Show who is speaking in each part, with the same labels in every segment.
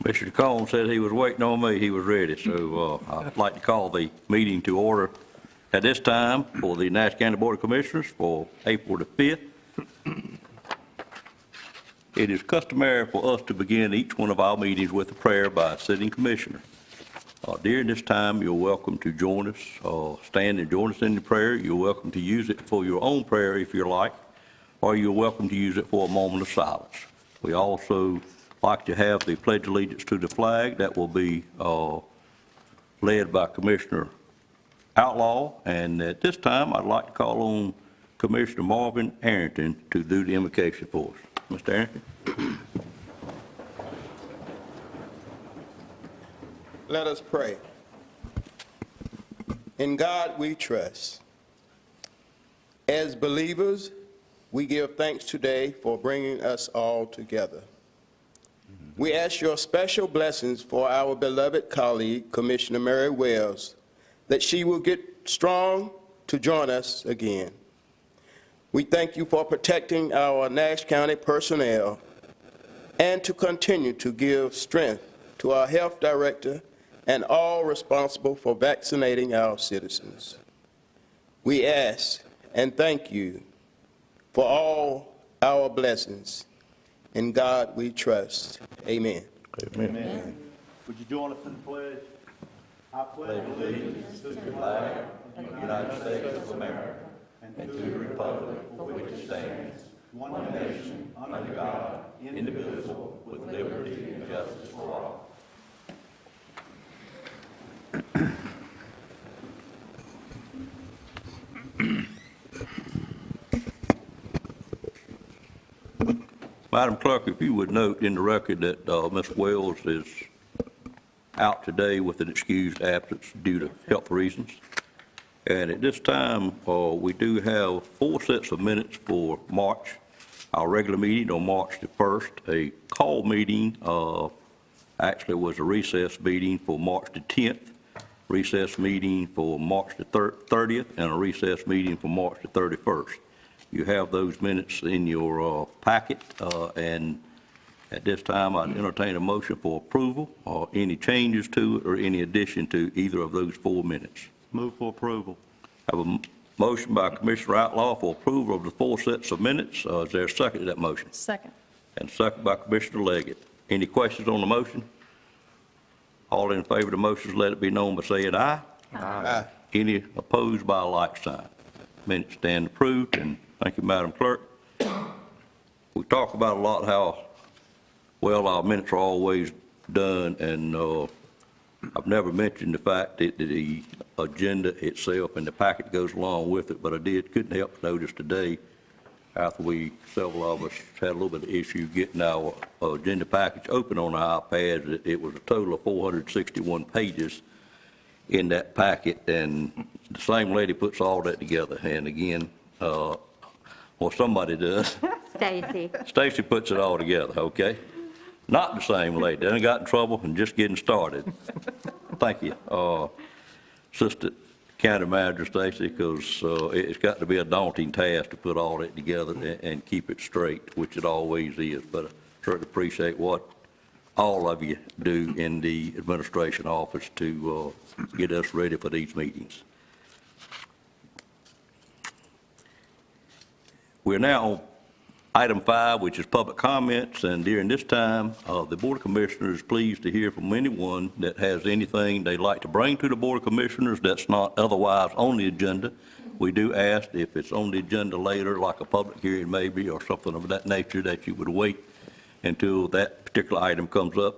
Speaker 1: Mr. Combs said he was waiting on me. He was ready. So I'd like to call the meeting to order at this time for the Nash County Board of Commissioners for April the 5th. It is customary for us to begin each one of our meetings with a prayer by a sitting commissioner. During this time, you're welcome to join us, stand and join us in the prayer. You're welcome to use it for your own prayer if you like, or you're welcome to use it for a moment of silence. We also like to have the Pledge of Allegiance to the flag that will be led by Commissioner Outlaw. And at this time, I'd like to call on Commissioner Marvin Arrington to do the invocation for us. Mr. Arrington.
Speaker 2: Let us pray. In God we trust. As believers, we give thanks today for bringing us all together. We ask your special blessings for our beloved colleague, Commissioner Mary Wells, that she will get strong to join us again. We thank you for protecting our Nash County personnel and to continue to give strength to our health director and all responsible for vaccinating our citizens. We ask and thank you for all our blessings. In God we trust. Amen.
Speaker 1: Amen.
Speaker 3: Amen. Would you join us in the pledge? I pledge allegiance to the flag of the United States of America and to the republic for which it stands, one nation, under God, indivisible, with liberty and justice for all.
Speaker 1: Madam Clerk, if you would note in the record that Ms. Wells is out today with an excused absence due to health reasons. And at this time, we do have 4 sets of minutes for March, our regular meeting on March the 1st. A call meeting actually was a recess meeting for March the 10th, recess meeting for March the 30th, and a recess meeting for March the 31st. You have those minutes in your packet, and at this time, I'd entertain a motion for approval or any changes to it or any addition to either of those 4 minutes.
Speaker 3: Move for approval.
Speaker 1: I have a motion by Commissioner Outlaw for approval of the 4 sets of minutes. Is there a second to that motion?
Speaker 4: Second.
Speaker 1: And second by Commissioner Leggett. Any questions on the motion? All in favor of the motion, let it be known by saying aye.
Speaker 2: Aye.
Speaker 1: Any opposed by a like sign? Minutes stand approved, and thank you, Madam Clerk. We talk about a lot how well our minutes are always done, and I've never mentioned the fact that the agenda itself and the packet goes along with it, but I couldn't help but notice today, after several of us had a little bit of issue getting our agenda package open on our iPads, it was a total of 461 pages in that packet, and the same lady puts all that together. And again, well, somebody does.
Speaker 4: Stacy.
Speaker 1: Stacy puts it all together, okay? Not the same lady. Done got in trouble and just getting started. Thank you, Assistant County Manager Stacy, because it's got to be a daunting task to put all that together and keep it straight, which it always is. But I certainly appreciate what all of you do in the administration office to get us ready for these meetings. We're now on item 5, which is public comments, and during this time, the Board of Commissioners is pleased to hear from anyone that has anything they'd like to bring to the Board of Commissioners that's not otherwise on the agenda. We do ask if it's on the agenda later, like a public hearing maybe, or something of that nature, that you would wait until that particular item comes up,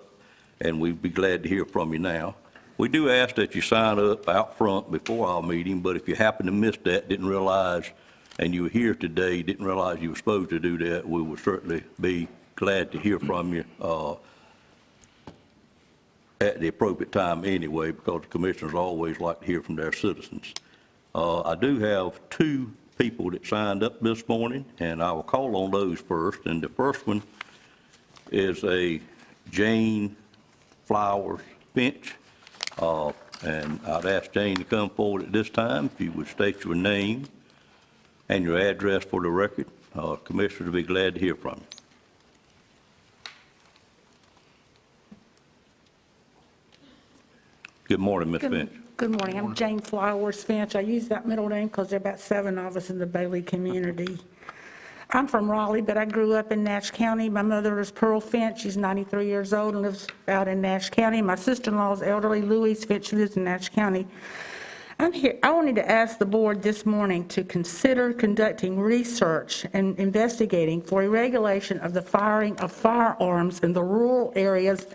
Speaker 1: and we'd be glad to hear from you now. We do ask that you sign up out front before our meeting, but if you happen to miss that, didn't realize, and you were here today, didn't realize you were supposed to do that, we would certainly be glad to hear from you at the appropriate time anyway, because the commissioners always like to hear from their citizens. I do have 2 people that signed up this morning, and I will call on those first. And the first one is a Jane Flowers Finch, and I'd ask Jane to come forward at this time. If you would state your name and your address for the record, Commissioners will be glad to hear from you. Good morning, Ms. Finch.
Speaker 4: Good morning. I'm Jane Flowers Finch. I use that middle name because there are about 7 of us in the Bailey community. I'm from Raleigh, but I grew up in Nash County. My mother is Pearl Finch. She's 93 years old and lives out in Nash County. My sister-in-law is elderly Louise Finch, who lives in Nash County. I'm here. I wanted to ask the board this morning to consider conducting research and investigating for a regulation of the firing of firearms in the rural areas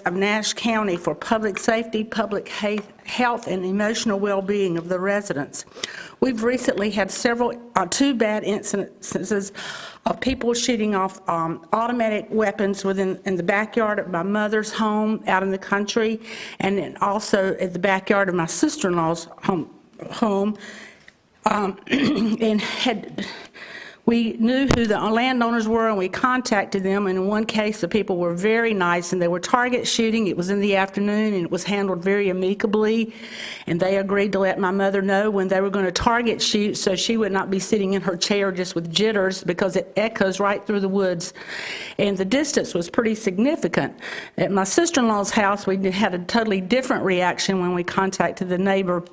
Speaker 4: of Nash County for public safety, public health, and emotional well-being of the residents. We've recently had two bad instances of people shooting off automatic weapons in the backyard of my mother's home out in the country, and then also at the backyard of my sister-in-law's home. We knew who the landowners were, and we contacted them, and in one case, the people were very nice, and they were target shooting. It was in the afternoon, and it was handled very amicably, and they agreed to let my mother know when they were going to target shoot so she would not be sitting in her chair just with jitters, because it echoes right through the woods, and the distance was pretty significant. At my sister-in-law's house, we had a totally different reaction when we contacted the neighbor.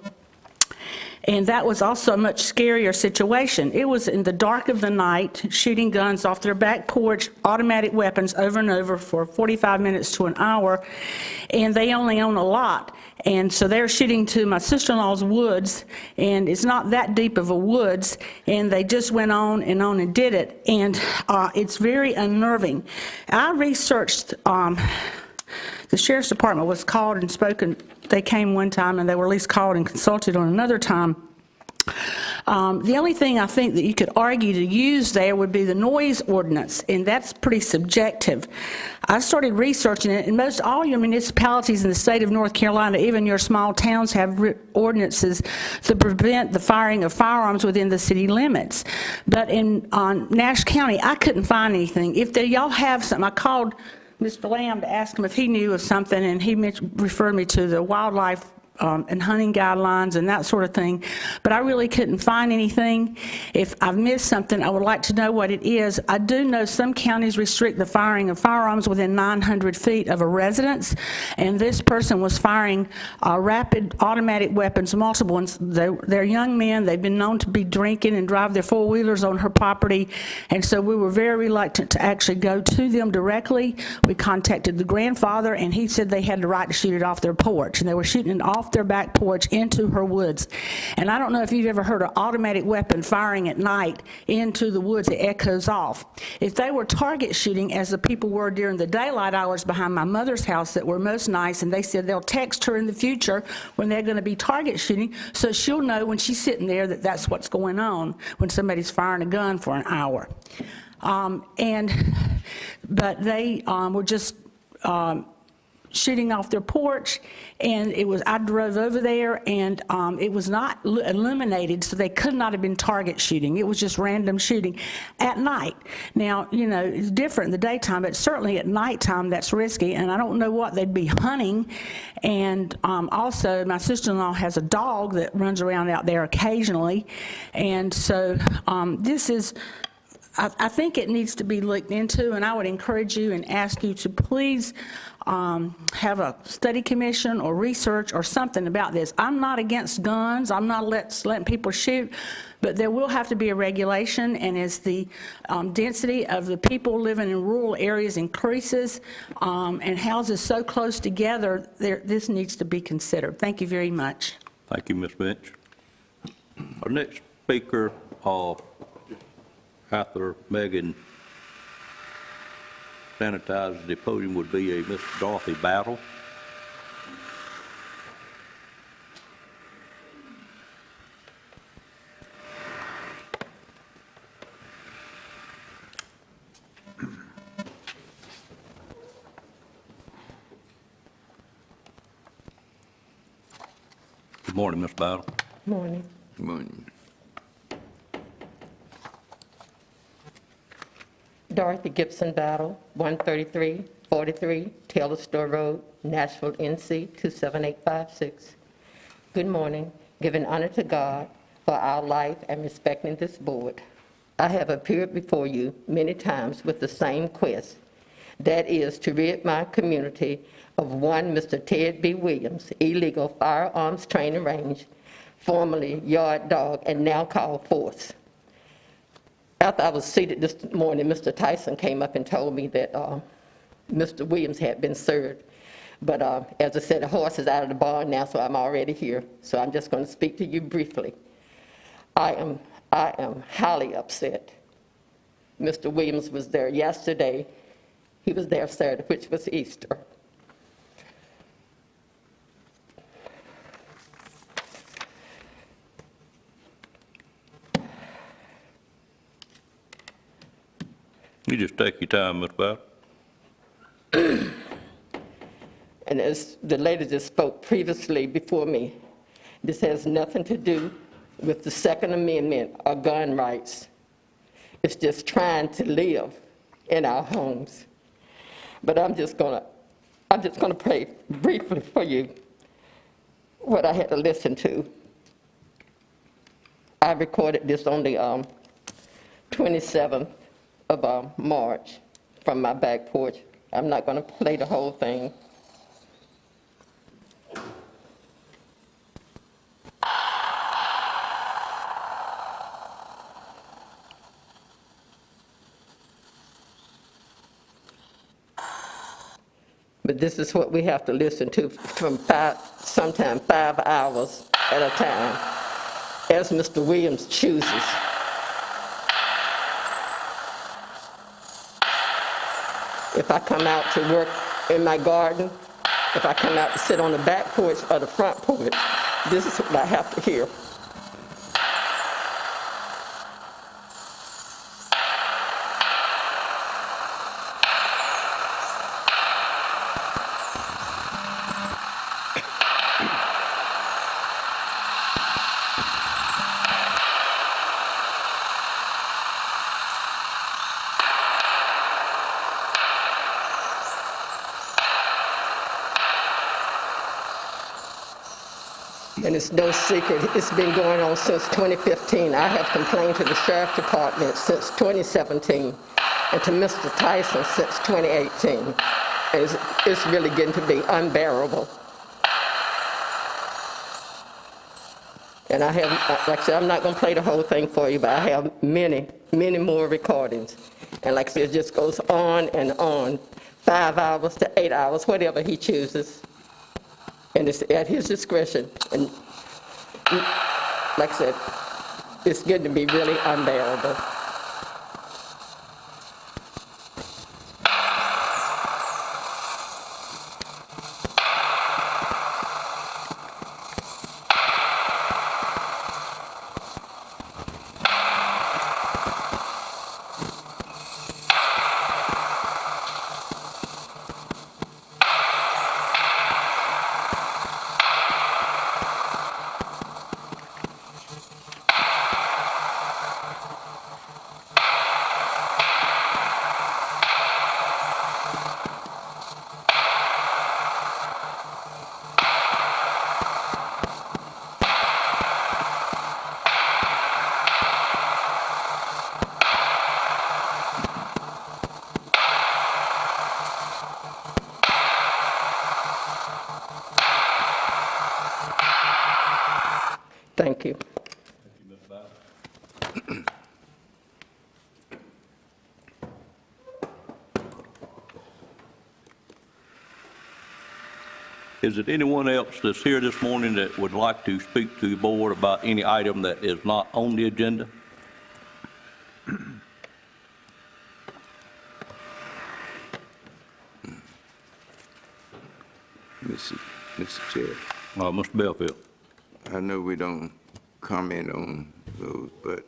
Speaker 4: And that was also a much scarier situation. It was in the dark of the night, shooting guns off their back porch, automatic weapons over and over for 45 minutes to an hour, and they only own a lot. And so they're shooting to my sister-in-law's woods, and it's not that deep of a woods, and they just went on and did it, and it's very unnerving. I researched, the sheriff's department was called and spoken. They came one time, and they were at least called and consulted on another time. The only thing I think that you could argue to use there would be the noise ordinance, and that's pretty subjective. I started researching it, and most all your municipalities in the state of North Carolina, even your small towns, have ordinances to prevent the firing of firearms within the city limits. But in Nash County, I couldn't find anything. If y'all have something, I called Mr. Lamb to ask him if he knew of something, and he referred me to the wildlife and hunting guidelines and that sort of thing, but I really couldn't find anything. If I've missed something, I would like to know what it is. I do know some counties restrict the firing of firearms within 900 feet of a residence, and this person was firing rapid automatic weapons, multiple ones. They're young men. They've been known to be drinking and drive their four-wheelers on her property, and so we were very reluctant to actually go to them directly. We contacted the grandfather, and he said they had the right to shoot it off their porch, and they were shooting it off their back porch into her woods. And I don't know if you've ever heard an automatic weapon firing at night into the woods. It echoes off. If they were target shooting, as the people were during the daylight hours behind my mother's house that were most nice, and they said they'll text her in the future when they're going to be target shooting, so she'll know when she's sitting there that that's what's going on when somebody's firing a gun for an hour. But they were just shooting off their porch, and I drove over there, and it was not illuminated, so they could not have been target shooting. It was just random shooting at night. Now, you know, it's different in the daytime, but certainly at nighttime that's risky, and I don't know what they'd be hunting. And also, my sister-in-law has a dog that runs around out there occasionally, and so this is, I think it needs to be looked into, and I would encourage you and ask you to please have a study commission or research or something about this. I'm not against guns. I'm not letting people shoot, but there will have to be a regulation, and as the density of the people living in rural areas increases and houses so close together, this needs to be considered. Thank you very much.
Speaker 1: Thank you, Ms. Finch. Our next speaker, after Megan sanitizes the podium, would be a Miss Dorothy Battle. Good morning, Miss Battle.
Speaker 5: Morning.
Speaker 1: Good morning.
Speaker 5: Dorothy Gibson Battle, 13343 Taylor Store Road, Nashville, NC 27856. Good morning. Giving honor to God for our life and respecting this board. I have appeared before you many times with the same quest, That is to rid my community of one Mr. Ted B. Williams, illegal firearms training range, formerly Yard Dog and now called Force. After I was seated this morning, Mr. Tyson came up and told me that Mr. Williams had been served. But as I said, the horse is out of the barn now, so I'm already here. So I'm just going to speak to you briefly. I am highly upset. Mr. Williams was there yesterday. He was there Saturday, which was Easter.
Speaker 1: You just take your time, Ms. Bowden.
Speaker 5: And as the lady that spoke previously before me, this has nothing to do with the Second Amendment or gun rights. It's just trying to live in our homes. But I'm just gonna pray briefly for you what I had to listen to. I recorded this on the 27th of March from my back porch. I'm not gonna play the whole thing. But this is what we have to listen to from sometimes 5 hours at a time, as Mr. Williams chooses. If I come out to work in my garden, if I come out to sit on the back porch or the front porch, this is what I have to hear. And it's no secret, it's been going on since 2015. I have complained to the Sheriff's Department since 2017 and to Mr. Tyson since 2018. And it's really getting to be unbearable. And I have, like I said, I'm not going to play the whole thing for you, but I have many, many more recordings. And like I said, it just goes on and on, 5 hours to 8 hours, whatever he chooses. And it's at his discretion. And like I said, it's getting to be really unbearable. Thank you.
Speaker 1: Is it anyone else that's here this morning that would like to speak to the board about any item that is not on the agenda?
Speaker 6: Mr. Chair,
Speaker 1: Mr. Belfield.
Speaker 6: I know we don't comment on those, but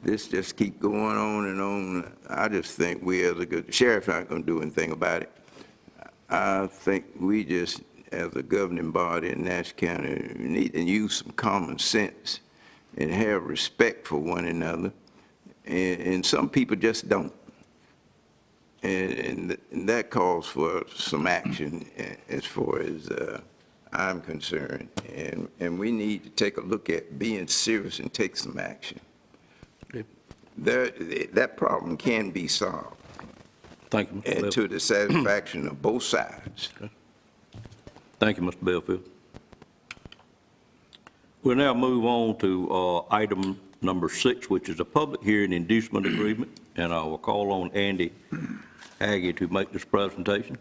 Speaker 6: this just keep going on and on. I just think we as a good, sheriff's not going to do anything about it. I think we just, as a governing body in Nash County, need to use some common sense and have respect for one another. And some people just don't. And that calls for some action as far as I'm concerned. And we need to take a look at being serious and take some action. That problem can be solved.
Speaker 1: Thank you, Mr.
Speaker 6: and
Speaker 1: Belfield.
Speaker 6: to the satisfaction of both sides.
Speaker 1: Thank you, Mr. Belfield. We'll now move on to item number 6, which is a public hearing inducement agreement, and I will call on Andy Aggie to make this presentation.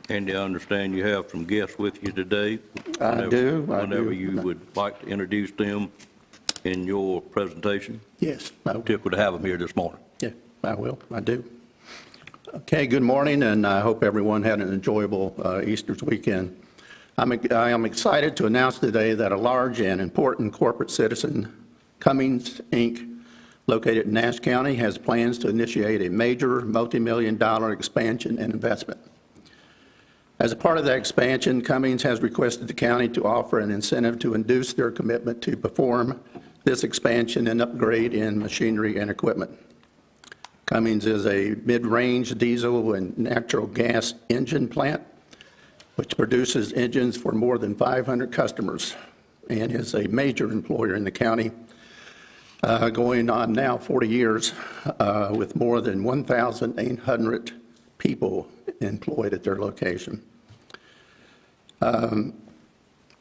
Speaker 1: Andy, I understand you have some guests with you today.
Speaker 7: I do.
Speaker 1: Whenever you would like to introduce them in your presentation,
Speaker 7: Yes, I will.
Speaker 1: typical to have them here this morning.
Speaker 7: Yeah, I will. I do. Okay, good morning, and I hope everyone had an enjoyable Easter's weekend. I am excited to announce today that a large and important corporate citizen, Cummings, Inc., located in Nash County, has plans to initiate a major multi-million-dollar expansion and investment. As a part of that expansion, Cummings has requested the county to offer an incentive to induce their commitment to perform this expansion and upgrade in machinery and equipment. Cummings is a mid-range diesel and natural gas engine plant, which produces engines for more than 500 customers and is a major employer in the county, going on now 40 years, with more than 1,800 people employed at their location.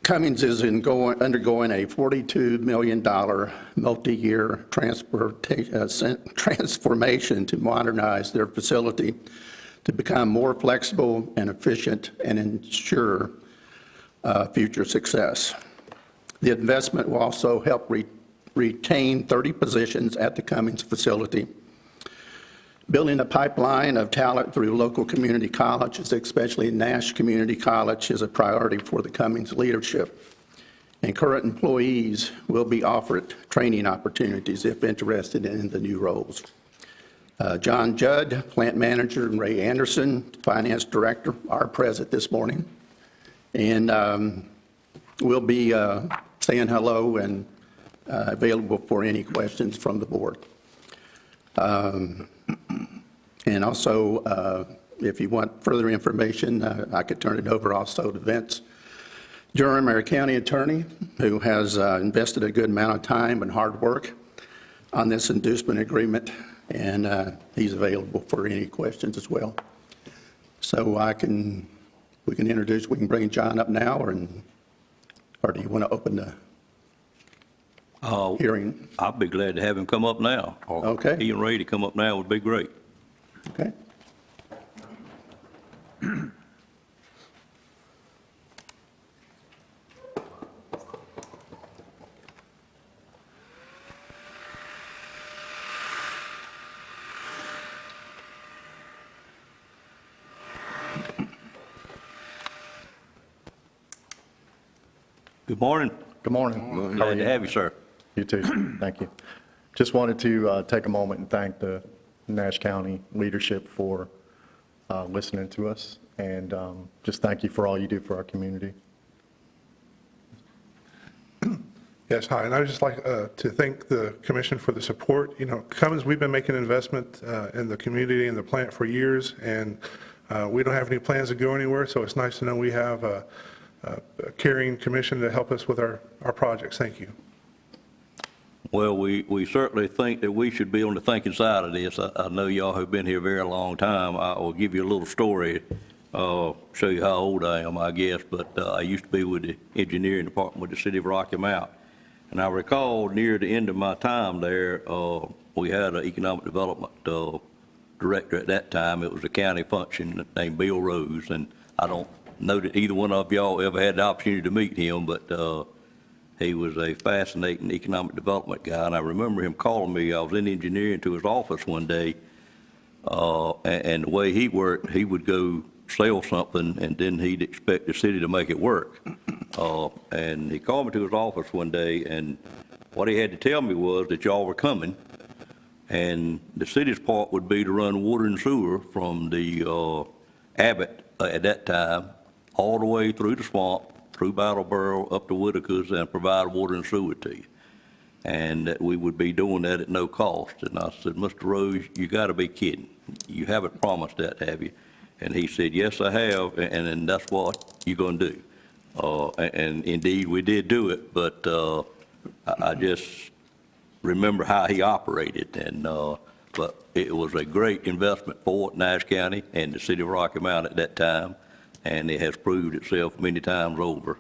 Speaker 7: Cummings is undergoing a $42 million multi-year transformation to modernize their facility to become more flexible and efficient and ensure future success. The investment will also help retain 30 positions at the Cummings facility. Building a pipeline of talent through local community colleges, especially Nash Community College, is a priority for the Cummings leadership. And current employees will be offered training opportunities if interested in the new roles. John Judd, plant manager, and Ray Anderson, finance director, are present this morning. And we'll be saying hello and available for any questions from the board. And also, if you want further information, I could turn it over also to Vince Durham, our county attorney, who has invested a good amount of time and hard work on this inducement agreement, and he's available for any questions as well. So we can bring John up now, or do you want to open the hearing?
Speaker 1: I'd be glad to have him come up now.
Speaker 7: Okay.
Speaker 1: He and Ray to come up now would be great.
Speaker 7: Okay.
Speaker 1: Good morning.
Speaker 8: Good morning.
Speaker 1: Glad to have you, sir.
Speaker 8: You too. Thank you. Just wanted to take a moment and thank the Nash County leadership for listening to us, and just thank you for all you do for our community.
Speaker 9: Yes, hi, and I would just like to thank the commission for the support. You know, Cummins, we've been making an investment in the community and the plant for years, and we don't have any plans to go anywhere, so it's nice to know we have a caring commission to help us with our projects. Thank you.
Speaker 1: Well, we certainly think that we should be on the thinking side of this. I know y'all have been here a very long time. I will give you a little story, show you how old I am, I guess, but I used to be with the engineering department with the city of Rocky Mount. And I recall near the end of my time there, we had an economic development director at that time. It was a county function named Bill Rose, and I don't know that either one of y'all ever had the opportunity to meet him, but he was a fascinating economic development guy, and I remember him calling me. I was in engineering to his office one day, and the way he worked, he would go sell something, and then he'd expect the city to make it work. And he called me to his office one day, and what he had to tell me was that y'all were coming, and the city's part would be to run water and sewer from the Abbott at that time, all the way through the swamp, through Battleboro, up to Whitaker's, and provide water and sewer to you. And that we would be doing that at no cost. And I said, Mr. Rose, you got to be kidding. You haven't promised that, have you? And he said, yes, I have, and that's what you're going to do. And indeed, we did do it, but I just remember how he operated, and, but it was a great investment for Nash County and the city of Rocky Mount at that time, and it has proved itself many times over.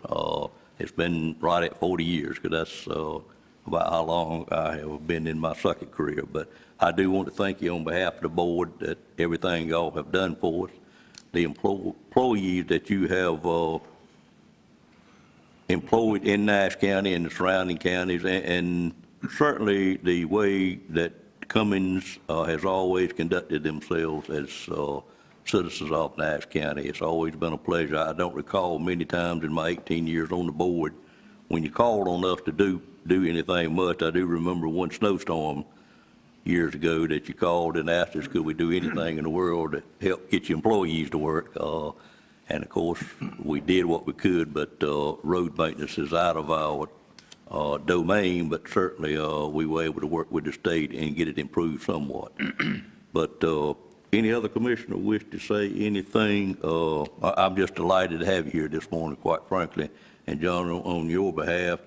Speaker 1: It's been right at 40 years, because that's about how long I have been in my second career. But I do want to thank you on behalf of the board that everything y'all have done for us, the employees that you have employed in Nash County and the surrounding counties, and certainly the way that Cummings has always conducted themselves as citizens of Nash County. It's always been a pleasure. I don't recall many times in my 18 years on the board when you called on us to do anything much. I do remember one snowstorm years ago that you called and asked us, could we do anything in the world to help get your employees to work? And of course, we did what we could, but road maintenance is out of our domain, but certainly we were able to work with the state and get it improved somewhat. But any other commissioner wish to say anything? I'm just delighted to have you here this morning, quite frankly. And John, on your behalf,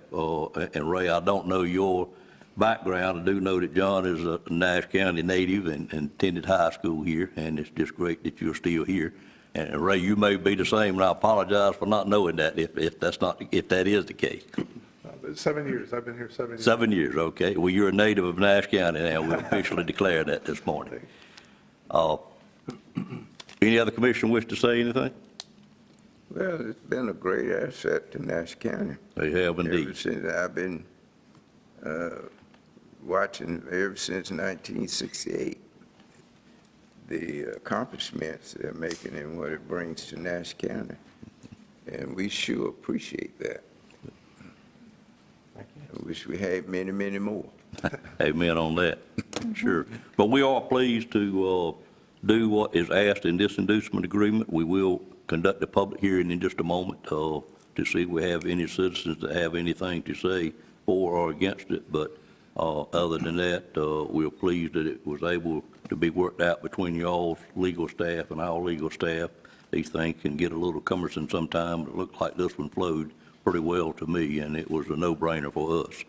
Speaker 1: and Ray, I don't know your background. I do know that John is a Nash County native and attended high school here, and it's just great that you're still here. And Ray, you may be the same, and I apologize for not knowing that if that is the case.
Speaker 9: 7 years, I've been here 7 years.
Speaker 1: 7 years, okay. Well, you're a native of Nash County now. We officially declared that this morning. Any other commissioner wish to say anything?
Speaker 6: Well, it's been a great asset to Nash County.
Speaker 1: They have
Speaker 6: Ever
Speaker 1: indeed.
Speaker 6: since I've been watching, ever since 1968, the accomplishments they're making and what it brings to Nash County. And we sure appreciate that. I wish we had many, many more.
Speaker 1: Amen on that, sure. But we are pleased to do what is asked in this inducement agreement. We will conduct a public hearing in just a moment to see if we have any citizens that have anything to say for or against it. But other than that, we're pleased that it was able to be worked out between y'all's legal staff and our legal staff. These things can get a little cumbersome sometimes. It looked like this one flowed pretty well to me, and it was a no-brainer for us.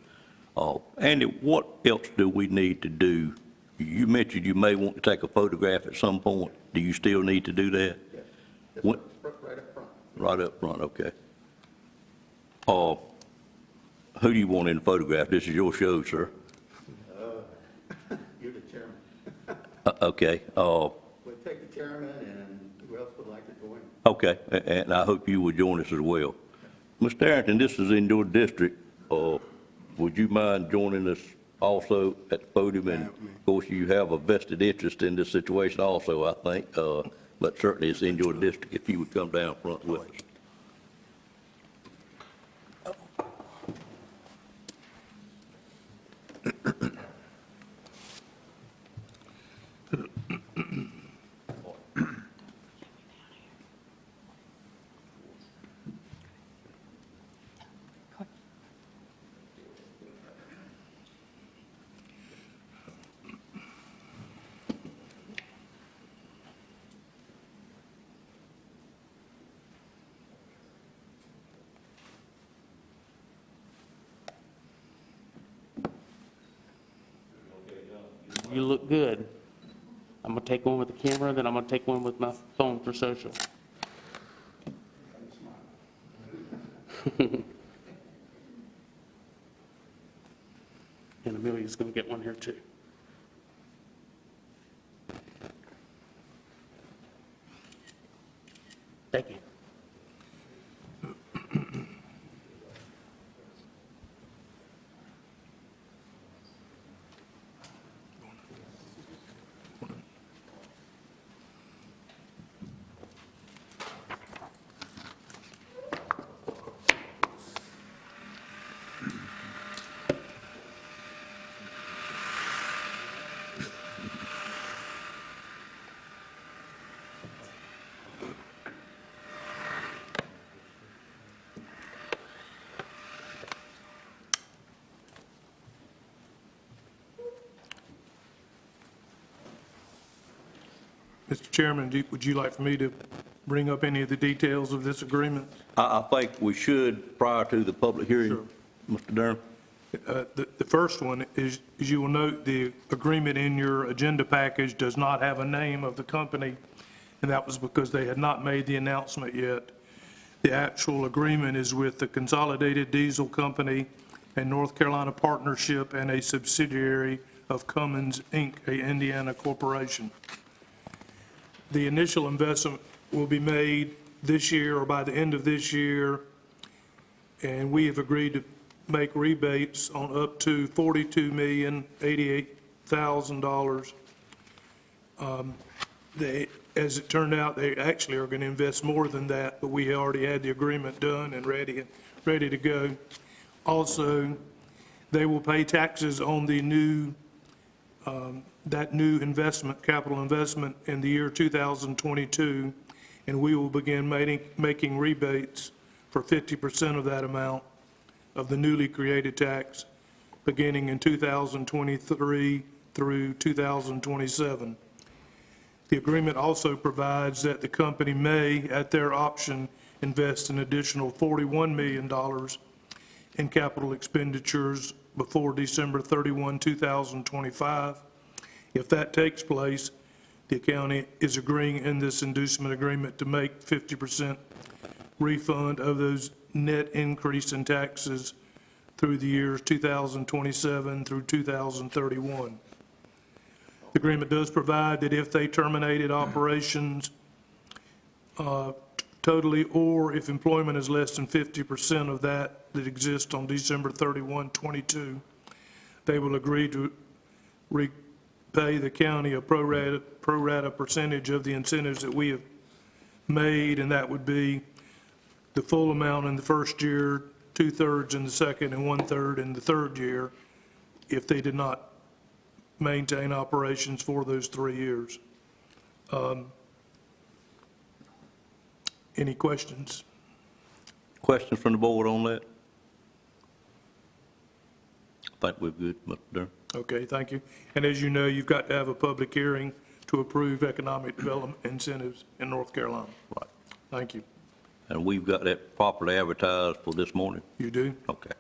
Speaker 1: Andy, what else do we need to do? You mentioned you may want to take a photograph at some point. Do you still need to do that?
Speaker 7: Yes.
Speaker 1: What-
Speaker 7: Right up front.
Speaker 1: Right up front, okay. Who do you want in the photograph? This is your show, sir.
Speaker 7: You're the chairman.
Speaker 1: Okay,
Speaker 7: We'll take the chairman, and who else would like to go in?
Speaker 1: okay, and I hope you will join us as well. Mr. Arrington, this is in your district. Would you mind joining us also at the podium? And of course, you have a vested interest in this situation also, I think, but certainly it's in your district if you would come down front with us.
Speaker 10: You look good. I'm gonna take one with the camera, then I'm gonna take one with my phone for social. And Amelia's gonna get one here too. Thank you.
Speaker 11: Mr. Chairman, would you like for me to bring up any of the details of this agreement?
Speaker 1: I think we should prior to the public hearing,
Speaker 11: Sure.
Speaker 1: Mr. Durham.
Speaker 11: The first one is, as you will note, the agreement in your agenda package does not have a name of the company, and that was because they had not made the announcement yet. The actual agreement is with the Consolidated Diesel Company and North Carolina Partnership and a subsidiary of Cummins, Inc., a Indiana corporation. The initial investment will be made this year or by the end of this year, and we have agreed to make rebates on up to $42,088,000. As it turned out, they actually are going to invest more than that, but we already had the agreement done and ready to go. Also, they will pay taxes on the new, that new investment, capital investment in the year 2022, and we will begin making rebates for 50% of that amount of the newly created tax beginning in 2023 through 2027. The agreement also provides that the company may, at their option, invest an additional $41 million in capital expenditures before December 31, 2025. If that takes place, the county is agreeing in this inducement agreement to make 50% refund of those net increase in taxes through the years 2027 through 2031. The agreement does provide that if they terminated operations totally, or if employment is less than 50% of that exists on December 31, 22, they will agree to repay the county a pro rata percentage of the incentives that we have made, and that would be the full amount in the first year, 2/3 in the second, and 1/3 in the third year, if they did not maintain operations for those 3 years. Any questions?
Speaker 1: Questions from the board on that? I think we're good, Mr. Durham.
Speaker 11: Okay, thank you. And as you know, you've got to have a public hearing to approve economic development incentives in North Carolina.
Speaker 1: Right.
Speaker 11: Thank you.
Speaker 1: And we've got that properly advertised for this morning?
Speaker 11: You do?
Speaker 1: Okay.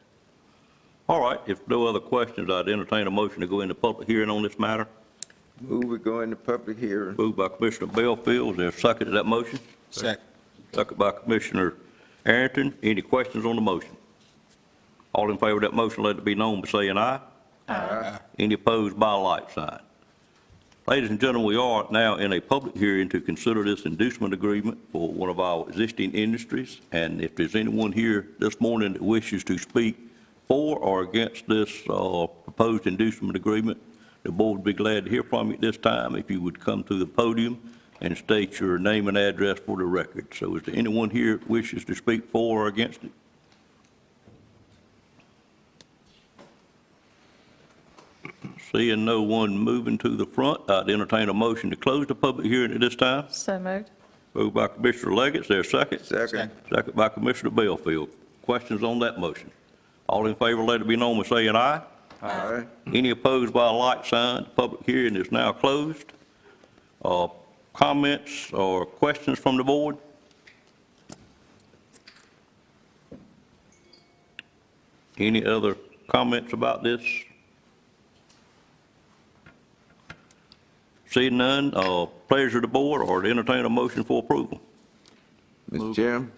Speaker 1: All right, if no other questions, I'd entertain a motion to go into public hearing on this matter.
Speaker 6: Move we go into public hearing.
Speaker 1: Moved by Commissioner Belfield, is there a second to that motion?
Speaker 2: Second.
Speaker 1: Second by Commissioner Arrington. Any questions on the motion? All in favor of that motion, let it be known by saying aye. Aye. Any opposed by a like sign. Ladies and gentlemen, we are now in a public hearing to consider this inducement agreement for one of our existing industries, and if there's anyone here this morning that wishes to speak for or against this proposed inducement agreement, the board would be glad to hear from you at this time if you would come to the podium and state your name and address for the record. So is there anyone here that wishes to speak for or against it? Seeing no one moving to the front, I'd entertain a motion to close the public hearing at this time.
Speaker 12: So moved.
Speaker 1: Moved by Commissioner Leggett, is there a second?
Speaker 6: Second.
Speaker 1: Second by Commissioner Belfield. Questions on that motion? All in favor, let it be known by saying aye.
Speaker 6: Aye.
Speaker 1: Any opposed by a like sign? The public hearing is now closed. Comments or questions from the board? Any other comments about this? Seeing none, pleasure of the board, or to entertain a motion for approval.
Speaker 6: Mr. Chairman,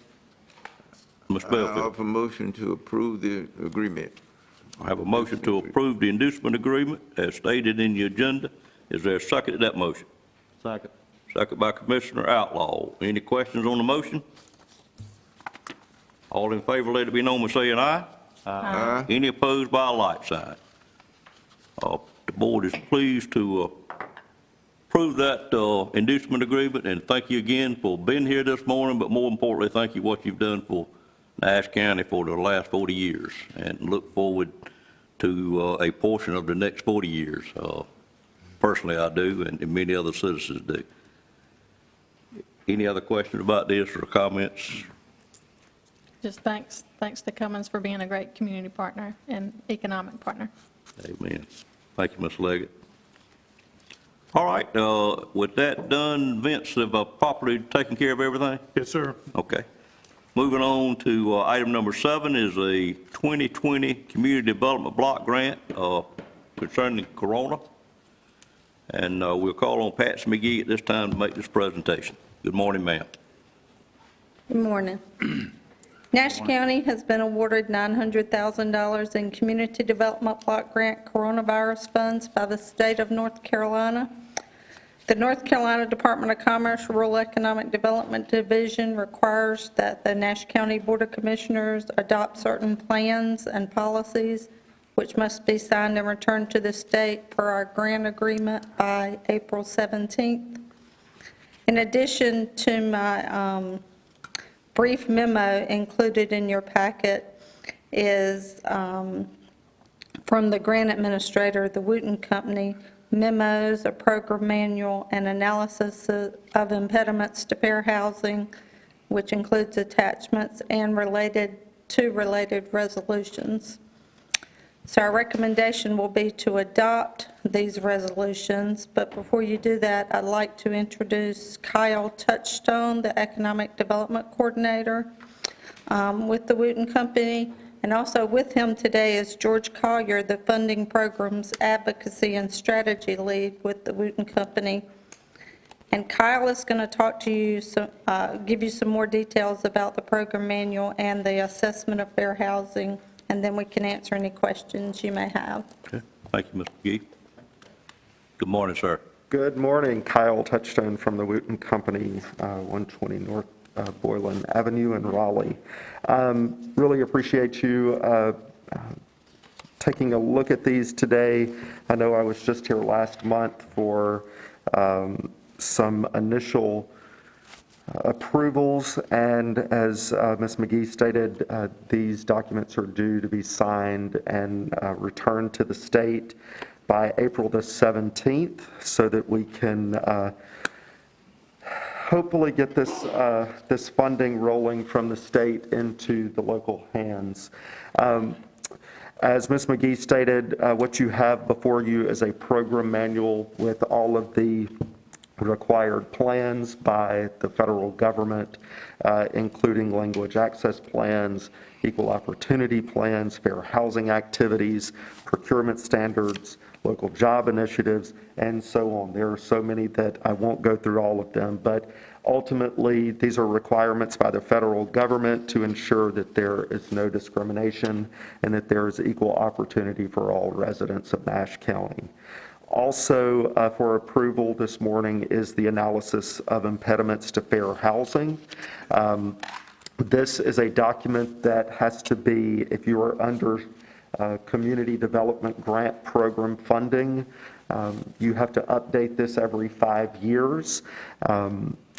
Speaker 1: Ms.
Speaker 6: I
Speaker 1: Belfield,
Speaker 6: offer motion to approve the agreement.
Speaker 1: I have a motion to approve the inducement agreement as stated in the agenda. Is there a second to that motion?
Speaker 3: Second.
Speaker 1: Second by Commissioner Outlaw. Any questions on the motion? All in favor, let it be known by saying aye.
Speaker 6: Aye.
Speaker 1: Any opposed by a like sign? The board is pleased to approve that inducement agreement, and thank you again for being here this morning, but more importantly, thank you what you've done for Nash County for the last 40 years, and look forward to a portion of the next 40 years. Personally, I do, and many other citizens do. Any other questions about this or comments?
Speaker 12: Just thanks to Cummins for being a great community partner and economic partner.
Speaker 1: Amen. Thank you, Ms. Leggett. All right, with that done, Vince, have properly taken care of everything?
Speaker 11: Yes, sir.
Speaker 1: Okay. Moving on to item number 7 is a 2020 Community Development Block Grant concerning Corona. And we'll call on Patsy McGee at this time to make this presentation. Good morning, ma'am.
Speaker 13: Good morning. Nash County has been awarded $900,000 in Community Development Block Grant coronavirus funds by the state of North Carolina. The North Carolina Department of Commerce Rural Economic Development Division requires that the Nash County Board of Commissioners adopt certain plans and policies which must be signed and returned to the state per our grant agreement by April 17th. In addition to my brief memo included in your packet is from the grant administrator, the Wooten Company, memos, a program manual, and analysis of impediments to fair housing, which includes attachments and related resolutions. So our recommendation will be to adopt these resolutions, but before you do that, I'd like to introduce Kyle Touchstone, the Economic Development Coordinator with the Wooten Company. And also with him today is George Collier, the Funding Programs Advocacy and Strategy Lead with the Wooten Company. And Kyle is going to talk to you, give you some more details about the program manual and the assessment of fair housing, and then we can answer any questions you may have.
Speaker 1: Okay. Thank you, Mr. McGee. Good morning, sir.
Speaker 14: Good morning. Kyle Touchstone from the Wooten Company, 120 North Boylan Avenue in Raleigh. Really appreciate you taking a look at these today. I know I was just here last month for some initial approvals, and as Ms. McGee stated, these documents are due to be signed and returned to the state by April the 17th so that we can hopefully get this funding rolling from the state into the local hands. As Ms. McGee stated, what you have before you is a program manual with all of the required plans by the federal government, including language access plans, equal opportunity plans, fair housing activities, procurement standards, local job initiatives, and so on. There are so many that I won't go through all of them, but ultimately these are requirements by the federal government to ensure that there is no discrimination and that there is equal opportunity for all residents of Nash County. Also for approval this morning is the analysis of impediments to fair housing. This is a document that has to be, if you are under Community Development Grant Program funding, you have to update this every 5 years.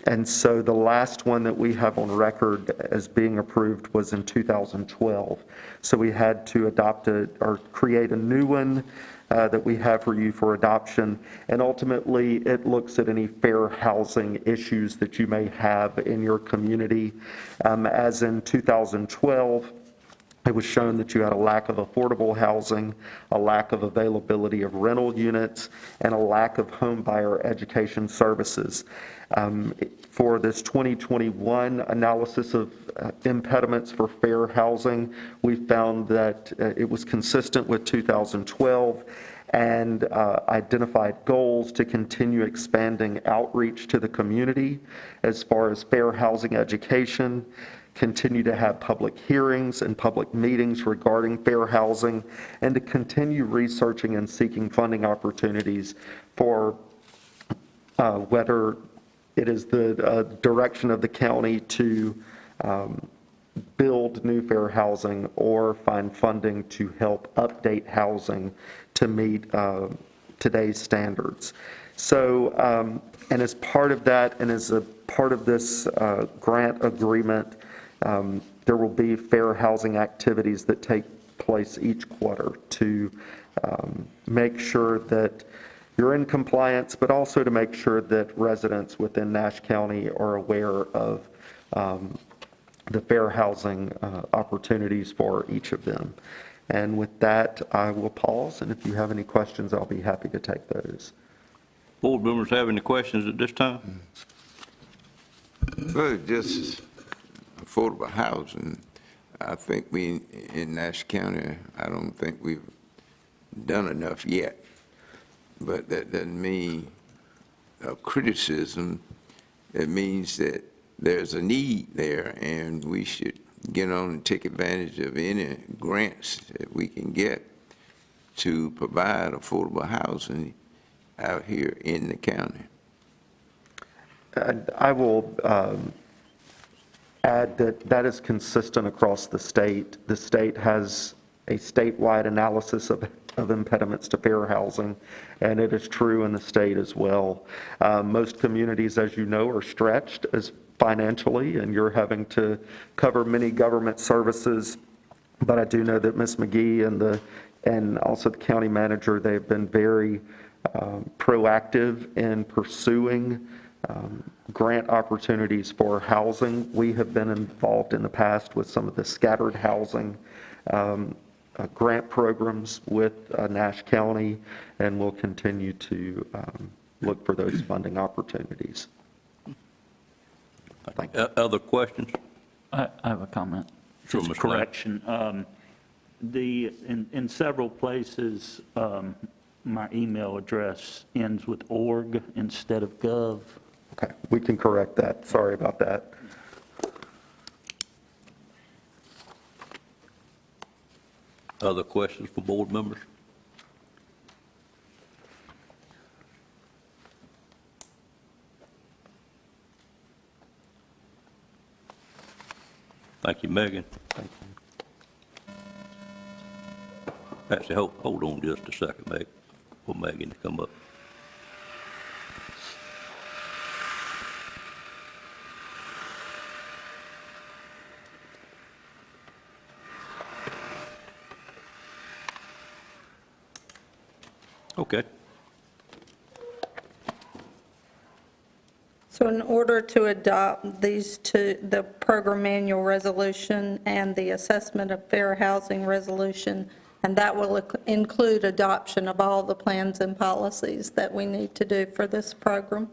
Speaker 14: And so the last one that we have on record as being approved was in 2012. So we had to adopt or create a new one that we have for you for adoption. And ultimately, it looks at any fair housing issues that you may have in your community. As in 2012, it was shown that you had a lack of affordable housing, a lack of availability of rental units, and a lack of home buyer education services. For this 2021 analysis of impediments for fair housing, we found that it was consistent with 2012 and identified goals to continue expanding outreach to the community as far as fair housing education, continue to have public hearings and public meetings regarding fair housing, and to continue researching and seeking funding opportunities for whether it is the direction of the county to build new fair housing or find funding to help update housing to meet today's standards. So, and as part of that, and as a part of this grant agreement, there will be fair housing activities that take place each quarter to make sure that you're in compliance, but also to make sure that residents within Nash County are aware of the fair housing opportunities for each of them. And with that, I will pause, and if you have any questions, I'll be happy to take those.
Speaker 1: Board members have any questions at this time?
Speaker 6: Well, just affordable housing, I think we, in Nash County, I don't think we've done enough yet. But that doesn't mean criticism. It means that there's a need there, and we should get on and take advantage of any grants that we can get to provide affordable housing out here in the county.
Speaker 14: I will add that that is consistent across the state. The state has a statewide analysis of impediments to fair housing, and it is true in the state as well. Most communities, as you know, are stretched as financially, and you're having to cover many government services. But I do know that Ms. McGee and also the county manager, they've been very proactive in pursuing grant opportunities for housing. We have been involved in the past with some of the scattered housing grant programs with Nash County, and we'll continue to look for those funding opportunities. Thank you.
Speaker 1: Other questions?
Speaker 15: I have a comment.
Speaker 1: Sure,
Speaker 15: Just
Speaker 1: Mr.
Speaker 15: correction. In several places, my email address ends with .org instead of .gov.
Speaker 14: Okay, we can correct that. Sorry about that.
Speaker 1: Other questions for board members? Thank you, Megan.
Speaker 14: Thank you.
Speaker 1: Patsy, hold on just a second, Meg, for Megan to come up. Okay.
Speaker 13: So in order to adopt these two, the program manual resolution and the assessment of fair housing resolution, and that will include adoption of all the plans and policies that we need to do for this program.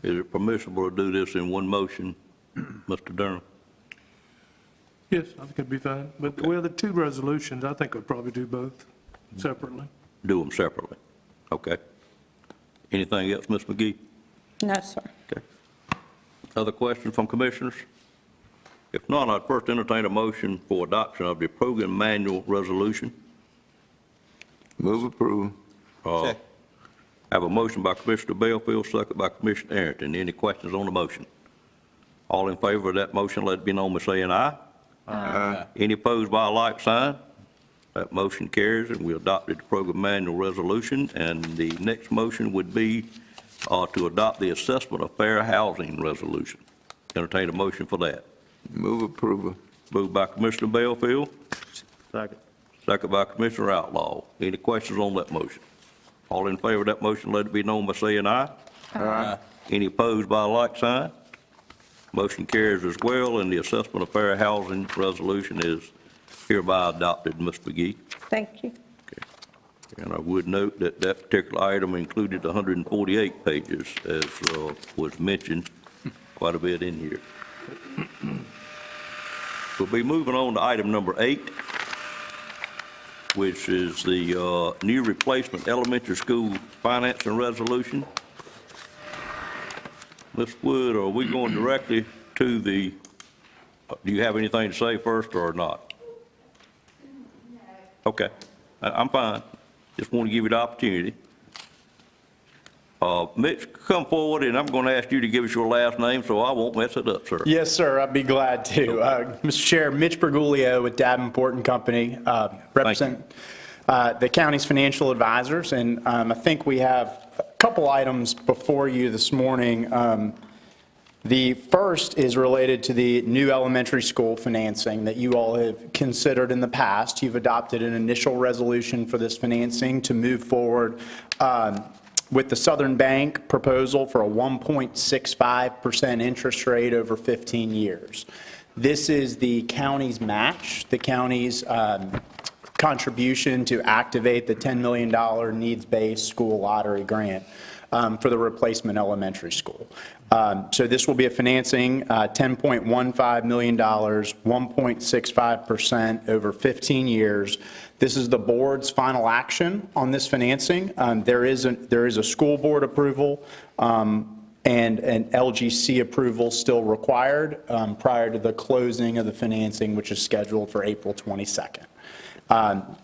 Speaker 1: Is it permissible to do this in one motion, Mr. Durham?
Speaker 11: Yes, I think it'd be fine. But, well, the two resolutions, I think we'd probably do both separately.
Speaker 1: Do them separately? Okay. Anything else, Ms. McGee?
Speaker 13: No, sir.
Speaker 1: Okay. Other questions from commissioners? If not, I'd first entertain a motion for adoption of the program manual resolution.
Speaker 6: Move approval.
Speaker 1: Have a motion by Commissioner Belfield, second by Commissioner Arrington. Any questions on the motion? All in favor of that motion, let it be known by saying aye.
Speaker 6: Aye.
Speaker 1: Any opposed by a like sign? That motion carries, and we adopted the program manual resolution. And the next motion would be to adopt the assessment of fair housing resolution. Entertain a motion for that.
Speaker 6: Move approval.
Speaker 1: Moved by Commissioner Belfield,
Speaker 15: Second.
Speaker 1: second by Commissioner Outlaw. Any questions on that motion? All in favor of that motion, let it be known by saying aye.
Speaker 6: Aye.
Speaker 1: Any opposed by a like sign? Motion carries as well, and the assessment of fair housing resolution is hereby adopted, Ms. McGee.
Speaker 13: Thank you.
Speaker 1: And I would note that that particular item included 148 pages, as was mentioned, quite a bit in here. We'll be moving on to item number 8, which is the new replacement elementary school financing resolution. Ms. Wood, are we going directly to the, do you have anything to say first or not? Okay, I'm fine. Just want to give you the opportunity. Mitch, come forward, and I'm going to ask you to give us your last name so I won't mess it up, sir.
Speaker 16: Yes, sir, I'd be glad to. Mr. Chair, Mitch Bergoglio with Davenport and Company, represent the county's financial advisors, and I think we have a couple items before you this morning. The first is related to the new elementary school financing that you all have considered in the past. You've adopted an initial resolution for this financing to move forward with the Southern Bank proposal for a 1.65% interest rate over 15 years. This is the county's match, the county's contribution to activate the $10 million needs-based school lottery grant. for the replacement elementary school. So this will be a financing, $10.15 million, 1.65% over 15 years. This is the board's final action on this financing. There is a school board approval and an LGC approval still required prior to the closing of the financing, which is scheduled for April 22nd.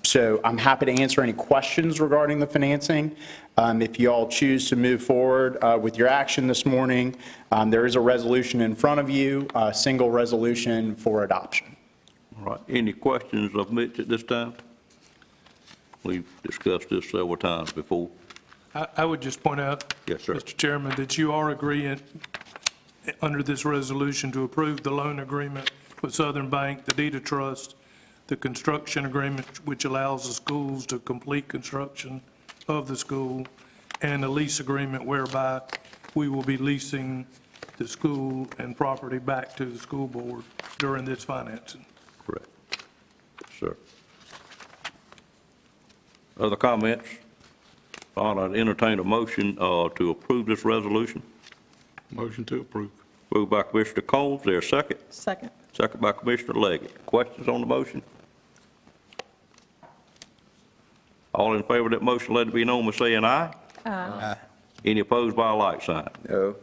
Speaker 16: So I'm happy to answer any questions regarding the financing. If you all choose to move forward with your action this morning, there is a resolution in front of you, a single resolution for adoption.
Speaker 1: All right, any questions of Mitch at this time? We've discussed this several times before.
Speaker 11: I would just point out,
Speaker 1: Yes, sir.
Speaker 11: Mr. Chairman, that you are agreeing under this resolution to approve the loan agreement with Southern Bank, the deed of trust, the construction agreement, which allows the schools to complete construction of the school, and a lease agreement whereby we will be leasing the school and property back to the school board during this financing.
Speaker 1: Correct. Yes, sir. Other comments? I'll entertain a motion to approve this resolution.
Speaker 9: Motion to approve.
Speaker 1: Moved by Commissioner Combs, there a second?
Speaker 12: Second.
Speaker 1: Second by Commissioner Leggett. Questions on the motion? All in favor of that motion, let it be known by saying aye.
Speaker 12: Aye.
Speaker 1: Any opposed by a like sign?
Speaker 6: No.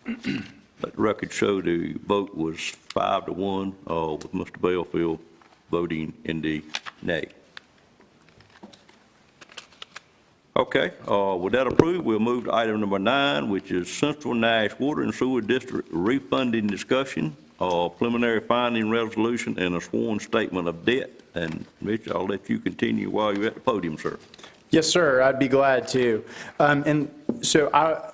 Speaker 1: Let the record show the vote was 5-1, with Mr. Belfield voting in the nay. Okay, with that approved, we'll move to item number 9, which is Central Nash Water and Sewer District refunding discussion, preliminary finding resolution, and a sworn statement of debt. And Mitch, I'll let you continue while you're at the podium, sir.
Speaker 16: Yes, sir, I'd be glad to. And so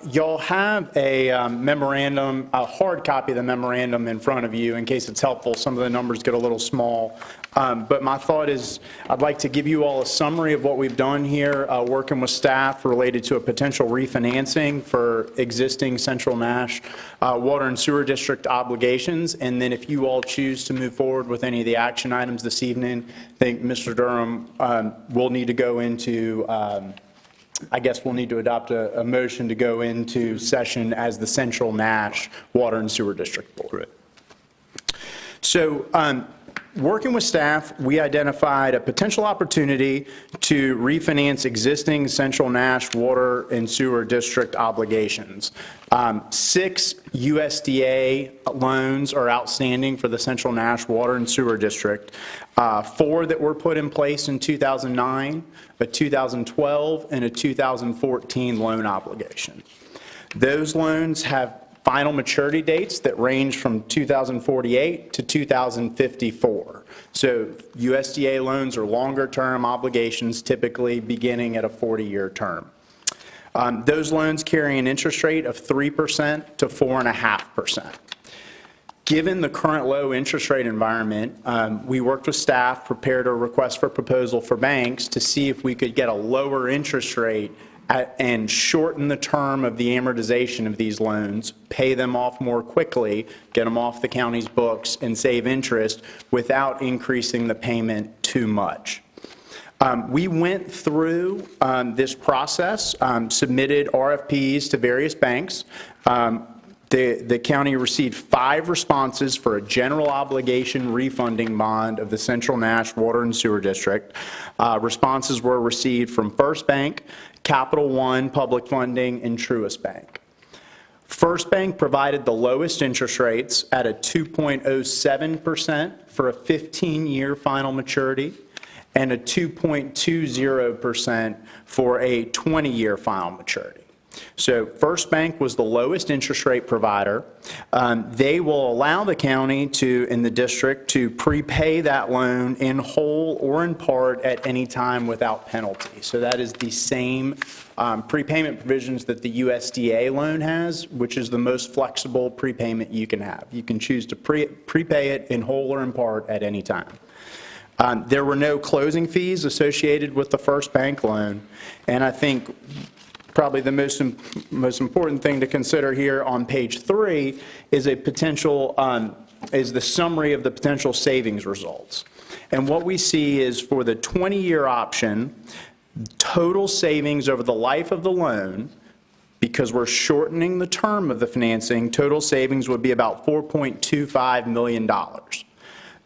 Speaker 16: y'all have a memorandum, a hard copy of the memorandum in front of you in case it's helpful. Some of the numbers get a little small. But my thought is I'd like to give you all a summary of what we've done here, working with staff related to a potential refinancing for existing Central Nash Water and Sewer District obligations. And then if you all choose to move forward with any of the action items this evening, I think Mr. Durham will need to go into, I guess we'll need to adopt a motion to go into session as the Central Nash Water and Sewer District Board.
Speaker 1: Correct.
Speaker 16: So, working with staff, we identified a potential opportunity to refinance existing Central Nash Water and Sewer District obligations. 6 USDA loans are outstanding for the Central Nash Water and Sewer District. 4 that were put in place in 2009, a 2012, and a 2014 loan obligation. Those loans have final maturity dates that range from 2048 to 2054. So USDA loans are longer-term obligations, typically beginning at a 40-year term. Those loans carry an interest rate of 3% to 4.5%. Given the current low interest rate environment, we worked with staff, prepared a request for proposal for banks to see if we could get a lower interest rate and shorten the term of the amortization of these loans, pay them off more quickly, get them off the county's books, and save interest without increasing the payment too much. We went through this process, submitted RFPs to various banks. The county received 5 responses for a general obligation refunding bond of the Central Nash Water and Sewer District. Responses were received from First Bank, Capital One Public Funding, and Truist Bank. First Bank provided the lowest interest rates at a 2.07% for a 15-year final maturity and a 2.20% for a 20-year final maturity. So First Bank was the lowest interest rate provider. They will allow the county to, in the district, to prepay that loan in whole or in part at any time without penalty. So that is the same prepayment provisions that the USDA loan has, which is the most flexible prepayment you can have. You can choose to prepay it in whole or in part at any time. There were no closing fees associated with the First Bank loan, and I think probably the most important thing to consider here on page 3 is a potential, is the summary of the potential savings results. And what we see is for the 20-year option, total savings over the life of the loan because we're shortening the term of the financing, total savings would be about $4.25 million.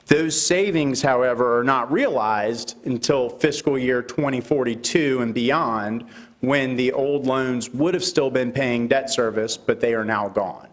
Speaker 16: Those savings, however, are not realized until fiscal year 2042 and beyond, when the old loans would have still been paying debt service, but they are now gone.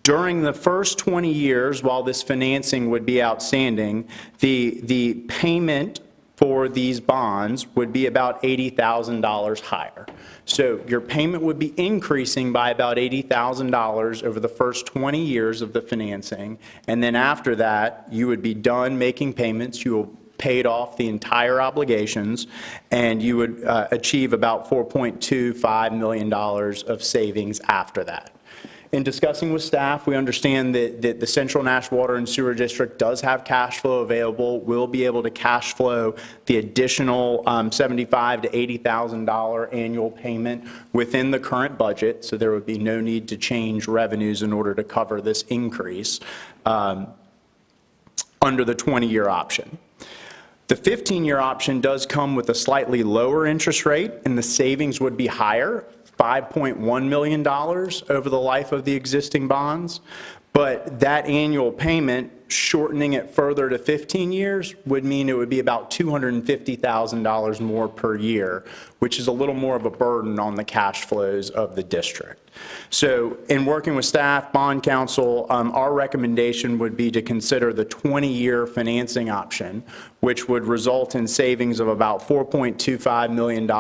Speaker 16: During the first 20 years, while this financing would be outstanding, the payment for these bonds would be about $80,000 higher. So your payment would be increasing by about $80,000 over the first 20 years of the financing, and then after that, you would be done making payments. You will paid off the entire obligations, and you would achieve about $4.25 million of savings after that. In discussing with staff, we understand that the Central Nash Water and Sewer District does have cash flow available, will be able to cash flow the additional $75,000 to $80,000 annual payment within the current budget, so there would be no need to change revenues in order to cover this increase under the 20-year option. The 15-year option does come with a slightly lower interest rate, and the savings would be higher, $5.1 million over the life of the existing bonds, but that annual payment, shortening it further to 15 years, would mean it would be about $250,000 more per year, which is a little more of a burden on the cash flows of the district. So in working with staff, bond counsel, our recommendation would be to consider the 20-year financing option, which would result in savings of about $4.25 million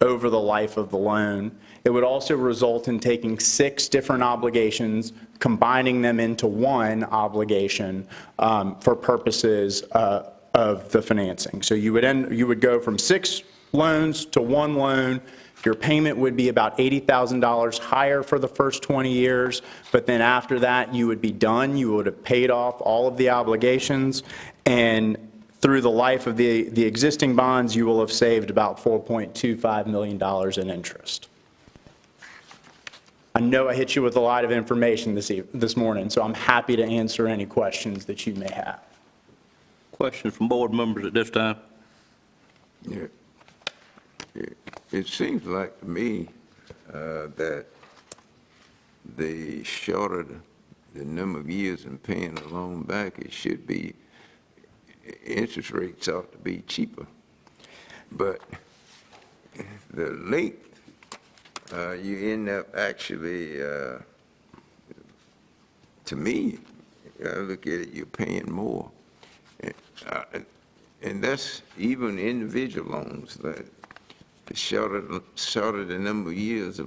Speaker 16: over the life of the loan. It would also result in taking 6 different obligations, combining them into one obligation for purposes of the financing. So you would go from 6 loans to 1 loan. Your payment would be about $80,000 higher for the first 20 years, but then after that, you would be done. You would have paid off all of the obligations, and through the life of the existing bonds, you will have saved about $4.25 million in interest. I know I hit you with a lot of information this morning, so I'm happy to answer any questions that you may have.
Speaker 1: Questions from board members at this time?
Speaker 6: Yeah. It seems like to me that the shorter the number of years in paying the loan back, it should be, interest rates ought to be cheaper. But the length, you end up actually, to me, I look at it, you're paying more. And that's even individual loans. The shorter the number of years,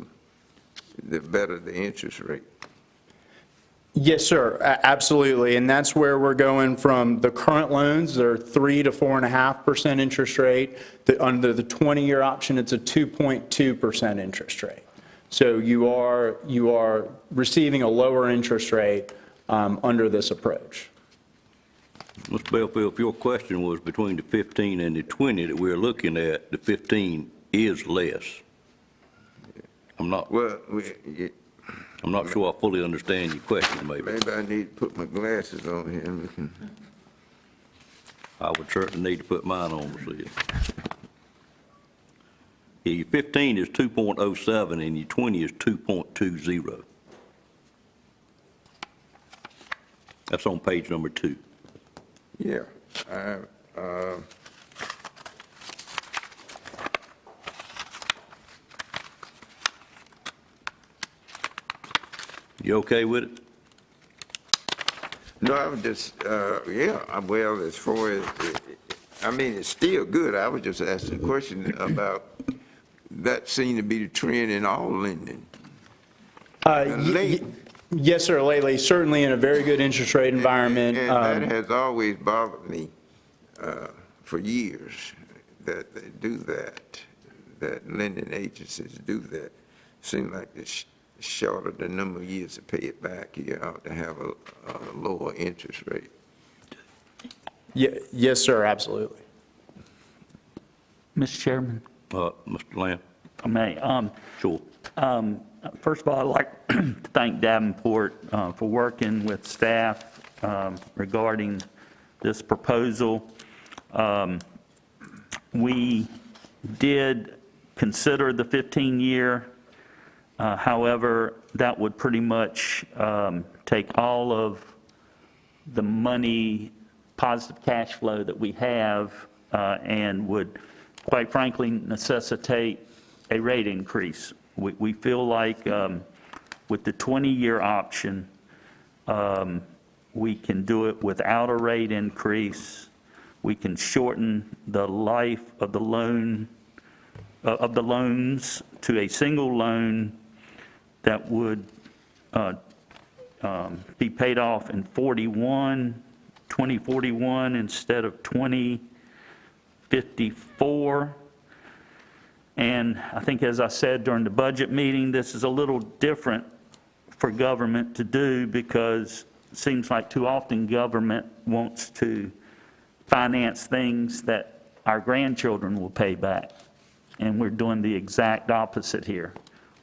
Speaker 6: the better the interest rate.
Speaker 16: Yes, sir, absolutely, and that's where we're going from the current loans. They're 3 to 4.5% interest rate. Under the 20-year option, it's a 2.2% interest rate. So you are receiving a lower interest rate under this approach.
Speaker 1: Mr. Belfield, if your question was between the 15 and the 20 that we're looking at, the 15 is less. I'm not sure I fully understand your question, maybe.
Speaker 6: Maybe I need to put my glasses on here and we can.
Speaker 1: I would certainly need to put mine on to see it. Yeah, your 15 is 2.07 and your 20 is 2.20. That's on page number 2.
Speaker 6: Yeah.
Speaker 1: You okay with it?
Speaker 6: No, I was just, yeah, well, as far as, I mean, it's still good. I was just asking a question about, that seemed to be the trend in all lending.
Speaker 16: Yes, sir, lately, certainly in a very good interest rate environment.
Speaker 6: And that has always bothered me for years, that they do that lending agencies do that. Seems like it's shorter the number of years to pay it back, you ought to have a lower interest rate.
Speaker 16: Yes, sir, absolutely.
Speaker 15: Mr. Chairman?
Speaker 1: Mr. Lamb?
Speaker 15: I may.
Speaker 1: Sure.
Speaker 15: First of all, I'd like to thank Davenport for working with staff regarding this proposal. We did consider the 15-year However, that would pretty much take all of the money, positive cash flow that we have, and would, quite frankly, necessitate a rate increase. We feel like with the 20-year option, we can do it without a rate increase. We can shorten the life of the loan, of the loans to a single loan that would be paid off in 2041 instead of 2054. And I think, as I said during the budget meeting, this is a little different for government to do because it seems like too often government wants to finance things that our grandchildren will pay back. And we're doing the exact opposite here.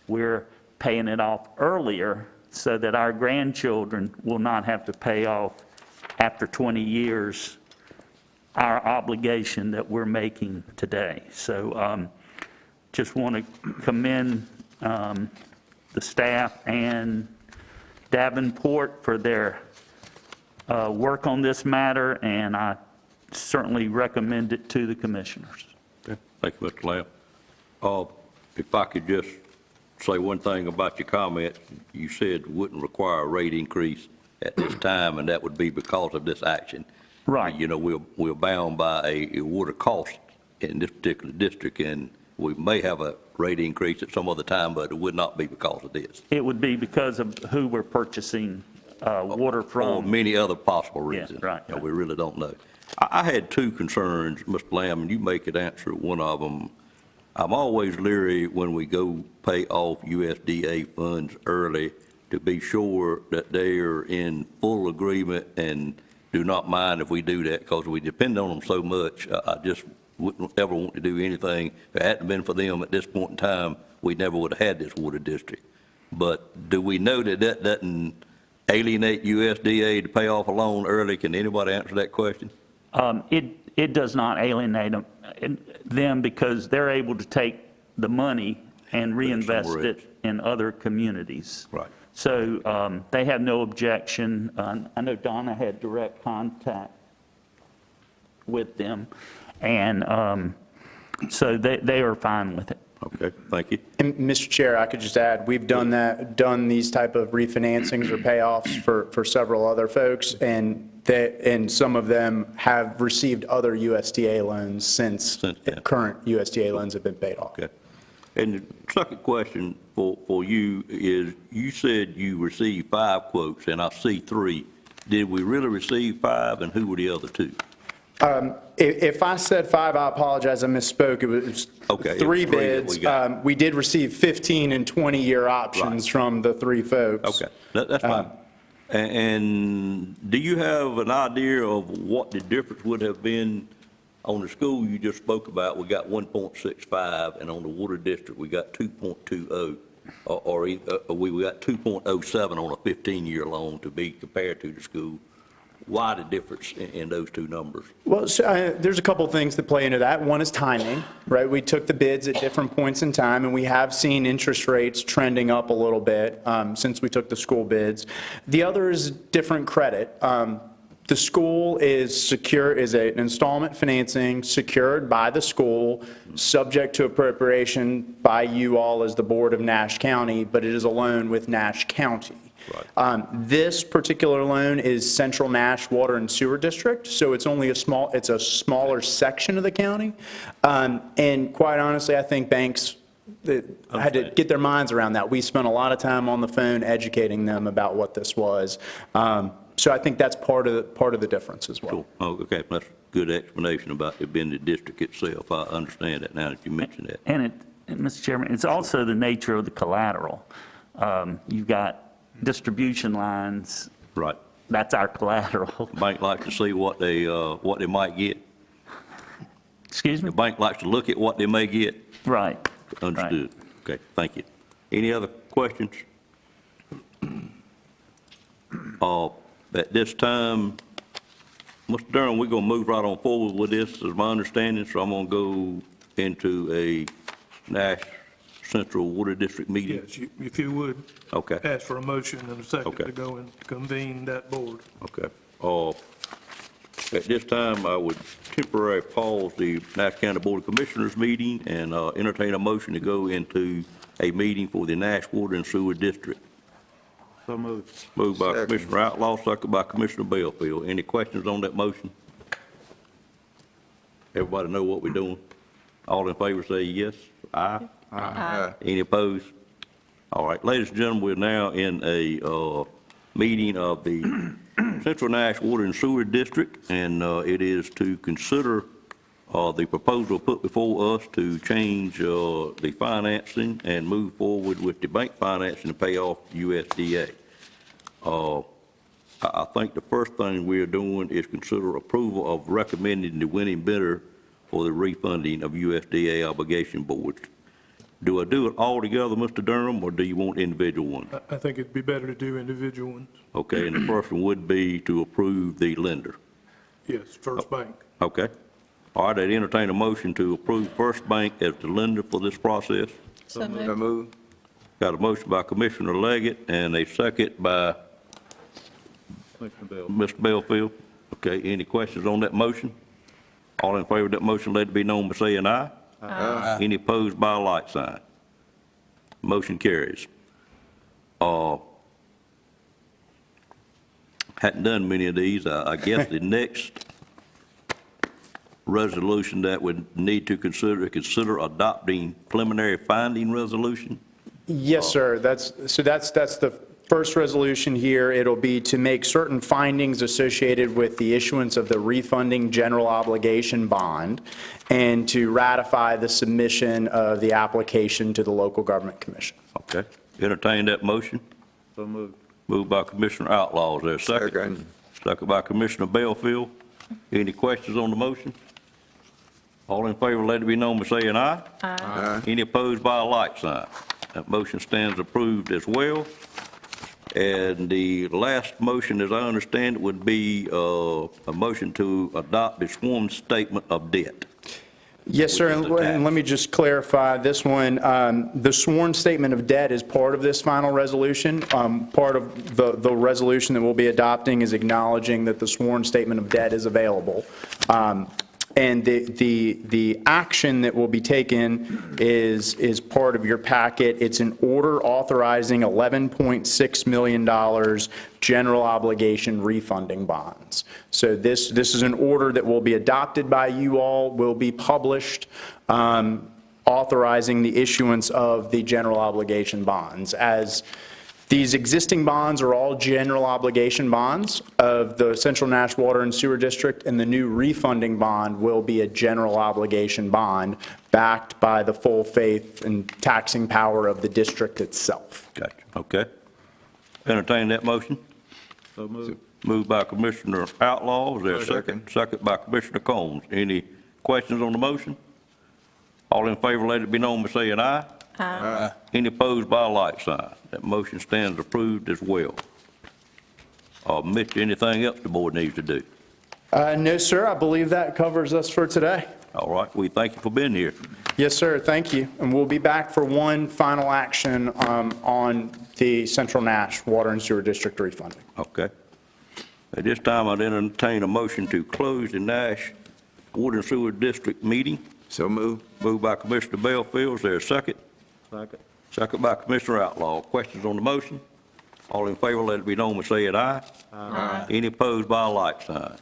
Speaker 15: We're paying it off earlier so that our grandchildren will not have to pay off after 20 years our obligation that we're making today. So just want to commend the staff and Davenport for their work on this matter, and I certainly recommend it to the commissioners.
Speaker 1: Okay. Thank you, Mr. Lamb. If I could just say one thing about your comment, you said wouldn't require a rate increase at this time, and that would be because of this action.
Speaker 15: Right.
Speaker 1: You know, we're bound by a water cost in this particular district, and we may have a rate increase at some other time, but it would not be because of this.
Speaker 15: It would be because of who we're purchasing water from.
Speaker 1: For many other possible
Speaker 15: Yeah,
Speaker 1: reasons.
Speaker 15: right.
Speaker 1: You know, we really don't know. I had two concerns, Mr. Lamb, and you may could answer one of them. I'm always leery when we go pay off USDA funds early to be sure that they are in full agreement and do not mind if we do that, because we depend on them so much. I just wouldn't ever want to do anything. If it hadn't been for them at this point in time, we never would have had this water district. But do we know that that doesn't alienate USDA to pay off a loan early? Can anybody answer that question?
Speaker 15: It does not alienate them because they're able to take the money and reinvest it in other communities.
Speaker 1: Right.
Speaker 15: So they have no objection. I know Donna had direct contact with them, and so they are fine with it.
Speaker 1: Okay, thank you.
Speaker 16: And Mr. Chair, I could just add, we've done these type of refinancings or payoffs for several other folks, and some of them have received other USDA loans since current USDA loans have been paid off.
Speaker 1: Okay. And the second question for you is, you said you received 5 quotes, and I see 3. Did we really receive 5, and who were the other 2?
Speaker 16: If I said 5, I apologize, I misspoke. It was
Speaker 1: Okay,
Speaker 16: 3
Speaker 1: it was 3 that
Speaker 16: bids.
Speaker 1: we got.
Speaker 16: We did receive 15 and 20-year options from the 3 folks.
Speaker 1: Okay, that's fine. And do you have an idea of what the difference would have been on the school you just spoke about? We got 1.65, and on the water district, we got 2.20, or we got 2.07 on a 15-year loan to be compared to the school. Why the difference in those 2 numbers?
Speaker 16: Well, so, there's a couple things that play into that. One is timing, right? We took the bids at different points in time, and we have seen interest rates trending up a little bit since we took the school bids. The other is different credit. The school is an installment financing secured by the school, subject to appropriation by you all as the Board of Nash County, but it is a loan with Nash County.
Speaker 1: Right.
Speaker 16: This particular loan is Central Nash Water and Sewer District, so it's only a smaller section of the county. And quite honestly, I think banks had to get their minds around that. We spent a lot of time on the phone educating them about what this was. So I think that's part of the difference as well.
Speaker 1: Cool. Oh, okay, that's a good explanation about it being the district itself. I understand that now that you mentioned that.
Speaker 15: And Mr. Chairman, it's also the nature of the collateral. You've got distribution lines.
Speaker 1: Right.
Speaker 15: That's our collateral.
Speaker 1: The bank likes to see what they might get.
Speaker 15: Excuse me?
Speaker 1: The bank likes to look at what they may get.
Speaker 15: Right.
Speaker 1: Understood. Okay, thank you. Any other questions? At this time, Mr. Durham, we're going to move right on forward with this, is my understanding, so I'm going to go into a Nash Central Water District meeting?
Speaker 11: Yes, if you would,
Speaker 1: Okay,
Speaker 11: ask for a motion and a second
Speaker 1: Okay.
Speaker 11: to go and convene that board.
Speaker 1: okay. At this time, I would temporarily pause the Nash County Board of Commissioners meeting and entertain a motion to go into a meeting for the Nash Water and Sewer District.
Speaker 3: So moved.
Speaker 1: Moved by
Speaker 6: Second.
Speaker 1: Commissioner Outlaw, second by Commissioner Bellfield. Any questions on that motion? Everybody know what we're doing? All in favor say yes. Aye.
Speaker 6: Aye.
Speaker 1: Any opposed? All right, ladies and gentlemen, we're now in a meeting of the Central Nash Water and Sewer District, and it is to consider the proposal put before us to change the financing and move forward with the bank financing to pay off USDA. I think the first thing we're doing is consider approval of recommending the winning bidder for the refunding of USDA obligation boards. Do I do it all together, Mr. Durham, or do you want individual ones?
Speaker 11: I think it'd be better to do individual ones.
Speaker 1: Okay, and the first one would be to approve the lender.
Speaker 11: Yes, First Bank.
Speaker 1: Okay. All right, I'd entertain a motion to approve First Bank as the lender for this process.
Speaker 12: So
Speaker 6: So
Speaker 12: moved.
Speaker 6: moved.
Speaker 1: Got a motion by Commissioner Leggett and a second by Mr. Bellfield. Okay, any questions on that motion? All in favor of that motion, let it be known by saying aye.
Speaker 6: Aye.
Speaker 1: Any opposed by a like sign? Motion carries. Hadn't done many of these. I guess the next resolution that would need to consider adopting preliminary finding resolution.
Speaker 16: Yes, sir. That's the first resolution here. It'll be to make certain findings associated with the issuance of the refunding general obligation bond and to ratify the submission of the application to the local government commission.
Speaker 1: Okay. Entertain that motion.
Speaker 3: So moved.
Speaker 1: Moved by Commissioner Outlaw. Is there a second?
Speaker 6: Second.
Speaker 1: Second by Commissioner Bellfield. Any questions on the motion? All in favor, let it be known by saying aye.
Speaker 6: Aye.
Speaker 1: Any opposed by a like sign? That motion stands approved as well. And the last motion, as I understand it, would be a motion to adopt the sworn statement of debt.
Speaker 16: Yes, sir,
Speaker 1: Which is
Speaker 16: and let me just clarify this one. The sworn statement of debt is part of this final resolution. Part of the resolution that we'll be adopting is acknowledging that the sworn statement of debt is available. And the action that will be taken is part of your packet. It's an order authorizing $11.6 million general obligation refunding bonds. So this is an order that will be adopted by you all, will be published, authorizing the issuance of the general obligation bonds. As these existing bonds are all general obligation bonds of the Central Nash Water and Sewer District, and the new refunding bond will be a general obligation bond backed by the full faith and taxing power of the district itself.
Speaker 1: Gotcha. Okay. Entertain that motion.
Speaker 3: So moved.
Speaker 1: Moved by Commissioner Outlaw. Is there a second?
Speaker 6: Second.
Speaker 1: Second by Commissioner Combs. Any questions on the motion? All in favor, let it be known by saying aye.
Speaker 6: Aye.
Speaker 1: Any opposed by a like sign? That motion stands approved as well. Mitch, anything else the board needs to do?
Speaker 16: No, sir, I believe that covers us for today.
Speaker 1: All right, we thank you for being here.
Speaker 16: Yes, sir, thank you. And we'll be back for one final action on the Central Nash Water and Sewer District refunding.
Speaker 1: Okay. At this time, I'd entertain a motion to close the Nash Water and Sewer District meeting.
Speaker 6: So moved.
Speaker 1: Moved by Commissioner Bellfield. Is there a second?
Speaker 3: Second.
Speaker 1: Second by Commissioner Outlaw. Questions on the motion? All in favor, let it be known by saying aye.
Speaker 6: Aye.
Speaker 1: Any opposed by a like sign?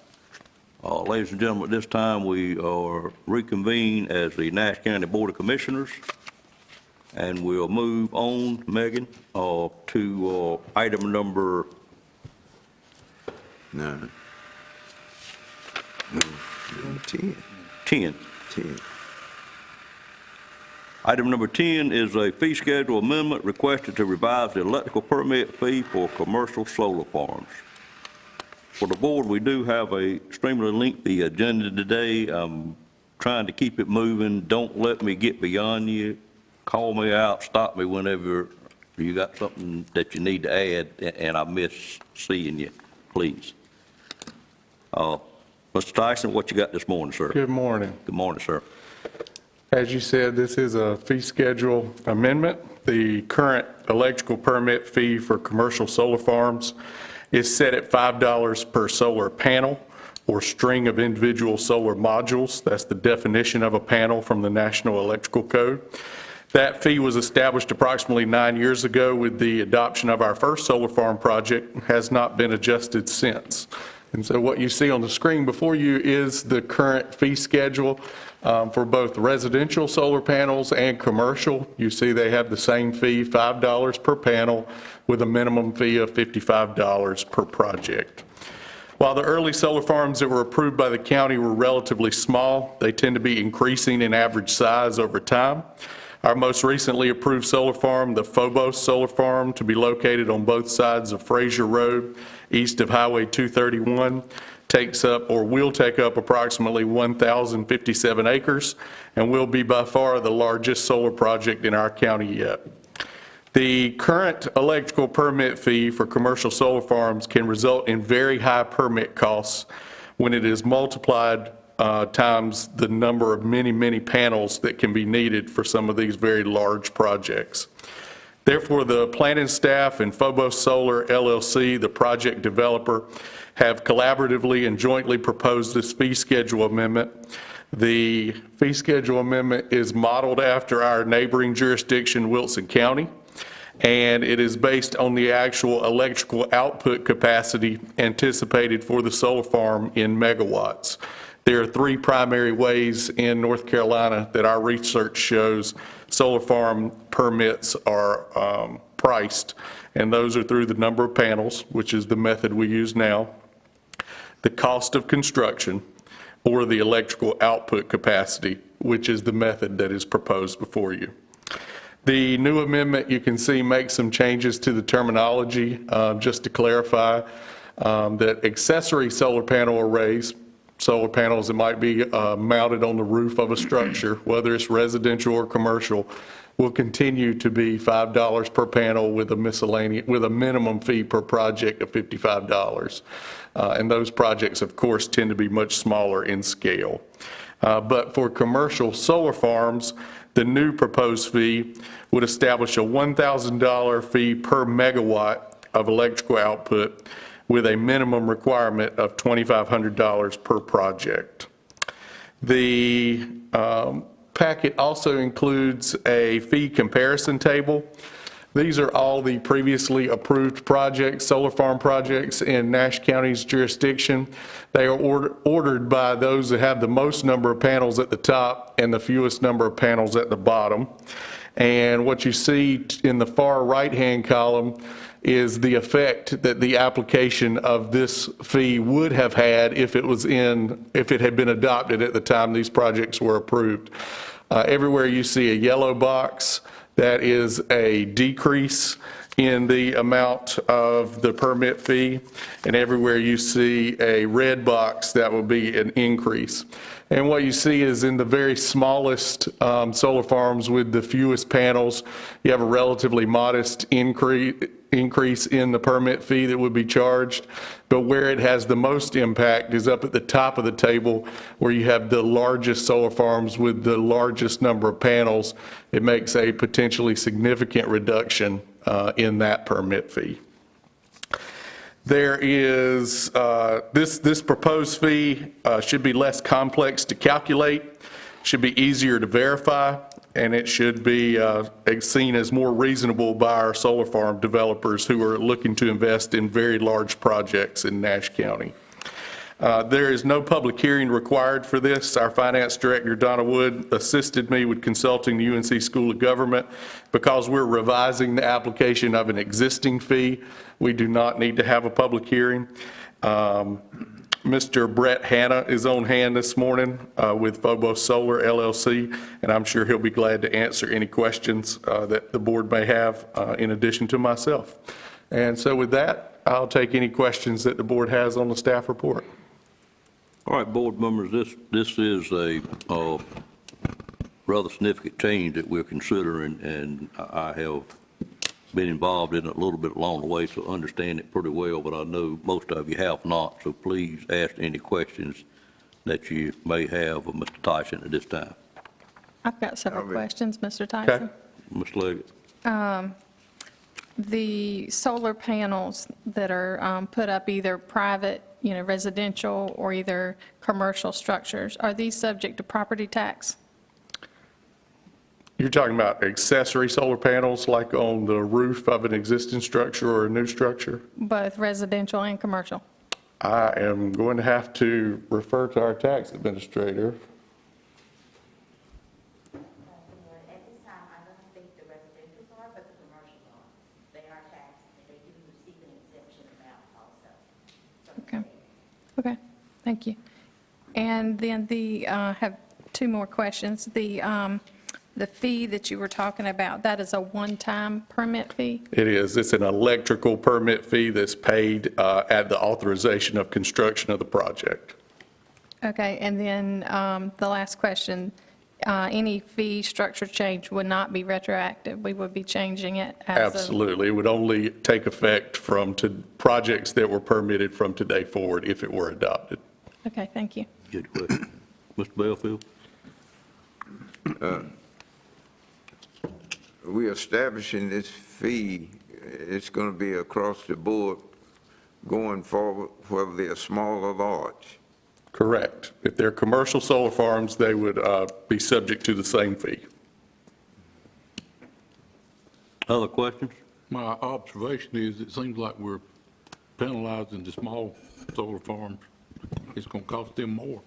Speaker 1: Ladies and gentlemen, at this time, we are reconvene as the Nash County Board of Commissioners, and we'll move on, Megan, to item number
Speaker 6: 9. No, 10.
Speaker 1: 10.
Speaker 6: 10.
Speaker 1: Item number 10 is a fee schedule amendment requested to revise the electrical permit fee for commercial solar farms. For the board, we do have a extremely lengthy agenda today. I'm trying to keep it moving. Don't let me get beyond you. Call me out, stop me whenever you got something that you need to add and I miss seeing you, please. Mr. Tyson, what you got this morning, sir?
Speaker 17: Good morning.
Speaker 1: Good morning, sir.
Speaker 17: As you said, this is a fee schedule amendment. The current electrical permit fee for commercial solar farms is set at $5 per solar panel or string of individual solar modules. That's the definition of a panel from the National Electrical Code. That fee was established approximately 9 years ago with the adoption of our first solar farm project, has not been adjusted since. And so what you see on the screen before you is the current fee schedule for both residential solar panels and commercial. You see they have the same fee, $5 per panel, with a minimum fee of $55 per project. While the early solar farms that were approved by the county were relatively small, they tend to be increasing in average size over time. Our most recently approved solar farm, the Phobos Solar Farm, to be located on both sides of Frazier Road, east of Highway 231, takes up or will take up approximately 1,057 acres and will be by far the largest solar project in our county yet. The current electrical permit fee for commercial solar farms can result in very high permit costs when it is multiplied times the number of many panels that can be needed for some of these very large projects. Therefore, the planning staff and Phobos Solar LLC, the project developer, have collaboratively and jointly proposed this fee schedule amendment. The fee schedule amendment is modeled after our neighboring jurisdiction, Wilson County, and it is based on the actual electrical output capacity anticipated for the solar farm in megawatts. There are 3 primary ways in North Carolina that our research shows solar farm permits are priced, and those are through the number of panels, which is the method we use now, the cost of construction, or the electrical output capacity, which is the method that is proposed before you. The new amendment, you can see, makes some changes to the terminology, just to clarify that accessory solar panel arrays, solar panels that might be mounted on the roof of a structure, whether it's residential or commercial, will continue to be $5 per panel with a minimum fee per project of $55. And those projects, of course, tend to be much smaller in scale. But for commercial solar farms, the new proposed fee would establish a $1,000 fee per megawatt of electrical output with a minimum requirement of $2,500 per project. The packet also includes a fee comparison table. These are all the previously approved projects, solar farm projects in Nash County's jurisdiction. They are ordered by those that have the most number of panels at the top and the fewest number of panels at the bottom. And what you see in the far right-hand column is the effect that the application of this fee would have had if it had been adopted at the time these projects were approved. Everywhere you see a yellow box, that is a decrease in the amount of the permit fee, and everywhere you see a red box, that will be an increase. And what you see is in the very smallest solar farms with the fewest panels, you have a relatively modest increase in the permit fee that would be charged. But where it has the most impact is up at the top of the table, where you have the largest solar farms with the largest number of panels. It makes a potentially significant reduction in that permit fee. There is, this proposed fee should be less complex to calculate, should be easier to verify, and it should be seen as more reasonable by our solar farm developers who are looking to invest in very large projects in Nash County. There is no public hearing required for this. Our finance director, Donna Wood, assisted me with consulting the UNC School of Government. Because we're revising the application of an existing fee, we do not need to have a public hearing. Mr. Brett Hanna is on hand this morning with Phobos Solar LLC, and I'm sure he'll be glad to answer any questions that the board may have in addition to myself. And so with that, I'll take any questions that the board has on the staff report.
Speaker 1: All right, board members, this is a rather significant change that we're considering, and I have been involved in it a little bit along the way, so understand it pretty well, but I know most of you have not, so please ask any questions that you may have of Mr. Tyson at this time.
Speaker 12: I've got several
Speaker 6: All right.
Speaker 12: questions, Mr. Tyson.
Speaker 1: Ms. Leggett?
Speaker 12: The solar panels that are put up, either private, residential, or either commercial structures, are these subject to property tax?
Speaker 17: You're talking about accessory solar panels, like on the roof of an existing structure or a new structure?
Speaker 12: Both residential and commercial?
Speaker 17: I am going to have to refer to our tax administrator.
Speaker 5: At this time, I don't think the residentials are, but the commercials are. They are taxed, and they do receive an exemption amount also.
Speaker 12: Okay. Okay, thank you. And then have two more questions. The fee that you were talking about, that is a one-time permit fee?
Speaker 17: It is. It's an electrical permit fee that's paid at the authorization of construction of the project.
Speaker 12: Okay, and then the last question, any fee structure change would not be retroactive? We would be changing it as of...
Speaker 17: Absolutely. It would only take effect from projects that were permitted from today forward if it were adopted.
Speaker 12: Okay, thank you.
Speaker 1: Good question. Mr. Belfield?
Speaker 6: We're establishing this fee, it's going to be across the board going forward, whether they're small or large.
Speaker 17: Correct. If they're commercial solar farms, they would be subject to the same fee.
Speaker 1: Other questions?
Speaker 18: My observation is it seems like we're penalizing the small solar farms. It's going to cost them more.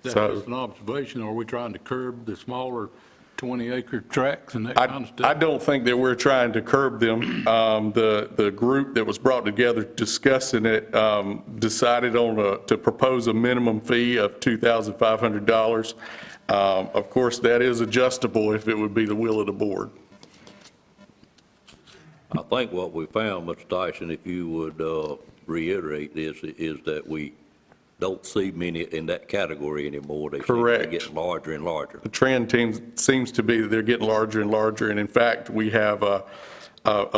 Speaker 18: That's just an observation. Are we trying to curb the smaller 20-acre tracts and that kind of stuff?
Speaker 17: I don't think that we're trying to curb them. The group that was brought together discussing it decided to propose a minimum fee of $2,500. Of course, that is adjustable if it would be the will of the board.
Speaker 1: I think what we found, Mr. Tyson, if you would reiterate this, is that we don't see many in that category anymore. They seem to get larger and larger.
Speaker 17: The trend seems to be that they're getting larger and larger, and in fact, we have a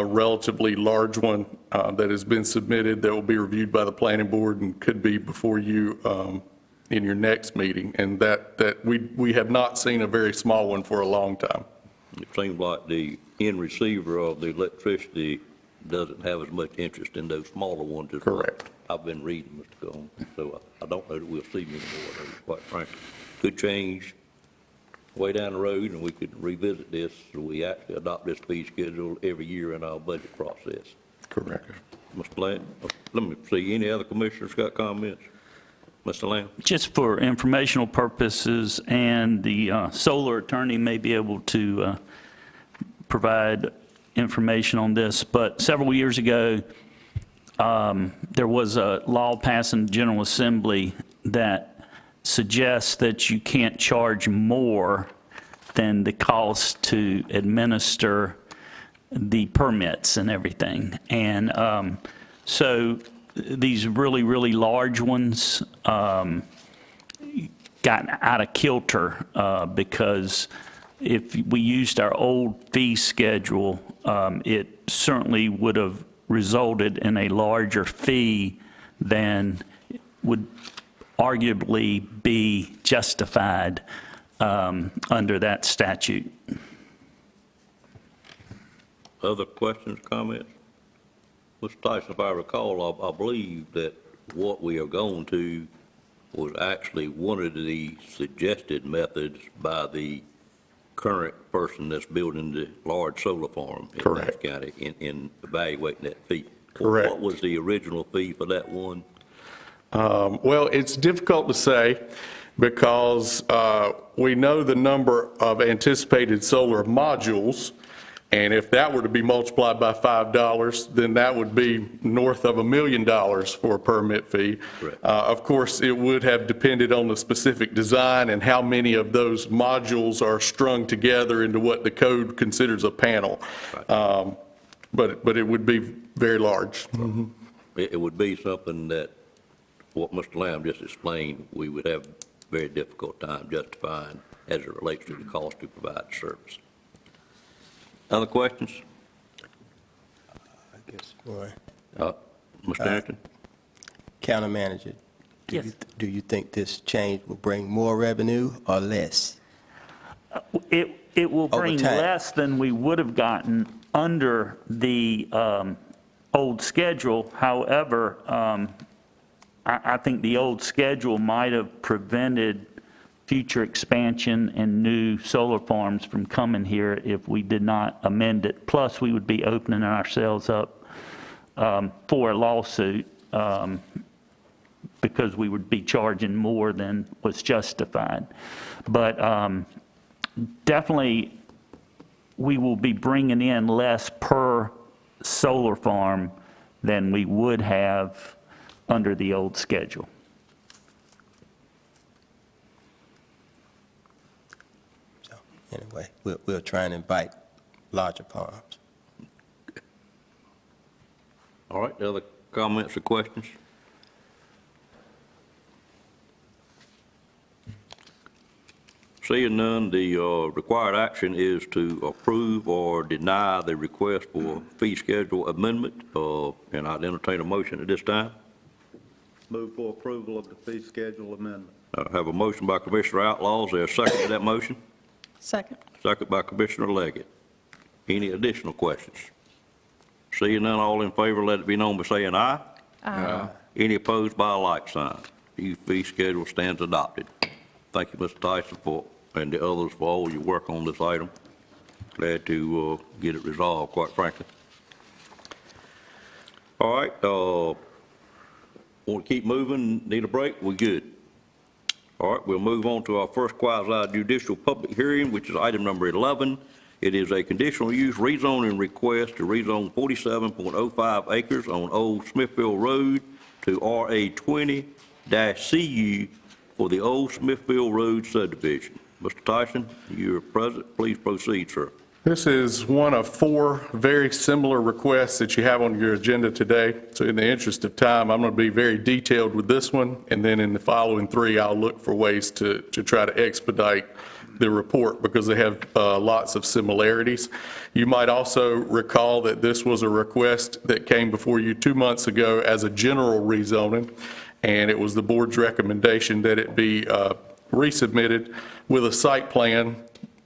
Speaker 17: relatively large one that has been submitted that will be reviewed by the planning board and could be before you in your next meeting, and that we have not seen a very small one for a long time.
Speaker 1: It seems like the end receiver of the electricity doesn't have as much interest in those smaller ones as
Speaker 17: correct.
Speaker 1: I've been reading, Mr. Cohen, so I don't know that we'll see many more of those, quite frankly. Could change way down the road, and we could revisit this, so we actually adopt this fee schedule every year in our budget process.
Speaker 17: Correct.
Speaker 1: Mr. Lamb, let me see, any other commissioners got comments? Mr. Lamb?
Speaker 15: Just for informational purposes, and the solar attorney may be able to provide information on this, but several years ago, there was a law passed in the General Assembly that suggests that you can't charge more than the cost to administer the permits and everything. And so these really, really large ones got out of kilter because if we used our old fee schedule, it certainly would have resulted in a larger fee than would arguably be justified under that statute.
Speaker 1: Other questions, comments? Mr. Tyson, if I recall, I believe that what we are going to was actually one of the suggested methods by the current person that's building the large solar farm in Nash County in evaluating that fee.
Speaker 17: Correct.
Speaker 1: What was the original fee for that one?
Speaker 17: Well, it's difficult to say because we know the number of anticipated solar modules, and if that were to be multiplied by $5, then that would be north of $1 million for a permit fee. Of course, it would have depended on the specific design and how many of those modules are strung together into what the code considers a panel. But it would be very large.
Speaker 1: It would be something that, what Mr. Lamb just explained, we would have very difficult time justifying as it relates to the cost to provide the service. Other questions?
Speaker 2: I guess, boy.
Speaker 1: Mr. Harrington?
Speaker 2: County Manager, Do you think this change will bring more revenue or less?
Speaker 15: It will bring
Speaker 2: time.
Speaker 15: less than we would have gotten under the old schedule. However, I think the old schedule might have prevented future expansion and new solar farms from coming here if we did not amend it. Plus, we would be opening ourselves up for a lawsuit because we would be charging more than was justified. But definitely, we will be bringing in less per solar farm than we would have under the old schedule.
Speaker 2: So anyway, we'll try and invite larger farms.
Speaker 1: All right, other comments or questions? Seeing none, the required action is to approve or deny the request for fee schedule amendment, and I'd entertain a motion at this time.
Speaker 3: Move for approval of the fee schedule amendment.
Speaker 1: I have a motion by Commissioner Outlaw. Is there a second to that motion?
Speaker 12: Second.
Speaker 1: Second by Commissioner Leggett. Any additional questions? Seeing none, all in favor, let it be known by saying aye.
Speaker 12: Aye.
Speaker 1: Any opposed by a like sign. The fee schedule stands adopted. Thank you, Mr. Tyson, and the others for all your work on this item. Glad to get it resolved, quite frankly. All right, want to keep moving? Need a break? We're good. All right, we'll move on to our first quasi-judicial public hearing, which is item number 11. It is a conditional use rezoning request to rezone 47.05 acres on Old Smithfield Road to RA20-CU for the Old Smithfield Road subdivision. Mr. Tyson, you're present. Please proceed, sir.
Speaker 17: This is one of 4 very similar requests that you have on your agenda today. So in the interest of time, I'm going to be very detailed with this one, and then in the following 3, I'll look for ways to try to expedite the report because they have lots of similarities. You might also recall that this was a request that came before you 2 months ago as a general rezoning, and it was the board's recommendation that it be resubmitted with a site plan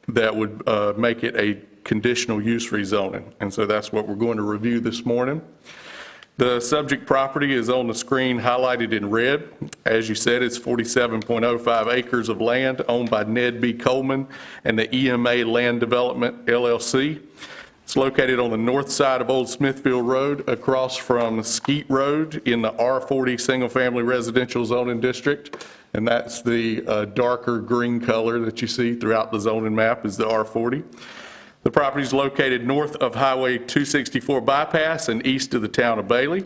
Speaker 17: that would make it a conditional use rezoning. And so that's what we're going to review this morning. The subject property is on the screen highlighted in red. As you said, it's 47.05 acres of land owned by Ned B. Coleman and the EMA Land Development, LLC. It's located on the north side of Old Smithfield Road across from Skeet Road in the R40 single-family residential zoning district. And that's the darker green color that you see throughout the zoning map is the R40. The property is located north of Highway 264 bypass and east of the town of Bailey.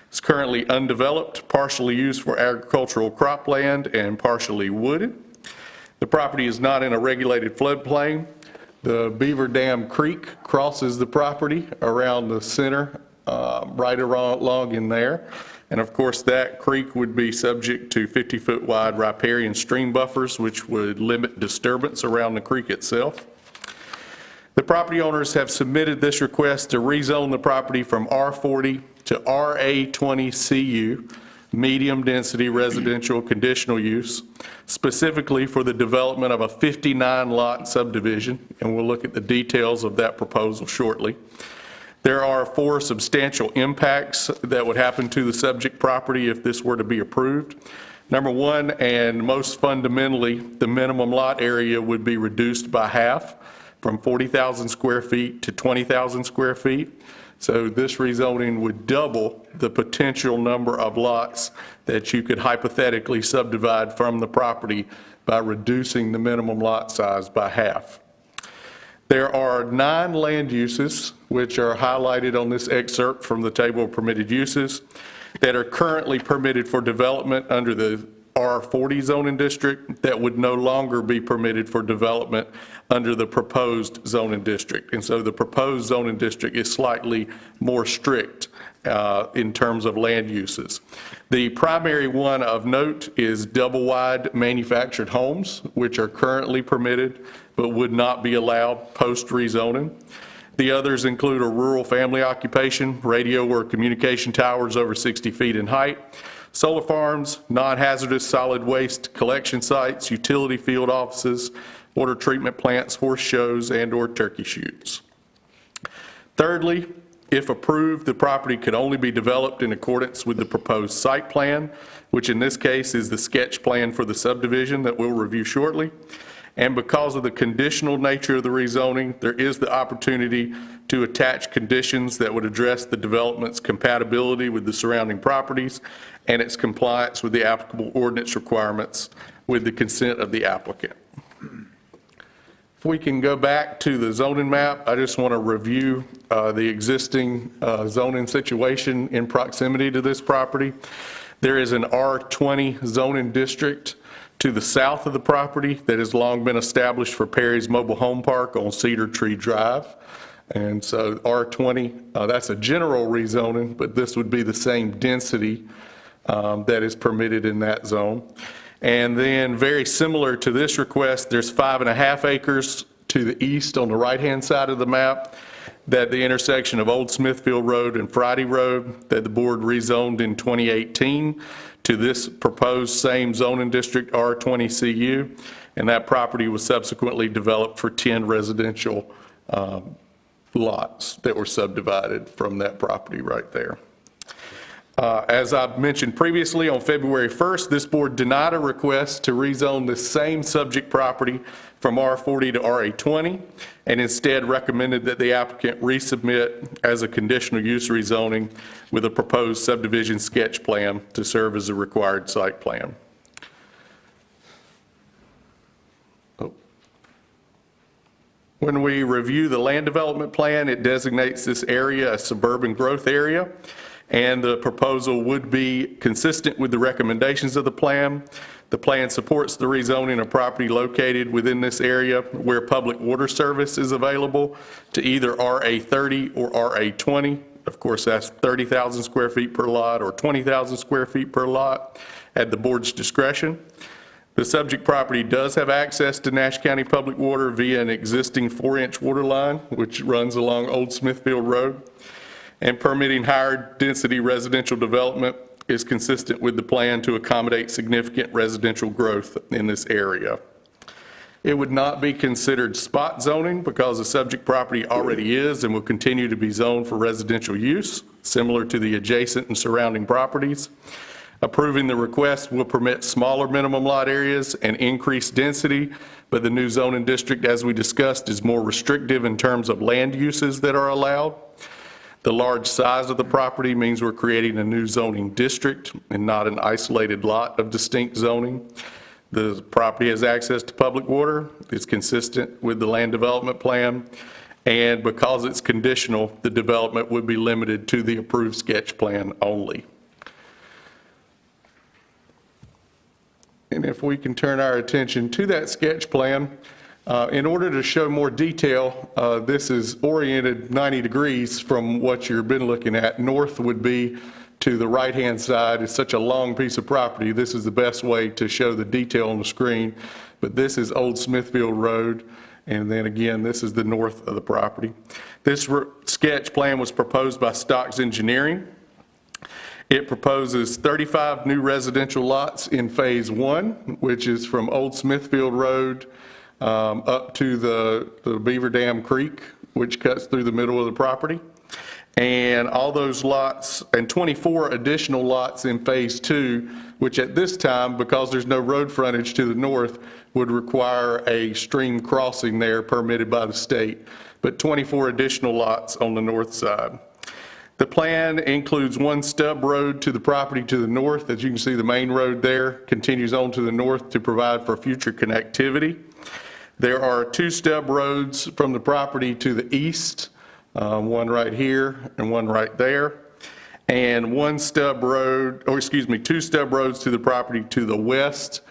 Speaker 17: It's currently undeveloped, partially used for agricultural cropland and partially wooded. The property is not in a regulated floodplain. The Beaver Dam Creek crosses the property around the center, right along in there. And of course, that creek would be subject to 50-foot wide riparian stream buffers, which would limit disturbance around the creek itself. The property owners have submitted this request to rezone the property from R40 to RA20CU, medium-density residential conditional use, specifically for the development of a 59-lot subdivision, and we'll look at the details of that proposal shortly. There are 4 substantial impacts that would happen to the subject property if this were to be approved. Number 1, and most fundamentally, the minimum lot area would be reduced by half, from 40,000 square feet to 20,000 square feet. So this rezoning would double the potential number of lots that you could hypothetically subdivide from the property by reducing the minimum lot size by half. There are 9 land uses, which are highlighted on this excerpt from the table of permitted uses, that are currently permitted for development under the R40 zoning district that would no longer be permitted for development under the proposed zoning district. And so the proposed zoning district is slightly more strict in terms of land uses. The primary one of note is double-wide manufactured homes, which are currently permitted but would not be allowed post-rezoning. The others include a rural family occupation, radio or communication towers over 60 feet in height, solar farms, non-hazardous solid waste collection sites, utility field offices, water treatment plants, horse shows, and/or turkey shoots. Thirdly, if approved, the property could only be developed in accordance with the proposed site plan, which in this case is the sketch plan for the subdivision that we'll review shortly. And because of the conditional nature of the rezoning, there is the opportunity to attach conditions that would address the development's compatibility with the surrounding properties and its compliance with the applicable ordinance requirements with the consent of the applicant. If we can go back to the zoning map, I just want to review the existing zoning situation in proximity to this property. There is an R20 zoning district to the south of the property that has long been established for Perry's Mobile Home Park on Cedar Tree Drive. And so R20, that's a general rezoning, but this would be the same density that is permitted in that zone. And then very similar to this request, there's 5.5 acres to the east on the right-hand side of the map that the intersection of Old Smithfield Road and Friday Road that the board rezoned in 2018 to this proposed same zoning district, R20CU, and that property was subsequently developed for 10 residential lots that were subdivided from that property right there. As I've mentioned previously, on February 1st, this board denied a request to rezone the same subject property from R40 to RA20, and instead recommended that the applicant resubmit as a conditional use rezoning with a proposed subdivision sketch plan to serve as a required site plan. When we review the land development plan, it designates this area a suburban growth area, and the proposal would be consistent with the recommendations of the plan. The plan supports the rezoning of property located within this area where public water service is available to either RA30 or RA20. Of course, that's 30,000 square feet per lot or 20,000 square feet per lot at the board's discretion. The subject property does have access to Nash County Public Water via an existing 4-inch water line, which runs along Old Smithfield Road. And permitting higher density residential development is consistent with the plan to accommodate significant residential growth in this area. It would not be considered spot zoning because the subject property already is and will continue to be zoned for residential use, similar to the adjacent and surrounding properties. Approving the request will permit smaller minimum lot areas and increased density, but the new zoning district, as we discussed, is more restrictive in terms of land uses that are allowed. The large size of the property means we're creating a new zoning district and not an isolated lot of distinct zoning. The property has access to public water. It's consistent with the land development plan. And because it's conditional, the development would be limited to the approved sketch plan only. And if we can turn our attention to that sketch plan, in order to show more detail, this is oriented 90 degrees from what you've been looking at. North would be to the right-hand side. It's such a long piece of property. This is the best way to show the detail on the screen. But this is Old Smithfield Road, and then again, this is the north of the property. This sketch plan was proposed by Stocks Engineering. It proposes 35 new residential lots in Phase 1, which is from Old Smithfield Road up to the Beaver Dam Creek, which cuts through the middle of the property. And all those lots, and 24 additional lots in Phase 2, which at this time, because there's no road frontage to the north, would require a stream crossing there permitted by the state, but 24 additional lots on the north side. The plan includes one stub road to the property to the north. As you can see, the main road there continues on to the north to provide for future connectivity. There are 2 stub roads from the property to the east, one right here and one right there, and 2 stub roads to the property to the west,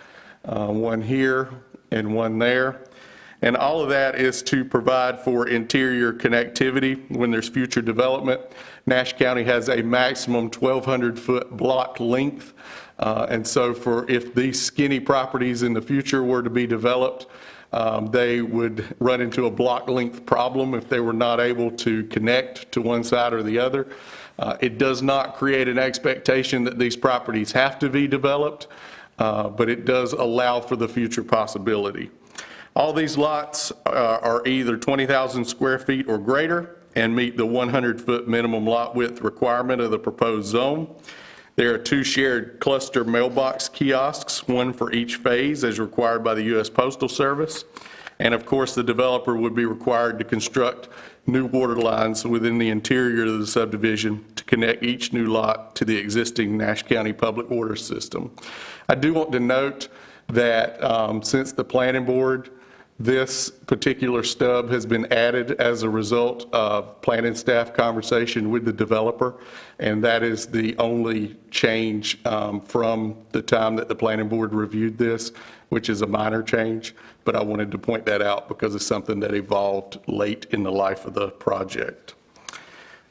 Speaker 17: one here and one there. And all of that is to provide for interior connectivity when there's future development. Nash County has a maximum 1,200-foot block length. And so if these skinny properties in the future were to be developed, they would run into a block length problem if they were not able to connect to one side or the other. It does not create an expectation that these properties have to be developed, but it does allow for the future possibility. All these lots are either 20,000 square feet or greater and meet the 100-foot minimum lot width requirement of the proposed zone. There are 2 shared cluster mailbox kiosks, one for each phase as required by the U.S. Postal Service. And of course, the developer would be required to construct new water lines within the interior of the subdivision to connect each new lot to the existing Nash County Public Water System. I do want to note that since the planning board, this particular stub has been added as a result of planning staff conversation with the developer, and that is the only change from the time that the planning board reviewed this, which is a minor change, but I wanted to point that out because it's something that evolved late in the life of the project.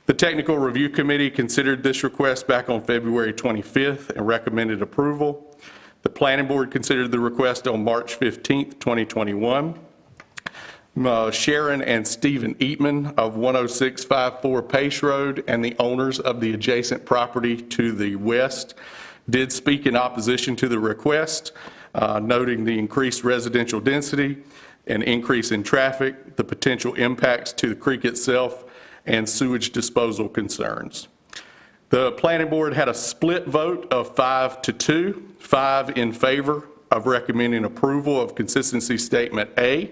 Speaker 17: The Technical Review Committee considered this request back on February 25th and recommended approval. The Planning Board considered the request on March 15th, 2021. Sharon and Stephen Eatman of 10654 Pace Road and the owners of the adjacent property to the west did speak in opposition to the request, noting the increased residential density, an increase in traffic, the potential impacts to the creek itself, and sewage disposal concerns. The Planning Board had a split vote of 5-2, 5 in favor of recommending approval of Consistency Statement A,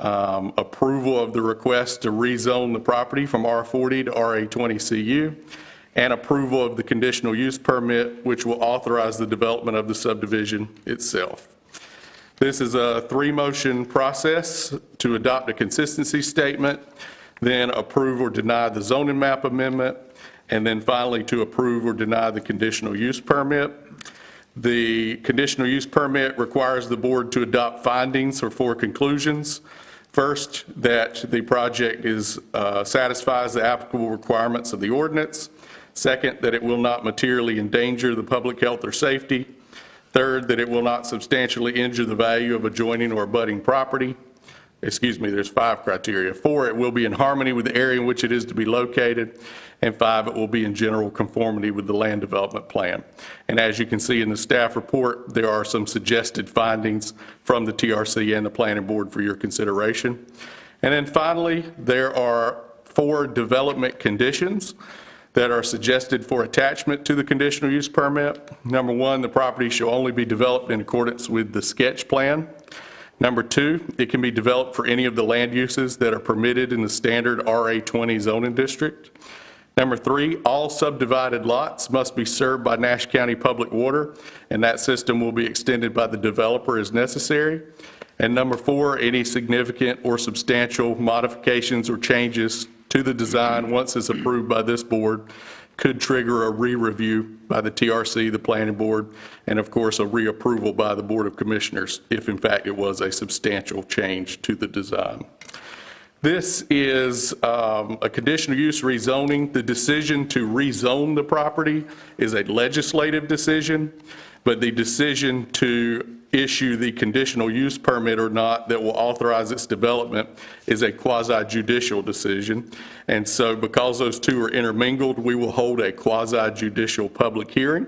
Speaker 17: approval of the request to rezone the property from R40 to RA20 CU, and approval of the conditional use permit, which will authorize the development of the subdivision itself. This is a 3-motion process to adopt a consistency statement, then approve or deny the zoning map amendment, and then finally to approve or deny the conditional use permit. The conditional use permit requires the board to adopt findings or 4 conclusions. First, that the project satisfies the applicable requirements of the ordinance. Second, that it will not materially endanger the public health or safety. Third, that it will not substantially injure the value of adjoining or abutting property. Excuse me, there's 5 criteria. 4, it will be in harmony with the area in which it is to be located. And 5, it will be in general conformity with the land development plan. And as you can see in the staff report, there are some suggested findings from the TRC and the planning board for your consideration. And then finally, there are 4 development conditions that are suggested for attachment to the conditional use permit. Number 1, the property shall only be developed in accordance with the sketch plan. Number 2, it can be developed for any of the land uses that are permitted in the standard RA20 zoning district. Number 3, all subdivided lots must be served by Nash County Public Water, and that system will be extended by the developer as necessary. And number 4, any significant or substantial modifications or changes to the design once it's approved by this board could trigger a re-review by the TRC, the planning board, and of course a reapproval by the Board of Commissioners if in fact it was a substantial change to the design. This is a conditional use rezoning. The decision to rezone the property is a legislative decision, but the decision to issue the conditional use permit or not that will authorize its development is a quasi-judicial decision. And so because those 2 are intermingled, we will hold a quasi-judicial public hearing.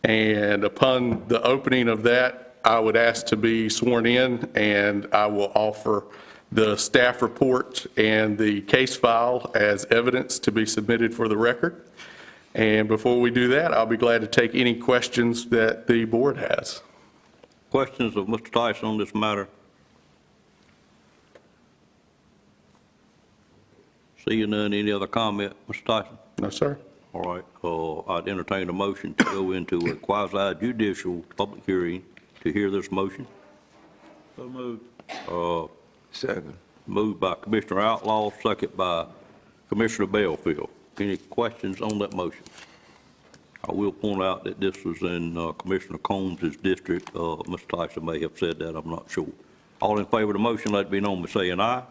Speaker 17: And upon the opening of that, I would ask to be sworn in, and I will offer the staff report and the case file as evidence to be submitted for the record. And before we do that, I'll be glad to take any questions that the board has.
Speaker 1: Questions of Mr. Tyson on this matter? Seeing none, any other comment, Mr. Tyson?
Speaker 17: No, sir.
Speaker 1: All right, I'd entertain a motion to go into a quasi-judicial public hearing to hear this motion.
Speaker 3: So moved.
Speaker 6: Second.
Speaker 1: Moved by Commissioner Outlaw, second by Commissioner Belfield. Any questions on that motion? I will point out that this was in Commissioner Combs' district. Mr. Tyson may have said that, I'm not sure. All in favor of the motion, let it be known by saying aye.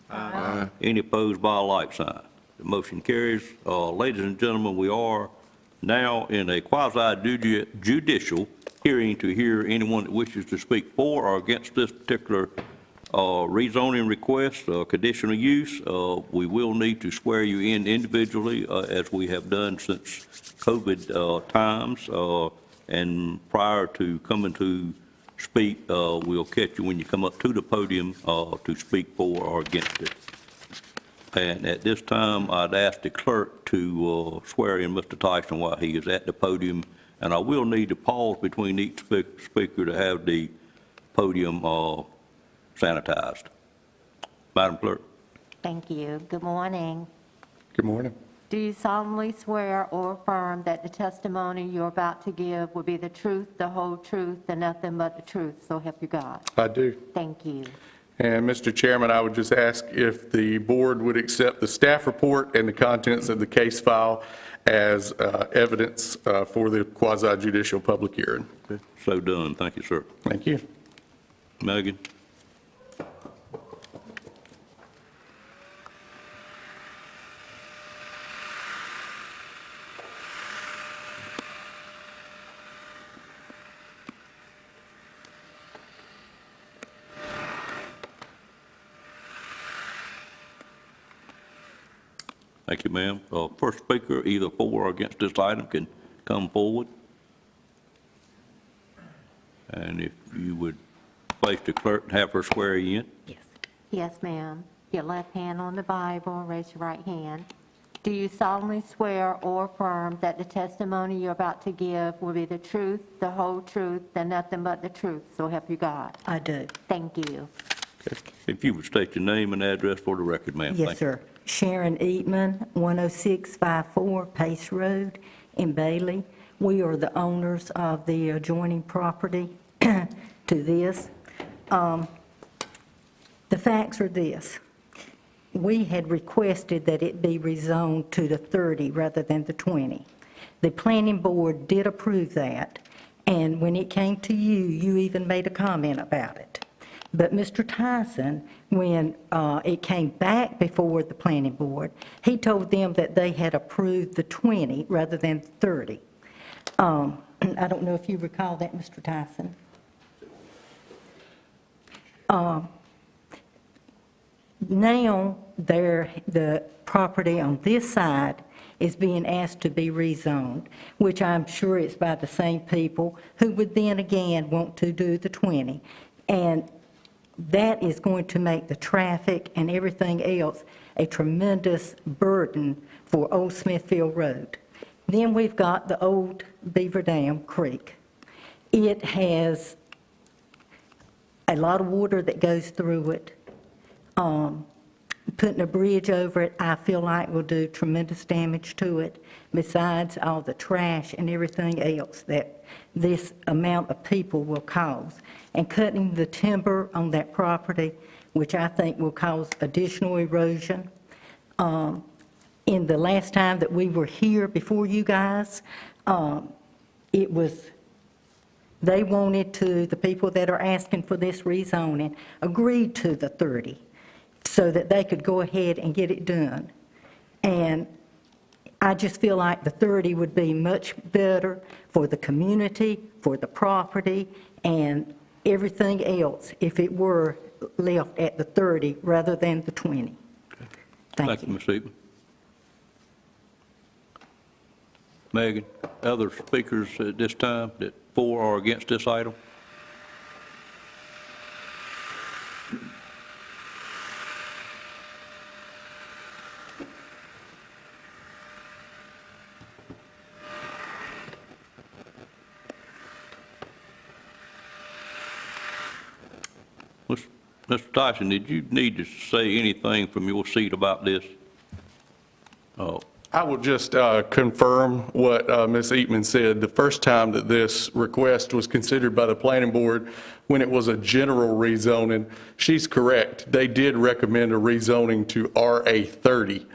Speaker 1: Aye. Any opposed by a like sign. The motion carries. Ladies and gentlemen, we are now in a quasi-judicial hearing to hear anyone that wishes to speak for or against this particular Rezoning request, conditional use, we will need to swear you in individually, as we have done since COVID times. And prior to coming to speak, we'll catch you when you come up to the podium to speak for or against it. And at this time, I'd ask the clerk to swear in Mr. Tyson while he is at the podium. And I will need to pause between each speaker to have the podium sanitized. Madam Clerk.
Speaker 19: Thank you. Good morning.
Speaker 17: Good morning.
Speaker 19: Do you solemnly swear or affirm that the testimony you're about to give will be the truth, the whole truth, and nothing but the truth, so help you God?
Speaker 17: I do.
Speaker 19: Thank you.
Speaker 17: And Mr. Chairman, I would just ask if the board would accept the staff report and the contents of the case file as evidence for the quasi-judicial public hearing.
Speaker 1: So done. Thank you, sir.
Speaker 17: Thank you.
Speaker 1: Megan. Thank you, ma'am. First speaker, either for or against this item, can come forward. And if you would place the clerk and have her swear you in.
Speaker 19: Yes. Yes, ma'am. Your left hand on the Bible, raise your right hand. Do you solemnly swear or affirm that the testimony you're about to give will be the truth, the whole truth, and nothing but the truth, so help you God?
Speaker 20: I do.
Speaker 19: Thank you.
Speaker 1: Okay. If you would state your name and address for the record, ma'am.
Speaker 20: Yes,
Speaker 1: Thank you.
Speaker 20: sir. Sharon Eatman, 10654 Pace Road in Bailey. We are the owners of the adjoining property to this. The facts are this. We had requested that it be rezoned to the 30 rather than the 20. The planning board did approve that, and when it came to you, you even made a comment about it. But Mr. Tyson, when it came back before the planning board, he told them that they had approved the 20 rather than the 30. I don't know if you recall that, Mr. Tyson. Now, the property on this side is being asked to be rezoned, which I'm sure it's by the same people who would then again want to do the 20. And that is going to make the traffic and everything else a tremendous burden for Old Smithfield Road. Then we've got the old Beaver Dam Creek. It has a lot of water that goes through it. Putting a bridge over it, I feel like will do tremendous damage to it, besides all the trash and everything else that this amount of people will cause. And cutting the timber on that property, which I think will cause additional erosion. In the last time that we were here before you guys, it was, they wanted to, the people that are asking for this rezoning, agreed to the 30 so that they could go ahead and get it done. And I just feel like the 30 would be much better for the community, for the property, and everything else if it were left at the 30 rather than the 20. Thank you.
Speaker 1: Ms. Eatman. Megan, other speakers at this time that for or against this item? Mr. Tyson, did you need to say anything from your seat about this?
Speaker 17: I will just confirm what Ms. Eatman said. The first time that this request was considered by the planning board, when it was a general rezoning, she's correct. They did recommend a rezoning to RA 30.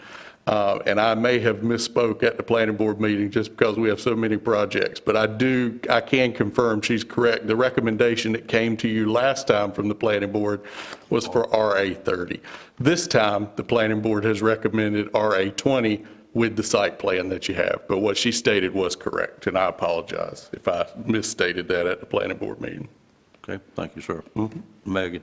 Speaker 17: And I may have misspoke at the planning board meeting just because we have so many projects. But I can confirm she's correct. The recommendation that came to you last time from the planning board was for RA 30. This time, the planning board has recommended RA 20 with the site plan that you have. But what she stated was correct, and I apologize if I misstated that at the planning board meeting.
Speaker 1: Okay, thank you, sir. Megan.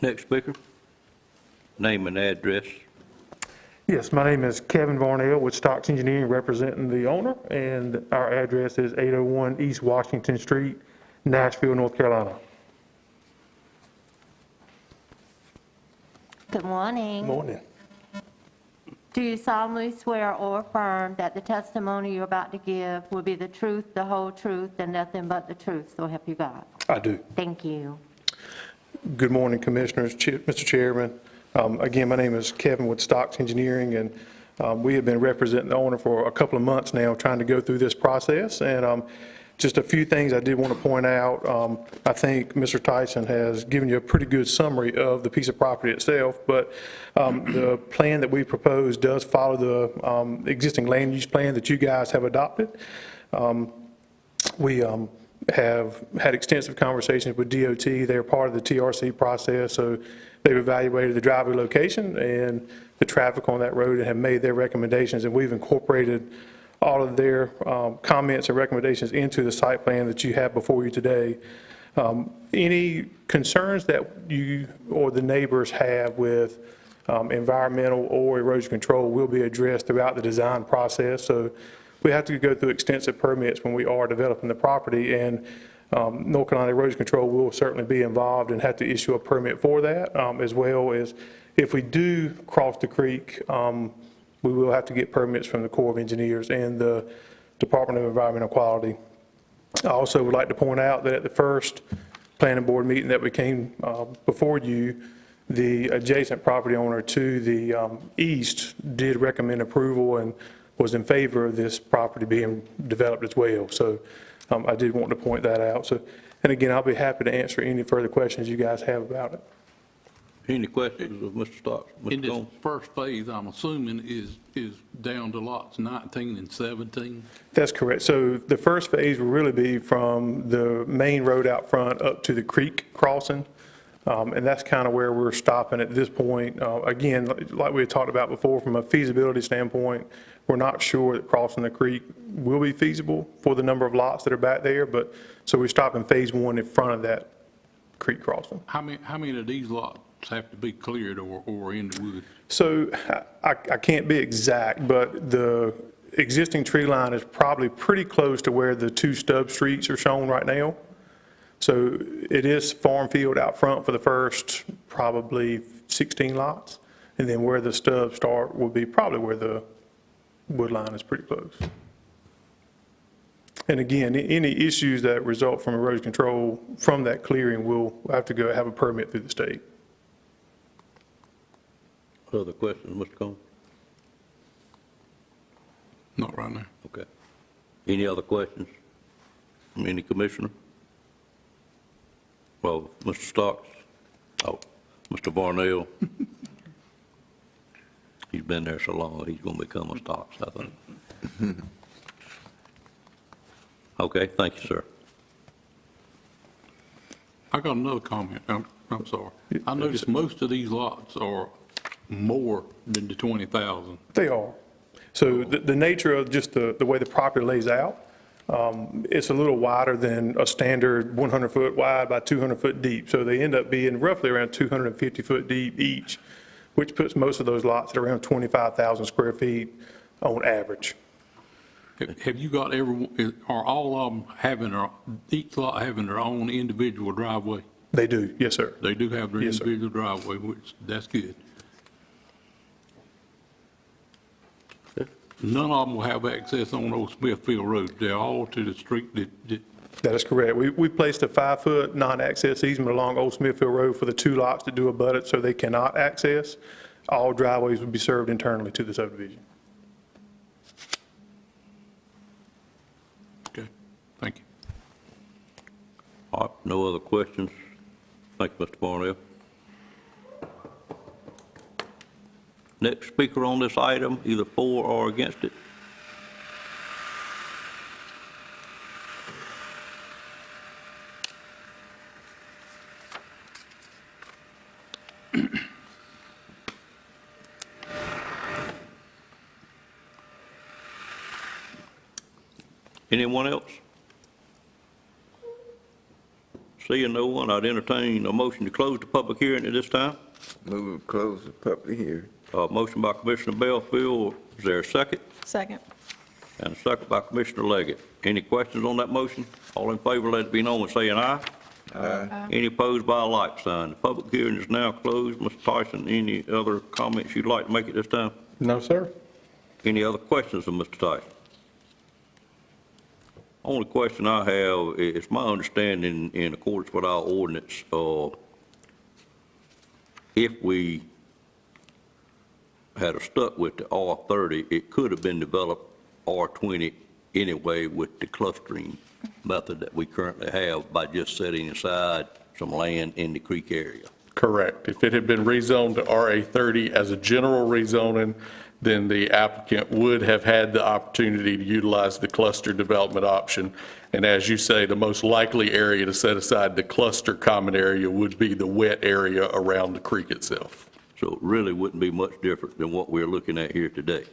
Speaker 1: Next speaker, name and address.
Speaker 11: Yes, my name is Kevin Varnell with Stocks Engineering, representing the owner, and our address is 801 East Washington Street, Nashville, North Carolina.
Speaker 19: Good morning.
Speaker 11: Morning.
Speaker 19: Do you solemnly swear or affirm that the testimony you're about to give will be the truth, the whole truth, and nothing but the truth, so help you God?
Speaker 11: I do.
Speaker 19: Thank you.
Speaker 11: Good morning, Commissioners, Mr. Chairman. Again, my name is Kevin with Stocks Engineering, and we have been representing the owner for a couple of months now, trying to go through this process. And just a few things I did want to point out. I think Mr. Tyson has given you a pretty good summary of the piece of property itself, but the plan that we proposed does follow the existing land use plan that you guys have adopted. We have had extensive conversations with DOT. They're part of the TRC process, so they've evaluated the driveway location and the traffic on that road and have made their recommendations, and we've incorporated all of their comments and recommendations into the site plan that you have before you today. Any concerns that you or the neighbors have with environmental or erosion control will be addressed throughout the design process. So we have to go through extensive permits when we are developing the property, and North Carolina Erosion Control will certainly be involved and have to issue a permit for that, as well as if we do cross the creek, we will have to get permits from the Corps of Engineers and the Department of Environmental Quality. I also would like to point out that at the first planning board meeting that we came before you, the adjacent property owner to the east did recommend approval and was in favor of this property being developed as well. So I did want to point that out. So, and again, I'll be happy to answer any further questions you guys have about it.
Speaker 1: Any questions of Mr. Stocks?
Speaker 18: In
Speaker 1: Mr.
Speaker 18: this
Speaker 1: Gomes?
Speaker 18: first phase, I'm assuming is down to lots 19 and 17?
Speaker 11: That's correct. So the first phase will really be from the main road out front up to the creek crossing. And that's kind of where we're stopping at this point. Again, like we had talked about before, from a feasibility standpoint, we're not sure that crossing the creek will be feasible for the number of lots that are back there. But so we stop in phase one in front of that creek crossing.
Speaker 18: How many of these lots have to be cleared or in the woods?
Speaker 11: So I can't be exact, but the existing tree line is probably pretty close to where the two stub streets are shown right now. So it is farm field out front for the first probably 16 lots. And then where the stubs start will be probably where the wood line is pretty close. And again, any issues that result from erosion control from that clearing will have to go have a permit through the state.
Speaker 1: Other questions, Mr. Combs?
Speaker 18: Not right now.
Speaker 1: Okay. Any other questions from any commissioner? Well, Mr. Stocks, Mr. Varnell, he's been there so long, he's going to become a Stocks, I think. Okay, thank you, sir.
Speaker 18: I got another comment. I'm sorry. I noticed most of these lots are more than the 20,000.
Speaker 11: They are. So the nature of just the way the property lays out, it's a little wider than a standard 100-foot wide by 200-foot deep. So they end up being roughly around 250-foot deep each, which puts most of those lots at around 25,000 square feet on average.
Speaker 18: Have you got are all of them each lot having their own individual driveway?
Speaker 11: They do, yes, sir.
Speaker 18: They do have their
Speaker 11: Yes, sir.
Speaker 18: individual driveway, which, that's good. None of them will have access on Old Smithfield Road. They're all to the street that
Speaker 11: That is correct. We placed a 5-foot non-access easement along Old Smithfield Road for the two lots that do abut it, so they cannot access. All driveways would be served internally to the subdivision.
Speaker 18: Okay, thank you.
Speaker 1: All right, no other questions? Thank you, Mr. Barnell. Next speaker on this item, either for or against it? Anyone else? Seeing no one, I'd entertain a motion to close the public hearing at this time.
Speaker 6: Move to close the public hearing.
Speaker 1: Motion by Commissioner Belfield. Is there a second?
Speaker 12: Second.
Speaker 1: And a second by Commissioner Leggett. Any questions on that motion? All in favor, let it be known by saying aye.
Speaker 6: Aye.
Speaker 1: Any opposed by a like sign. The public hearing is now closed. Mr. Tyson, any other comments you'd like to make at this time?
Speaker 17: No, sir.
Speaker 1: Any other questions of Mr. Tyson? Only question I have, it's my understanding in accordance with our ordinance, if we had stuck with the R30, it could have been developed R20 anyway with the clustering method that we currently have by just setting aside some land in the creek area.
Speaker 17: Correct. If it had been rezoned to RA30 as a general rezoning, then the applicant would have had the opportunity to utilize the cluster development option. And as you say, the most likely area to set aside the cluster common area would be the wet area around the creek itself.
Speaker 1: So it really wouldn't be much different than what we're looking at here today.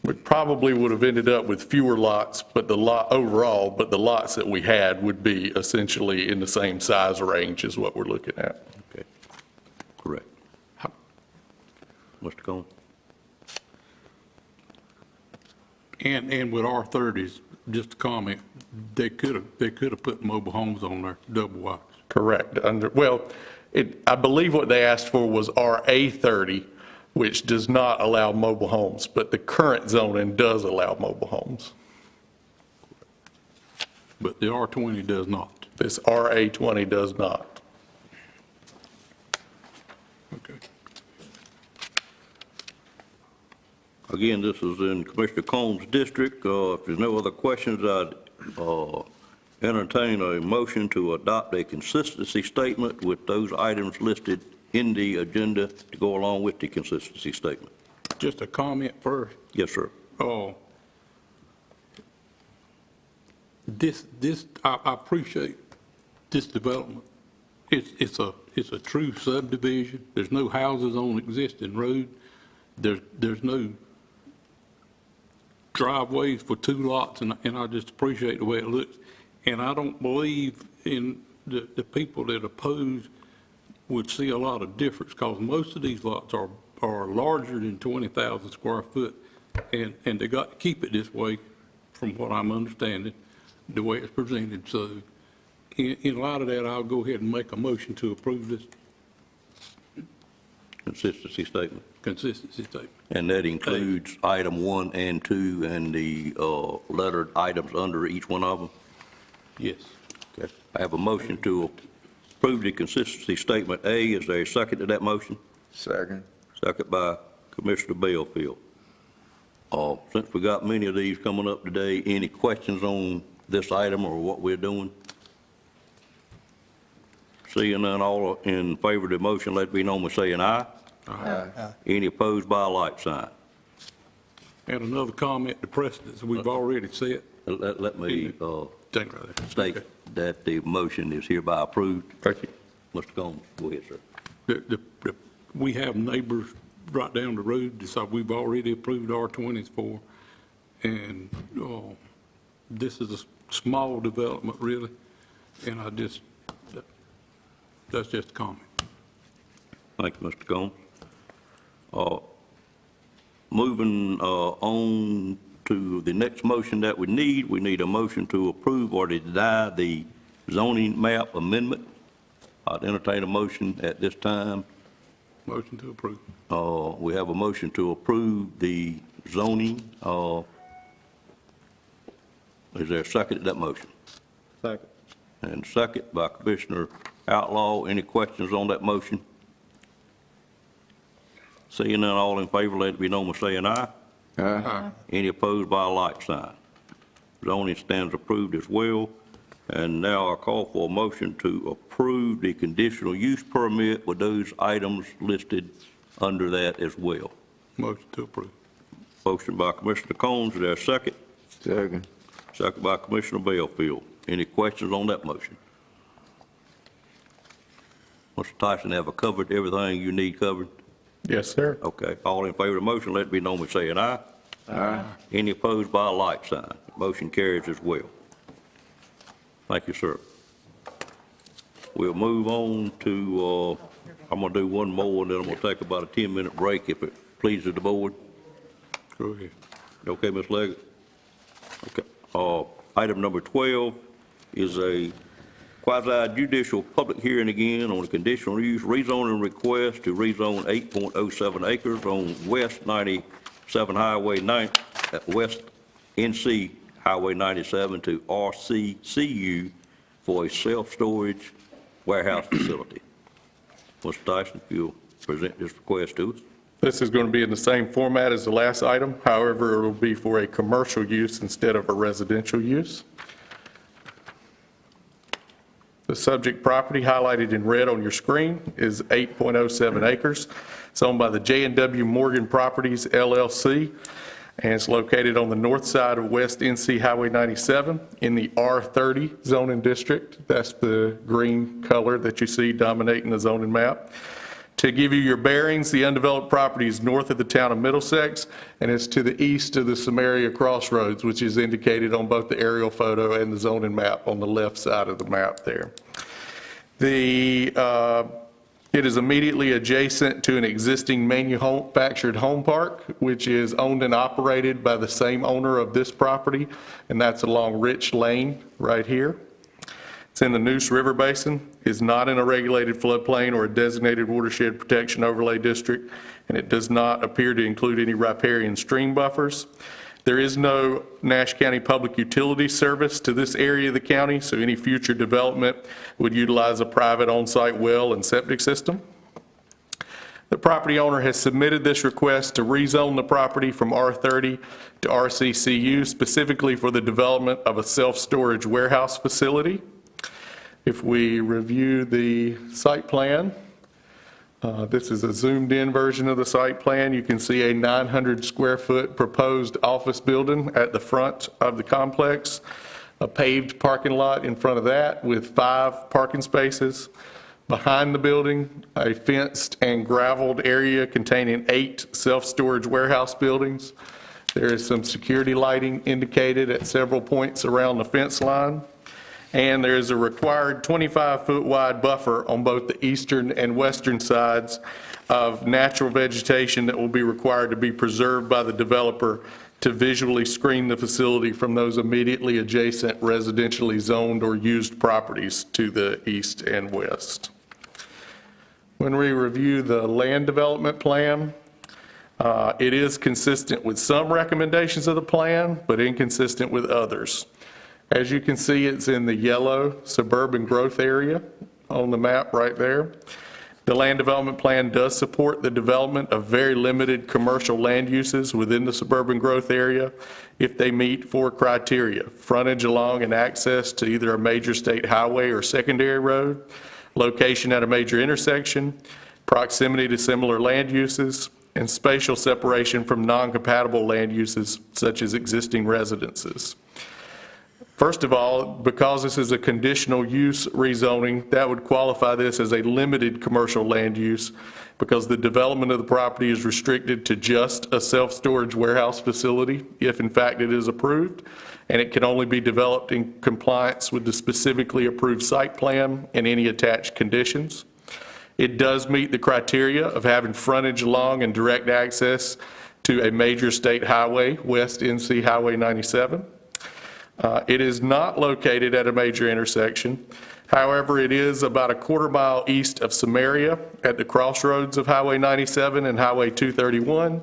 Speaker 17: We probably would have ended up with fewer lots, but the lot overall, but the lots that we had would be essentially in the same size range as what we're looking at.
Speaker 1: Okay, correct. Mr. Combs?
Speaker 18: And with R30s, just a comment, they could have put mobile homes on there, double wides.
Speaker 17: Correct. I believe what they asked for was RA30, which does not allow mobile homes, but the current zoning does allow mobile homes.
Speaker 18: But the R20 does not.
Speaker 17: This RA20 does not.
Speaker 18: Okay.
Speaker 1: Again, this is in Commissioner Combs' district. If there's no other questions, I'd entertain a motion to adopt a consistency statement with those items listed in the agenda to go along with the consistency statement.
Speaker 18: Just a comment first.
Speaker 1: Yes, sir.
Speaker 18: I appreciate this development. It's a true subdivision. There's no houses on existing road. There's no driveways for two lots, and I just appreciate the way it looks. And I don't believe in the people that oppose would see a lot of difference, because most of these lots are larger than 20,000 square foot, and they got to keep it this way, from what I'm understanding, the way it's presented. So in light of that, I'll go ahead and make a motion to approve this
Speaker 1: Consistency statement.
Speaker 18: consistency statement.
Speaker 1: And that includes item 1 and 2 and the lettered items under each one of them?
Speaker 18: Yes.
Speaker 1: Okay. I have a motion to approve the consistency statement A. Is there a second to that motion?
Speaker 6: Second.
Speaker 1: Second by Commissioner Belfield. Since we got many of these coming up today, any questions on this item or what we're doing? Seeing none, all in favor of the motion, let it be known by saying aye.
Speaker 6: Aye.
Speaker 1: Any opposed by a like sign.
Speaker 18: And another comment, the precedents we've already set.
Speaker 1: Let me state that the motion is hereby approved.
Speaker 17: Thank you.
Speaker 1: Mr. Combs, go ahead, sir.
Speaker 18: We have neighbors right down the road that we've already approved R20s for, and this is a small development, really, and that's just a comment.
Speaker 1: Thank you, Mr. Combs. Moving on to the next motion that we need a motion to approve or to deny the zoning map amendment. I'd entertain a motion at this time.
Speaker 18: Motion to approve.
Speaker 1: We have a motion to approve the zoning. Is there a second to that motion?
Speaker 8: Second.
Speaker 1: And second by Commissioner Outlaw. Any questions on that motion? Seeing none, all in favor, let it be known by saying aye.
Speaker 6: Aye.
Speaker 1: Any opposed by a like sign. Zoning stands approved as well. And now I call for a motion to approve the conditional use permit with those items listed under that as well.
Speaker 18: Motion to approve.
Speaker 1: Motion by Commissioner Combs. Is there a second?
Speaker 6: Second.
Speaker 1: Second by Commissioner Belfield. Any questions on that motion? Mr. Tyson, have I covered everything you need covered?
Speaker 17: Yes, sir.
Speaker 1: Okay. All in favor of the motion, let it be known by saying aye.
Speaker 6: Aye.
Speaker 1: Any opposed by a like sign. Motion carries as well. Thank you, sir. We'll move on to, I'm going to do one more, and then I'm going to take about a 10-minute break if it pleases the board.
Speaker 18: Go ahead.
Speaker 1: Okay, Ms. Leggett? Okay. Item number 12 is a quasi-judicial public hearing again on a conditional use rezoning request to rezone 8.07 acres on West 97 Highway 9, West NC Highway 97 to RCCU for a self-storage warehouse facility. Mr. Tyson, if you'll present this request to us.
Speaker 17: This is going to be in the same format as the last item. However, it will be for a commercial use instead of a residential use. The subject property highlighted in red on your screen is 8.07 acres. It's owned by the J&W Morgan Properties LLC, and it's located on the north side of West NC Highway 97 in the R30 zoning district. That's the green color that you see dominating the zoning map. To give you your bearings, the undeveloped property is north of the town of Middlesex, and it's to the east of the Samaria Crossroads, which is indicated on both the aerial photo and the zoning map on the left side of the map there. It is immediately adjacent to an existing manufactured home park, which is owned and operated by the same owner of this property, and that's along Rich Lane right here. It's in the Neuse River Basin, is not in a regulated floodplain or a designated watershed protection overlay district, and it does not appear to include any riparian stream buffers. There is no Nash County Public Utility Service to this area of the county, so any future development would utilize a private on-site well and septic system. The property owner has submitted this request to rezone the property from R30 to RCCU, specifically for the development of a self-storage warehouse facility. If we review the site plan, this is a zoomed-in version of the site plan. You can see a 900-square-foot proposed office building at the front of the complex, a paved parking lot in front of that with 5 parking spaces. Behind the building, a fenced and graveled area containing 8 self-storage warehouse buildings. There is some security lighting indicated at several points around the fence line. And there is a required 25-foot wide buffer on both the eastern and western sides of natural vegetation that will be required to be preserved by the developer to visually screen the facility from those immediately adjacent residentially zoned or used properties to the east and west. When we review the land development plan, it is consistent with some recommendations of the plan, but inconsistent with others. As you can see, it's in the yellow suburban growth area on the map right there. The land development plan does support the development of very limited commercial land uses within the suburban growth area if they meet 4 criteria: frontage along and access to either a major state highway or secondary road, location at a major intersection, proximity to similar land uses, and spatial separation from non-compatible land uses such as existing residences. First of all, because this is a conditional use rezoning, that would qualify this as a limited commercial land use because the development of the property is restricted to just a self-storage warehouse facility, if in fact it is approved, and it can only be developed in compliance with the specifically approved site plan and any attached conditions. It does meet the criteria of having frontage along and direct access to a major state highway, West NC Highway 97. It is not located at a major intersection. However, it is about a quarter mile east of Samaria at the crossroads of Highway 97 and Highway 231,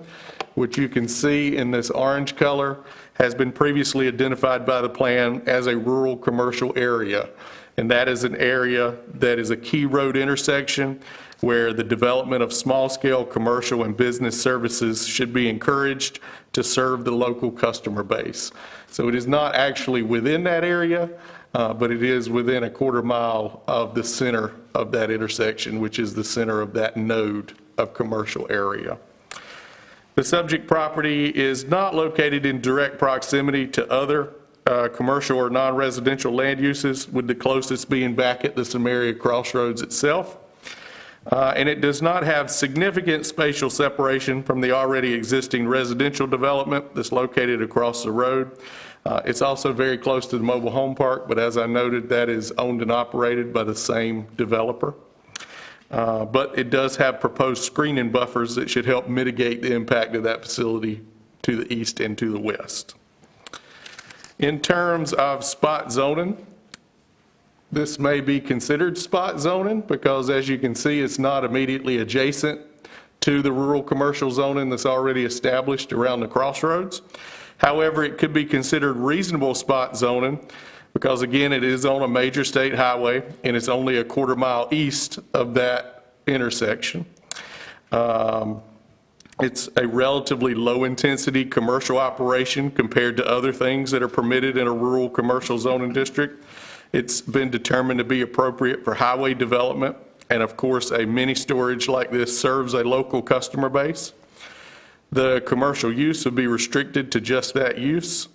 Speaker 17: which you can see in this orange color has been previously identified by the plan as a rural commercial area. And that is an area that is a key road intersection where the development of small-scale commercial and business services should be encouraged to serve the local customer base. So it is not actually within that area, but it is within a quarter mile of the center of that intersection, which is the center of that node of commercial area. The subject property is not located in direct proximity to other commercial or non-residential land uses, with the closest being back at the Samaria Crossroads itself. And it does not have significant spatial separation from the already existing residential development that's located across the road. It's also very close to the mobile home park, but as I noted, that is owned and operated by the same developer. But it does have proposed screening buffers that should help mitigate the impact of that facility to the east and to the west. In terms of spot zoning, this may be considered spot zoning because, as you can see, it's not immediately adjacent to the rural commercial zoning that's already established around the crossroads. However, it could be considered reasonable spot zoning because, again, it is on a major state highway and it's only a quarter mile east of that intersection. It's a relatively low-intensity commercial operation compared to other things that are permitted in a rural commercial zoning district. It's been determined to be appropriate for highway development, and of course, a mini storage like this serves a local customer base. The commercial use would be restricted to just that use,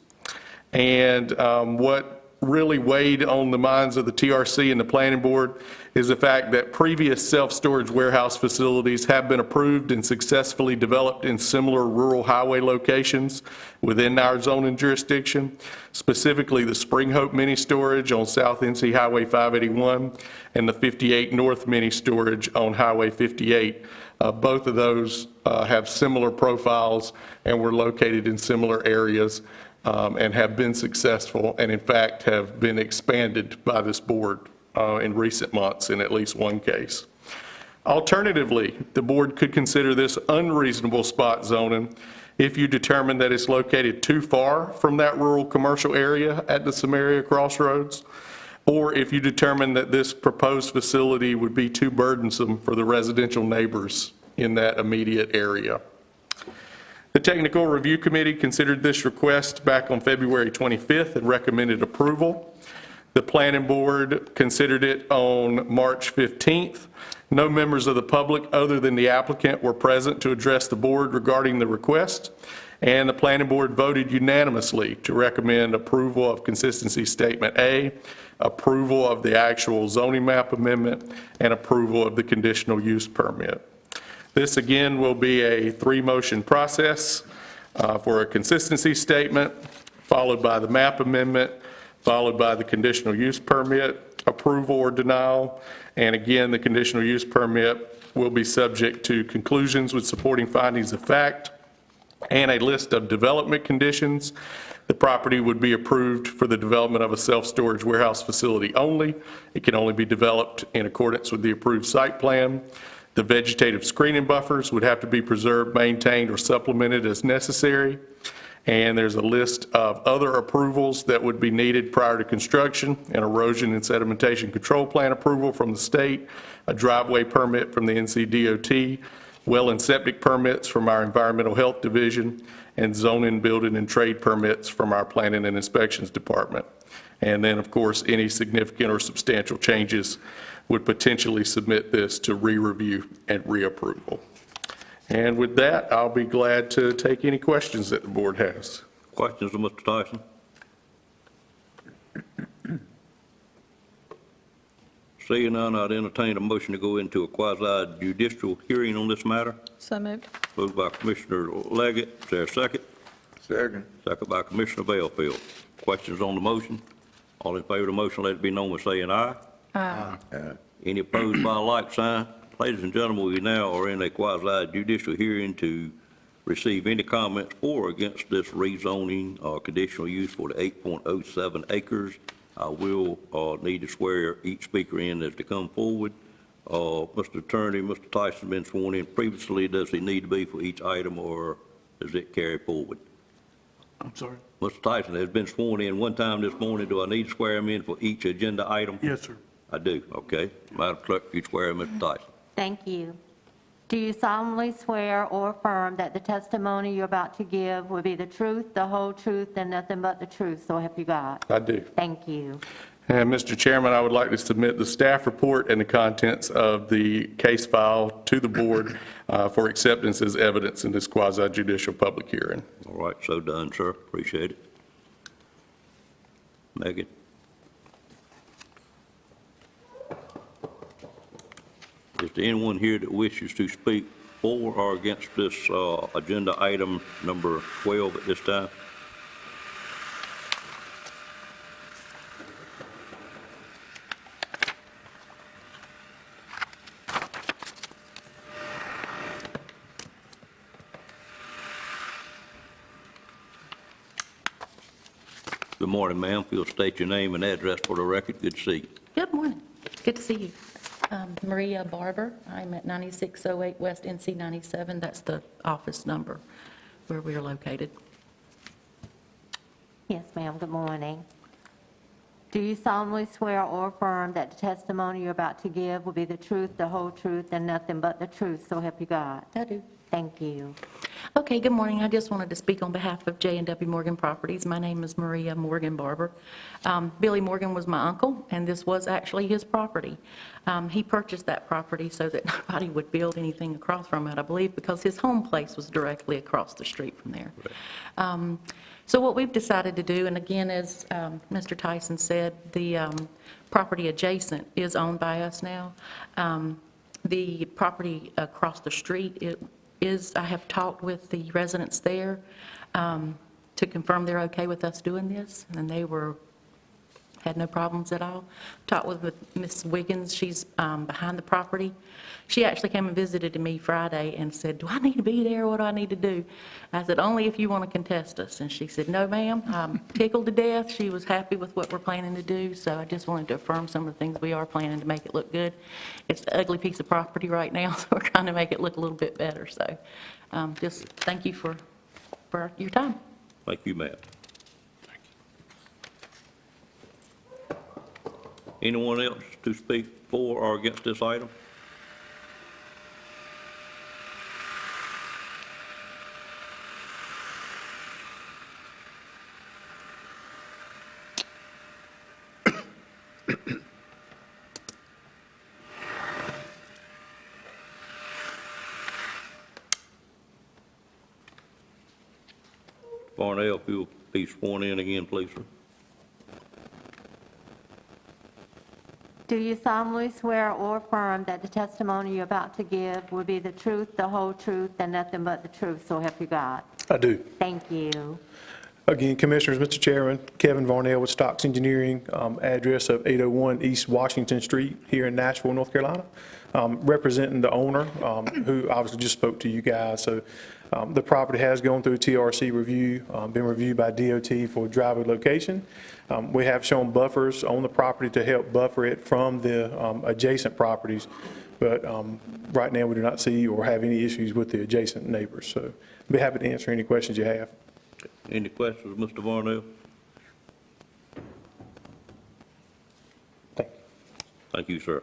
Speaker 17: and what really weighed on the minds of the TRC and the planning board is the fact that previous self-storage warehouse facilities have been approved and successfully developed in similar rural highway locations within our zoning jurisdiction, specifically the Spring Hope Mini Storage on South NC Highway 581 and the 58 North Mini Storage on Highway 58. Both of those have similar profiles and were located in similar areas and have been successful and in fact have been expanded by this board in recent months in at least one case. Alternatively, the board could consider this unreasonable spot zoning if you determine that it's located too far from that rural commercial area at the Samaria Crossroads, or if you determine that this proposed facility would be too burdensome for the residential neighbors in that immediate area. The Technical Review Committee considered this request back on February 25th and recommended approval. The Planning Board considered it on March 15th. No members of the public other than the applicant were present to address the board regarding the request, and the Planning Board voted unanimously to recommend approval of Consistency Statement A, approval of the actual zoning map amendment, and approval of the conditional use permit. This, again, will be a three-motion process for a consistency statement, followed by the map amendment, followed by the conditional use permit approval or denial. And again, the conditional use permit will be subject to conclusions with supporting findings of fact and a list of development conditions. The property would be approved for the development of a self-storage warehouse facility only. It can only be developed in accordance with the approved site plan. The vegetative screening buffers would have to be preserved, maintained, or supplemented as necessary. And there's a list of other approvals that would be needed prior to construction: an erosion and sedimentation control plan approval from the state, a driveway permit from the NCDOT, well and septic permits from our Environmental Health Division, and zoning, building, and trade permits from our Planning and Inspections Department. And then, of course, any significant or substantial changes would potentially submit this to re-review and reapproval. And with that, I'll be glad to take any questions that the board has.
Speaker 1: Questions of Mr. Tyson? Seeing none, I'd entertain a motion to go into a quasi-judicial hearing on this matter.
Speaker 12: So moved.
Speaker 1: Moved by Commissioner Leggett. Is there a second?
Speaker 6: Second.
Speaker 1: Second by Commissioner Bellfield. Questions on the motion? All in favor of the motion, let it be known by saying aye.
Speaker 12: Aye.
Speaker 1: Any opposed by a like sign? Ladies and gentlemen, we now are in a quasi-judicial hearing to receive any comments for or against this rezoning or conditional use for the 8.07 acres. I will need to swear each speaker in as they come forward. Mr. Attorney, Mr. Tyson been sworn in previously. Does he need to be for each item, or does it carry forward?
Speaker 11: I'm sorry?
Speaker 1: Mr. Tyson has been sworn in one time this morning. Do I need to swear him in for each agenda item?
Speaker 11: Yes, sir.
Speaker 1: I do. Okay. Madam Clerk, if you swear in Mr. Tyson.
Speaker 19: Thank you. Do you solemnly swear or affirm that the testimony you're about to give will be the truth, the whole truth, and nothing but the truth, so help you God?
Speaker 17: I do.
Speaker 19: Thank you.
Speaker 17: And Mr. Chairman, I would like to submit the staff report and the contents of the case file to the board for acceptance as evidence in this quasi-judicial public hearing.
Speaker 1: All right, so done, sir. Appreciate it. Megan? Is there anyone here that wishes to speak for or against this agenda item number 12 at this time? Good morning, ma'am. If you'll state your name and address for the record, good to see you.
Speaker 21: Good morning. Good to see you. Maria Barber. I'm at 9608 West NC 97. That's the office number where we're located.
Speaker 19: Yes, ma'am. Good morning. Do you solemnly swear or affirm that the testimony you're about to give will be the truth, the whole truth, and nothing but the truth, so help you God?
Speaker 21: I do.
Speaker 19: Thank you.
Speaker 21: Okay, good morning. I just wanted to speak on behalf of J&W Morgan Properties. My name is Maria Morgan Barber. Billy Morgan was my uncle, and this was actually his property. He purchased that property so that nobody would build anything across from it, I believe, because his home place was directly across the street from there. So what we've decided to do, and again, as Mr. Tyson said, the property adjacent is owned by us now. The property across the street, I have talked with the residents there to confirm they're okay with us doing this, and they had no problems at all. Talked with Ms. Wiggins, she's behind the property. She actually came and visited me Friday and said, do I need to be there? What do I need to do? I said, only if you want to contest us. And she said, no, ma'am, I'm tickled to death. She was happy with what we're planning to do, so I just wanted to affirm some of the things we are planning to make it look good. It's an ugly piece of property right now, so we're trying to make it look a little bit better. So just thank you for your time.
Speaker 1: Thank you, ma'am. Anyone else to speak for or against this item? Farnell, if you'll be sworn in again, please, sir.
Speaker 19: Do you solemnly swear or affirm that the testimony you're about to give will be the truth, the whole truth, and nothing but the truth, so help you God?
Speaker 11: I do.
Speaker 19: Thank you.
Speaker 11: Again, Commissioners, Mr. Chairman, Kevin Varnell with Stocks Engineering, address of 801 East Washington Street here in Nashville, North Carolina, representing the owner, who obviously just spoke to you guys. So the property has gone through a TRC review, been reviewed by DOT for driveway location. We have shown buffers on the property to help buffer it from the adjacent properties, but right now we do not see or have any issues with the adjacent neighbors. So I'd be happy to answer any questions you have.
Speaker 1: Any questions, Mr. Varnell? Thank you, sir.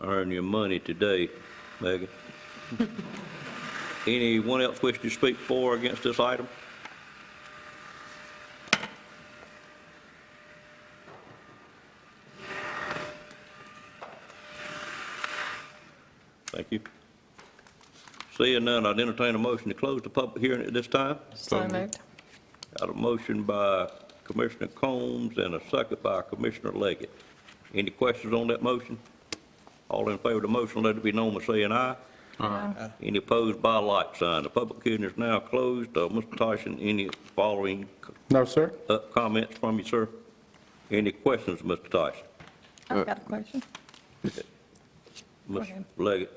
Speaker 1: Earn your money today, Megan. Anyone else wish to speak for or against this item? Thank you. Seeing none, I'd entertain a motion to close the public hearing at this time.
Speaker 12: So moved.
Speaker 1: Got a motion by Commissioner Combs and a second by Commissioner Leggett. Any questions on that motion? All in favor of the motion, let it be known by saying aye. Aye. Any opposed by a like sign. The public hearing is now closed. Mr. Tyson, any following?
Speaker 17: No, sir.
Speaker 1: Comments from you, sir? Any questions, Mr. Tyson?
Speaker 12: I've got a question.
Speaker 1: Ms. Leggett?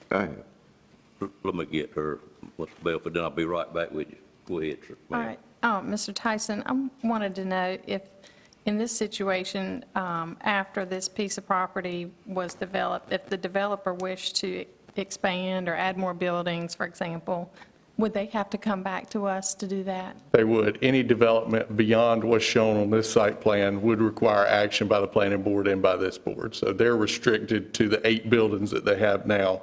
Speaker 1: Let me get her, Mr. Belford, then I'll be right back with you. Go ahead, sir.
Speaker 12: All right. Mr. Tyson, I wanted to know if, in this situation, after this piece of property was developed, if the developer wished to expand or add more buildings, for example, would they have to come back to us to do that?
Speaker 17: They would. Any development beyond what's shown on this site plan would require action by the planning board and by this board. So they're restricted to the 8 buildings that they have now.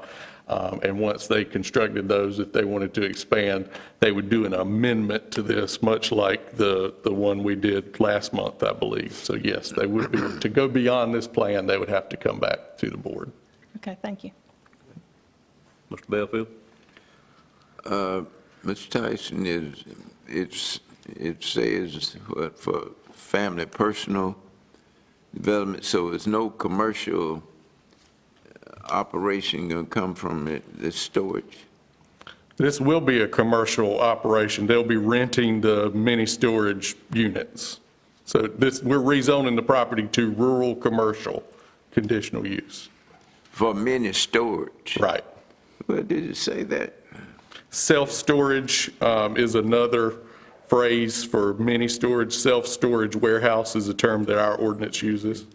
Speaker 17: And once they constructed those, if they wanted to expand, they would do an amendment to this, much like the one we did last month, I believe. So yes, they would be, to go beyond this plan, they would have to come back to the board.
Speaker 12: Okay, thank you.
Speaker 1: Mr. Belfield?
Speaker 6: Mr. Tyson, it says what, for family personal development, so there's no commercial operation going to come from the storage?
Speaker 17: This will be a commercial operation. They'll be renting the mini storage units. So we're rezoning the property to rural commercial conditional use.
Speaker 6: For mini storage?
Speaker 17: Right.
Speaker 6: Well, did it say that?
Speaker 17: Self-storage is another phrase for mini storage. Self-storage warehouse is a term that our ordinance uses.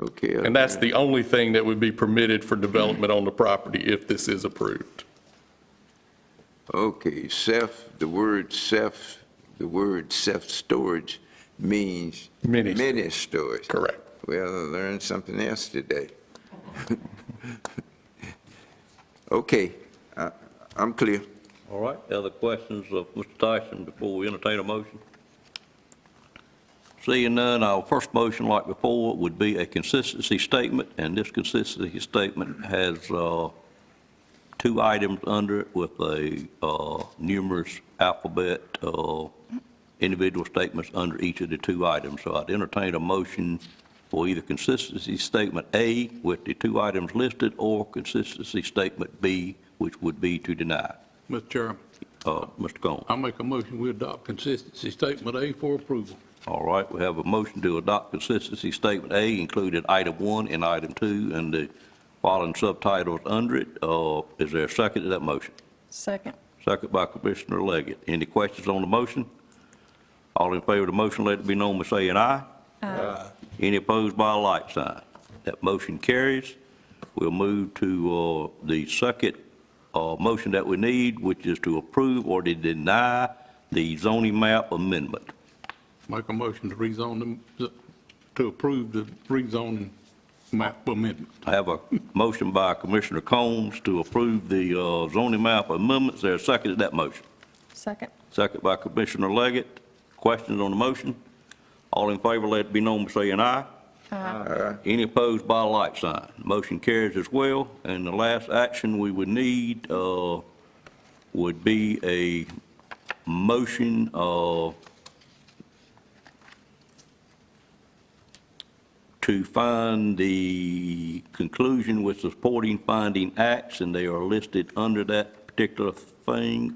Speaker 6: Okay.
Speaker 17: And that's the only thing that would be permitted for development on the property if this is approved.
Speaker 6: Okay, the word self-storage means mini storage.
Speaker 17: Correct.
Speaker 6: Well, I learned something else today. Okay, I'm clear.
Speaker 1: All right, other questions of Mr. Tyson before we entertain a motion? Seeing none, our first motion, like before, would be a consistency statement, and this consistency statement has two items under it with a numerous alphabet individual statements under each of the two items. So I'd entertain a motion for either consistency statement A with the two items listed, or consistency statement B, which would be to deny.
Speaker 18: Mr. Chairman.
Speaker 1: Mr. Combs.
Speaker 18: I make a motion we adopt consistency statement A for approval.
Speaker 1: All right, we have a motion to adopt consistency statement A, included item 1 and item 2, and the following subtitles under it. Is there a second to that motion?
Speaker 12: Second.
Speaker 1: Second by Commissioner Leggett. Any questions on the motion? All in favor of the motion, let it be known by saying aye.
Speaker 12: Aye.
Speaker 1: Any opposed by a like sign? That motion carries. We'll move to the second motion that we need, which is to approve or to deny the zoning map amendment.
Speaker 18: Make a motion to rezone to approve the rezoning map amendment.
Speaker 1: I have a motion by Commissioner Combs to approve the zoning map amendments. Is there a second to that motion?
Speaker 12: Second.
Speaker 1: Second by Commissioner Leggett. Questions on the motion? All in favor, let it be known by saying aye.
Speaker 12: Aye.
Speaker 1: Any opposed by a like sign? Motion carries as well. And the last action we would need would be a motion to find the conclusion with supporting finding acts, and they are listed under that particular thing.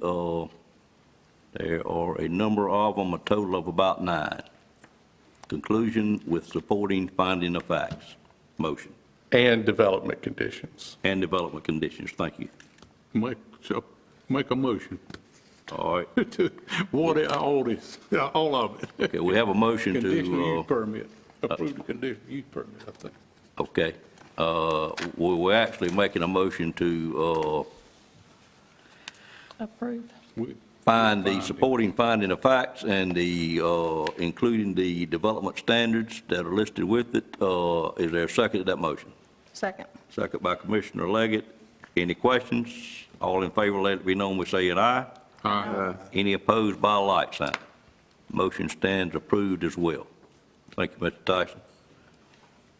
Speaker 1: There are a number of them, a total of about 9. Conclusion with supporting finding of facts. Motion.
Speaker 17: And development conditions.
Speaker 1: And development conditions. Thank you.
Speaker 18: Make a motion.
Speaker 1: All right.
Speaker 18: All this, all of it.
Speaker 1: Okay, we have a motion to.
Speaker 18: Conditional use permit. Approve the conditional use permit, I think.
Speaker 1: Okay. We're actually making a motion to
Speaker 12: Approve.
Speaker 1: find the supporting finding of facts and the, including the development standards that are listed with it. Is there a second to that motion?
Speaker 12: Second.
Speaker 1: Second by Commissioner Leggett. Any questions? All in favor, let it be known by saying aye.
Speaker 18: Aye.
Speaker 1: Any opposed by a like sign? Motion stands approved as well. Thank you, Mr. Tyson.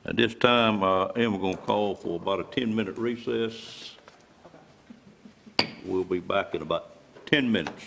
Speaker 1: At this time, I am going to call for about a 10-minute recess. We'll be back in about 10 minutes.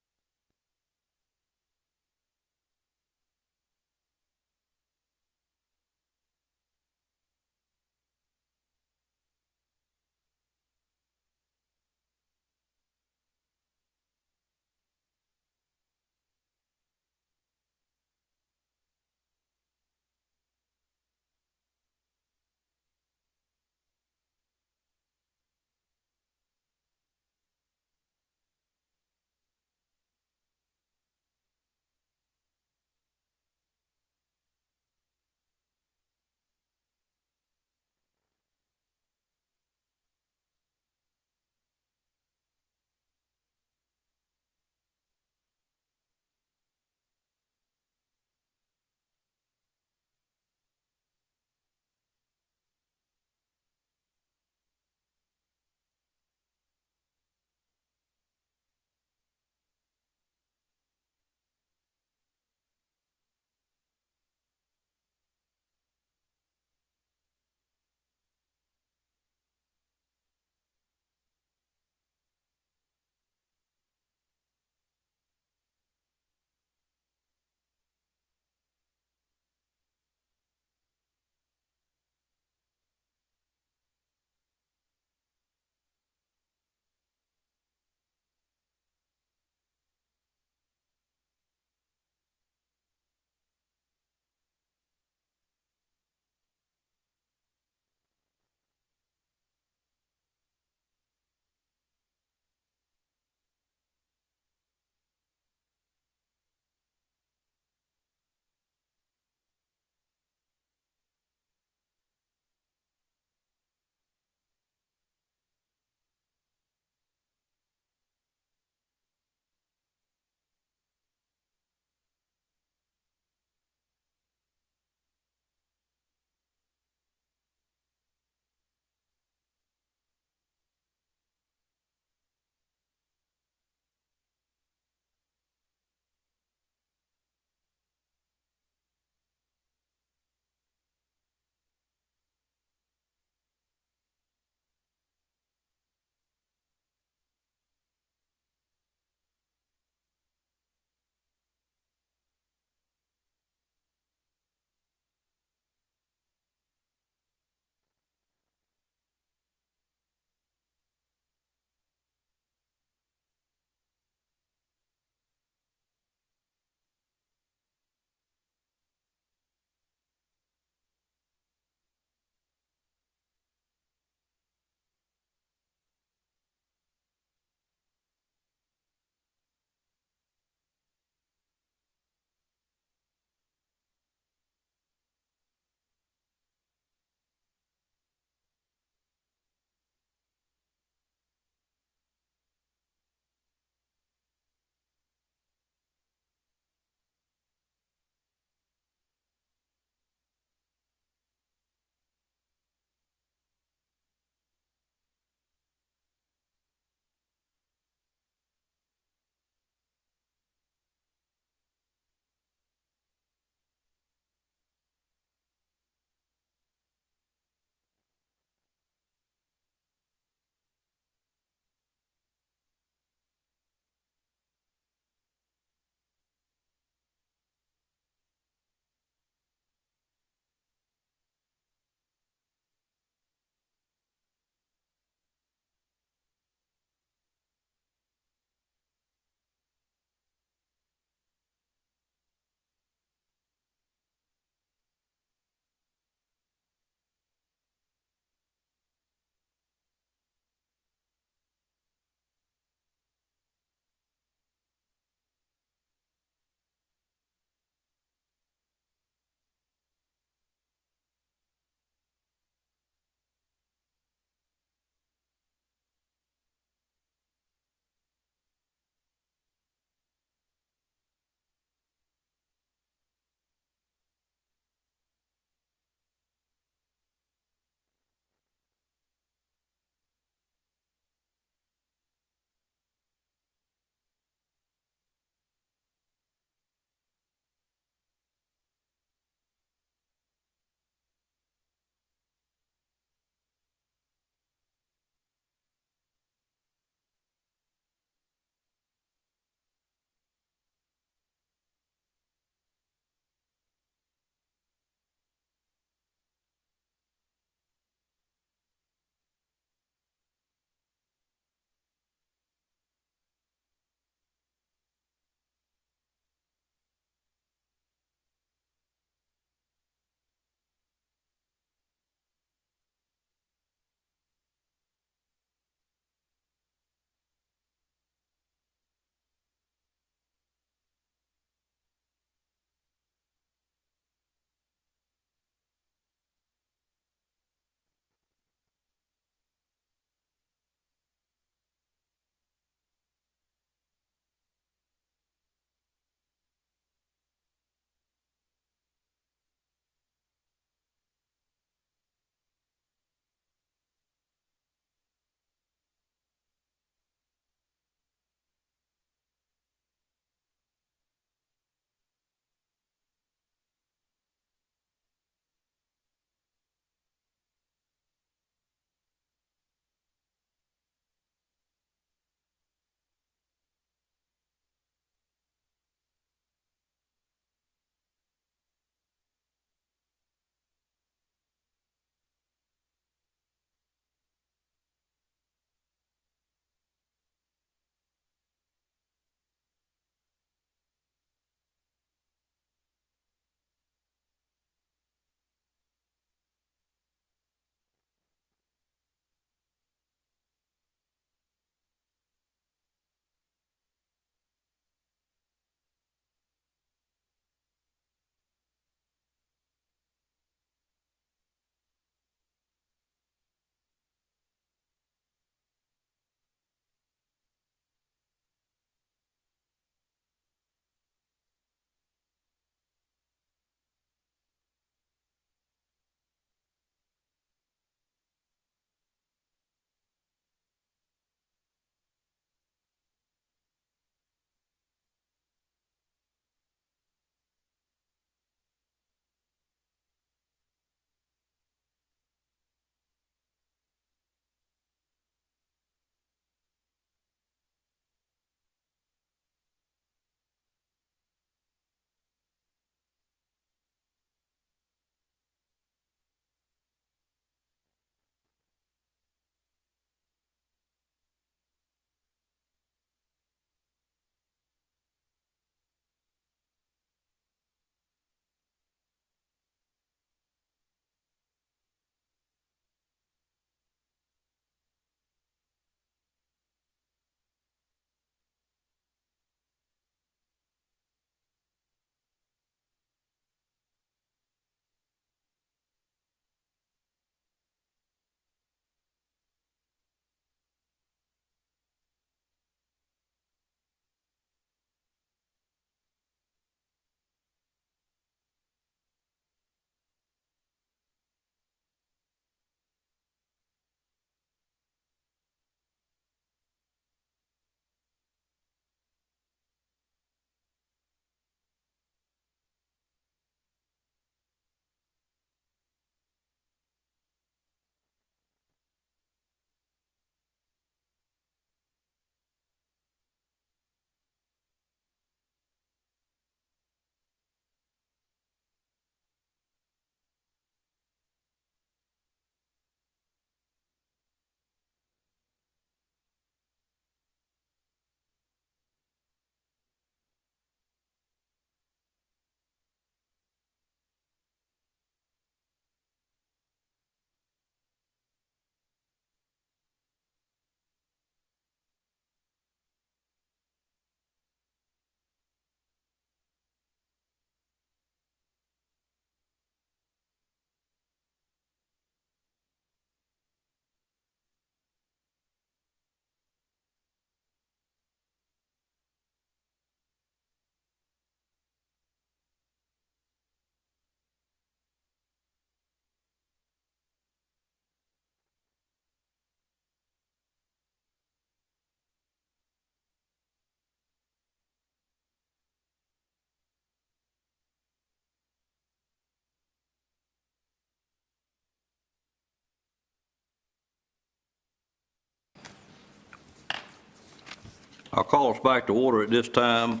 Speaker 1: I'll call us back to order at this time.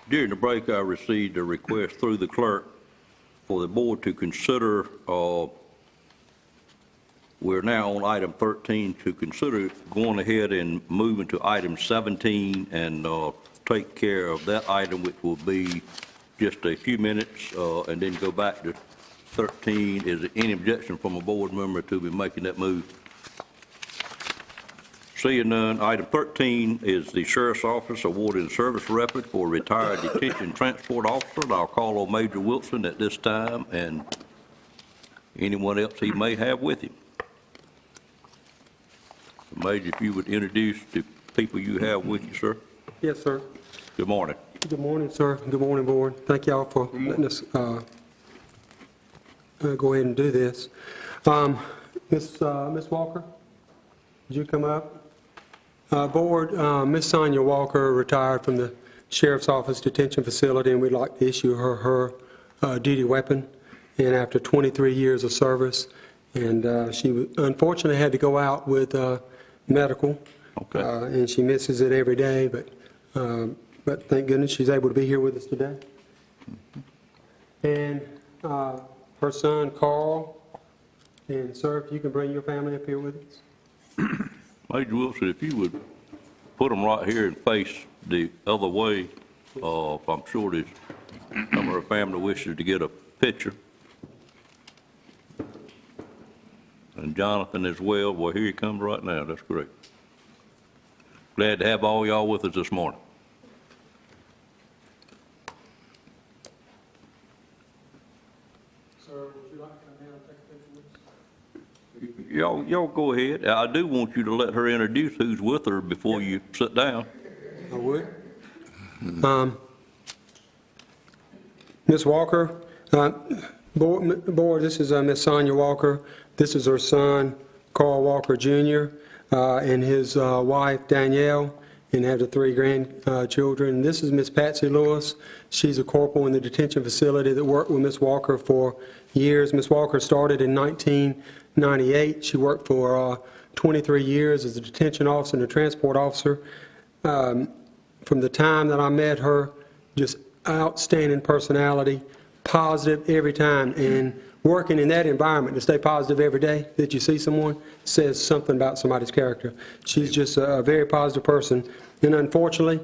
Speaker 1: During the break, I received a request through the clerk for the board to consider, we're now on item 13, to consider going ahead and moving to item 17 and take care of that item, which will be just a few minutes, and then go back to 13. Is there any objection from a board member to be making that move? Seeing none, item 13 is the Sheriff's Office awarding service record for retired detention transport officer. And I'll call on Major Wilson at this time and anyone else he may have with him. Major, if you would introduce the people you have with you, sir.
Speaker 4: Yes, sir.
Speaker 1: Good morning.
Speaker 4: Good morning, sir. Good morning, board. Thank y'all for letting us go ahead and do this. Miss Walker, did you come up? Board, Miss Sonia Walker retired from the Sheriff's Office Detention Facility, and we'd like to issue her duty weapon. And after 23 years of service, and she unfortunately had to go out with medical, and she misses it every day, but thank goodness she's able to be here with us today. And her son, Carl, and sir, if you can bring your family up here with us.
Speaker 1: Major Wilson, if you would put them right here and face the other way, I'm sure there's some of her family wishes to get a picture. And Jonathan as well. Well, here he comes right now. That's great. Glad to have all y'all with us this morning.
Speaker 4: Sir, would you like to come down and take a picture with us?
Speaker 1: Y'all go ahead. I do want you to let her introduce who's with her before you sit down.
Speaker 4: I would. Ms. Walker, board, this is Ms. Sonia Walker. This is her son, Carl Walker Jr., and his wife, Danielle, and have the 3 grandchildren. This is Ms. Patsy Lewis. She's a corporal in the detention facility that worked with Ms. Walker for years. Ms. Walker started in 1998. She worked for 23 years as a detention officer and a transport officer. From the time that I met her, just outstanding personality, positive every time, and working in that environment to stay positive every day that you see someone says something about somebody's character. She's just a very positive person, and unfortunately,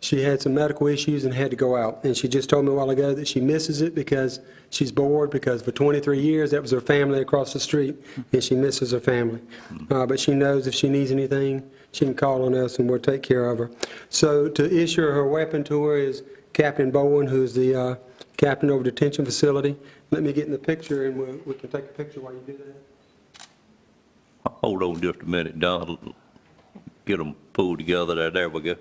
Speaker 4: she had some medical issues and had to go out. And she just told me a while ago that she misses it because she's bored, because for 23 years that was her family across the street, and she misses her family. But she knows if she needs anything, she can call on us and we'll take care of her. So to issue her weapon to her is Captain Bowen, who's the captain over the detention facility. Let me get in the picture and we can take a picture while you do that.
Speaker 1: Hold on just a minute, Don. Get them pulled together there. There we go.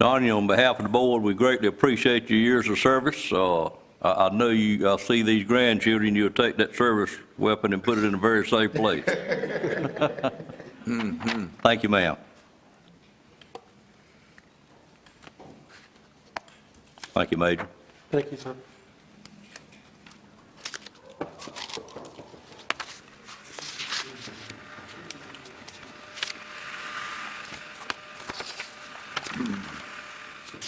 Speaker 1: Sonia, on behalf of the board, we greatly appreciate your years of service. I know I'll see these grandchildren, you'll take that service weapon and put it in a very safe place. Thank you, ma'am. Thank you, Major.
Speaker 4: Thank you, sir.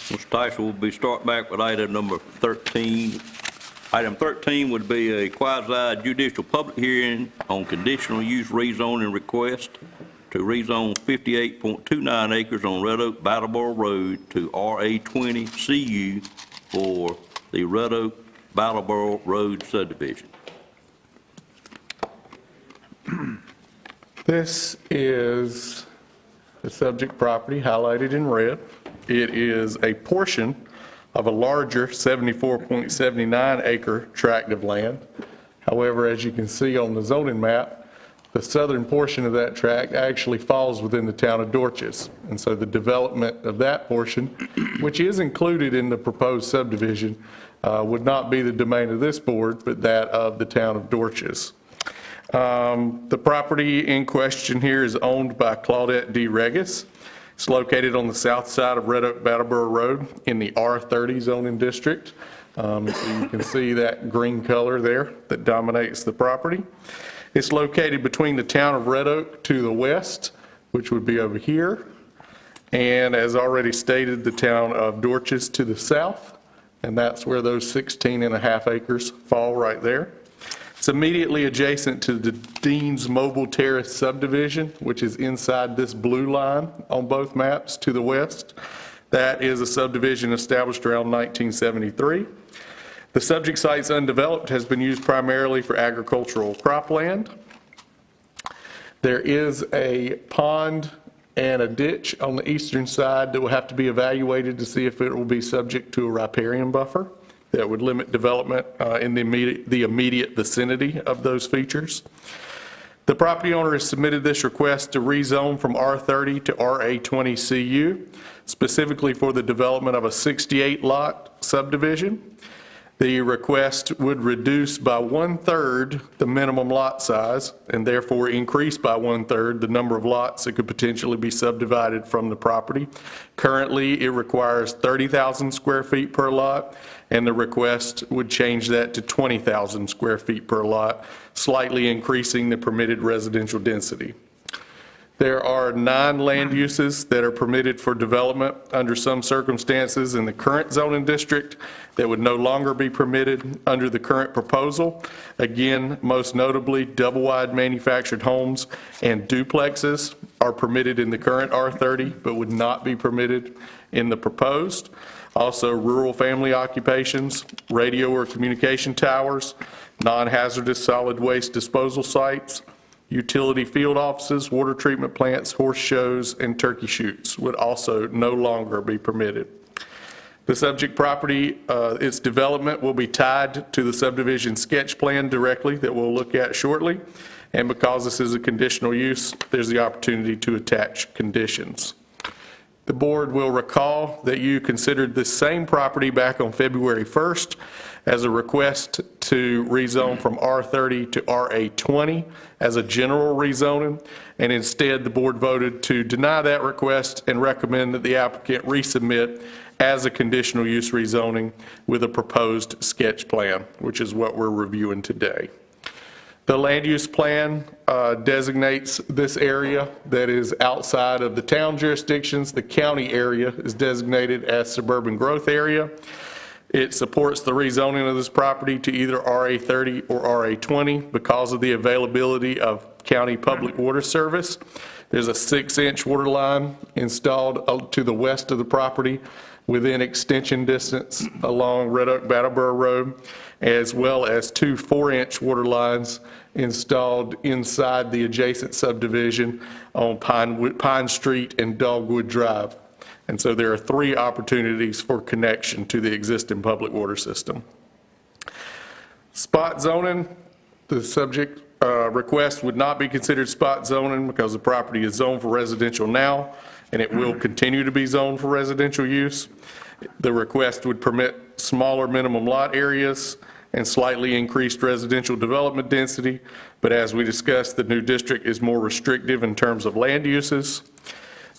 Speaker 1: Mr. Tyson will be starting back with item number 13. Item 13 would be a quasi-judicial public hearing on conditional use rezoning request to rezone 58.29 acres on Red Oak Brattleboro Road to RA20 CU for the Red Oak Brattleboro Road subdivision.
Speaker 17: This is the subject property highlighted in red. It is a portion of a larger 74.79 acre tract of land. However, as you can see on the zoning map, The southern portion of that tract actually falls within the town of Dorches. And so the development of that portion, which is included in the proposed subdivision, would not be the domain of this board, but that of the town of Dorches. The property in question here is owned by Claudette D. Regis. It's located on the south side of Red Oak Brattleboro Road in the R30 zoning district. So you can see that green color there that dominates the property. It's located between the town of Red Oak to the west, which would be over here, and as already stated, the town of Dorches to the south, and that's where those 16.5 acres fall right there. It's immediately adjacent to the Dean's Mobile Terrace subdivision, which is inside this blue line on both maps to the west. That is a subdivision established around 1973. The subject site's undeveloped, has been used primarily for agricultural cropland. There is a pond and a ditch on the eastern side that will have to be evaluated to see if it will be subject to a riparian buffer that would limit development in the immediate vicinity of those features. The property owner has submitted this request to rezone from R30 to RA20 CU, specifically for the development of a 68-lot subdivision. The request would reduce by 1/3 the minimum lot size and therefore increase by 1/3 the number of lots that could potentially be subdivided from the property. Currently, it requires 30,000 square feet per lot, and the request would change that to 20,000 square feet per lot, slightly increasing the permitted residential density. There are 9 land uses that are permitted for development under some circumstances in the current zoning district that would no longer be permitted under the current proposal. Again, most notably, double-wide manufactured homes and duplexes are permitted in the current R30, but would not be permitted in the proposed. Also, rural family occupations, radio or communication towers, non-hazardous solid waste disposal sites, utility field offices, water treatment plants, horse shows, and turkey shoots would also no longer be permitted. The subject property, its development will be tied to the subdivision sketch plan directly that we'll look at shortly. And because this is a conditional use, there's the opportunity to attach conditions. The board will recall that you considered this same property back on February 1st as a request to rezone from R30 to RA20 as a general rezoning, and instead the board voted to deny that request and recommend that the applicant resubmit as a conditional use rezoning with a proposed sketch plan, which is what we're reviewing today. The land use plan designates this area that is outside of the town jurisdictions. The county area is designated as suburban growth area. It supports the rezoning of this property to either RA30 or RA20 because of the availability of county public water service. There's a 6-inch water line installed to the west of the property within extension distance along Red Oak Brattleboro Road, as well as 2 4-inch water lines installed inside the adjacent subdivision on Pine Street and Dogwood Drive. And so there are 3 opportunities for connection to the existing public water system. Spot zoning, the subject request would not be considered spot zoning because the property is zoned for residential now, and it will continue to be zoned for residential use. The request would permit smaller minimum lot areas and slightly increased residential development density, but as we discussed, the new district is more restrictive in terms of land uses.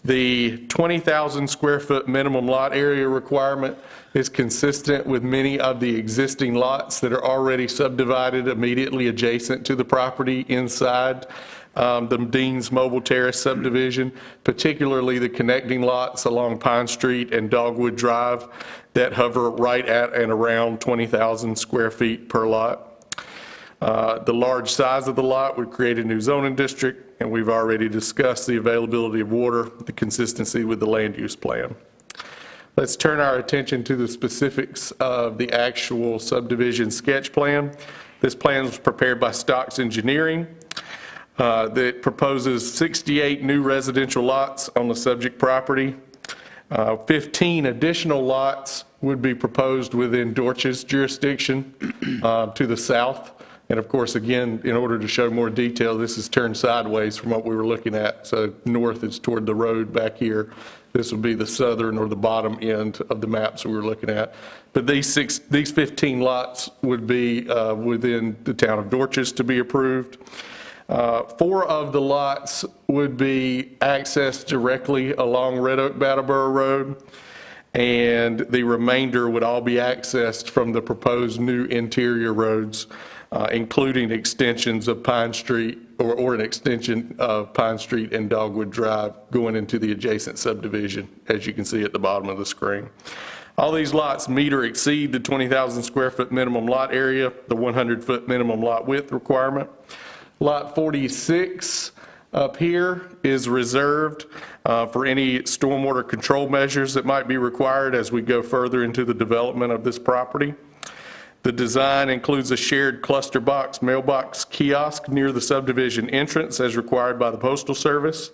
Speaker 17: The 20,000 square foot minimum lot area requirement is consistent with many of the existing lots that are already subdivided immediately adjacent to the property inside the Dean's Mobile Terrace subdivision, particularly the connecting lots along Pine Street and Dogwood Drive that hover right at and around 20,000 square feet per lot. The large size of the lot would create a new zoning district, and we've already discussed the availability of water, the consistency with the land use plan. Let's turn our attention to the specifics of the actual subdivision sketch plan. This plan was prepared by Stocks Engineering that proposes 68 new residential lots on the subject property. 15 additional lots would be proposed within Dorches jurisdiction to the south And of course, again, in order to show more detail, this is turned sideways from what we were looking at. So north is toward the road back here. This would be the southern or the bottom end of the maps we were looking at. But these 15 lots would be within the town of Dorchester to be approved. 4 of the lots would be accessed directly along Red Oak Brattleboro Road, and the remainder would all be accessed from the proposed new interior roads, including extensions of Pine Street, or an extension of Pine Street and Dogwood Drive going into the adjacent subdivision, as you can see at the bottom of the screen. All these lots meet or exceed the 20,000 square foot minimum lot area, the 100-foot minimum lot width requirement. Lot 46 up here is reserved for any stormwater control measures that might be required as we go further into the development of this property. The design includes a shared cluster box mailbox kiosk near the subdivision entrance as required by the Postal Service.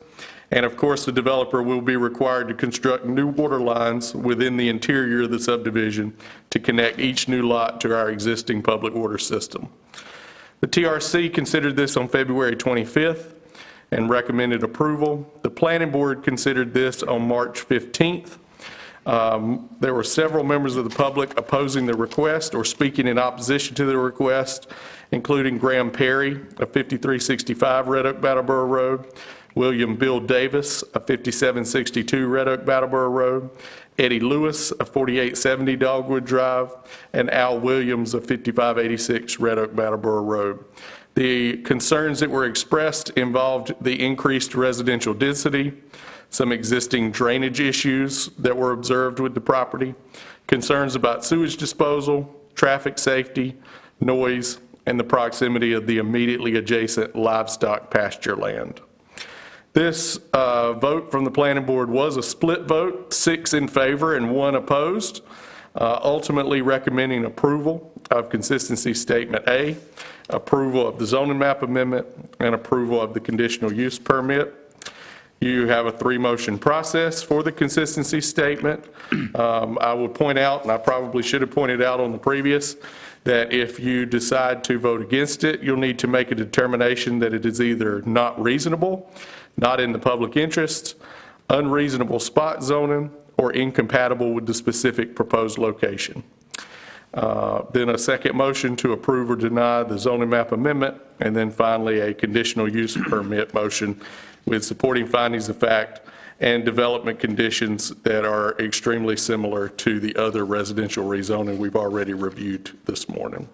Speaker 17: And of course, the developer will be required to construct new water lines within the interior of the subdivision to connect each new lot to our existing public water system. The TRC considered this on February 25th and recommended approval. The Planning Board considered this on March 15th. There were several members of the public opposing the request or speaking in opposition to the request, including Graham Perry of 5365 Red Oak Brattleboro Road, William Bill Davis of 5762 Red Oak Brattleboro Road, Eddie Lewis of 4870 Dogwood Drive, and Al Williams of 5586 Red Oak Brattleboro Road. The concerns that were expressed involved the increased residential density, some existing drainage issues that were observed with the property, concerns about sewage disposal, traffic safety, noise, and the proximity of the immediately adjacent livestock pasture land. This vote from the Planning Board was a split vote, 6 in favor and 1 opposed, ultimately recommending approval of Consistency Statement A, approval of the zoning map amendment, and approval of the conditional use permit. You have a 3-motion process for the consistency statement. I will point out, and I probably should have pointed out on the previous, that if you decide to vote against it, you'll need to make a determination that it is either not reasonable, not in the public interest, unreasonable spot zoning, or incompatible with the specific proposed location. Then a second motion to approve or deny the zoning map amendment, and then finally a conditional use permit motion with supporting findings of fact and development conditions that are extremely similar to the other residential rezoning we've already reviewed this morning.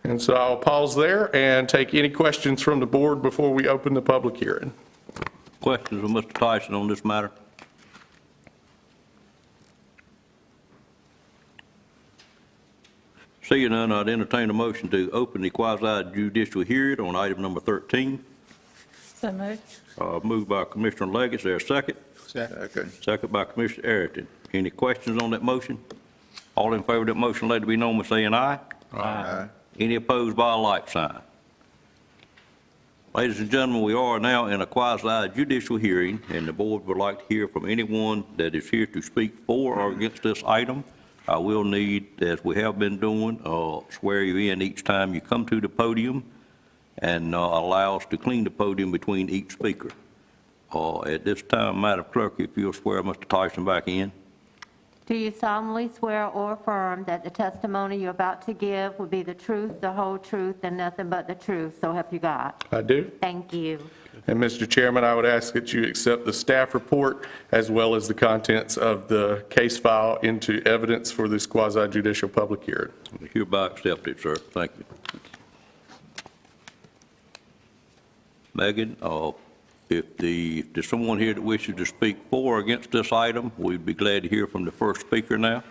Speaker 17: And so I'll pause there and take any questions from the board before we open the public hearing.
Speaker 1: Questions of Mr. Tyson on this matter? Seeing none, I'd entertain a motion to open the quasi-judicial hearing on item number 13.
Speaker 12: So moved.
Speaker 1: Moved by Commissioner Leggett. Is there a second?
Speaker 6: Second.
Speaker 1: Second by Commissioner Ayrton. Any questions on that motion? All in favor of that motion, let it be known by saying aye.
Speaker 6: Aye.
Speaker 1: Any opposed by a like sign? Ladies and gentlemen, we are now in a quasi-judicial hearing, and the board would like to hear from anyone that is here to speak for or against this item. I will need, as we have been doing, swear you in each time you come to the podium and allow us to clean the podium between each speaker. At this time, Madam Clerk, if you'll swear Mr. Tyson back in.
Speaker 19: Do you solemnly swear or affirm that the testimony you're about to give will be the truth, the whole truth, and nothing but the truth? So help you God.
Speaker 17: I do.
Speaker 19: Thank you.
Speaker 17: And Mr. Chairman, I would ask that you accept the staff report as well as the contents of the case file into evidence for this quasi-judicial public hearing.
Speaker 1: Hereby accepted, sir. Thank you. Megan, if there's someone here that wishes to speak for or against this item, we'd be glad to hear from the first speaker now.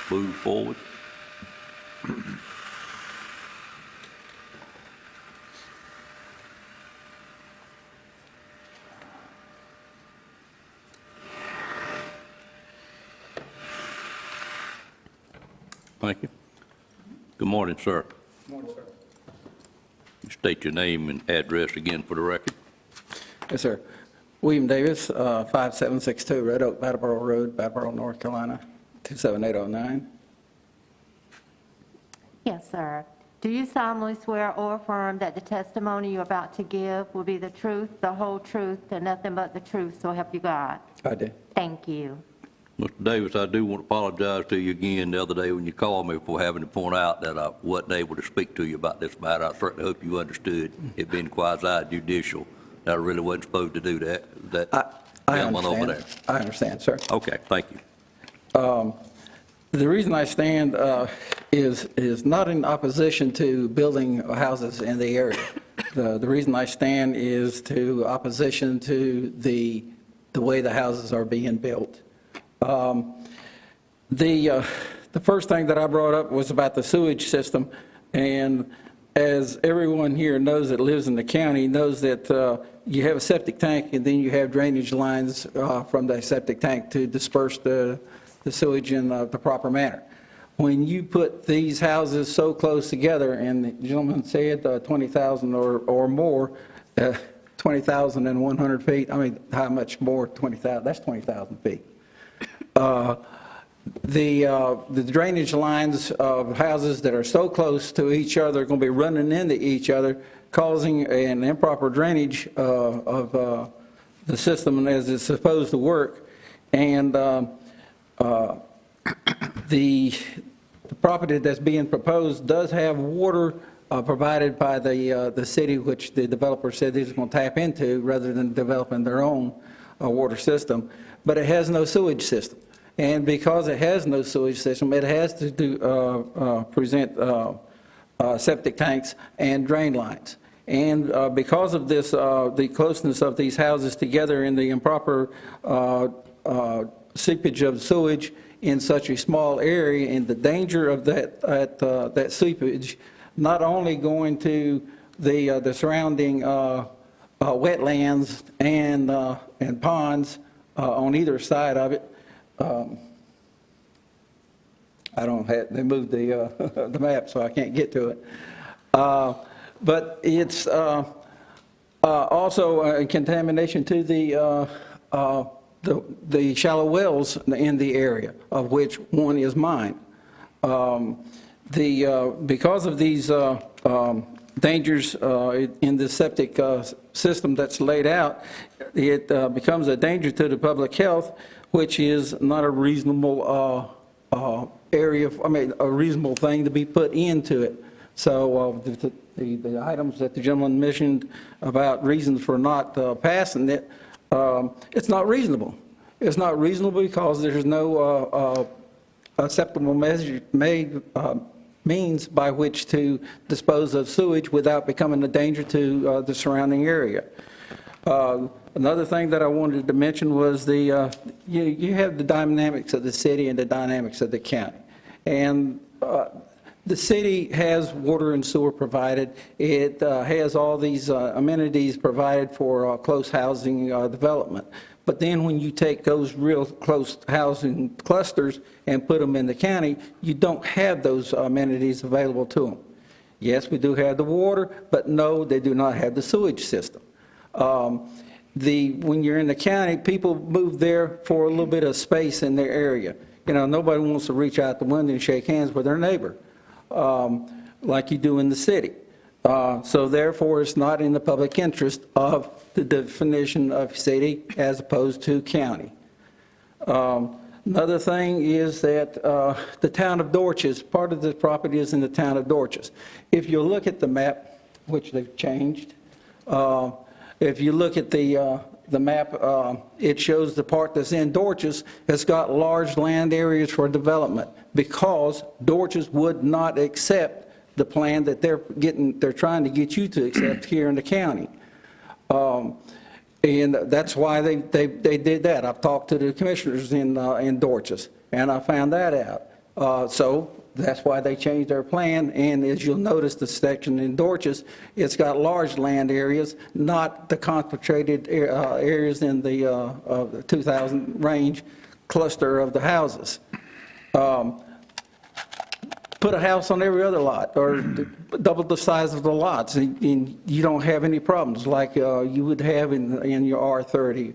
Speaker 1: Move forward. Thank you. Good morning, sir.
Speaker 7: Good morning, sir.
Speaker 1: State your name and address again for the record.
Speaker 7: Yes, sir. William Davis, 5762 Red Oak, Brattleboro Road, Brattleboro, North Carolina, 27809.
Speaker 19: Yes, sir. Do you solemnly swear or affirm that the testimony you're about to give will be the truth, the whole truth, and nothing but the truth, so help you God?
Speaker 7: I do.
Speaker 19: Thank you.
Speaker 1: Mr. Davis, I do want to apologize to you again the other day when you called me for having to point out that I wasn't able to speak to you about this matter. I certainly hope you understood it being quasi-judicial. That I really wasn't supposed to do that.
Speaker 7: I
Speaker 1: gentleman over there.
Speaker 7: understand. I understand, sir.
Speaker 1: Okay, thank you.
Speaker 7: The reason I stand is not in opposition to building houses in the area. The reason I stand is to opposition to the way the houses are being built. The first thing that I brought up was about the sewage system, and as everyone here knows that lives in the county knows that you have a septic tank and then you have drainage lines from the septic tank to disperse the sewage in the proper manner. When you put these houses so close together, and the gentleman said 20,000 or more, 20,100 feet, I mean, how much more, 20,000, that's 20,000 feet. The drainage lines of houses that are so close to each other are going to be running into each other, causing an improper drainage of the system as it's supposed to work. And the property that's being proposed does have water provided by the city, which the developer said he's going to tap into rather than developing their own water system. But it has no sewage system. And because it has no sewage system, it has to present septic tanks and drain lines. And because of this, the closeness of these houses together and the improper seepage of sewage in such a small area, and the danger of that seepage, not only going to the surrounding wetlands and ponds on either side of it. I don't have, they moved the map, so I can't get to it. But it's also a contamination to the shallow wells in the area, of which one is mine. Because of these dangers in the septic system that's laid out, it becomes a danger to the public health, which is not a reasonable area, I mean, a reasonable thing to be put into it. So the items that the gentleman mentioned about reasons for not passing it, it's not reasonable. It's not reasonable because there's no acceptable measure made means by which to dispose of sewage without becoming a danger to the surrounding area. Another thing that I wanted to mention was you have the dynamics of the city and the dynamics of the county. And the city has water and sewer provided. It has all these amenities provided for close housing development. But then when you take those real close housing clusters and put them in the county, you don't have those amenities available to them. Yes, we do have the water, but no, they do not have the sewage system. When you're in the county, people move there for a little bit of space in their area. You know, nobody wants to reach out the window and shake hands with their neighbor like you do in the city. So therefore, it's not in the public interest of the definition of city as opposed to county. Another thing is that the town of Dorches, part of the property is in the town of Dorches. If you look at the map, which they've changed, if you look at the map, it shows the part that's in Dorches has got large land areas for development because Dorches would not accept the plan that they're trying to get you to accept here in the county. And that's why they did that. I've talked to the commissioners in Dorches, and I found that out. So that's why they changed their plan, and as you'll notice, the section in Dorches, it's got large land areas, not the concentrated areas in the 2,000 range cluster of the houses. Put a house on every other lot, or double the size of the lots, and you don't have any problems like you would have in your R30.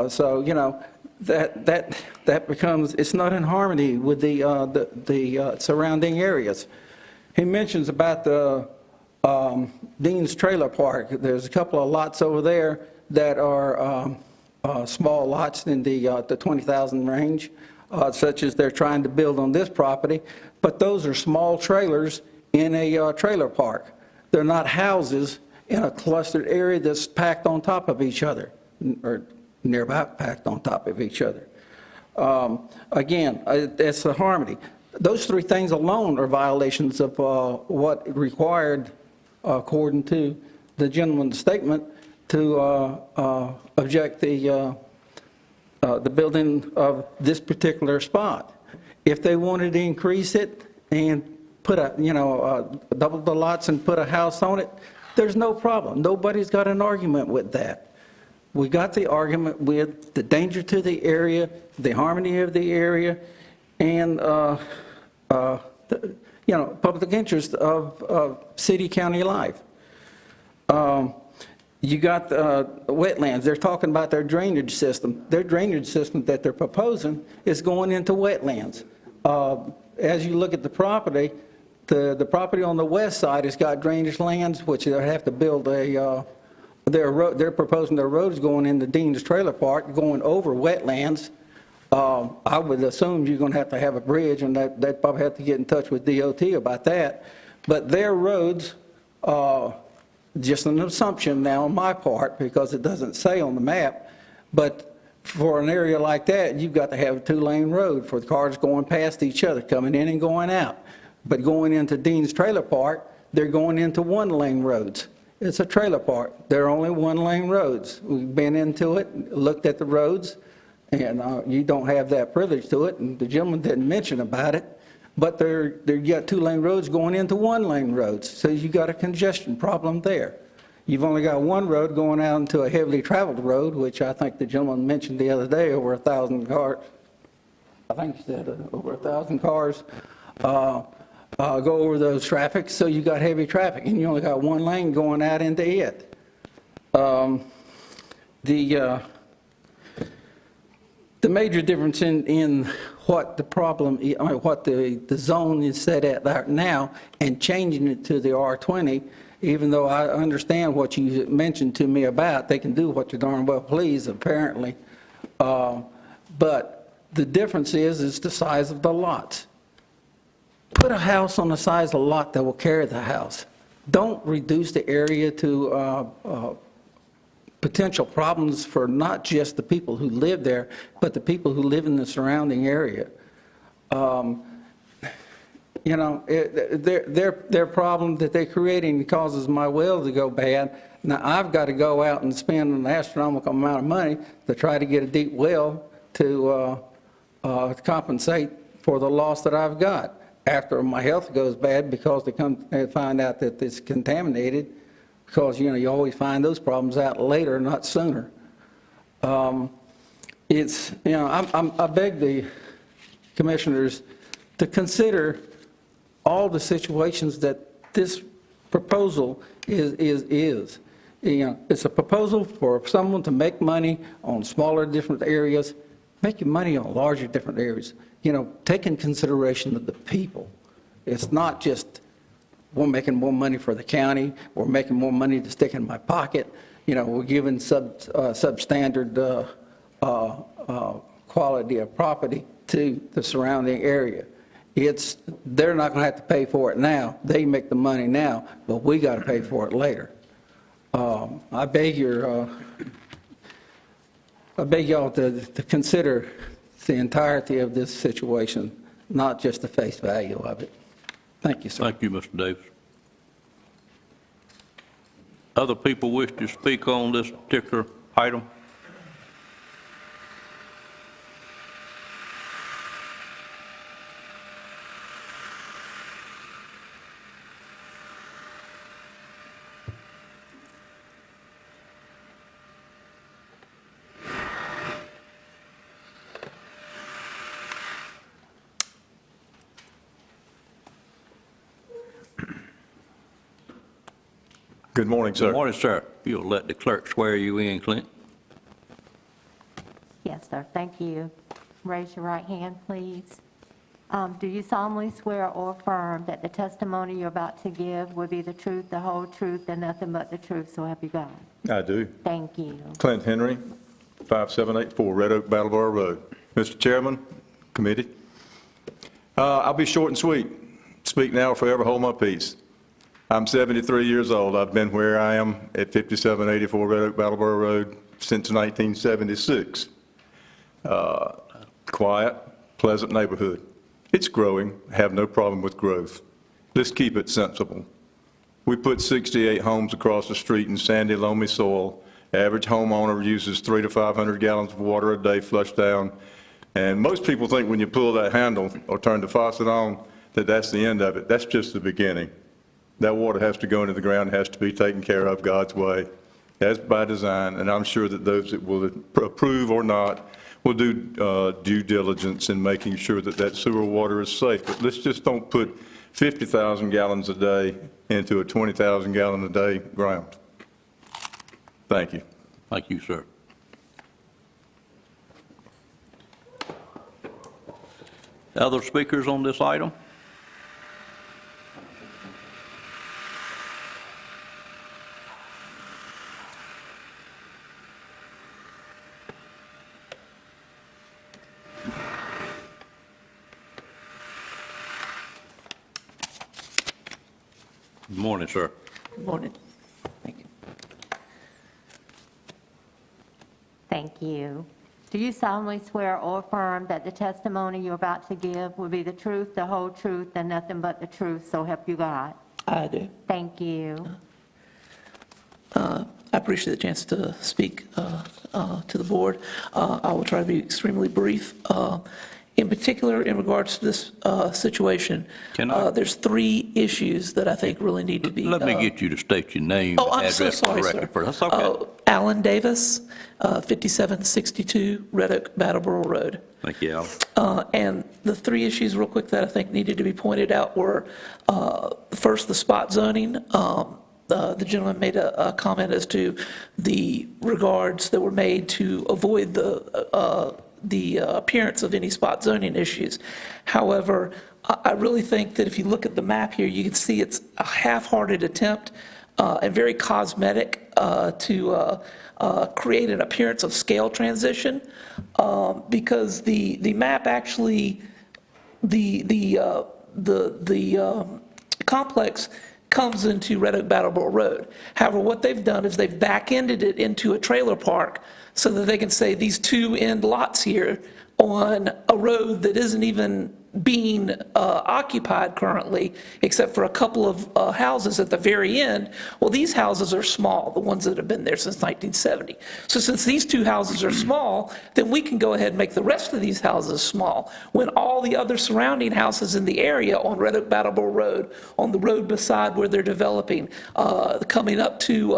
Speaker 7: So, you know, that becomes, it's not in harmony with the surrounding areas. He mentions about the Dean's Trailer Park. There's a couple of lots over there that are small lots in the 20,000 range, such as they're trying to build on this property, but those are small trailers in a trailer park. They're not houses in a clustered area that's packed on top of each other, or nearby packed on top of each other. Again, it's the harmony. Those three things alone are violations of what required, according to the gentleman's statement, to object the building of this particular spot. If they wanted to increase it and put double the lots and put a house on it, there's no problem. Nobody's got an argument with that. We got the argument with the danger to the area, the harmony of the area, and public interest of city-county life. You got wetlands. They're talking about their drainage system. Their drainage system that they're proposing is going into wetlands. As you look at the property, the property on the west side has got drainage lands, which they'll have to build a, they're proposing their roads going into Dean's Trailer Park, going over wetlands. I would assume you're going to have a bridge, and they'd probably have to get in touch with DOT about that. But their roads, just an assumption now on my part, because it doesn't say on the map, but for an area like that, you've got to have a two-lane road for the cars going past each other, coming in and going out. But going into Dean's Trailer Park, they're going into one-lane roads. It's a trailer park. They're only one-lane roads. We've been into it, looked at the roads, and you don't have that privilege to it, and the gentleman didn't mention about it, but you got two-lane roads going into one-lane roads, so you got a congestion problem there. You've only got one road going out into a heavily traveled road, which I think the gentleman mentioned the other day, over 1,000 cars. I think he said over 1,000 cars go over those traffic, so you got heavy traffic, and you only got one lane going out into it. The major difference in what the problem, what the zone is set at right now, and changing it to the R20, even though I understand what you mentioned to me about, they can do what you darn well please, apparently. But the difference is the size of the lots. Put a house on the size of the lot that will carry the house. Don't reduce the area to potential problems for not just the people who live there, but the people who live in the surrounding area. Their problem that they're creating causes my well to go bad. Now, I've got to go out and spend an astronomical amount of money to try to get a deep well to compensate for the loss that I've got after my health goes bad because they find out that it's contaminated, because, you always find those problems out later, not sooner. I beg the commissioners to consider all the situations that this proposal is. It's a proposal for someone to make money on smaller different areas, making money on larger different areas. Take in consideration of the people. It's not just, we're making more money for the county, we're making more money to stick in my pocket, we're giving substandard quality of property to the surrounding area. They're not going to have to pay for it now. They make the money now, but we got to pay for it later. I beg y'all to consider the entirety of this situation, not just the face value of it. Thank you, sir.
Speaker 1: Thank you, Mr. Davis. Other people wish to speak on this particular item?
Speaker 10: Good morning, sir.
Speaker 1: Good morning, sir. You'll let the clerk swear you in, Clint.
Speaker 19: Yes, sir. Thank you. Raise your right hand, please. Do you solemnly swear or affirm that the testimony you're about to give will be the truth, the whole truth, and nothing but the truth, so help you God?
Speaker 10: I do.
Speaker 19: Thank you.
Speaker 10: Clint Henry, 5784 Red Oak, Brattleboro Road. Mr. Chairman, committee, I'll be short and sweet. Speak now or forever hold my peace. I'm 73 years old. I've been where I am at 5784 Red Oak, Brattleboro Road since 1976. Quiet, pleasant neighborhood. It's growing. I have no problem with growth. Let's keep it sensible. We put 68 homes across the street in sandy, loamy soil. Average homeowner uses 300 to 500 gallons of water a day flushed down. And most people think when you pull that handle or turn the faucet on that that's the end of it. That's just the beginning. That water has to go into the ground, has to be taken care of God's way. That's by design, and I'm sure that those that will approve or not will do due diligence in making sure that that sewer water is safe. But let's just don't put 50,000 gallons a day into a 20,000 gallon a day ground. Thank you.
Speaker 1: Thank you, sir. Other speakers on this item? Good morning, sir.
Speaker 19: Good morning. Thank you. Do you solemnly swear or affirm that the testimony you're about to give will be the truth, the whole truth, and nothing but the truth, so help you God?
Speaker 22: I do.
Speaker 19: Thank you.
Speaker 22: I appreciate the chance to speak to the board. I will try to be extremely brief. In particular, in regards to this situation, there's 3 issues that I think really need to be...
Speaker 1: Let me get you to state your name
Speaker 22: Oh,
Speaker 1: and
Speaker 22: I'm so
Speaker 1: address for the
Speaker 22: sorry,
Speaker 1: record
Speaker 22: sir.
Speaker 1: first. That's okay.
Speaker 22: Alan Davis, 5762 Red Oak, Brattleboro Road.
Speaker 1: Thank you, Alan.
Speaker 22: And the 3 issues, real quick, that I think needed to be pointed out were, first, the spot zoning. The gentleman made a comment as to the regards that were made to avoid the appearance of any spot zoning issues. However, I really think that if you look at the map here, you can see it's a half-hearted attempt and very cosmetic to create an appearance of scale transition, because the map actually, the complex comes into Red Oak Brattleboro Road. However, what they've done is they've back-ended it into a trailer park so that they can say these 2 end lots here on a road that isn't even being occupied currently, except for a couple of houses at the very end. Well, these houses are small, the ones that have been there since 1970. So since these 2 houses are small, then we can go ahead and make the rest of these houses small, when all the other surrounding houses in the area on Red Oak Brattleboro Road, on the road beside where they're developing, coming up to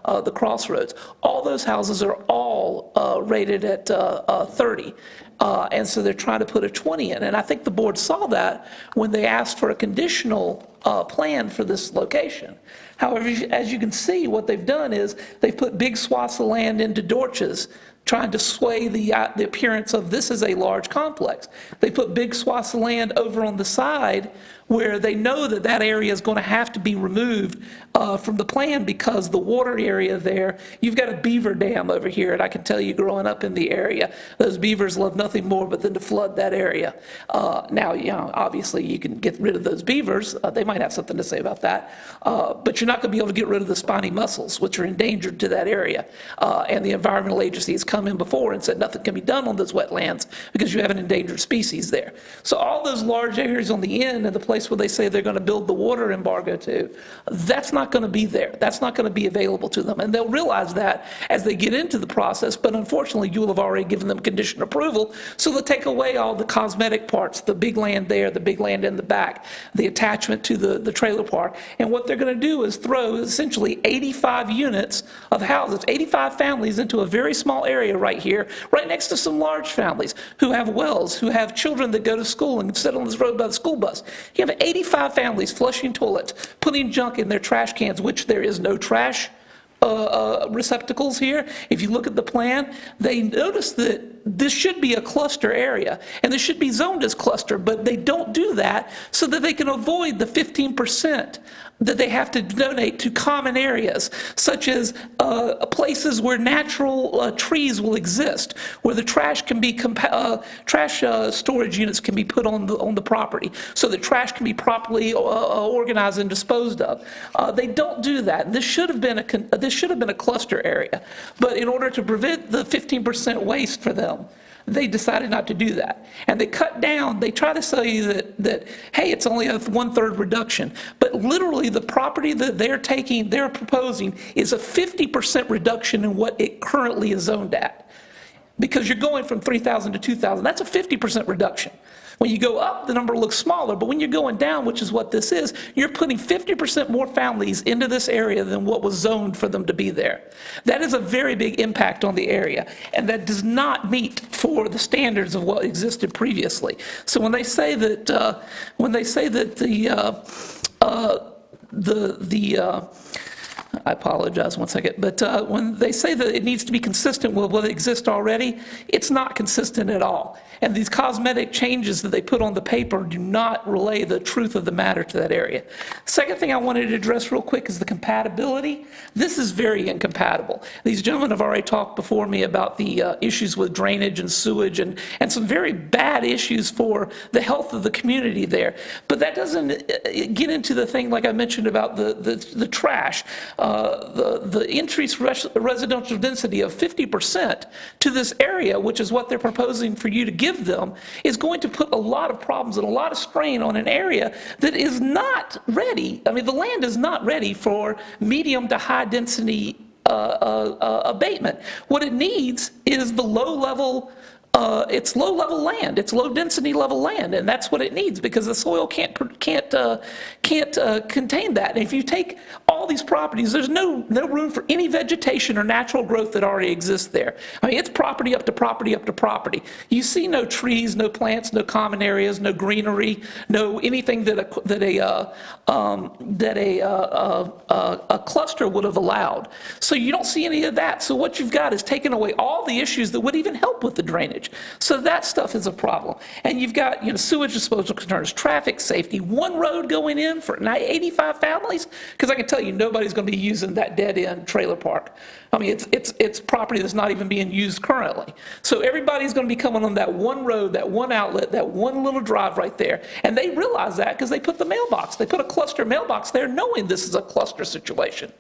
Speaker 22: the crossroads, all those houses are all rated at 30. And so they're trying to put a 20 in. And I think the board saw that when they asked for a conditional plan for this location. However, as you can see, what they've done is they've put big swaths of land into dorches, trying to sway the appearance of this is a large complex. They put big swaths of land over on the side where they know that that area is going to have to be removed from the plan because the water area there, you've got a beaver dam over here, and I can tell you growing up in the area, those beavers love nothing more but than to flood that area. Now, you know, obviously you can get rid of those beavers. They might have something to say about that. But you're not going to be able to get rid of the spiny mussels, which are endangered to that area. And the environmental agency has come in before and said nothing can be done on those wetlands because you have an endangered species there. So all those large areas on the end and the place where they say they're going to build the water embargo to, that's not going to be there. That's not going to be available to them. And they'll realize that as they get into the process, but unfortunately you will have already given them condition approval, so they'll take away all the cosmetic parts, the big land there, the big land in the back, the attachment to the trailer park. And what they're going to do is throw essentially 85 units of houses, 85 families into a very small area right here, right next to some large families who have wells, who have children that go to school and sit on this road by the school bus. You have 85 families flushing toilets, putting junk in their trash cans, which there is no trash receptacles here. If you look at the plan, they notice that this should be a cluster area, and this should be zoned as cluster, but they don't do that so that they can avoid the 15% that they have to donate to common areas, such as places where natural trees will exist, where the trash can be trash storage units can be put on the property, so that trash can be properly organized and disposed of. They don't do that. This should have been a cluster area, but in order to prevent the 15% waste for them, they decided not to do that. And they cut down, they try to tell you that hey, it's only a 1/3 reduction. But literally the property that they're proposing is a 50% reduction in what it currently is zoned at. Because you're going from 3,000 to 2,000, that's a 50% reduction. When you go up, the number looks smaller, but when you're going down, which is what this is, you're putting 50% more families into this area than what was zoned for them to be there. That is a very big impact on the area, and that does not meet for the standards of what existed previously. So when they say that, I apologize, one second. But when they say that it needs to be consistent with what exists already, it's not consistent at all. And these cosmetic changes that they put on the paper do not relay the truth of the matter to that area. Second thing I wanted to address real quick is the compatibility. This is very incompatible. These gentlemen have already talked before me about the issues with drainage and sewage and some very bad issues for the health of the community there. But that doesn't get into the thing like I mentioned about the trash. The increased residential density of 50% to this area, which is what they're proposing for you to give them, is going to put a lot of problems and a lot of strain on an area that is not ready. I mean, the land is not ready for medium to high density abatement. What it needs is the low-level it's low-level land, it's low-density level land, and that's what it needs because the soil can't contain that. And if you take all these properties, there's no room for any vegetation or natural growth that already exists there. I mean, it's property up to property up to property. You see no trees, no plants, no common areas, no greenery, no anything that a cluster would have allowed. So you don't see any of that. So what you've got is taken away all the issues that would even help with the drainage. So that stuff is a problem. And you've got sewage disposal concerns, traffic safety, one road going in for 85 families, because I can tell you nobody's going to be using that dead-end trailer park. I mean, it's property that's not even being used currently. So everybody's going to be coming on that one road, that one outlet, that one little drive right there. And they realize that because they put the mailbox. They put a cluster mailbox there knowing this is a cluster situation.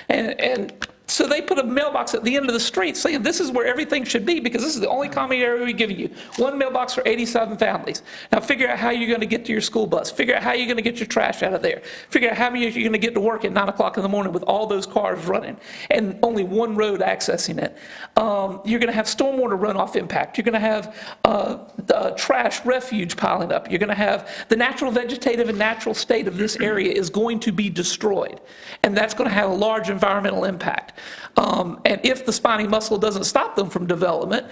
Speaker 22: And so they put a mailbox at the end of the street saying this is where everything should be because this is the only common area we give you. One mailbox for 87 families. Now figure out how you're going to get to your school bus. Figure out how you're going to get your trash out of there. Figure out how many you're going to get to work at 9 o'clock in the morning with all those cars running and only one road accessing it. You're going to have stormwater runoff impact. You're going to have trash refuge piling up. You're going to have the natural vegetative and natural state of this area is going to be destroyed. And that's going to have a large environmental impact. And if the spiny mussel doesn't stop them from development,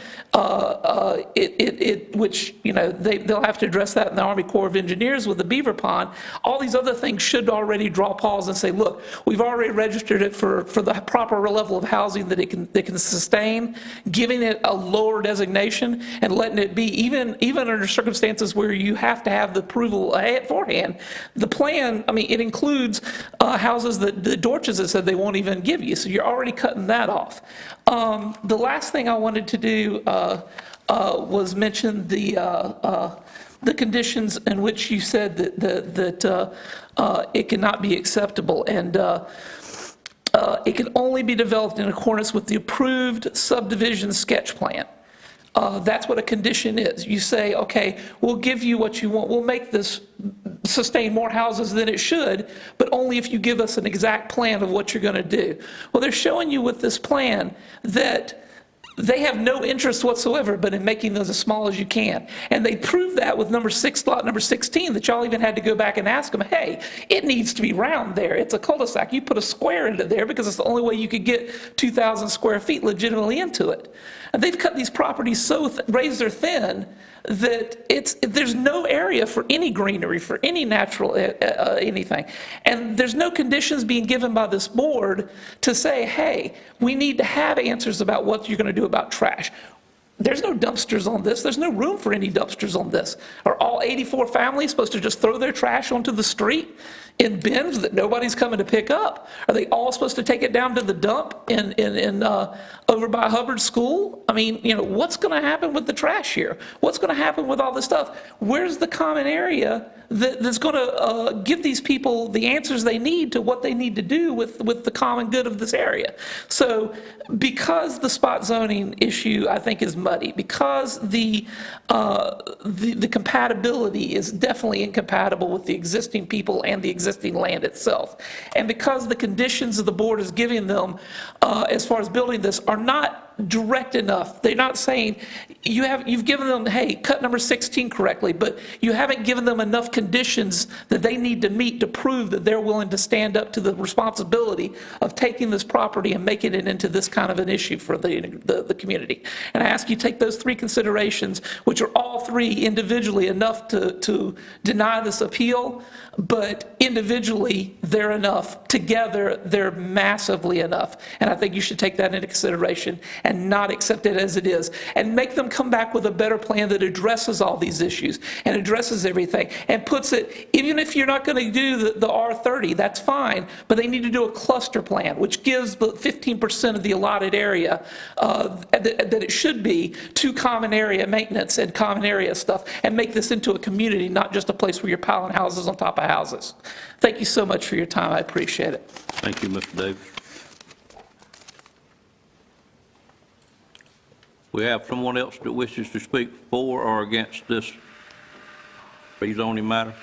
Speaker 22: which, they'll have to address that in the Army Corps of Engineers with the beaver pond, all these other things should already draw pause and say, look, we've already registered it for the proper level of housing that it can sustain, giving it a lower designation and letting it be, even under circumstances where you have to have the approval beforehand. The plan, I mean, it includes houses that the Dorches have said they won't even give you, so you're already cutting that off. The last thing I wanted to do was mention the conditions in which you said that it cannot be acceptable, and it can only be developed in accordance with the approved subdivision sketch plan. That's what a condition is. You say, okay, we'll give you what you want. We'll make this sustain more houses than it should, but only if you give us an exact plan of what you're going to do. Well, they're showing you with this plan that they have no interest whatsoever but in making those as small as you can. And they proved that with lot number 16, that y'all even had to go back and ask them, hey, it needs to be round there. It's a cul-de-sac. You put a square into there because it's the only way you could get 2,000 square feet legitimately into it. And they've cut these properties so razor thin that there's no area for any greenery, for any natural anything. And there's no conditions being given by this board to say, hey, we need to have answers about what you're going to do about trash. There's no dumpsters on this. There's no room for any dumpsters on this. Are all 84 families supposed to just throw their trash onto the street in bins that nobody's coming to pick up? Are they all supposed to take it down to the dump over by Hubbard School? I mean, you know, what's going to happen with the trash here? What's going to happen with all this stuff? Where's the common area that's going to give these people the answers they need to what they need to do with the common good of this area? So because the spot zoning issue, I think, is muddy, because the compatibility is definitely incompatible with the existing people and the existing land itself, and because the conditions that the board is giving them as far as building this are not direct enough. They're not saying, you've given them, hey, cut number 16 correctly, but you haven't given them enough conditions that they need to meet to prove that they're willing to stand up to the responsibility of taking this property and making it into this kind of an issue for the community. And I ask you to take those three considerations, which are all three individually enough to deny this appeal, but individually they're enough. Together, they're massively enough. And I think you should take that into consideration and not accept it as it is, and make them come back with a better plan that addresses all these issues and addresses everything and puts it, even if you're not going to do the R30, that's fine, but they need to do a cluster plan, which gives the 15% of the allotted area that it should be to common area maintenance and common area stuff, and make this into a community, not just a place where you're piling houses on top of houses. Thank you so much for your time. I appreciate it.
Speaker 1: Thank you, Mr. Davis. We have someone else that wishes to speak for or against this rezoning matter?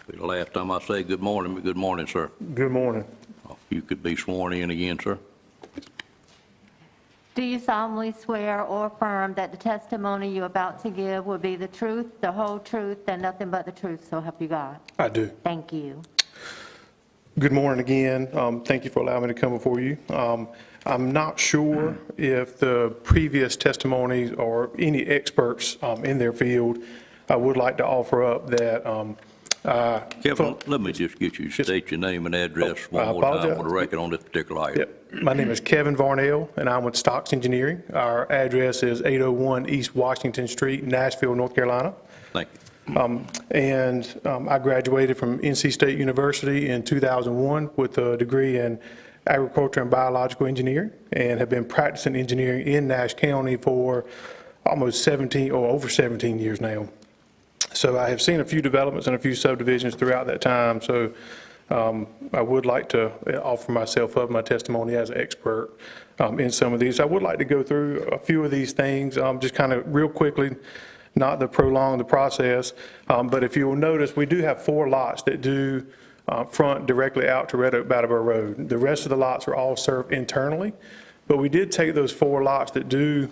Speaker 1: The last time I say good morning, but good morning, sir.
Speaker 17: Good morning.
Speaker 1: You could be sworn in again, sir.
Speaker 19: Do you solemnly swear or affirm that the testimony you're about to give will be the truth, the whole truth, and nothing but the truth, so help you God?
Speaker 17: I do.
Speaker 19: Thank you.
Speaker 17: Good morning again. Thank you for allowing me to come before you. I'm not sure if the previous testimonies or any experts in their field, I would like to offer up that
Speaker 1: Kevin, let me just get you to state your name and address one more time for the record on this particular item.
Speaker 17: Yep. My name is Kevin Varnell, and I'm with Stocks Engineering. Our address is 801 East Washington Street, Nashville, North Carolina.
Speaker 1: Thank you.
Speaker 17: I graduated from NC State University in 2001 with a degree in agriculture and biological engineering, and have been practicing engineering in Nash County for almost 17 or over 17 years now. So I have seen a few developments and a few subdivisions throughout that time. So I would like to offer myself up, my testimony as an expert in some of these. I would like to go through a few of these things, just kind of real quickly, not to prolong the process. But if you will notice, we do have 4 lots that do front directly out to Red Oak Brattleboro Road. The rest of the lots are all served internally. But we did take those 4 lots that do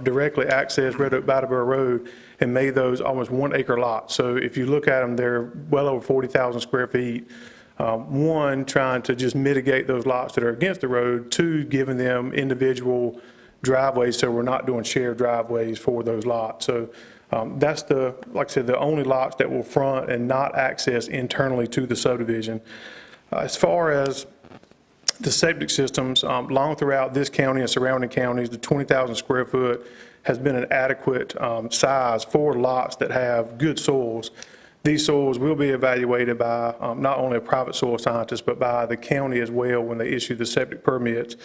Speaker 17: directly access Red Oak Brattleboro Road and made those almost 1-acre lots. So if you look at them, they're well over 40,000 square feet. One, trying to just mitigate those lots that are against the road. 2, giving them individual driveways so we're not doing shared driveways for those lots. So that's like I said, the only lots that will front and not access internally to the subdivision. As far as the septic systems, long throughout this county and surrounding counties, the 20,000 square foot has been an adequate size for lots that have good soils. These soils will be evaluated by not only a private soil scientist, but by the county as well when they issue the septic permits.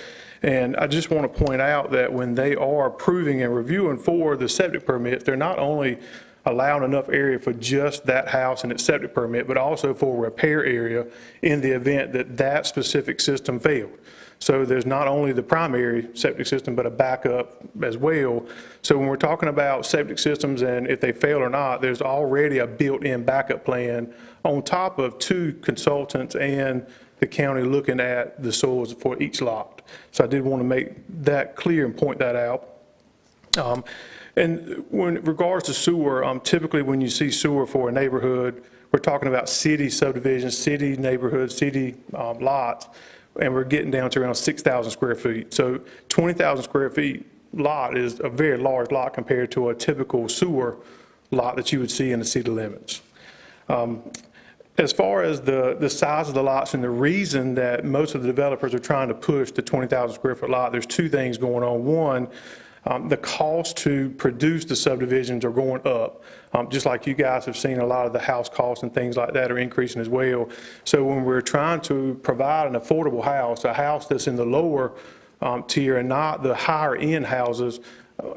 Speaker 17: And I just want to point out that when they are approving and reviewing for the septic permits, they're not only allowing enough area for just that house and its septic permit, but also for a repair area in the event that that specific system failed. So there's not only the primary septic system, but a backup as well. So when we're talking about septic systems and if they fail or not, there's already a built-in backup plan on top of 2 consultants and the county looking at the soils for each lot. So I did want to make that clear and point that out. And when in regards to sewer, typically when you see sewer for a neighborhood, we're talking about city subdivisions, city neighborhoods, city lots, and we're getting down to around 6,000 square feet. So 20,000 square feet lot is a very large lot compared to a typical sewer lot that you would see in the city limits. As far as the size of the lots and the reason that most of the developers are trying to push the 20,000 square foot lot, there's 2 things going on. One, the cost to produce the subdivisions are going up. Just like you guys have seen, a lot of the house costs and things like that are increasing as well. So when we're trying to provide an affordable house, a house that's in the lower tier and not the higher end houses,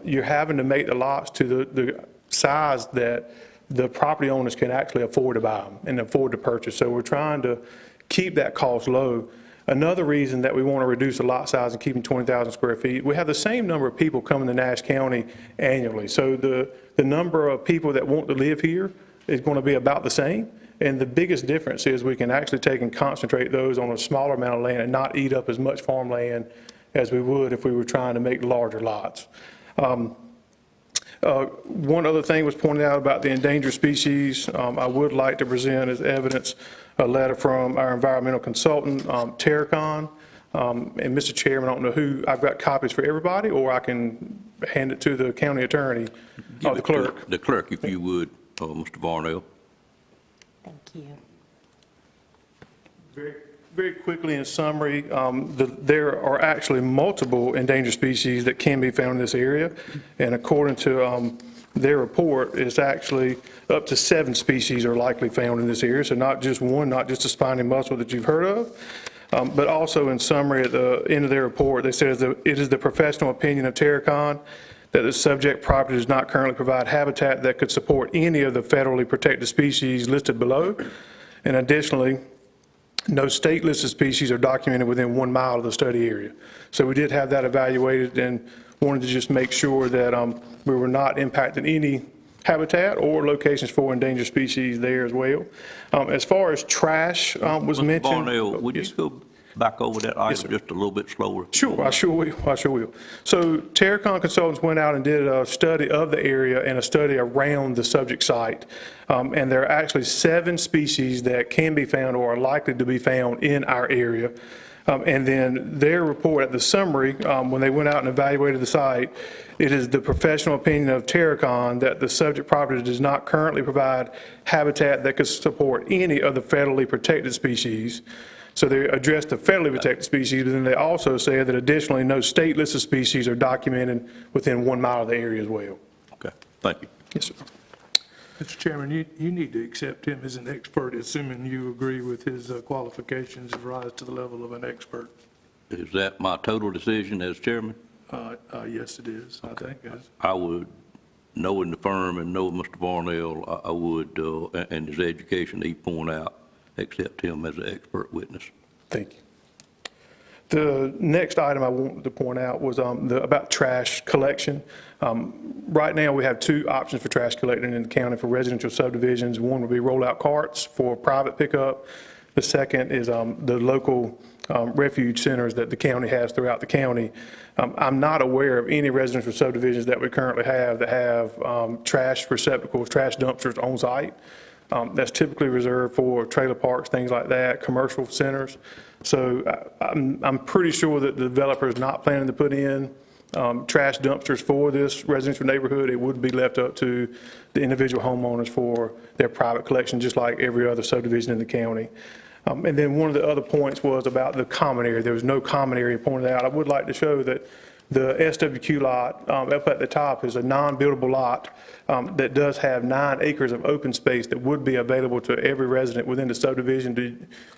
Speaker 17: you're having to make the lots to the size that the property owners can actually afford to buy them and afford to purchase. So we're trying to keep that cost low. Another reason that we want to reduce the lot size and keep them 20,000 square feet, we have the same number of people coming to Nash County annually. So the number of people that want to live here is going to be about the same. And the biggest difference is we can actually take and concentrate those on a smaller amount of land and not eat up as much farmland as we would if we were trying to make larger lots. One other thing was pointed out about the endangered species. I would like to present as evidence a letter from our environmental consultant, Terracon. And Mr. Chairman, I don't know who, I've got copies for everybody, or I can hand it to the county attorney, or the clerk.
Speaker 1: The clerk, if you would, Mr. Varnell.
Speaker 19: Thank you.
Speaker 17: Very quickly, in summary, there are actually multiple endangered species that can be found in this area. And according to their report, it's actually up to 7 species are likely found in this area. So not just one, not just the spiny mussel that you've heard of. But also in summary, at the end of their report, they said that it is the professional opinion of Terracon that the subject property does not currently provide habitat that could support any of the federally protected species listed below. And additionally, no state listed species are documented within 1 mile of the study area. So we did have that evaluated and wanted to just make sure that we were not impacting any habitat or locations for endangered species there as well. As far as trash was mentioned.
Speaker 1: Varnell, would you go back over that item just a little bit slower?
Speaker 17: Sure, I sure will. So Terracon Consultants went out and did a study of the area and a study around the subject site. And there are actually 7 species that can be found or are likely to be found in our area. And then their report at the summary, when they went out and evaluated the site, it is the professional opinion of Terracon that the subject property does not currently provide habitat that could support any of the federally protected species. So they addressed the federally protected species, but then they also said that additionally no state listed species are documented within 1 mile of the area as well.
Speaker 1: Okay, thank you.
Speaker 17: Yes, sir.
Speaker 11: Mr. Chairman, you need to accept him as an expert, assuming you agree with his qualifications and rise to the level of an expert.
Speaker 1: Is that my total decision as chairman?
Speaker 11: Yes, it is, I think.
Speaker 1: I would, knowing the firm and knowing Mr. Varnell, I would, and his education he pointed out, accept him as an expert witness.
Speaker 17: Thank you. The next item I wanted to point out was about trash collection. Right now, we have 2 options for trash collecting in the county for residential subdivisions. One would be rollout carts for private pickup. The second is the local refuge centers that the county has throughout the county. I'm not aware of any residential subdivisions that we currently have that have trash receptacles, trash dumpsters on site. That's typically reserved for trailer parks, things like that, commercial centers. So I'm pretty sure that the developer is not planning to put in trash dumpsters for this residential neighborhood. It would be left up to the individual homeowners for their private collection, just like every other subdivision in the county. And then one of the other points was about the common area. There was no common area pointed out. I would like to show that the SWQ lot up at the top is a non-buildable lot that does have 9 acres of open space that would be available to every resident within the subdivision to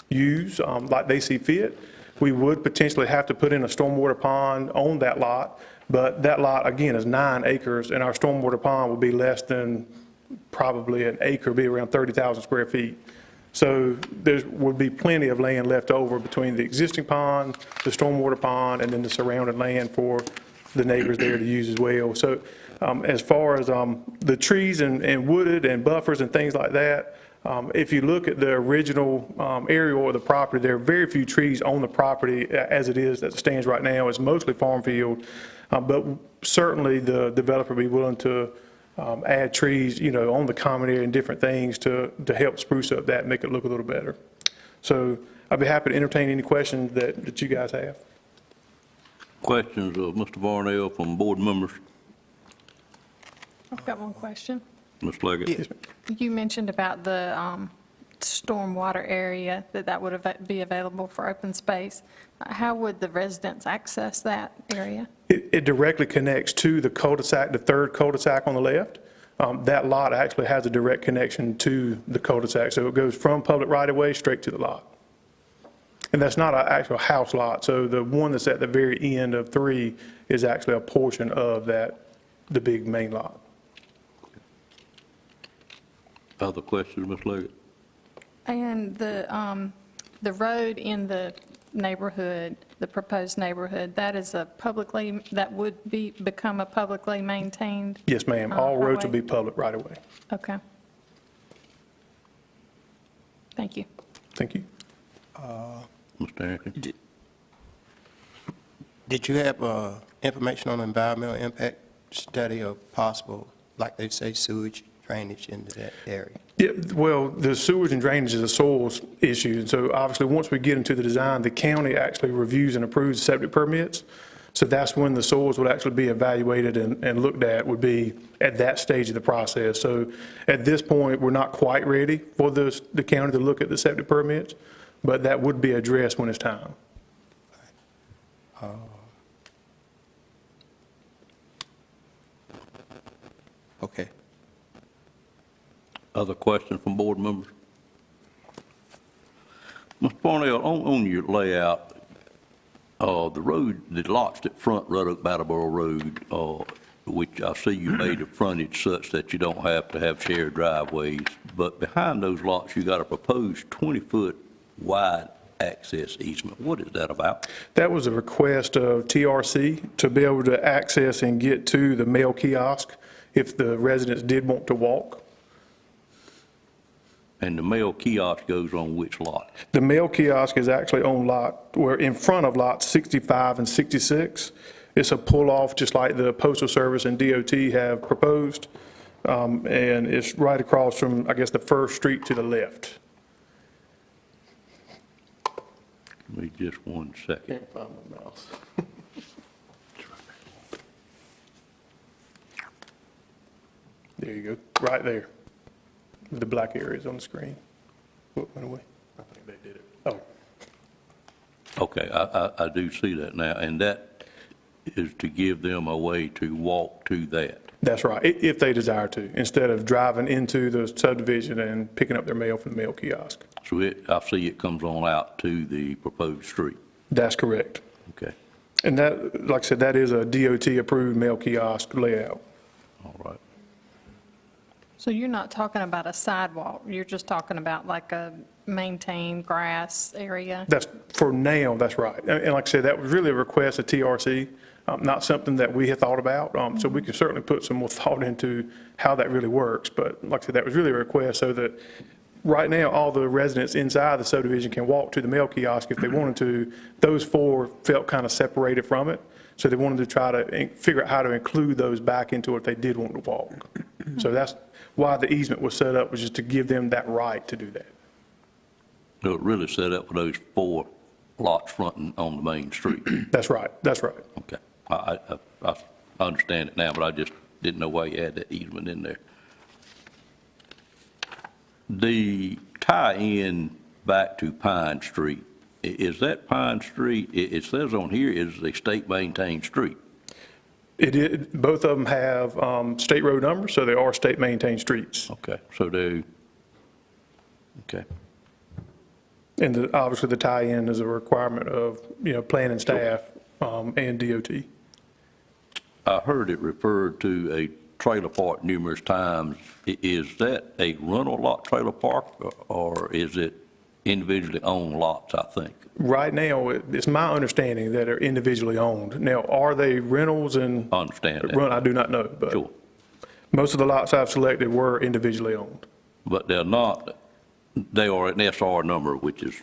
Speaker 17: use like they see fit. We would potentially have to put in a stormwater pond on that lot, but that lot, again, is 9 acres, and our stormwater pond would be less than
Speaker 11: probably an acre, be around 30,000 square feet. So there would be plenty of land left over between the existing pond, the stormwater pond, and then the surrounding land for the neighbors there to use as well. So as far as the trees and wooded and buffers and things like that, if you look at the original area of the property, there are very few trees on the property as it stands right now. It's mostly farm field, but certainly the developer would be willing to add trees, on the common area and different things to help spruce up that and make it look a little better. So I'd be happy to entertain any questions that you guys have.
Speaker 1: Questions of Mr. Varnell from board members?
Speaker 12: I've got one question.
Speaker 1: Ms. Leggett?
Speaker 12: You mentioned about the stormwater area, that would be available for open space. How would the residents access that area?
Speaker 11: It directly connects to the cul-de-sac, the third cul-de-sac on the left. That lot actually has a direct connection to the cul-de-sac, so it goes from public right-of-way straight to the lot. And that's not an actual house lot, so the one that's at the very end of 3 is actually a portion of that, the big main lot.
Speaker 1: Other questions, Ms. Leggett?
Speaker 12: And the road in the neighborhood, the proposed neighborhood, that would become a publicly maintained?
Speaker 11: Yes, ma'am. All roads will
Speaker 12: highway?
Speaker 11: be public right away.
Speaker 12: Okay. Thank you.
Speaker 11: Thank you.
Speaker 1: Mr. Harrington?
Speaker 2: Did you have information on environmental impact study of possible, like they say, sewage drainage into that area?
Speaker 11: Yeah, well, the sewage and drainage is a soils issue, and so obviously, once we get into the design, the county actually reviews and approves septic permits. So that's when the soils would actually be evaluated and looked at, would be at that stage of the process. So at this point, we're not quite ready for the county to look at the septic permits, but that would be addressed when it's time.
Speaker 2: Okay.
Speaker 1: Other questions from board members? Mr. Parnell, on your layout, the road, the lots that front Red Oak Brattleboro Road, which I see you made a frontage such that you don't have to have shared driveways, but behind those lots, you got a proposed 20-foot wide access easement. What is that about?
Speaker 11: That was a request of TRC to be able to access and get to the mail kiosk if the residents did want to walk.
Speaker 1: And the mail kiosk goes on which lot?
Speaker 11: The mail kiosk is actually on we're in front of lots 65 and 66. It's a pull-off, just like the Postal Service and DOT have proposed. And it's right across from, I guess, the first street to the left.
Speaker 1: Give me just 1 second.
Speaker 17: Can't find my mouse.
Speaker 11: There you go, right there. The black areas on the screen. What went away?
Speaker 17: I think they did it.
Speaker 11: Oh.
Speaker 1: Okay, I do see that now, and that is to give them a way to walk to that.
Speaker 11: That's right, if they desire to, instead of driving into the subdivision and picking up their mail from the mail kiosk.
Speaker 1: So I see it comes on out to the proposed street.
Speaker 11: That's correct.
Speaker 1: Okay,
Speaker 11: And that, like I said, that is a DOT-approved mail kiosk layout.
Speaker 1: all right.
Speaker 12: So you're not talking about a sidewalk, you're just talking about like a maintained grass area?
Speaker 11: That's, for now, that's right. And like I said, that was really a request of TRC, not something that we had thought about. So we can certainly put some more thought into how that really works. But like I said, that was really a request so that right now, all the residents inside the subdivision can walk to the mail kiosk if they wanted to. Those 4 felt kind of separated from it. So they wanted to try to figure out how to include those back into it if they did want to walk. So that's why the easement was set up, was just to give them that right to do that.
Speaker 1: So it really set up for those 4 lots fronting on the main street.
Speaker 11: That's right, that's right.
Speaker 1: Okay, I understand it now, but I just didn't know why you had that easement in there. The tie-in back to Pine Street, is that Pine Street, it says on here is a state-maintained street.
Speaker 11: It is, both of them have state road numbers, so they are state-maintained streets.
Speaker 1: Okay, so okay.
Speaker 11: And obviously, the tie-in is a requirement of, planning staff and DOT.
Speaker 1: I heard it referred to a trailer park numerous times. Is that a rental lot trailer park, or is it individually owned lots, I think?
Speaker 13: Right now, it's my understanding that they're individually owned. Now, are they rentals and?
Speaker 1: I understand that.
Speaker 13: I do not know, but.
Speaker 1: Sure.
Speaker 13: Most of the lots I've selected were individually owned.
Speaker 1: But they're not, they are an SR number, which is,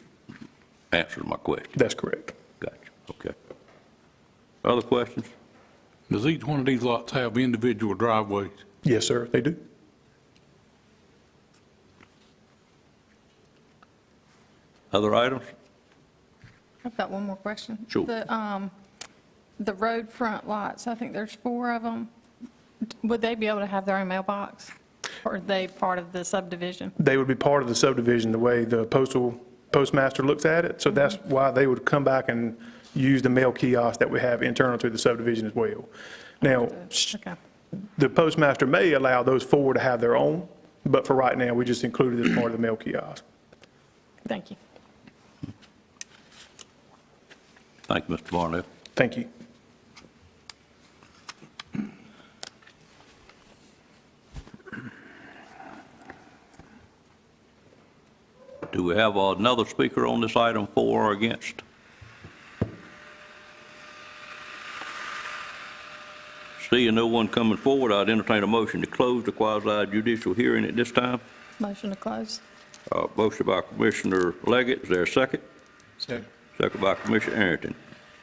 Speaker 1: answers my question.
Speaker 13: That's correct.
Speaker 1: Gotcha, okay. Other questions?
Speaker 18: Does each one of these lots have individual driveways?
Speaker 13: Yes, sir, they do.
Speaker 1: Other items?
Speaker 12: I've got one more question.
Speaker 1: Sure.
Speaker 12: The road front lots, I think there's 4 of them. Would they be able to have their own mailbox? Or are they part of the subdivision?
Speaker 13: They would be part of the subdivision the way the postmaster looks at it. So that's why they would come back and use the mail kiosk that we have internal to the subdivision as well. Now,
Speaker 12: Okay.
Speaker 13: the postmaster may allow those 4 to have their own, but for right now, we just included it as part of the mail kiosk.
Speaker 12: Thank you.
Speaker 1: Thank you, Mr. Barnett.
Speaker 13: Thank you.
Speaker 1: Do we have another speaker on this item, for or against? Seeing no one coming forward, I'd entertain a motion to close the quasi judicial hearing at this time.
Speaker 12: Motion to close.
Speaker 1: Motion by Commissioner Leggett, is there a second?
Speaker 13: Second.
Speaker 1: Second by Commissioner Arrington.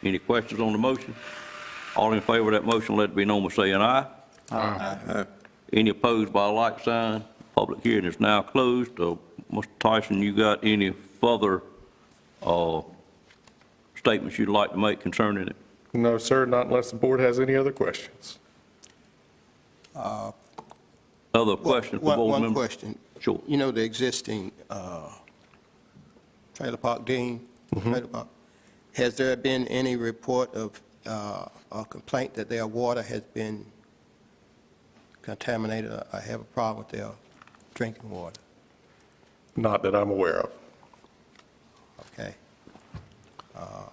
Speaker 1: Any questions on the motion? All in favor of that motion, let it be known by saying aye.
Speaker 13: Aye.
Speaker 1: Any opposed by a like sign? Public hearing is now closed. Mr. Tyson, you got any further statements you'd like to make concerning it?
Speaker 17: No, sir, not unless the board has any other questions.
Speaker 1: Other questions for board
Speaker 2: One
Speaker 1: members?
Speaker 2: question.
Speaker 1: Sure.
Speaker 2: You know, the existing trailer park, Dean, trailer park, has there been any report of a complaint that their water has been contaminated or have a problem with their drinking water?
Speaker 17: Not that I'm aware of.
Speaker 2: Okay.
Speaker 1: I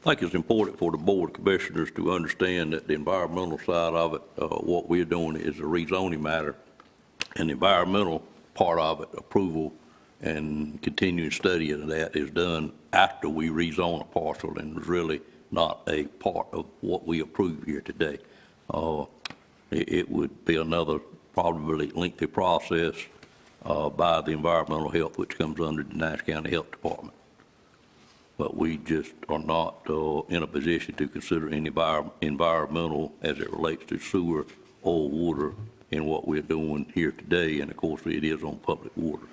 Speaker 1: think it's important for the Board of Commissioners to understand that the environmental side of it, what we're doing is a rezoning matter, and the environmental part of it, approval and continuing study of that, is done after we rezone a parcel and is really not a part of what we approve here today. It would be another probably lengthy process by the environmental health, which comes under the Nash County Health Department. But we just are not in a position to consider any environmental as it relates to sewer or water in what we're doing here today, and of course it is on public water.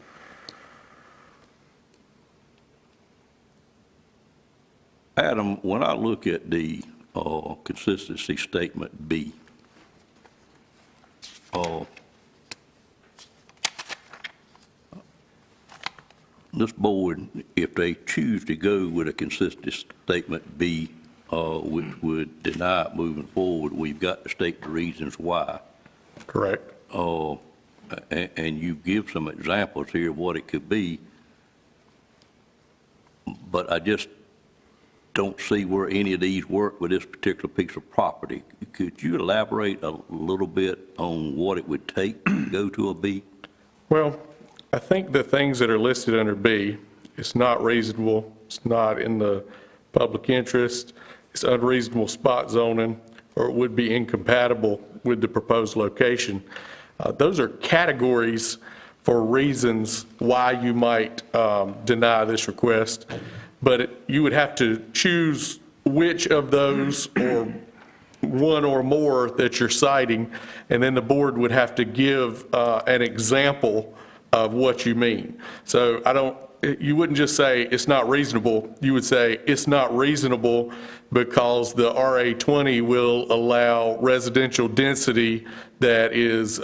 Speaker 1: Adam, when I look at the consistency statement B, this board, if they choose to go with a consistent statement B, which would deny it moving forward, we've got to state the reasons why.
Speaker 17: Correct.
Speaker 1: And you give some examples here of what it could be, but I just don't see where any of these work with this particular piece of property. Could you elaborate a little bit on what it would take to go to a B?
Speaker 17: Well, I think the things that are listed under B, it's not reasonable, it's not in the public interest, it's unreasonable spot zoning, or it would be incompatible with the proposed location. Those are categories for reasons why you might deny this request, but you would have to choose which of those or one or more that you're citing, and then the board would have to give an example of what you mean. So you wouldn't just say it's not reasonable, you would say it's not reasonable because the RA20 will allow residential density that is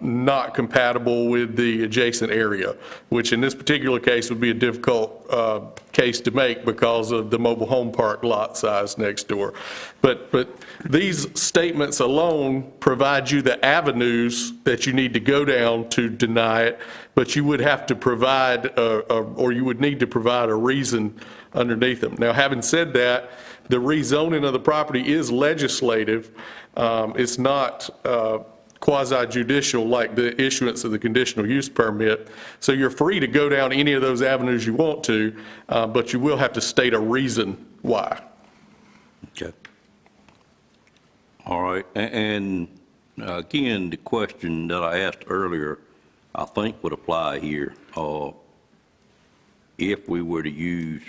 Speaker 17: not compatible with the adjacent area, which in this particular case would be a difficult case to make because of the mobile home park lot size next door. But these statements alone provide you the avenues that you need to go down to deny it, but you would have to provide, or you would need to provide a reason underneath them. Now, having said that, the rezoning of the property is legislative. It's not quasi-judicial like the issuance of the conditional use permit. So you're free to go down any of those avenues you want to, but you will have to state a reason why.
Speaker 1: Okay. All right, and again, the question that I asked earlier, I think would apply here. If we were to use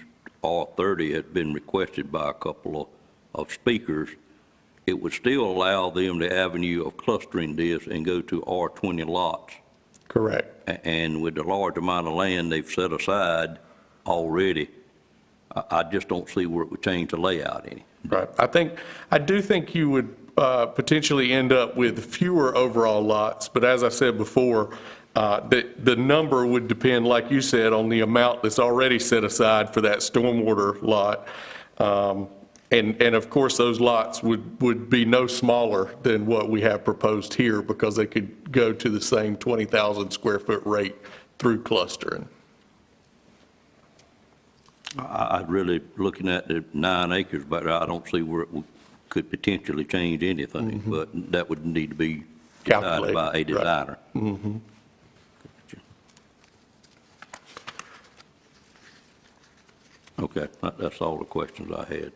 Speaker 1: R30, had been requested by a couple of speakers, it would still allow them the avenue of clustering this and go to R20 lots.
Speaker 17: Correct.
Speaker 1: And with the large amount of land they've set aside already, I just don't see where it would change the layout any.
Speaker 17: Right. I do think you would potentially end up with fewer overall lots, but as I said before, the number would depend, like you said, on the amount that's already set aside for that stormwater lot. And of course, those lots would be no smaller than what we have proposed here because they could go to the same 20,000 square foot rate through clustering.
Speaker 1: I'd really, looking at the 9 acres, but I don't see where it could potentially change anything, but that would need to be decided by a designer.
Speaker 17: Right. Mm-hmm.
Speaker 1: Okay, that's all the questions I had.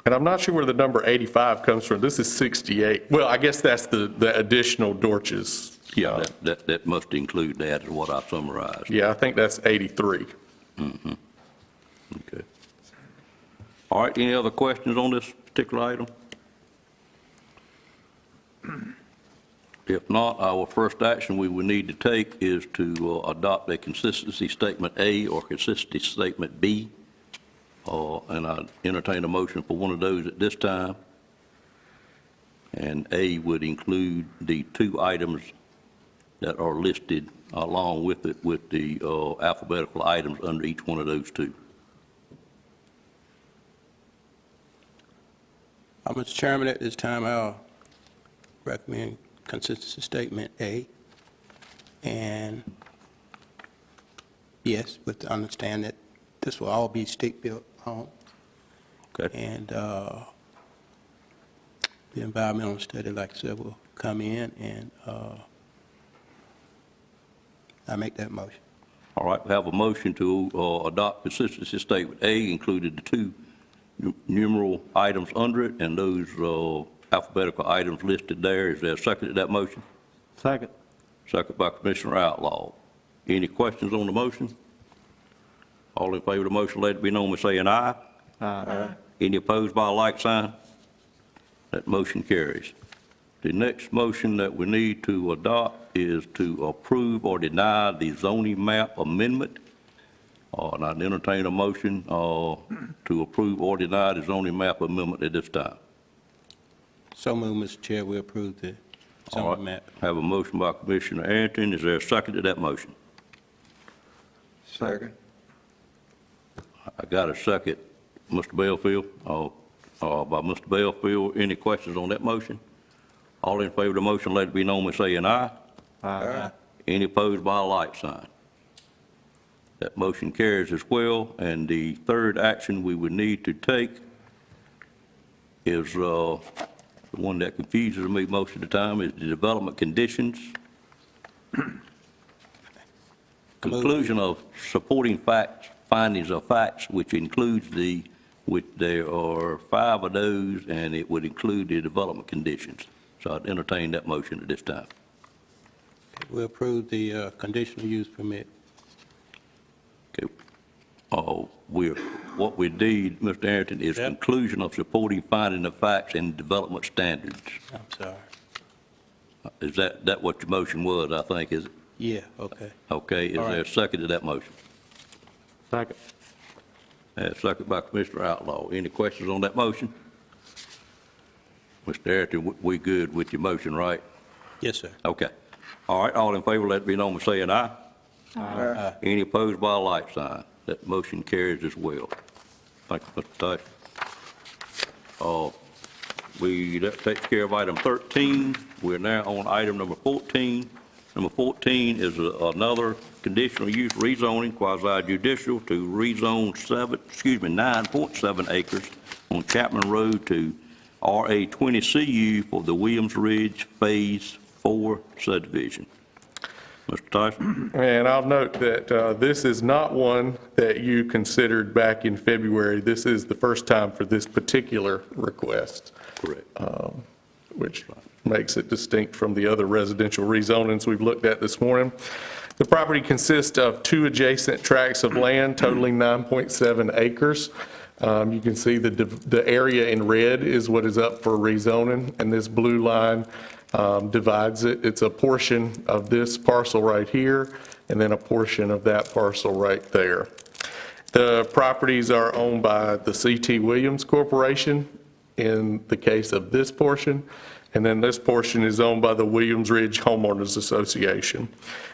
Speaker 17: And I'm not sure where the number 85 comes from. This is 68. Well, I guess that's the additional Dorches.
Speaker 1: Yeah, that must include that, is what I summarized.
Speaker 17: Yeah, I think that's 83.
Speaker 1: Mm-hmm. Okay. All right, any other questions on this particular item? If not, our first action we would need to take is to adopt a consistency statement A or consistency statement B. And I entertain a motion for one of those at this time. And A would include the 2 items that are listed along with it, with the alphabetical items under each one of those 2.
Speaker 9: Mr. Chairman, at this time, I'll recommend consistency statement A. And yes, with the understanding that this will all be stick-built homes.
Speaker 1: Okay.
Speaker 9: And the environmental study, like I said, will come in, and I make that motion.
Speaker 1: All right, we have a motion to adopt consistency statement A, included the 2 numeral items under it, and those alphabetical items listed there. Is there a second to that motion?
Speaker 3: Second.
Speaker 1: Second by Commissioner Outlaw. Any questions on the motion? All in favor of the motion, let it be known by saying aye.
Speaker 3: Aye.
Speaker 1: Any opposed by a like sign? That motion carries. The next motion that we need to adopt is to approve or deny the zoning map amendment. And I'd entertain a motion to approve or deny the zoning map amendment at this time.
Speaker 9: So moved, Mr. Chair, we approve the
Speaker 1: All right.
Speaker 9: zoning map.
Speaker 1: Have a motion by Commissioner Arrington. Is there a second to that motion?
Speaker 6: Second.
Speaker 1: I got a second. Mr. Belfield, by Mr. Belfield. Any questions on that motion? All in favor of the motion, let it be known by saying aye.
Speaker 3: Aye.
Speaker 1: Any opposed by a like sign? That motion carries as well. And the third action we would need to take is the one that confuses me most of the time, is the development conditions. Conclusion of supporting facts, findings of facts, which includes there are 5 of those, and it would include the development conditions. So I'd entertain that motion at this time.
Speaker 9: We approve the conditional use permit.
Speaker 1: Okay. What we need, Mr. Arrington, is conclusion of supporting finding of facts and development standards.
Speaker 9: I'm sorry.
Speaker 1: Is that what your motion was, I think, is it?
Speaker 9: Yeah, okay.
Speaker 1: Okay, is
Speaker 9: All
Speaker 1: there a
Speaker 9: right.
Speaker 1: second to that motion?
Speaker 3: Second.
Speaker 1: Second by Commissioner Outlaw. Any questions on that motion? Mr. Arrington, we good with your motion, right?
Speaker 9: Yes, sir.
Speaker 1: Okay. All right, all in favor, let it be known by saying aye.
Speaker 9: Aye.
Speaker 1: Any opposed by a like sign? That motion carries as well. Thank you, Mr. Tyson. That takes care of item 13. We're now on item number 14, Number 14 is another conditional use rezoning quasi judicial to rezone 9.7 acres on Chapman Road to RA20 CU for the Williams Ridge Phase 4 subdivision. Mr. Tyson?
Speaker 17: And I'll note that this is not one that you considered back in February. This is the first time for this particular request.
Speaker 1: Correct.
Speaker 17: Which makes it distinct from the other residential rezonings we've looked at this morning. The property consists of 2 adjacent tracts of land totaling 9.7 acres. You can see the area in red is what is up for rezoning, and this blue line divides it. It's a portion of this parcel right here, and then a portion of that parcel right there. The properties are owned by the C.T. Williams Corporation in the case of this portion, and then this portion is owned by the Williams Ridge Homeowners Association.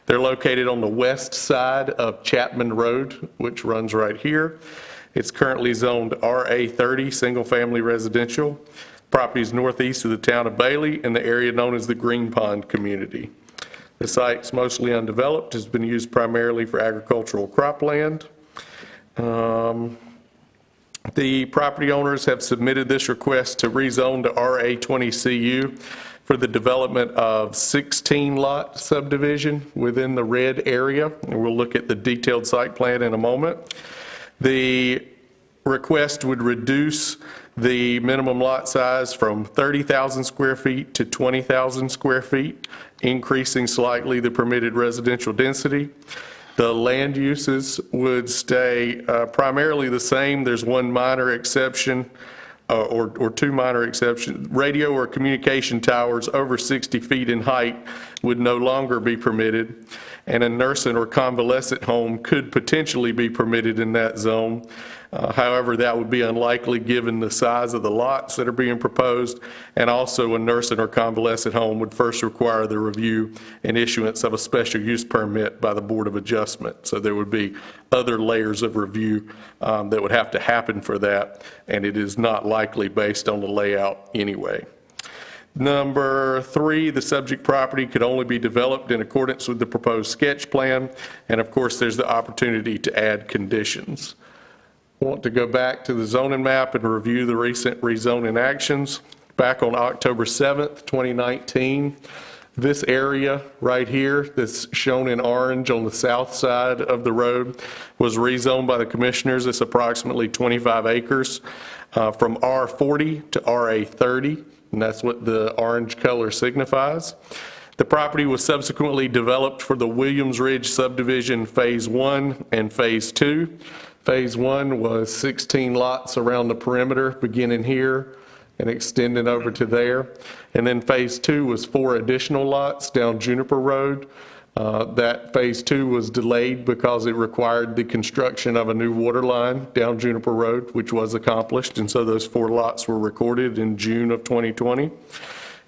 Speaker 17: They're located on the west side of Chapman Road, which runs right here. It's currently zoned RA30, single-family residential. Property is northeast of the town of Bailey in the area known as the Green Pond community. The site's mostly undeveloped, has been used primarily for agricultural cropland. The property owners have submitted this request to rezone to RA20CU for the development of 16-lot subdivision within the red area, and we'll look at the detailed site plan in a moment. The request would reduce the minimum lot size from 30,000 square feet to 20,000 square feet, increasing slightly the permitted residential density. The land uses would stay primarily the same. There's one minor exception, or 2 minor exceptions. Radio or communication towers over 60 feet in height would no longer be permitted, and a nursing or convalescent home could potentially be permitted in that zone. However, that would be unlikely given the size of the lots that are being proposed, and also a nursing or convalescent home would first require the review and issuance of a special use permit by the Board of Adjustment. So there would be other layers of review that would have to happen for that, and it is not likely based on the layout anyway. Number 3, the subject property could only be developed in accordance with the proposed sketch plan, and of course there's the opportunity to add conditions. I want to go back to the zoning map and review the recent rezoning actions. Back on October 7th, 2019, this area right here that's shown in orange on the south side of the road was rezoned by the commissioners. It's approximately 25 acres from R40 to RA30, and that's what the orange color signifies. The property was subsequently developed for the Williams Ridge subdivision Phase 1 and Phase 2. Phase 1 was 16 lots around the perimeter, beginning here and extending over to there. And then Phase 2 was 4 additional lots down Juniper Road. That Phase 2 was delayed because it required the construction of a new water line down Juniper Road, which was accomplished, and so those 4 lots were recorded in June of 2020.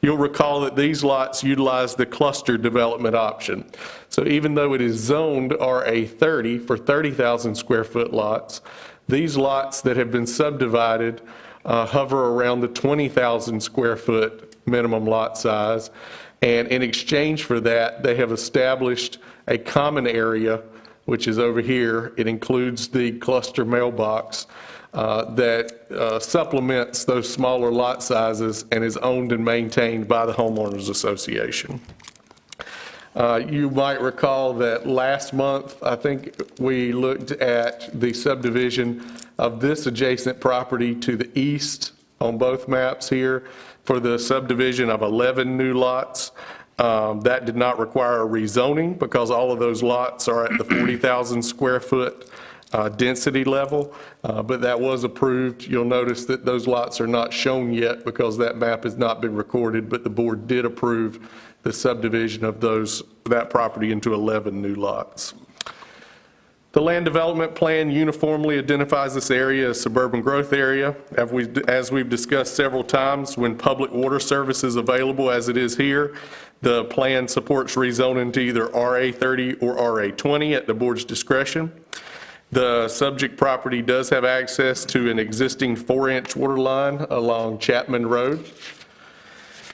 Speaker 17: You'll recall that these lots utilize the cluster development option. So even though it is zoned RA30 for 30,000 square foot lots, these lots that have been subdivided hover around the 20,000 square foot minimum lot size. And in exchange for that, they have established a common area, which is over here. It includes the cluster mailbox that supplements those smaller lot sizes and is owned and maintained by the Homeowners Association. You might recall that last month, I think we looked at the subdivision of this adjacent property to the east on both maps here for the subdivision of 11 new lots. That did not require a rezoning because all of those lots are at the 40,000 square foot density level, but that was approved. You'll notice that those lots are not shown yet because that map has not been recorded, but the board did approve the subdivision of that property into 11 new lots. The land development plan uniformly identifies this area as suburban growth area. As we've discussed several times, when public water service is available, as it is here, the plan supports rezoning to either RA30 or RA20 at the board's discretion. The subject property does have access to an existing 4-inch water line along Chapman Road.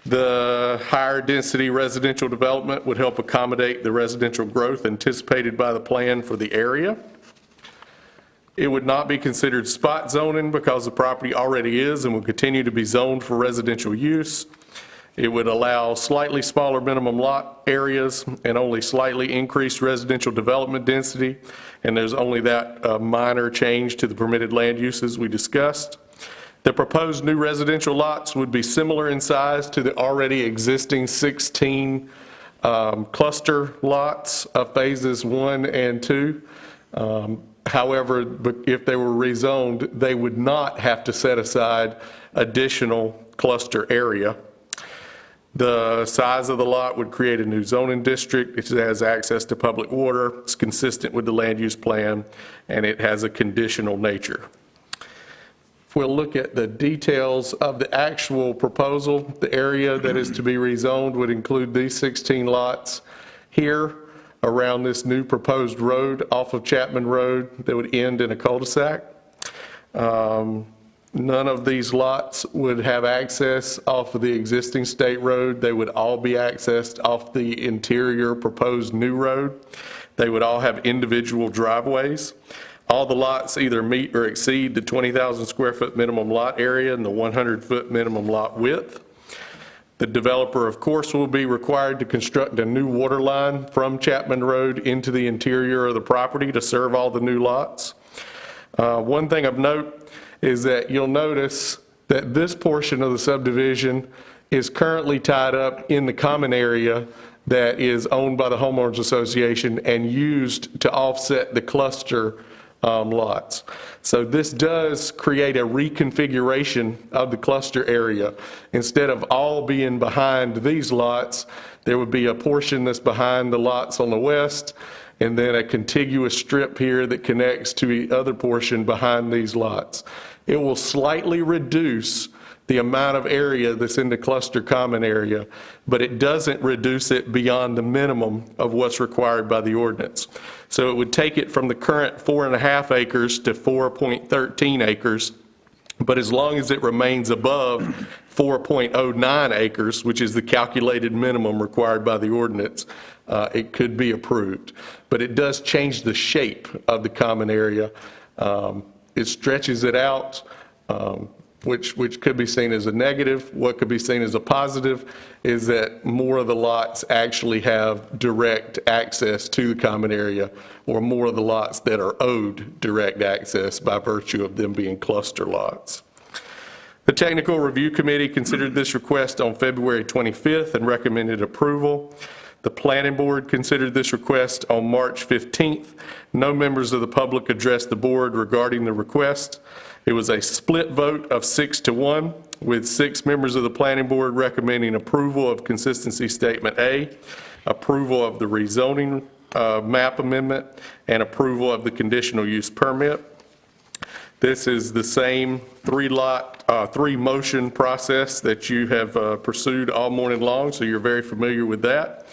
Speaker 17: The higher density residential development would help accommodate the residential growth anticipated by the plan for the area. It would not be considered spot zoning because the property already is and will continue to be zoned for residential use. It would allow slightly smaller minimum lot areas and only slightly increased residential development density, and there's only that minor change to the permitted land uses we discussed. The proposed new residential lots would be similar in size to the already existing 16 cluster lots of phases 1 and 2. However, if they were rezoned, they would not have to set aside additional cluster area. The size of the lot would create a new zoning district. It has access to public water. It's consistent with the land use plan, and it has a conditional nature. If we'll look at the details of the actual proposal, the area that is to be rezoned would include these 16 lots here around this new proposed road off of Chapman Road that would end in a cul-de-sac. None of these lots would have access off of the existing state road. They would all be accessed off the interior proposed new road. They would all have individual driveways. All the lots either meet or exceed the 20,000 square foot minimum lot area and the 100-foot minimum lot width. The developer, of course, will be required to construct a new water line from Chapman Road into the interior of the property to serve all the new lots. One thing of note is that you'll notice that this portion of the subdivision is currently tied up in the common area that is owned by the homeowners association and used to offset the cluster lots. So this does create a reconfiguration of the cluster area. Instead of all being behind these lots, there would be a portion that's behind the lots on the west, and then a contiguous strip here that connects to the other portion behind these lots. It will slightly reduce the amount of area that's in the cluster common area, but it doesn't reduce it beyond the minimum of what's required by the ordinance. So it would take it from the current 4.5 acres to 4.13 acres, but as long as it remains above 4.09 acres, which is the calculated minimum required by the ordinance, it could be approved. But it does change the shape of the common area. It stretches it out, which could be seen as a negative. What could be seen as a positive is that more of the lots actually have direct access to the common area, or more of the lots that are owed direct access by virtue of them being cluster lots. The Technical Review Committee considered this request on February 25th and recommended approval. The Planning Board considered this request on March 15th. No members of the public addressed the board regarding the request. It was a split vote of 6-1, with 6 members of the Planning Board recommending approval of Consistency Statement A, approval of the rezoning map amendment, and approval of the conditional use permit. This is the same three motion process that you have pursued all morning long, so you're very familiar with that.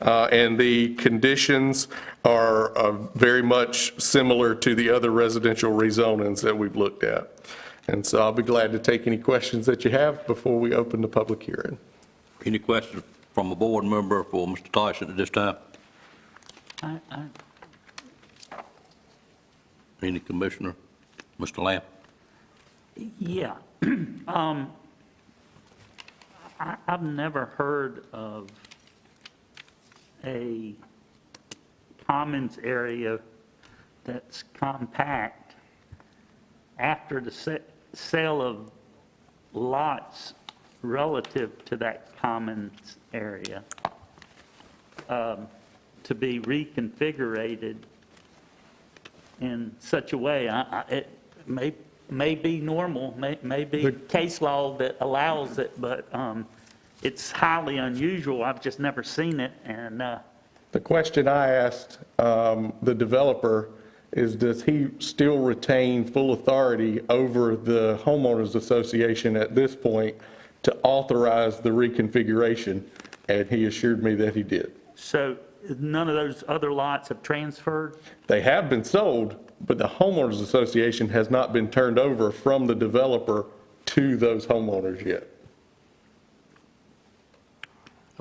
Speaker 17: And the conditions are very much similar to the other residential rezonings that we've looked at. And so I'll be glad to take any questions that you have before we open the public hearing.
Speaker 1: Any questions from a board member for Mr. Tyson at this time? Any commissioner? Mr. Lamb?
Speaker 15: Yeah. I've never heard of a commons area that's compact after the sale of lots relative to that commons area to be reconfigured in such a way. It may be normal, may be case law that allows it, but it's highly unusual. I've just never seen it. And
Speaker 17: the question I asked the developer is, does he still retain full authority over the homeowners association at this point to authorize the reconfiguration? And he assured me that he did.
Speaker 15: So none of those other lots have transferred?
Speaker 17: They have been sold, but the homeowners association has not been turned over from the developer to those homeowners yet.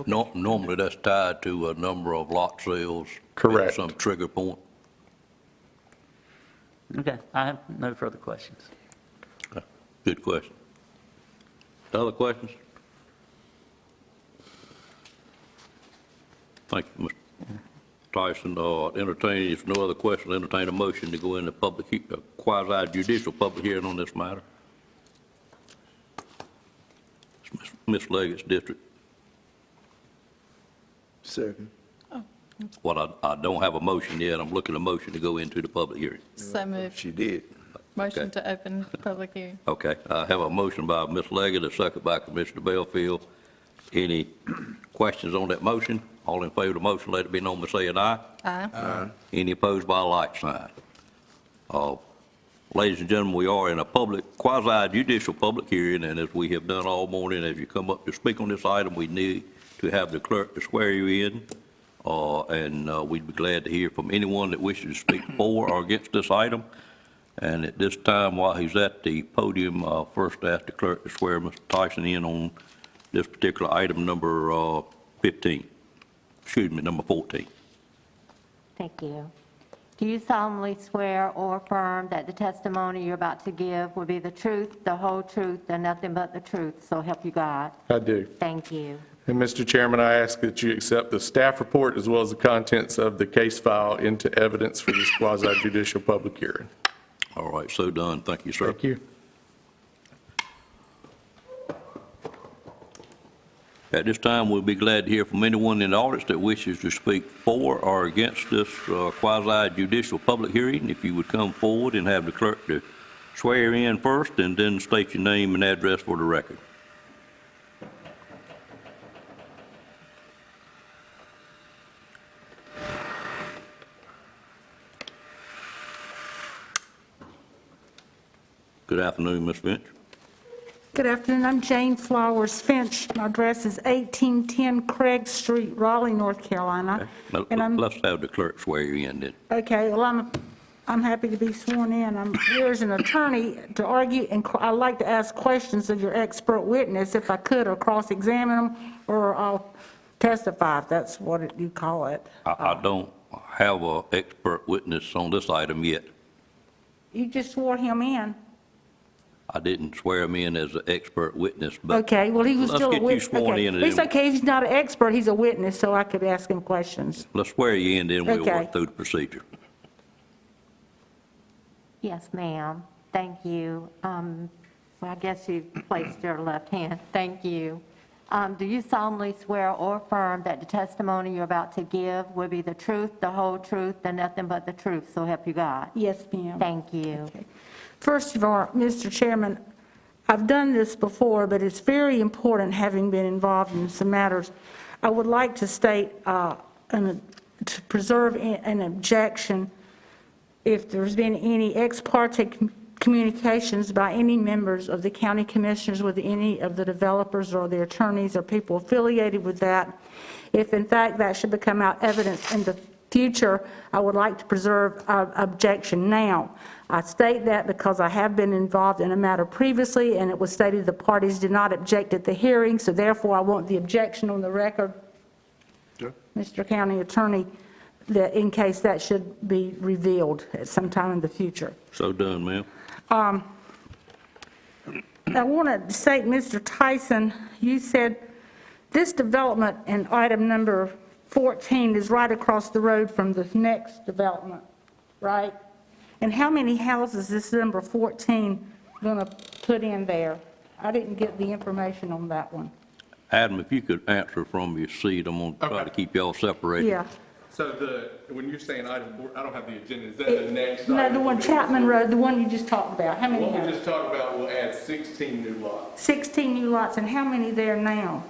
Speaker 1: Normally, that's tied to a number of lot sales.
Speaker 17: Correct.
Speaker 1: Some trigger point.
Speaker 15: Okay, I have no further questions.
Speaker 1: Good question. Other questions? Thank you, Mr. Tyson. Entertain, if no other questions, entertain a motion to go into quasi-judicial public hearing on this matter. It's Ms. Leggett's district.
Speaker 2: Second.
Speaker 1: Well, I don't have a motion yet. I'm looking at a motion to go into the public hearing.
Speaker 12: So moved.
Speaker 6: She did.
Speaker 12: Motion to open public hearing.
Speaker 1: Okay, I have a motion by Ms. Leggett, a second by Commissioner Belfield. Any questions on that motion? All in favor of the motion, let it be known by saying aye.
Speaker 12: Aye.
Speaker 1: Any opposed by a like sign? Ladies and gentlemen, we are in a quasi-judicial public hearing, and as we have done all morning, as you come up to speak on this item, we need to have the clerk to swear you in, and we'd be glad to hear from anyone that wishes to speak for or against this item. And at this time, while he's at the podium, first ask the clerk to swear Mr. Tyson in on this particular item, number 15. Excuse me, number 14.
Speaker 19: Thank you. Do you solemnly swear or affirm that the testimony you're about to give will be the truth, the whole truth, and nothing but the truth, so help you God?
Speaker 17: I do.
Speaker 19: Thank you.
Speaker 17: And Mr. Chairman, I ask that you accept the staff report as well as the contents of the case file into evidence for this quasi-judicial public hearing.
Speaker 1: All right, so done. Thank you, sir.
Speaker 17: Thank you.
Speaker 1: At this time, we'll be glad to hear from anyone in the audience that wishes to speak for or against this quasi-judicial public hearing. If you would come forward and have the clerk to swear in first, and then state your name and address for the record. Good afternoon, Ms. Finch.
Speaker 14: Good afternoon. I'm Jane Flowers Finch. My address is 1810 Craig Street, Raleigh, North Carolina.
Speaker 1: Now, let's have the clerk swear you in then.
Speaker 14: Okay, well, I'm happy to be sworn in. I'm here as an attorney to argue, and I'd like to ask questions of your expert witness if I could, or cross-examine them, or I'll testify, if that's what you call it.
Speaker 1: I don't have an expert witness on this item yet.
Speaker 14: You just swore him in.
Speaker 1: I didn't swear him in as an expert witness, but
Speaker 14: Okay, well, he was still a
Speaker 1: let's
Speaker 14: witness.
Speaker 1: get you sworn in. And
Speaker 14: It's
Speaker 1: then
Speaker 14: okay, if he's not an expert, he's a witness, so I could ask him questions.
Speaker 1: let's swear you in, then we'll
Speaker 14: Okay.
Speaker 1: work through the procedure.
Speaker 19: Yes, ma'am. Thank you. Well, I guess you placed your left hand. Thank you. Do you solemnly swear or affirm that the testimony you're about to give will be the truth, the whole truth, and nothing but the truth, so help you God?
Speaker 14: Yes, ma'am.
Speaker 19: Thank you.
Speaker 14: First of all, Mr. Chairman, I've done this before, but it's very important, having been involved in some matters. I would like to state, to preserve an objection if there's been any ex parte communications by any members of the county commissioners with any of the developers or the attorneys or people affiliated with that. If in fact that should become out evidence in the future, I would like to preserve objection now. I state that because I have been involved in a matter previously, and it was stated the parties did not object at the hearing, so therefore I want the objection on the record,
Speaker 10: Sure.
Speaker 14: Mr. County Attorney, that in case that should be revealed at some time in the future.
Speaker 1: So done, ma'am.
Speaker 14: I want to say, Mr. Tyson, you said this development in item number 14 is right across the road from the next development, right? And how many houses is number 14 going to put in there? I didn't get the information on that one.
Speaker 1: Adam, if you could answer from your seat, I'm going to try to keep y'all separated.
Speaker 14: Yeah.
Speaker 17: So when you're saying item 4, I don't have the agenda, is that the next
Speaker 14: No,
Speaker 17: item?
Speaker 14: the one Chapman Road, the one you just talked about. How many
Speaker 17: What we
Speaker 14: houses?
Speaker 17: just talked about will add 16 new lots.
Speaker 14: 16 new lots, and how many there now?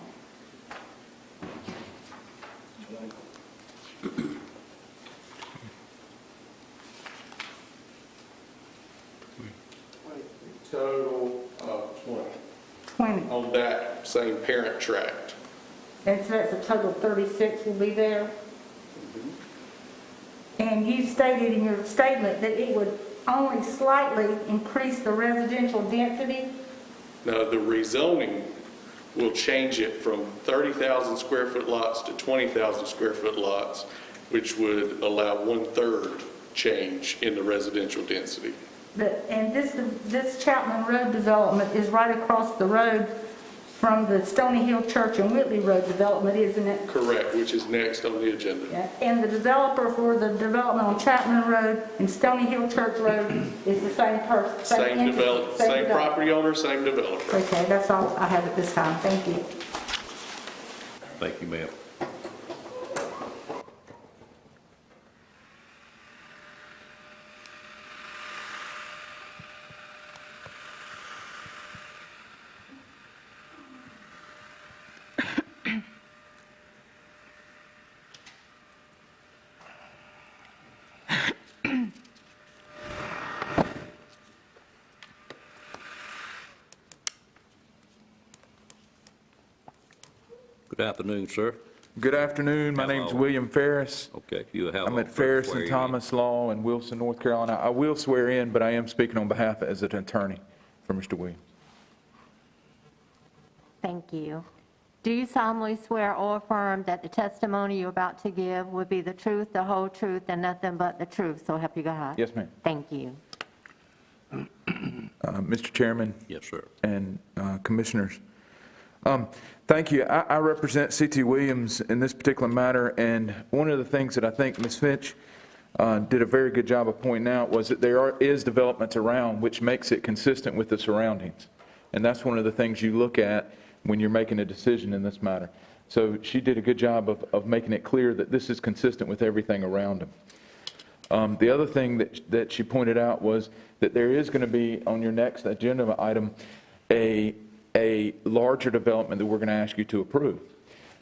Speaker 17: Total of 20.
Speaker 14: 20.
Speaker 17: On that same parent tract.
Speaker 14: And so that's a total of 36 will be there? And you stated in your statement that it would only slightly increase the residential density?
Speaker 17: Now, the rezoning will change it from 30,000 square foot lots to 20,000 square foot lots, which would allow 1/3 change in the residential density.
Speaker 14: And this Chapman Road development is right across the road from the Stony Hill Church and Whitley Road development, isn't it?
Speaker 17: Correct, which is next on the agenda.
Speaker 14: Yeah. And the developer for the development on Chapman Road and Stony Hill Church Road is the same person?
Speaker 17: Same property owner, same developer.
Speaker 14: Okay, that's all I have at this time. Thank you.
Speaker 1: Thank you, ma'am. Good afternoon, sir.
Speaker 5: Good afternoon. My name's William Ferris.
Speaker 1: Okay, you have.
Speaker 5: I'm at Ferris and Thomas Law in Wilson, North Carolina. I will swear in, but I am speaking on behalf as an attorney for Mr. Williams.
Speaker 19: Thank you. Do you solemnly swear or affirm that the testimony you're about to give will be the truth, the whole truth, and nothing but the truth? So help you God.
Speaker 5: Yes, ma'am.
Speaker 19: Thank you.
Speaker 5: Mr. Chairman.
Speaker 1: Yes, sir.
Speaker 5: And commissioners. Thank you. I represent C.T. Williams in this particular matter, and one of the things that I think Ms. Finch did a very good job of pointing out was that there is development around, which makes it consistent with the surroundings. And that's one of the things you look at when you're making a decision in this matter. So she did a good job of making it clear that this is consistent with everything around them. The other thing that she pointed out was that there is going to be, on your next agenda item, a larger development that we're going to ask you to approve.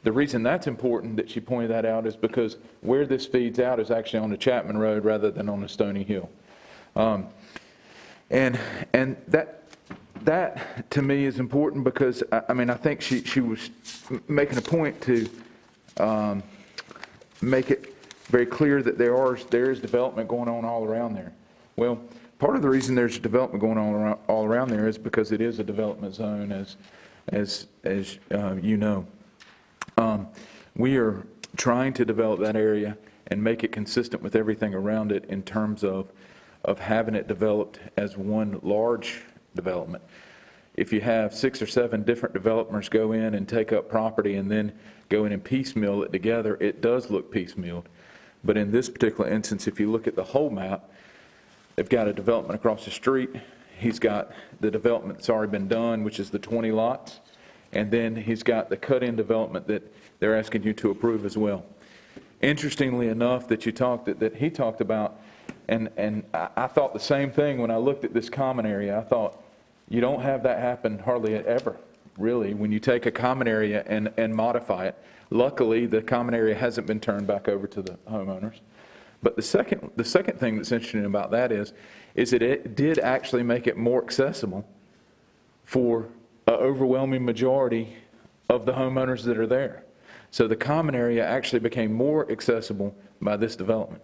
Speaker 5: The reason that's important that she pointed that out is because where this feeds out is actually on the Chapman Road rather than on the Stony Hill. And that to me is important because, I mean, I think she was making a point to make it very clear that there is development going on all around there. Well, part of the reason there's development going on all around there is because it is a development zone, as you know. We are trying to develop that area and make it consistent with everything around it in terms of having it developed as one large development. If you have 6 or 7 different developers go in and take up property and then go in and piecemeal it together, it does look piecemealed. But in this particular instance, if you look at the whole map, they've got a development across the street. He's got the development that's already been done, which is the 20 lots. And then he's got the cut-in development that they're asking you to approve as well. Interestingly enough, that he talked about, and I thought the same thing when I looked at this common area. I thought, you don't have that happen hardly ever, really, when you take a common area and modify it. Luckily, the common area hasn't been turned back over to the homeowners. But the second thing that's interesting about that is that it did actually make it more accessible for an overwhelming majority of the homeowners that are there. So the common area actually became more accessible by this development.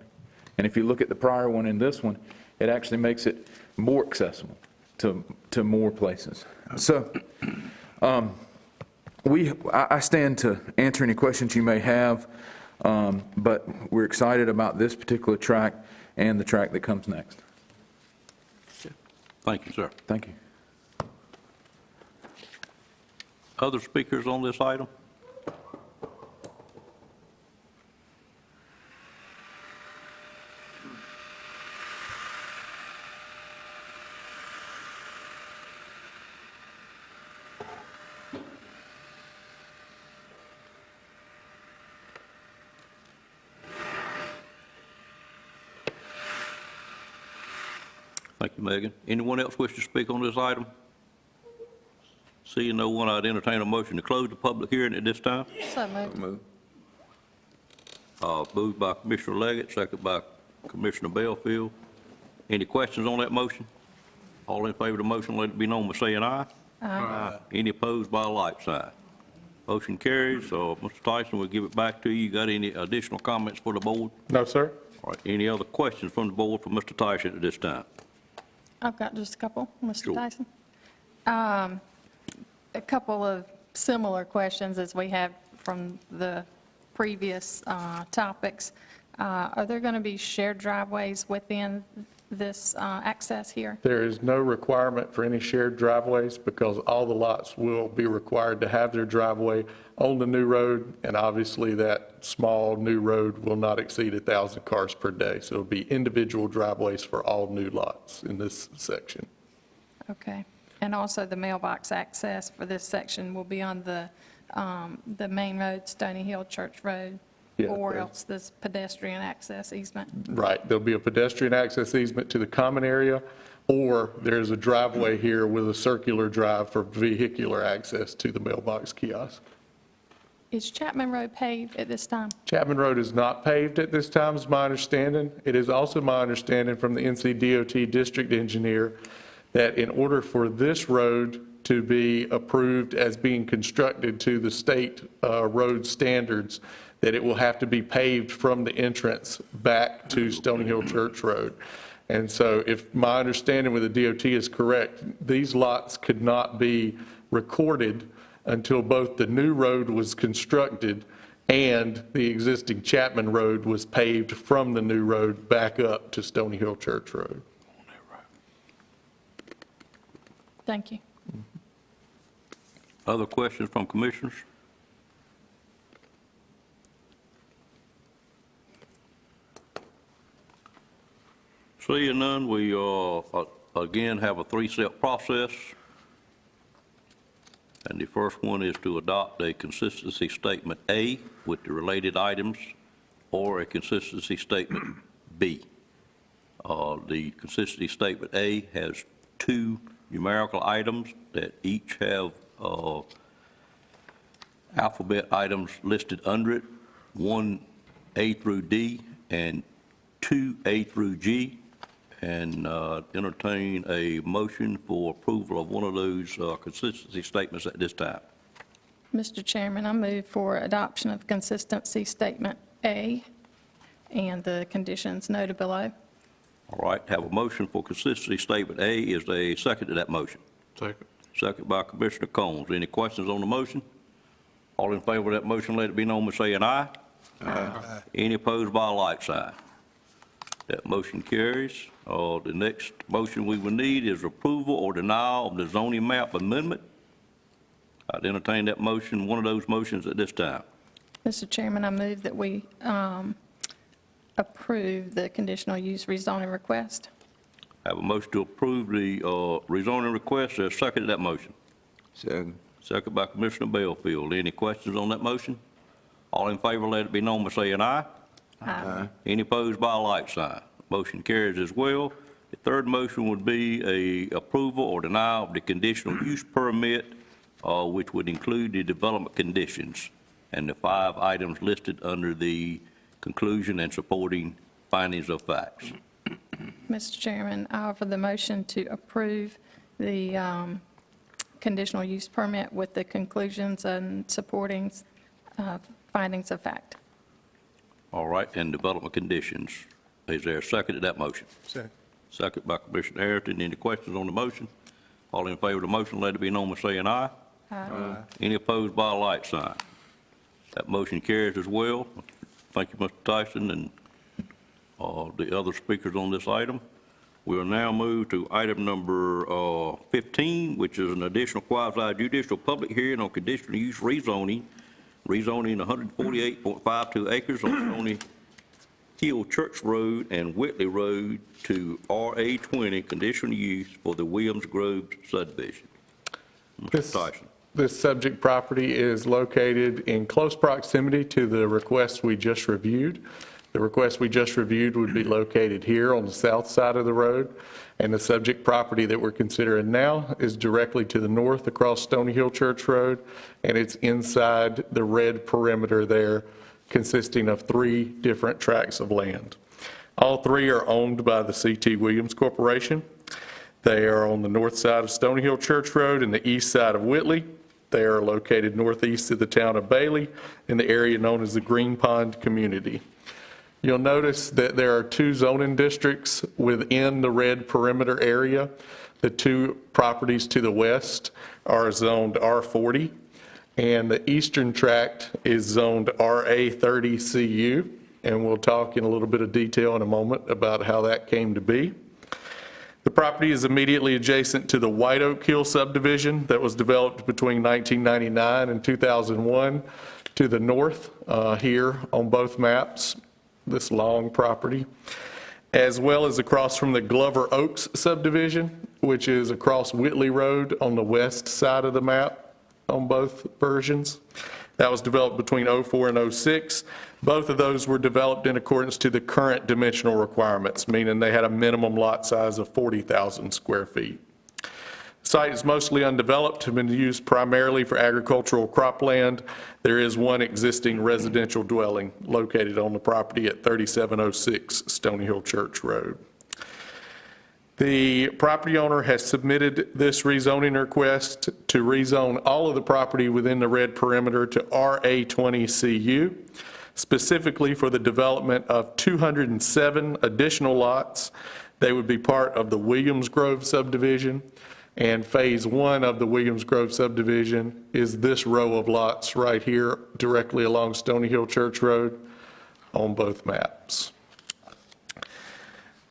Speaker 5: And if you look at the prior one and this one, it actually makes it more accessible to more places. So I stand to answer any questions you may have, but we're excited about this particular track and the track that comes next.
Speaker 1: Thank you, sir.
Speaker 5: Thank you.
Speaker 1: Other speakers on this item? Thank you, Megan. Anyone else wish to speak on this item? Seeing no one, I'd entertain a motion to close the public hearing at this time.
Speaker 12: So moved.
Speaker 1: Moved by Commissioner Leggett, second by Commissioner Belfield. Any questions on that motion? All in favor of the motion, let it be known by saying aye.
Speaker 12: Aye.
Speaker 1: Any opposed by a like sign? Motion carries. So, Mr. Tyson, we'll give it back to you. Got any additional comments for the board?
Speaker 13: No, sir.
Speaker 1: All right. Any other questions from the board for Mr. Tyson at this time?
Speaker 12: I've got just a couple, Mr.
Speaker 1: Sure.
Speaker 12: Tyson. A couple of similar questions as we have from the previous topics. Are there going to be shared driveways within this access here?
Speaker 17: There is no requirement for any shared driveways because all the lots will be required to have their driveway on the new road, and obviously that small new road will not exceed 1,000 cars per day. So it'll be individual driveways for all new lots in this section.
Speaker 12: Okay. And also the mailbox access for this section will be on the main road, Stony Hill Church Road,
Speaker 17: Yeah,
Speaker 12: or else this pedestrian access easement?
Speaker 17: Right, there'll be a pedestrian access easement to the common area, or there's a driveway here with a circular drive for vehicular access to the mailbox kiosk.
Speaker 12: Is Chapman Road paved at this time?
Speaker 17: Chapman Road is not paved at this time, is my understanding. It is also my understanding from the NCDOT district engineer that in order for this road to be approved as being constructed to the state road standards, that it will have to be paved from the entrance back to Stony Hill Church Road. And so if my understanding with the DOT is correct, these lots could not be recorded until both the new road was constructed and the existing Chapman Road was paved from the new road back up to Stony Hill Church Road.
Speaker 12: Thank you.
Speaker 1: Other questions from commissioners? Seeing none, we again have a three-step process. And the first one is to adopt a consistency statement A with the related items, or a consistency statement B. The consistency statement A has two numerical items that each have alphabet items listed under it, one A through D and two A through G, and entertain a motion for approval of one of those consistency statements at this time.
Speaker 12: Mr. Chairman, I move for adoption of consistency statement A and the conditions noted below.
Speaker 1: All right, have a motion for consistency statement A. Is there a second to that motion?
Speaker 18: Second.
Speaker 1: Second by Commissioner Combs. Any questions on the motion? All in favor of that motion, let it be known by saying aye. Aye. Any opposed by a like sign? That motion carries. The next motion we will need is approval or denial of the zoning map amendment. I'd entertain that motion, one of those motions at this time.
Speaker 12: Mr. Chairman, I move that we approve the conditional use rezoning request.
Speaker 1: Have a motion to approve the rezoning request. There's a second to that motion.
Speaker 6: Second.
Speaker 1: Second by Commissioner Belfield. Any questions on that motion? All in favor, let it be known by saying aye.
Speaker 6: Aye.
Speaker 1: Any opposed by a like sign? Motion carries as well. The third motion would be a approval or denial of the conditional use permit, which would include the development conditions and the 5 items listed under the conclusion and supporting findings of facts.
Speaker 12: Mr. Chairman, I offer the motion to approve the conditional use permit with the conclusions and supporting findings of fact.
Speaker 1: All right, and development conditions. Is there a second to that motion?
Speaker 13: Second.
Speaker 1: Second by Commissioner Harrington. Any questions on the motion? All in favor of the motion, let it be known by saying aye.
Speaker 12: Aye.
Speaker 1: Any opposed by a like sign? That motion carries as well. Thank you, Mr. Tyson, and the other speakers on this item. We'll now move to item number 15, which is an additional quasi-judicial public hearing on conditional use rezoning 148.52 acres on Stony Hill Church Road and Whitley Road to RA20 conditional use for the Williams Grove subdivision. Mr. Tyson.
Speaker 17: This subject property is located in close proximity to the request we just reviewed. The request we just reviewed would be located here on the south side of the road, and the subject property that we're considering now is directly to the north across Stony Hill Church Road, and it's inside the red perimeter there, consisting of 3 different tracts of land. All 3 are owned by the C.T. Williams Corporation. They are on the north side of Stony Hill Church Road and the east side of Whitley. They are located northeast of the town of Bailey in the area known as the Green Pond community. You'll notice that there are 2 zoning districts within the red perimeter area. The 2 properties to the west are zoned R40, and the eastern tract is zoned RA30CU, and we'll talk in a little bit of detail in a moment about how that came to be. The property is immediately adjacent to the White Oak Hill subdivision that was developed between 1999 and 2001 to the north here on both maps, this long property, as well as across from the Glover Oaks subdivision, which is across Whitley Road on the west side of the map on both versions. That was developed between '04 and '06. Both of those were developed in accordance to the current dimensional requirements, meaning they had a minimum lot size of 40,000 square feet. The site is mostly undeveloped and been used primarily for agricultural cropland. There is one existing residential dwelling located on the property at 3706 Stony Hill Church Road. The property owner has submitted this rezoning request to rezone all of the property within the red perimeter to RA20CU, specifically for the development of 207 additional lots. They would be part of the Williams Grove subdivision, and phase 1 of the Williams Grove subdivision is this row of lots right here directly along Stony Hill Church Road on both maps.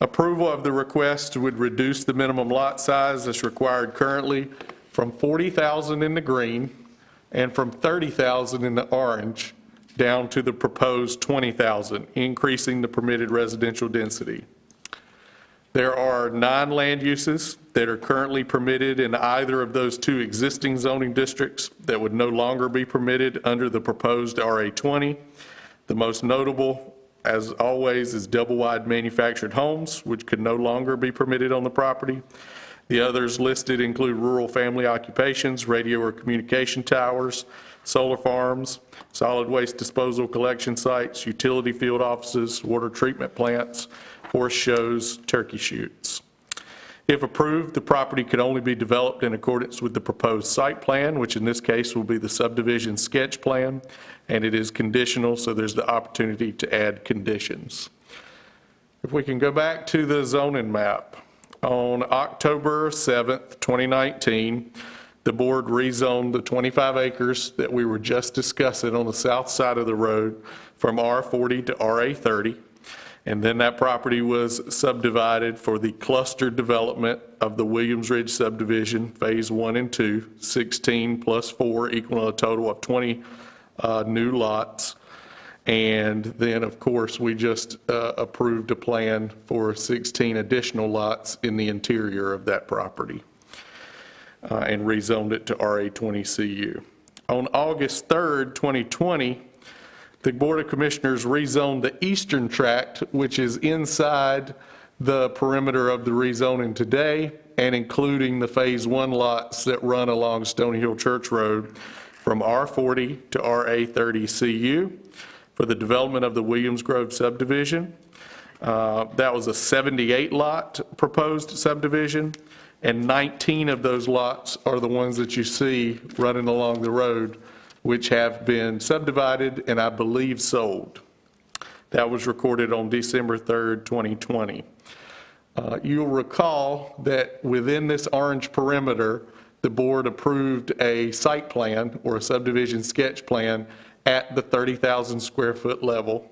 Speaker 17: Approval of the request would reduce the minimum lot size that's required currently from 40,000 in the green and from 30,000 in the orange down to the proposed 20,000, increasing the permitted residential density. There are 9 land uses that are currently permitted in either of those 2 existing zoning districts that would no longer be permitted under the proposed RA20. The most notable, as always, is double-wide manufactured homes, which could no longer be permitted on the property. The others listed include rural family occupations, radio or communication towers, solar farms, solid waste disposal collection sites, utility field offices, water treatment plants, horse shows, turkey shoots. If approved, the property could only be developed in accordance with the proposed site plan, which in this case will be the subdivision sketch plan, and it is conditional, so there's the opportunity to add conditions. If we can go back to the zoning map, on October 7th, 2019, the board rezoned the 25 acres that we were just discussing on the south side of the road from R40 to RA30. And then that property was subdivided for the cluster development of the Williams Ridge subdivision, phase 1 and 2, 16 plus 4 equaling a total of 20 new lots. And then, of course, we just approved a plan for 16 additional lots in the interior of that property and rezoned it to RA20CU. On August 3rd, 2020, the Board of Commissioners rezoned the eastern tract, which is inside the perimeter of the rezoning today, and including the phase 1 lots that run along Stony Hill Church Road from R40 to RA30CU for the development of the Williams Grove subdivision. That was a 78-lot proposed subdivision, and 19 of those lots are the ones that you see running along the road, which have been subdivided and I believe sold. That was recorded on December 3rd, 2020. You'll recall that within this orange perimeter, the board approved a site plan or a subdivision sketch plan at the 30,000 square foot level,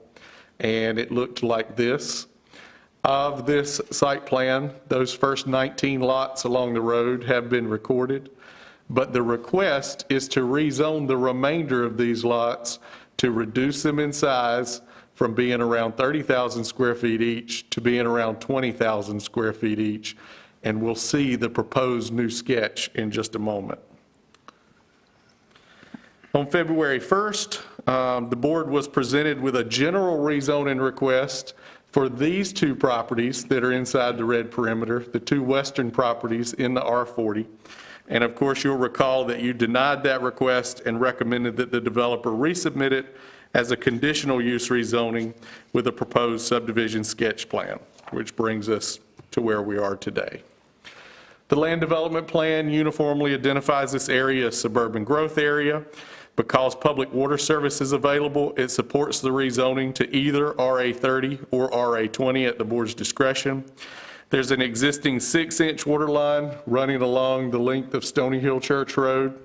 Speaker 17: and it looked like this. Of this site plan, those first 19 lots along the road have been recorded, but the request is to rezone the remainder of these lots to reduce them in size from being around 30,000 square feet each to being around 20,000 square feet each, and we'll see the proposed new sketch in just a moment. On February 1st, the board was presented with a general rezoning request for these 2 properties that are inside the red perimeter, the 2 western properties in the R40. And of course, you'll recall that you denied that request and recommended that the developer resubmit it as a conditional use rezoning with a proposed subdivision sketch plan, which brings us to where we are today. The land development plan uniformly identifies this area as suburban growth area. Because public water service is available, it supports the rezoning to either RA30 or RA20 at the board's discretion. There's an existing 6-inch water line running along the length of Stony Hill Church Road.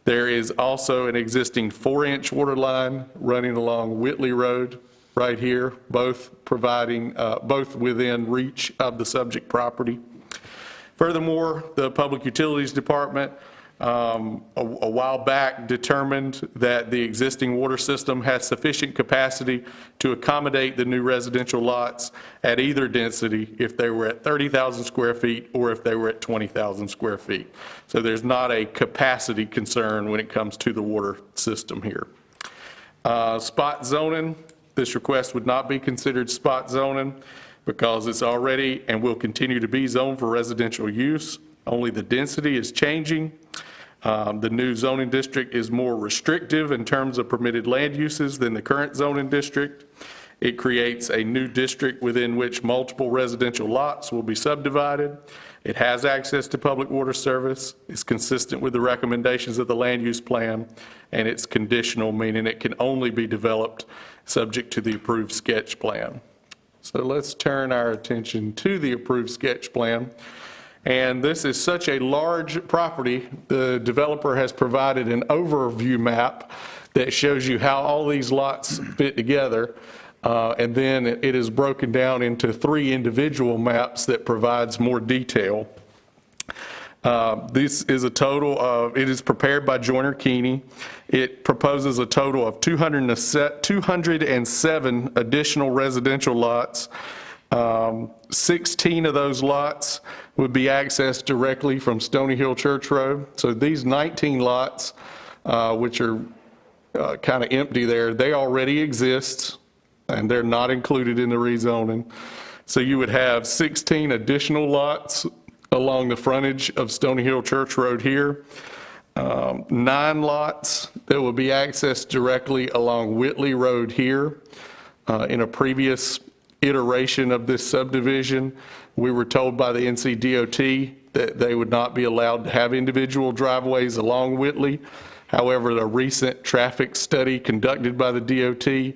Speaker 17: There is also an existing 4-inch water line running along Whitley Road right here, both providing, both within reach of the subject property. Furthermore, the Public Utilities Department a while back determined that the existing water system has sufficient capacity to accommodate the new residential lots at either density if they were at 30,000 square feet or if they were at 20,000 square feet. So there's not a capacity concern when it comes to the water system here. Spot zoning, this request would not be considered spot zoning because it's already and will continue to be zoned for residential use. Only the density is changing. The new zoning district is more restrictive in terms of permitted land uses than the current zoning district. It creates a new district within which multiple residential lots will be subdivided. It has access to public water service. It's consistent with the recommendations of the land use plan, and it's conditional, meaning it can only be developed subject to the approved sketch plan. So let's turn our attention to the approved sketch plan. And this is such a large property, the developer has provided an overview map that shows you how all these lots fit together. And then it is broken down into 3 individual maps that provides more detail. This is a total of, it is prepared by Joyner Keeney. It proposes a total of 207 additional residential lots. 16 of those lots would be accessed directly from Stony Hill Church Road. So these 19 lots, which are kind of empty there, they already exist and they're not included in the rezoning. So you would have 16 additional lots along the frontage of Stony Hill Church Road here. 9 lots that will be accessed directly along Whitley Road here. In a previous iteration of this subdivision, we were told by the NCDOT that they would not be allowed to have individual driveways along Whitley. However, the recent traffic study conducted by the DOT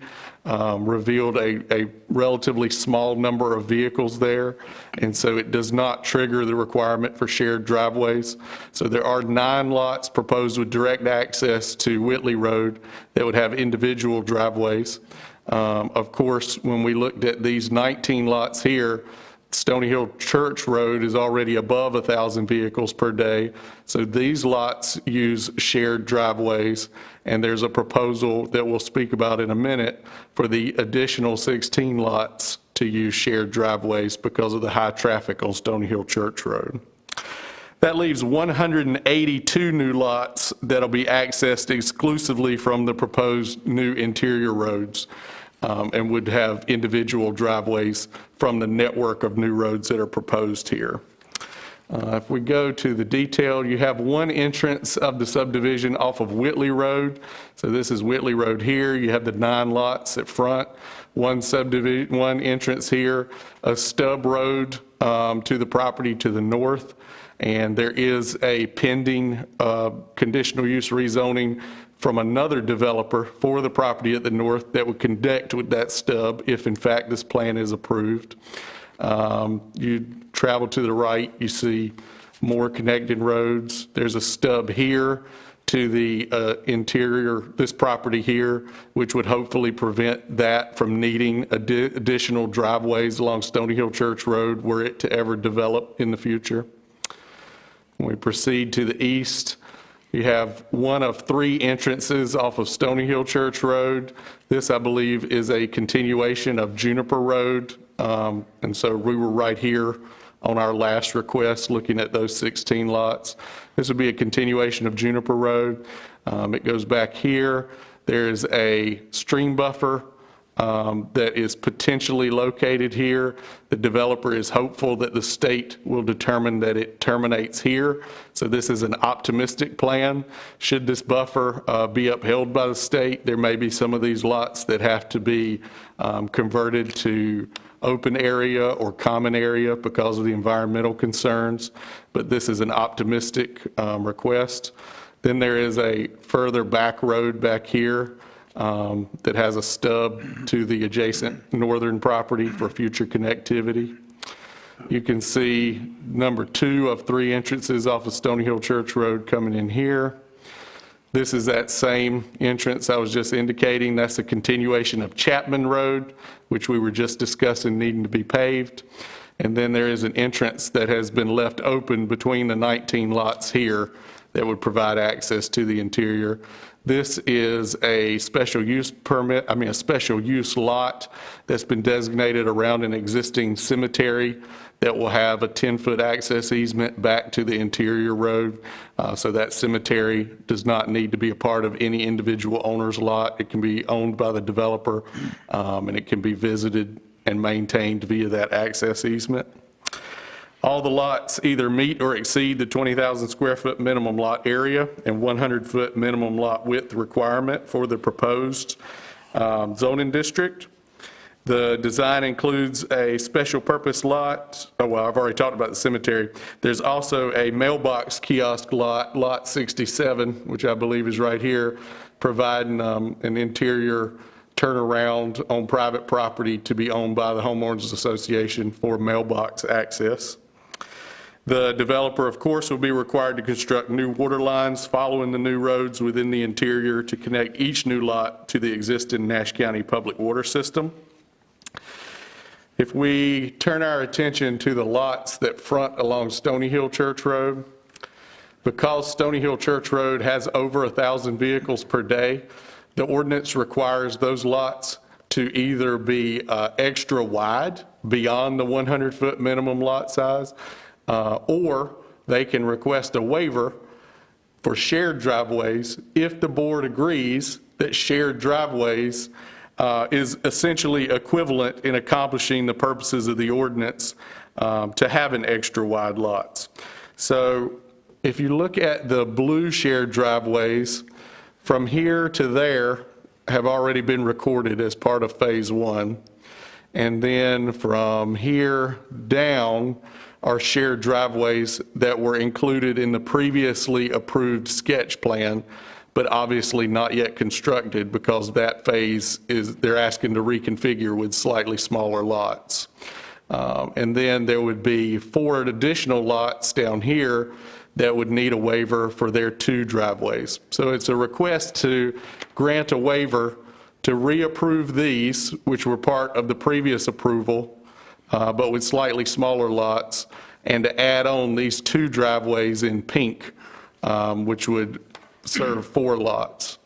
Speaker 17: revealed a relatively small number of vehicles there, and so it does not trigger the requirement for shared driveways. So there are 9 lots proposed with direct access to Whitley Road that would have individual driveways. Of course, when we looked at these 19 lots here, Stony Hill Church Road is already above 1,000 vehicles per day. So these lots use shared driveways, and there's a proposal that we'll speak about in a minute for the additional 16 lots to use shared driveways because of the high traffic on Stony Hill Church Road. That leaves 182 new lots that'll be accessed exclusively from the proposed new interior roads, and would have individual driveways from the network of new roads that are proposed here. If we go to the detail, you have 1 entrance of the subdivision off of Whitley Road. So this is Whitley Road here. You have the 9 lots at front, 1 entrance here, a stub road to the property to the north, and there is a pending conditional use rezoning from another developer for the property at the north that would connect with that stub if in fact this plan is approved. You travel to the right, you see more connected roads. There's a stub here to the interior, this property here, which would hopefully prevent that from needing additional driveways along Stony Hill Church Road were it to ever develop in the future. When we proceed to the east, you have 1 of 3 entrances off of Stony Hill Church Road. This, I believe, is a continuation of Juniper Road. And so we were right here on our last request looking at those 16 lots. This would be a continuation of Juniper Road. It goes back here. There's a stream buffer that is potentially located here. The developer is hopeful that the state will determine that it terminates here. So this is an optimistic plan. Should this buffer be upheld by the state, there may be some of these lots that have to be converted to open area or common area because of the environmental concerns, but this is an optimistic request. Then there is a further back road back here that has a stub to the adjacent northern property for future connectivity. You can see number 2 of 3 entrances off of Stony Hill Church Road coming in here. This is that same entrance I was just indicating. That's a continuation of Chapman Road, which we were just discussing needing to be paved. And then there is an entrance that has been left open between the 19 lots here that would provide access to the interior. This is a special use permit, a special use lot that's been designated around an existing cemetery that will have a 10-foot access easement back to the interior road. So that cemetery does not need to be a part of any individual owner's lot. It can be owned by the developer, and it can be visited and maintained via that access easement. All the lots either meet or exceed the 20,000 square foot minimum lot area and 100-foot minimum lot width requirement for the proposed zoning district. The design includes a special purpose lot. Oh, well, I've already talked about the cemetery. There's also a mailbox kiosk lot, lot 67, which I believe is right here, providing an interior turnaround on private property to be owned by the Homeowners Association for mailbox access. The developer, of course, will be required to construct new water lines following the new roads within the interior to connect each new lot to the existing Nash County public water system. If we turn our attention to the lots that front along Stony Hill Church Road, because Stony Hill Church Road has over 1,000 vehicles per day, the ordinance requires those lots to either be extra wide beyond the 100-foot minimum lot size, or they can request a waiver for shared driveways if the board agrees that shared driveways is essentially equivalent in accomplishing the purposes of the ordinance to having extra wide lots. So if you look at the blue shared driveways, from here to there have already been recorded as part of phase 1. And then from here down are shared driveways that were included in the previously approved sketch plan, but obviously not yet constructed because that phase is, they're asking to reconfigure with slightly smaller lots. And then there would be 4 additional lots down here that would need a waiver for their 2 driveways. So it's a request to grant a waiver to reapprove these, which were part of the previous approval, but with slightly smaller lots, and to add on these 2 driveways in pink, which would serve 4 lots.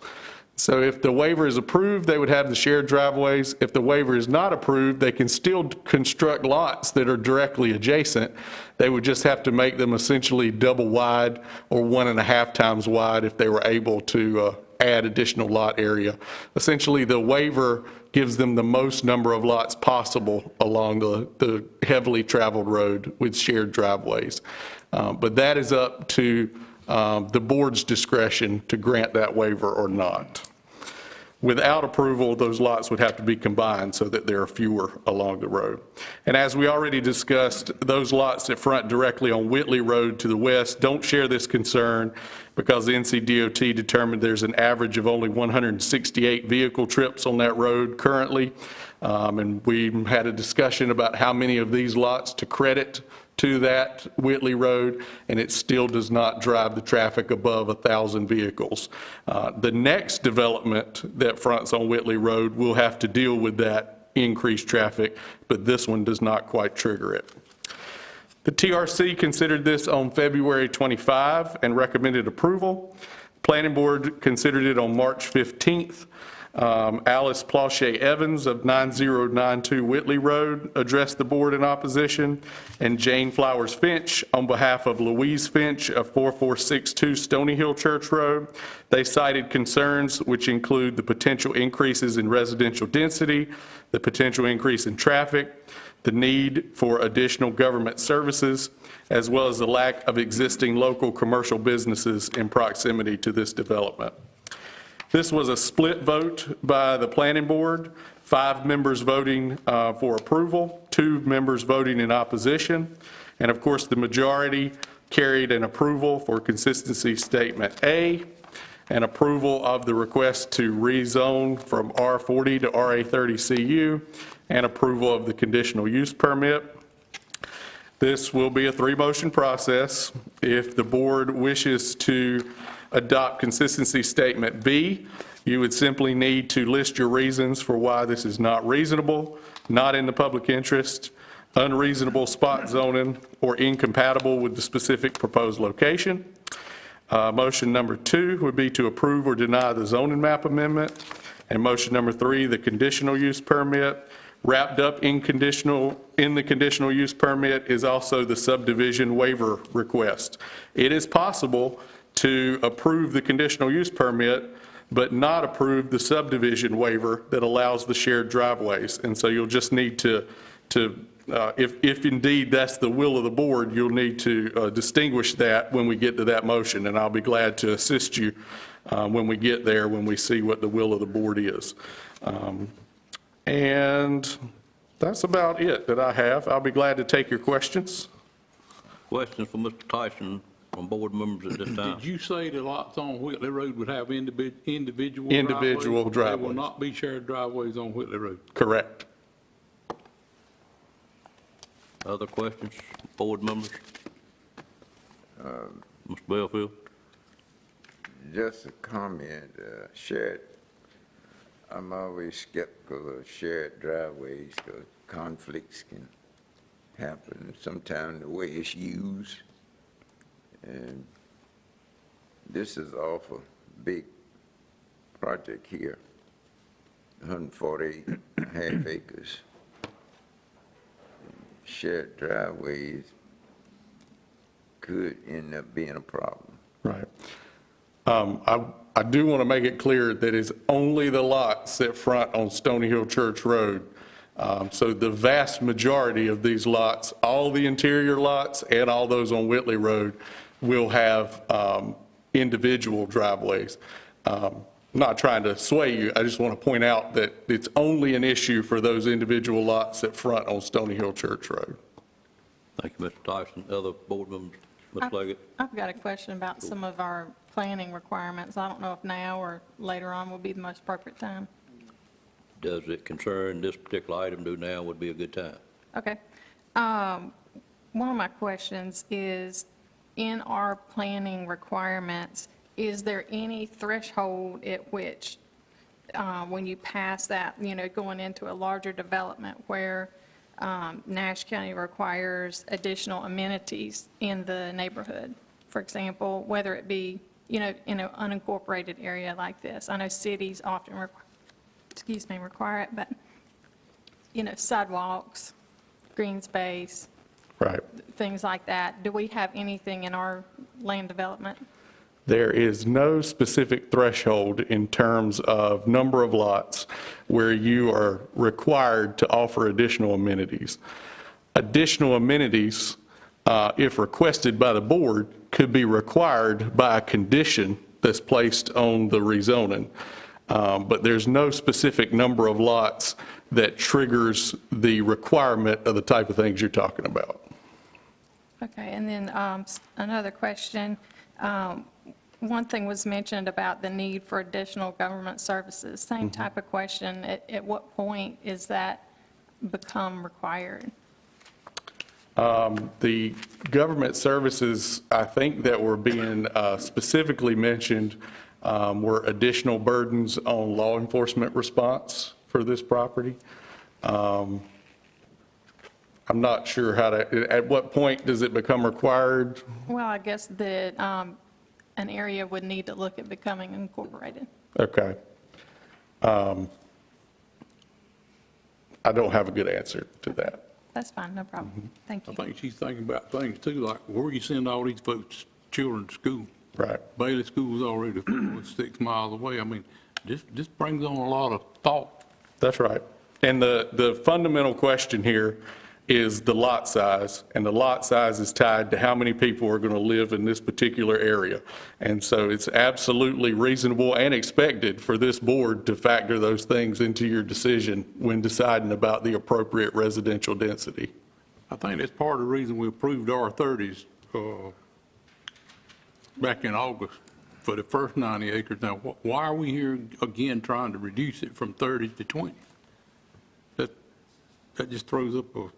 Speaker 17: So if the waiver is approved, they would have the shared driveways. If the waiver is not approved, they can still construct lots that are directly adjacent. They would just have to make them essentially double wide or 1.5 times wide if they were able to add additional lot area. Essentially, the waiver gives them the most number of lots possible along the heavily traveled road with shared driveways. But that is up to the board's discretion to grant that waiver or not. Without approval, those lots would have to be combined so that there are fewer along the road. And as we already discussed, those lots that front directly on Whitley Road to the west don't share this concern because the NCDOT determined there's an average of only 168 vehicle trips on that road currently. And we had a discussion about how many of these lots to credit to that Whitley Road, and it still does not drive the traffic above 1,000 vehicles. The next development that fronts on Whitley Road will have to deal with that increased traffic, but this one does not quite trigger it. The TRC considered this on February 25 and recommended approval. Planning Board considered it on March 15th. Alice Plauche Evans of 9092 Whitley Road addressed the board in opposition, and Jane Flowers Finch on behalf of Louise Finch of 4462 Stony Hill Church Road. They cited concerns which include the potential increases in residential density, the potential increase in traffic, the need for additional government services, as well as the lack of existing local commercial businesses in proximity to this development. This was a split vote by the Planning Board, 5 members voting for approval, 2 members voting in opposition, and of course the majority carried an approval for consistency statement A, and approval of the request to rezone from R40 to RA30CU, and approval of the conditional use permit. This will be a 3-motion process. If the board wishes to adopt consistency statement B, you would simply need to list your reasons for why this is not reasonable, not in the public interest, unreasonable spot zoning, or incompatible with the specific proposed location. Motion number 2 would be to approve or deny the zoning map amendment. And motion number 3, the conditional use permit. Wrapped up in the conditional use permit is also the subdivision waiver request. It is possible to approve the conditional use permit, but not approve the subdivision waiver that allows the shared driveways. And so you'll just need to if indeed that's the will of the board, you'll need to distinguish that when we get to that motion, and I'll be glad to assist you when we get there, when we see what the will of the board is. And that's about it that I have. I'll be glad to take your questions.
Speaker 1: Questions for Mr. Tyson from board members at this time?
Speaker 18: Did you say the lots on Whitley Road would have individual
Speaker 17: Individual
Speaker 18: There will
Speaker 17: driveways.
Speaker 18: not be shared driveways on Whitley Road?
Speaker 17: Correct.
Speaker 1: Other questions, board members? Mr. Belfield?
Speaker 6: Just a comment, shared, I'm always skeptical of shared driveways because conflicts can happen sometimes the way it's used. And this is awful big project here, 148 and a half acres. Shared driveways could end up being a problem.
Speaker 17: Right. I do want to make it clear that it's only the lots that front on Stony Hill Church Road. So the vast majority of these lots, all the interior lots and all those on Whitley Road, will have individual driveways. Not trying to sway you, I just want to point out that it's only an issue for those individual lots that front on Stony Hill Church Road.
Speaker 1: Thank you, Mr. Tyson. Other board members? Ms. Leggett?
Speaker 12: I've got a question about some of our planning requirements. I don't know if now or later on will be the most appropriate time.
Speaker 1: Does it concern this particular item? Do now would be a good time?
Speaker 12: Okay. One of my questions is, in our planning requirements, is there any threshold at which, when you pass that, going into a larger development where Nash County requires additional amenities in the neighborhood? For example, whether it be, in an unincorporated area like this. I know cities often require it, but, sidewalks, green space,
Speaker 17: Right.
Speaker 12: things like that. Do we have anything in our land development?
Speaker 17: There is no specific threshold in terms of number of lots where you are required to offer additional amenities. Additional amenities, if requested by the board, could be required by a condition that's placed on the rezoning. But there's no specific number of lots that triggers the requirement of the type of things you're talking about.
Speaker 12: Okay, and then another question. One thing was mentioned about the need for additional government services. Same type of question. At what point is that become required?
Speaker 17: The government services, I think, that were being specifically mentioned were additional burdens on law enforcement response for this property. I'm not sure how to, at what point does it become required?
Speaker 12: Well, I guess that an area would need to look at becoming incorporated.
Speaker 17: Okay. I don't have a good answer to that.
Speaker 12: That's fine, no problem. Thank you.
Speaker 18: I think she's thinking about things too, like where you send all these folks' children to school.
Speaker 17: Right.
Speaker 18: Bailey School's already 6 miles away. I mean, this brings on a lot of thought.
Speaker 17: That's right. And the fundamental question here is the lot size, and the lot size is tied to how many people are going to live in this particular area. And so it's absolutely reasonable and expected for this board to factor those things into your decision when deciding about the appropriate residential density.
Speaker 18: I think that's part of the reason we approved R30s back in August for the first 90 acres. Now, why are we here again trying to reduce it from 30 to 20? That just throws up a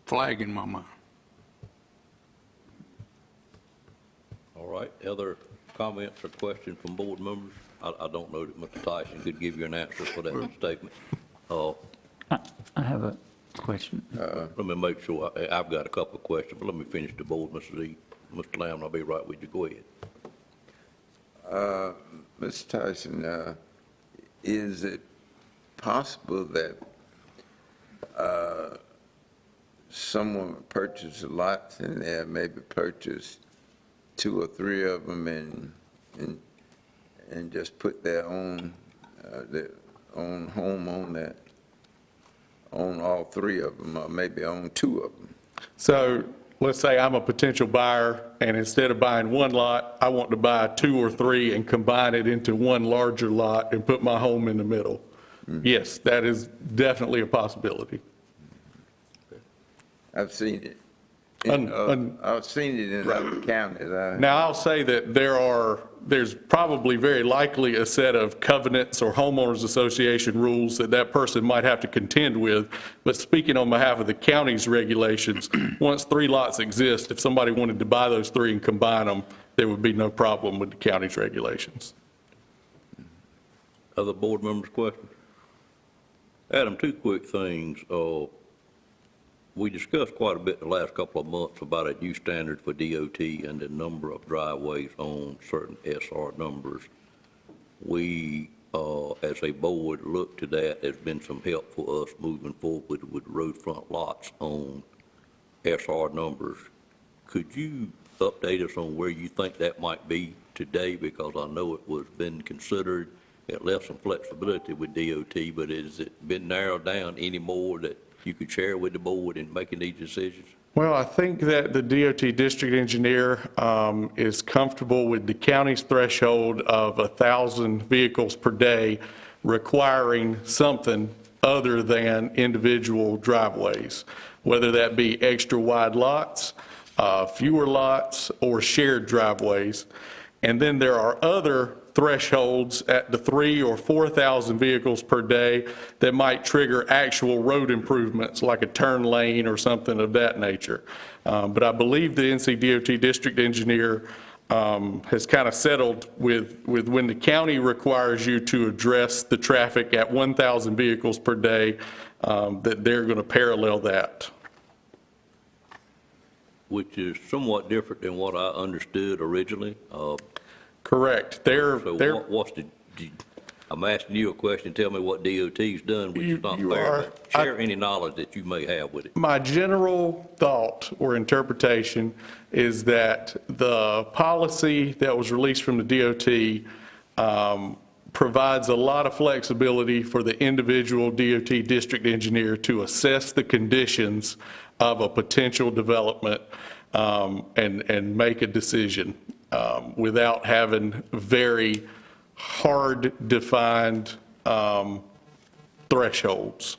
Speaker 18: flag in my mind.
Speaker 1: All right, other Comments or questions from board members? I don't know that Mr. Tyson could give you an answer for that statement.
Speaker 15: I have a question.
Speaker 1: Let me make sure, I've got a couple of questions, but let me finish the board, Mr. Z. Mr. Lamb, I'll be right with you. Go ahead.
Speaker 6: Mr. Tyson, is it possible that someone purchased lots and they maybe purchased 2 or 3 of them and just put their own home on that, on all 3 of them, or maybe on 2 of them?
Speaker 17: So let's say I'm a potential buyer, and instead of buying 1 lot, I want to buy 2 or 3 and combine it into 1 larger lot and put my home in the middle. Yes, that is definitely a possibility.
Speaker 6: I've seen it. I've seen it in other counties.
Speaker 17: Now, I'll say that there's probably very likely a set of covenants or homeowners association rules that person might have to contend with. But speaking on behalf of the county's regulations, once 3 lots exist, if somebody wanted to buy those 3 and combine them, there would be no problem with the county's regulations.
Speaker 1: Other board members' questions? Adam, 2 quick things. We discussed quite a bit the last couple of months about a new standard for DOT and the number of driveways on certain SR numbers. We, as a board, looked to that. There's been some help for us moving forward with road front lots on SR numbers. Could you update us on where you think that might be today? Because I know it was been considered. It left some flexibility with DOT, but has it been narrowed down any more that you could share with the board in making these decisions?
Speaker 17: Well, I think that the DOT district engineer is comfortable with the county's threshold of 1,000 vehicles per day requiring something other than individual driveways, whether that be extra wide lots, fewer lots, or shared driveways. And then there are other thresholds at the 3,000 or 4,000 vehicles per day that might trigger actual road improvements like a turn lane or something of that nature. But I believe the NCDOT district engineer has kind of settled with when the county requires you to address the traffic at 1,000 vehicles per day, that they're going to parallel that.
Speaker 1: Which is somewhat different than what I understood originally.
Speaker 17: Correct.
Speaker 1: I'm asking you a question, tell me what DOT's done, which is not fair, but share any knowledge that you may have with it.
Speaker 17: My general thought or interpretation is that the policy that was released from the DOT provides a lot of flexibility for the individual DOT district engineer to assess the conditions of a potential development and make a decision without having very hard defined thresholds.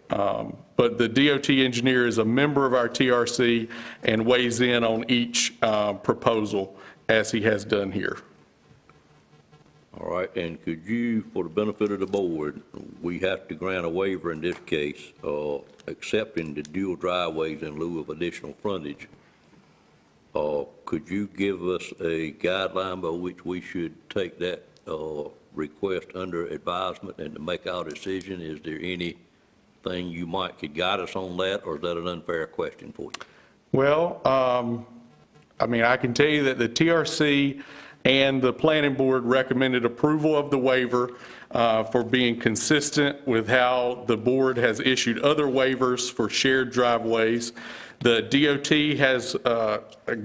Speaker 17: But the DOT engineer is a member of our TRC and weighs in on each proposal as he has done here.
Speaker 1: All right, and could you, for the benefit of the board, we have to grant a waiver in this case, accepting the dual driveways in lieu of additional frontage. Could you give us a guideline by which we should take that request under advisement and to make our decision? Is there anything you could guide us on that, or is that an unfair question for you?
Speaker 17: Well, I mean, I can tell you that the TRC and the planning board recommended approval of the waiver for being consistent with how the board has issued other waivers for shared driveways. The DOT has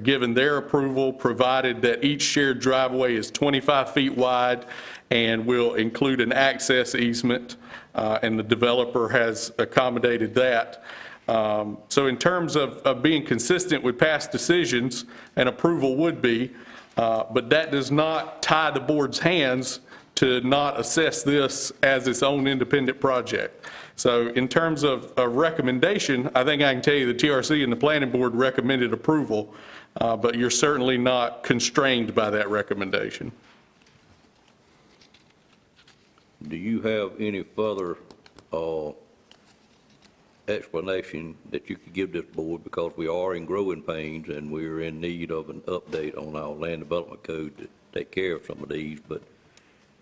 Speaker 17: given their approval, provided that each shared driveway is 25 feet wide and will include an access easement, and the developer has accommodated that. So in terms of being consistent with past decisions, an approval would be, but that does not tie the board's hands to not assess this as its own independent project. So in terms of a recommendation, I think I can tell you the TRC and the planning board recommended approval, but you're certainly not constrained by that recommendation.
Speaker 1: Do you have any further explanation that you could give this board, because we are in growing pains and we're in need of an update on our land development code that take care of some of these, but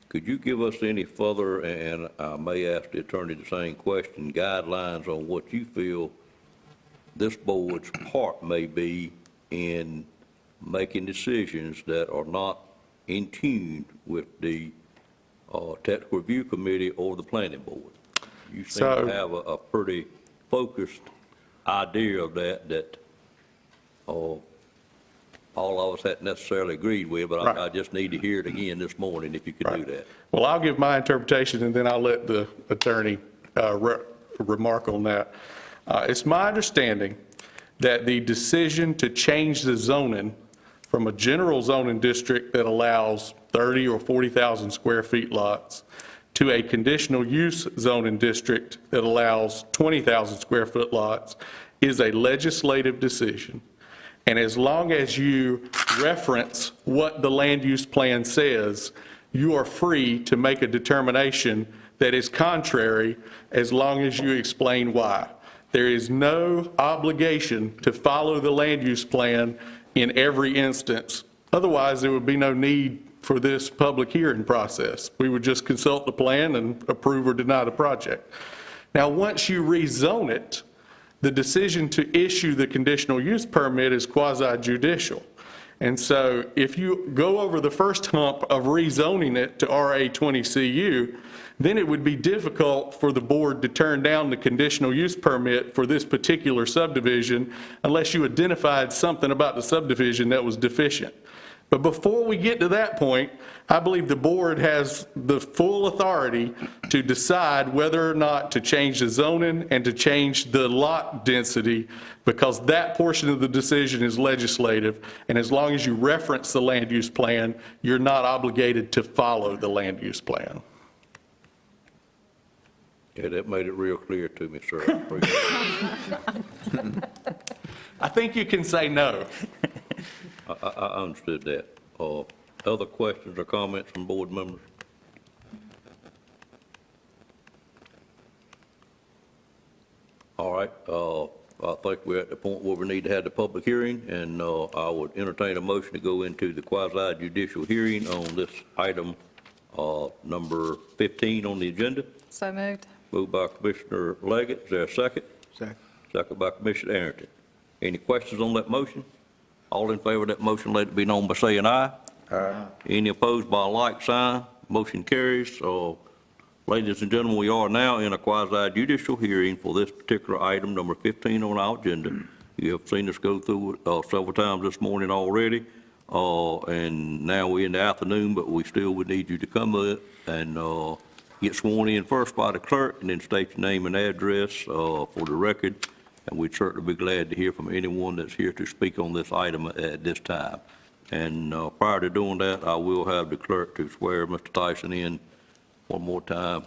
Speaker 1: could you give us any further, and I may ask the attorney the same question, guidelines on what you feel this board's part may be in making decisions that are not in tune with the technical review committee or the planning board? You seem to have a pretty focused idea of that all of us hadn't necessarily agreed with, but I just need to hear it again this morning, if you could do that.
Speaker 17: Well, I'll give my interpretation, and then I'll let the attorney remark on that. It's my understanding that the decision to change the zoning from a general zoning district that allows 30 or 40,000 square feet lots to a conditional use zoning district that allows 20,000 square foot lots is a legislative decision. And as long as you reference what the land use plan says, you are free to make a determination that is contrary as long as you explain why. There is no obligation to follow the land use plan in every instance. Otherwise, there would be no need for this public hearing process. We would just consult the plan and approve or deny the project. Now, once you rezone it, the decision to issue the conditional use permit is quasi-judicial. And so if you go over the first hump of rezoning it to RA20CU, then it would be difficult for the board to turn down the conditional use permit for this particular subdivision unless you identified something about the subdivision that was deficient. But before we get to that point, I believe the board has the full authority to decide whether or not to change the zoning and to change the lot density, because that portion of the decision is legislative, and as long as you reference the land use plan, you're not obligated to follow the land use plan.
Speaker 1: Yeah, that made it real clear to me, sir. I appreciate it.
Speaker 17: I think you can say no.
Speaker 1: I understood that. Other questions or comments from board members? All right, I think we're at the point where we need to have the public hearing, and I would entertain a motion to go into the quasi-judicial hearing on this item number 15 on the agenda.
Speaker 12: So moved.
Speaker 1: Moved by Commissioner Leggett. Is there a second?
Speaker 2: Second.
Speaker 1: Second by Commissioner Arrington. Any questions on that motion? All in favor of that motion, let it be known by saying aye. Aye. Any opposed by a like sign? Motion carries. Ladies and gentlemen, we are now in a quasi-judicial hearing for this particular item, number 15 on our agenda. You have seen us go through it several times this morning already, and now we're in the afternoon, but we still would need you to come up and get sworn in first by the clerk, and then state your name and address for the record. And we'd certainly be glad to hear from anyone that's here to speak on this item at this time. And prior to doing that, I will have the clerk to swear Mr. Tyson in one more time.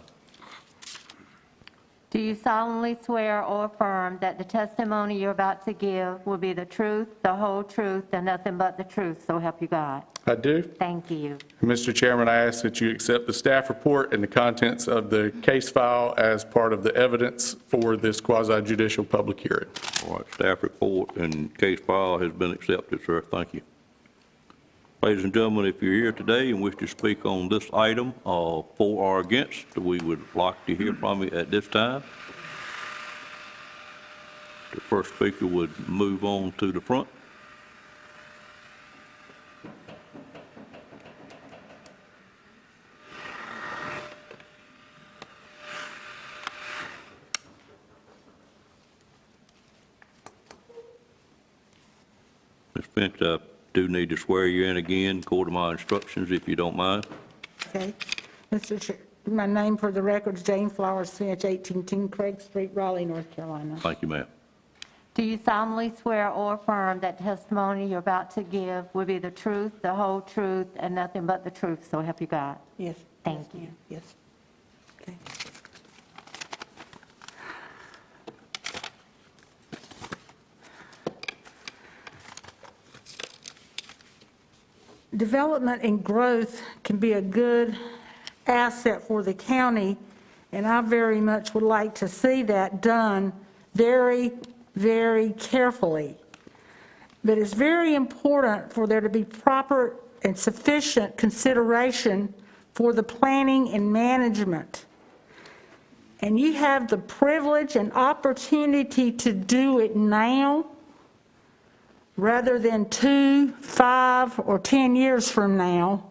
Speaker 19: Do you solemnly swear or affirm that the testimony you're about to give will be the truth, the whole truth, and nothing but the truth, so help you God?
Speaker 17: I do.
Speaker 19: Thank you.
Speaker 17: Mr. Chairman, I ask that you accept the staff report and the contents of the case file as part of the evidence for this quasi-judicial public hearing.
Speaker 1: All right, staff report and case file has been accepted, sir. Thank you. Ladies and gentlemen, if you're here today and wish to speak on this item for or against, we would like to hear from you at this time. The first speaker would move on to the front. Ms. Finch, I do need to swear you in again, according to my instructions, if you don't mind.
Speaker 14: Okay. Mr. Chair, my name for the record is Jane Flowers Finch, 1810 Craig Street, Raleigh, North Carolina.
Speaker 1: Thank you, ma'am.
Speaker 19: Do you solemnly swear or affirm that the testimony you're about to give will be the truth, the whole truth, and nothing but the truth, so help you God?
Speaker 14: Yes.
Speaker 19: Thank you.
Speaker 14: Yes. Okay. Development and growth can be a good asset for the county, and I very much would like to see that done very, very carefully. But it's very important for there to be proper and sufficient consideration for the planning and management. And you have the privilege and opportunity to do it now rather than 2, 5, or 10 years from now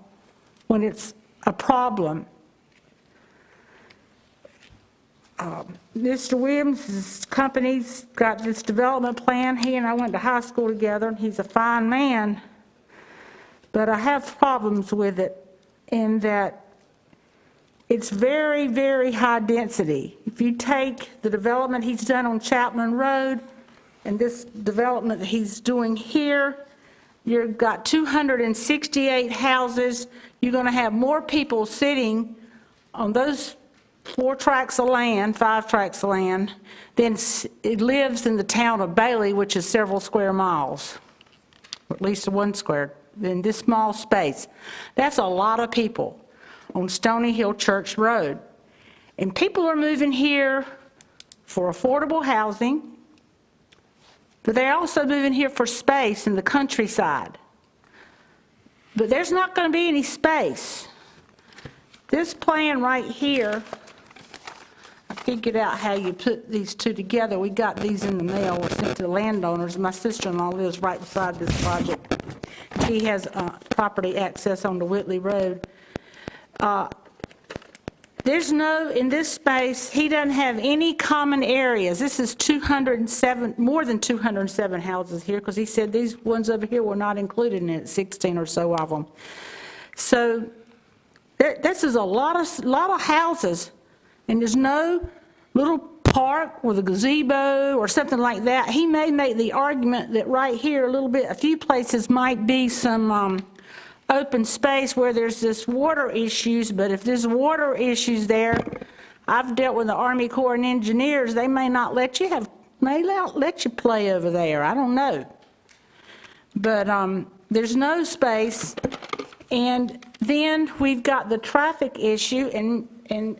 Speaker 14: when it's a problem. Mr. Williams' company's got this development plan. He and I went to high school together, and he's a fine man. But I have problems with it in that it's very, very high density. If you take the development he's done on Chapman Road and this development that he's doing here, you've got 268 houses. You're going to have more people sitting on those 4 tracts of land, 5 tracts of land, than it lives in the town of Bailey, which is several square miles, or at least 1 square, in this small space. That's a lot of people on Stony Hill Church Road. And people are moving here for affordable housing, but they're also moving here for space in the countryside. But there's not going to be any space. This plan right here, I figured out how you put these two together. We got these in the mail, or sent to the landowners. My sister-in-law lives right beside this project. She has property access on the Whitley Road. There's no, in this space, he doesn't have any common areas. This is 207, more than 207 houses here, because he said these ones over here were not included in it, 16 or so of them. So this is a lot of houses, and there's no little park with a gazebo or something like that. He may make the argument that right here a few places might be some open space where there's this water issues, but if there's water issues there, I've dealt with the Army Corps and Engineers, they may not let you play over there, I don't know. But there's no space, and then we've got the traffic issue, and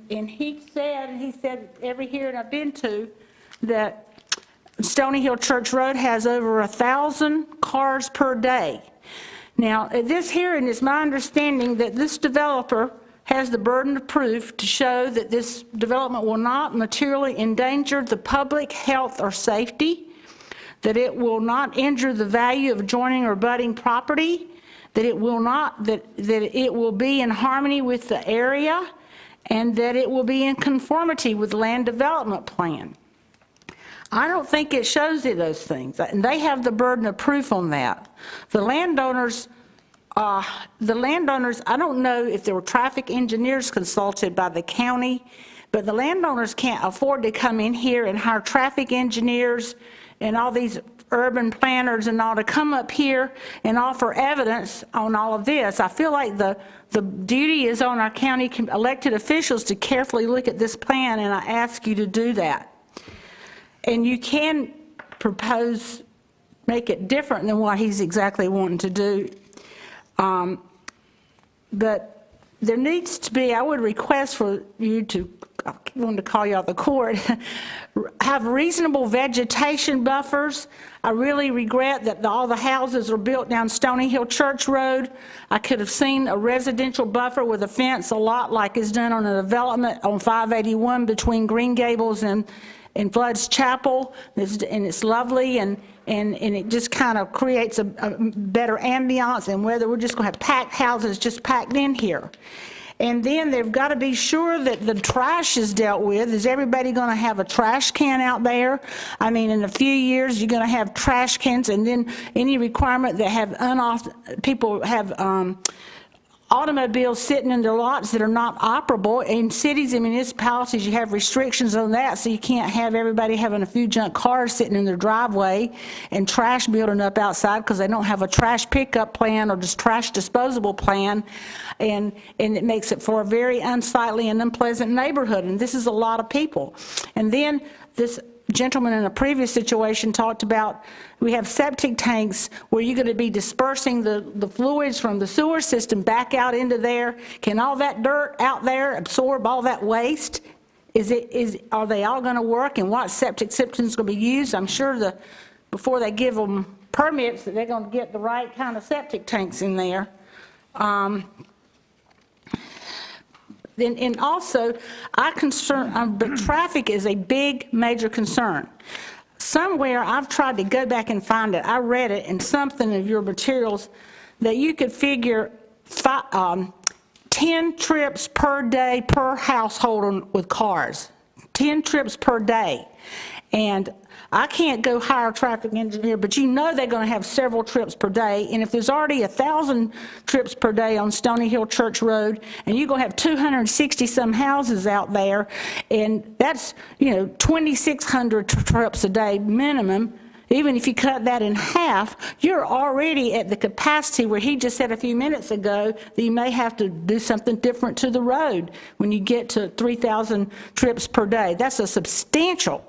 Speaker 14: he said every hearing I've been to, that Stony Hill Church Road has over 1,000 cars per day. Now, at this hearing, it's my understanding that this developer has the burden of proof to show that this development will not materially endanger the public health or safety, that it will not injure the value of adjoining or abutting property, that it will be in harmony with the area, and that it will be in conformity with the land development plan. I don't think it shows you those things, and they have the burden of proof on that. The landowners, I don't know if there were traffic engineers consulted by the county, but the landowners can't afford to come in here and hire traffic engineers and all these urban planners and all to come up here and offer evidence on all of this. I feel like the duty is on our county elected officials to carefully look at this plan, and I ask you to do that. And you can propose, make it different than what he's exactly wanting to do. But there needs to be, I would request for you to, I wanted to call you out the court, have reasonable vegetation buffers. I really regret that all the houses are built down Stony Hill Church Road. I could have seen a residential buffer with a fence, a lot like is done on a development on 581 between Green Gables and Flood's Chapel, and it's lovely, and it just kind of creates a better ambiance, and whether we're just going to have packed houses just packed in here. And then they've got to be sure that the trash is dealt with. Is everybody going to have a trash can out there? I mean, in a few years, you're going to have trash cans, and then any requirement that have people have automobiles sitting in their lots that are not operable. In cities and municipalities, you have restrictions on that, so you can't have everybody having a few junk cars sitting in their driveway and trash building up outside because they don't have a trash pickup plan or just trash disposable plan, and it makes it for a very unsightly and unpleasant neighborhood, and this is a lot of people. And then this gentleman in a previous situation talked about, we have septic tanks where you're going to be dispersing the fluids from the sewer system back out into there. Can all that dirt out there absorb all that waste? Are they all going to work, and what septic systems going to be used? I'm sure before they give them permits that they're going to get the right kind of septic tanks in there. And also, but traffic is a big, major concern. Somewhere, I've tried to go back and find it, I read it in something of your materials, that you could figure 10 trips per day per household with cars. 10 trips per day. And I can't go hire a traffic engineer, but you know they're going to have several trips per day. And if there's already 1,000 trips per day on Stony Hill Church Road, and you're going to have 260-some houses out there, and that's, 2,600 trips a day minimum. Even if you cut that in half, you're already at the capacity where he just said a few minutes ago that you may have to do something different to the road when you get to 3,000 trips per day. That's a substantial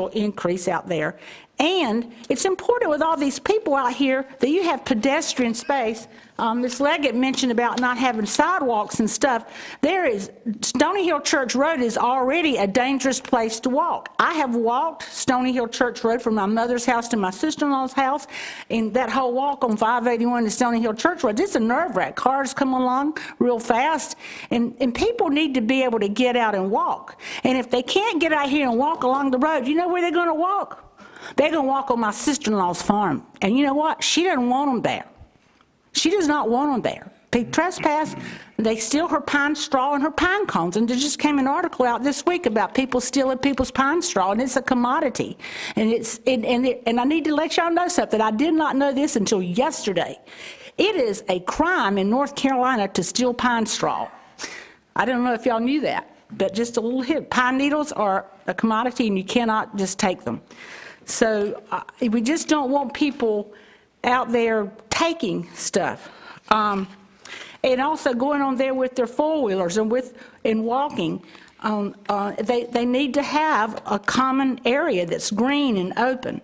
Speaker 14: increase out there. And it's important with all these people out here that you have pedestrian space. Ms. Leggett mentioned about not having sidewalks and stuff. Stony Hill Church Road is already a dangerous place to walk. I have walked Stony Hill Church Road from my mother's house to my sister-in-law's house, and that whole walk on 581 to Stony Hill Church Road, it's a nerve-wrack. Cars come along real fast, and people need to be able to get out and walk. And if they can't get out here and walk along the road, you know where they're going to walk? They're going to walk on my sister-in-law's farm. And you know what? She doesn't want them there. She does not want them there. They trespass, they steal her pine straw and her pine cones. And there just came an article out this week about people stealing people's pine straw, and it's a commodity. And and I need to let y'all know something. I did not know this until yesterday. It is a crime in North Carolina to steal pine straw. I don't know if y'all knew that, but just a little hint. Pine needles are a commodity, and you cannot just take them. So we just don't want people out there taking stuff. And also going on there with their four-wheelers and walking. They need to have a common area that's green and open.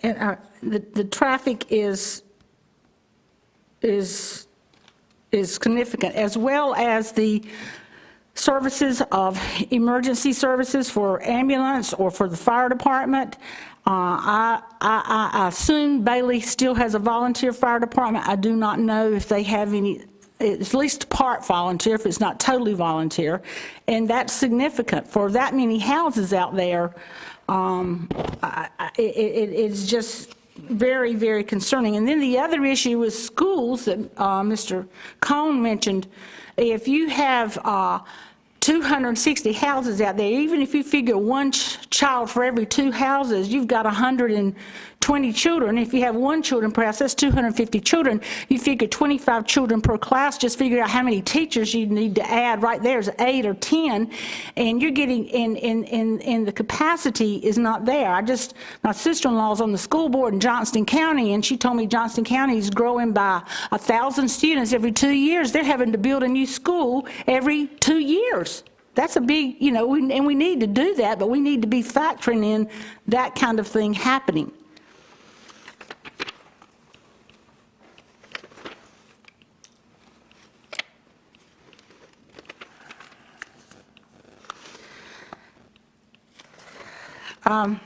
Speaker 14: And the traffic is significant, as well as the services of emergency services for ambulance or for the fire department. I assume Bailey still has a volunteer fire department. I do not know if they have any, at least part volunteer, if it's not totally volunteer. And that's significant for that many houses out there. It's just very, very concerning. And then the other issue is schools that Mr. Cone mentioned. If you have 260 houses out there, even if you figure one child for every 2 houses, you've got 120 children. If you have 1 child per house, that's 250 children. You figure 25 children per class, just figure out how many teachers you need to add. Right there's 8 or 10, and you're getting in the capacity is not there. My sister-in-law's on the school board in Johnston County, and she told me Johnston County is growing by 1,000 students every 2 years. They're having to build a new school every 2 years. That's a big, and we need to do that, but we need to be factoring in that kind of thing happening. I'm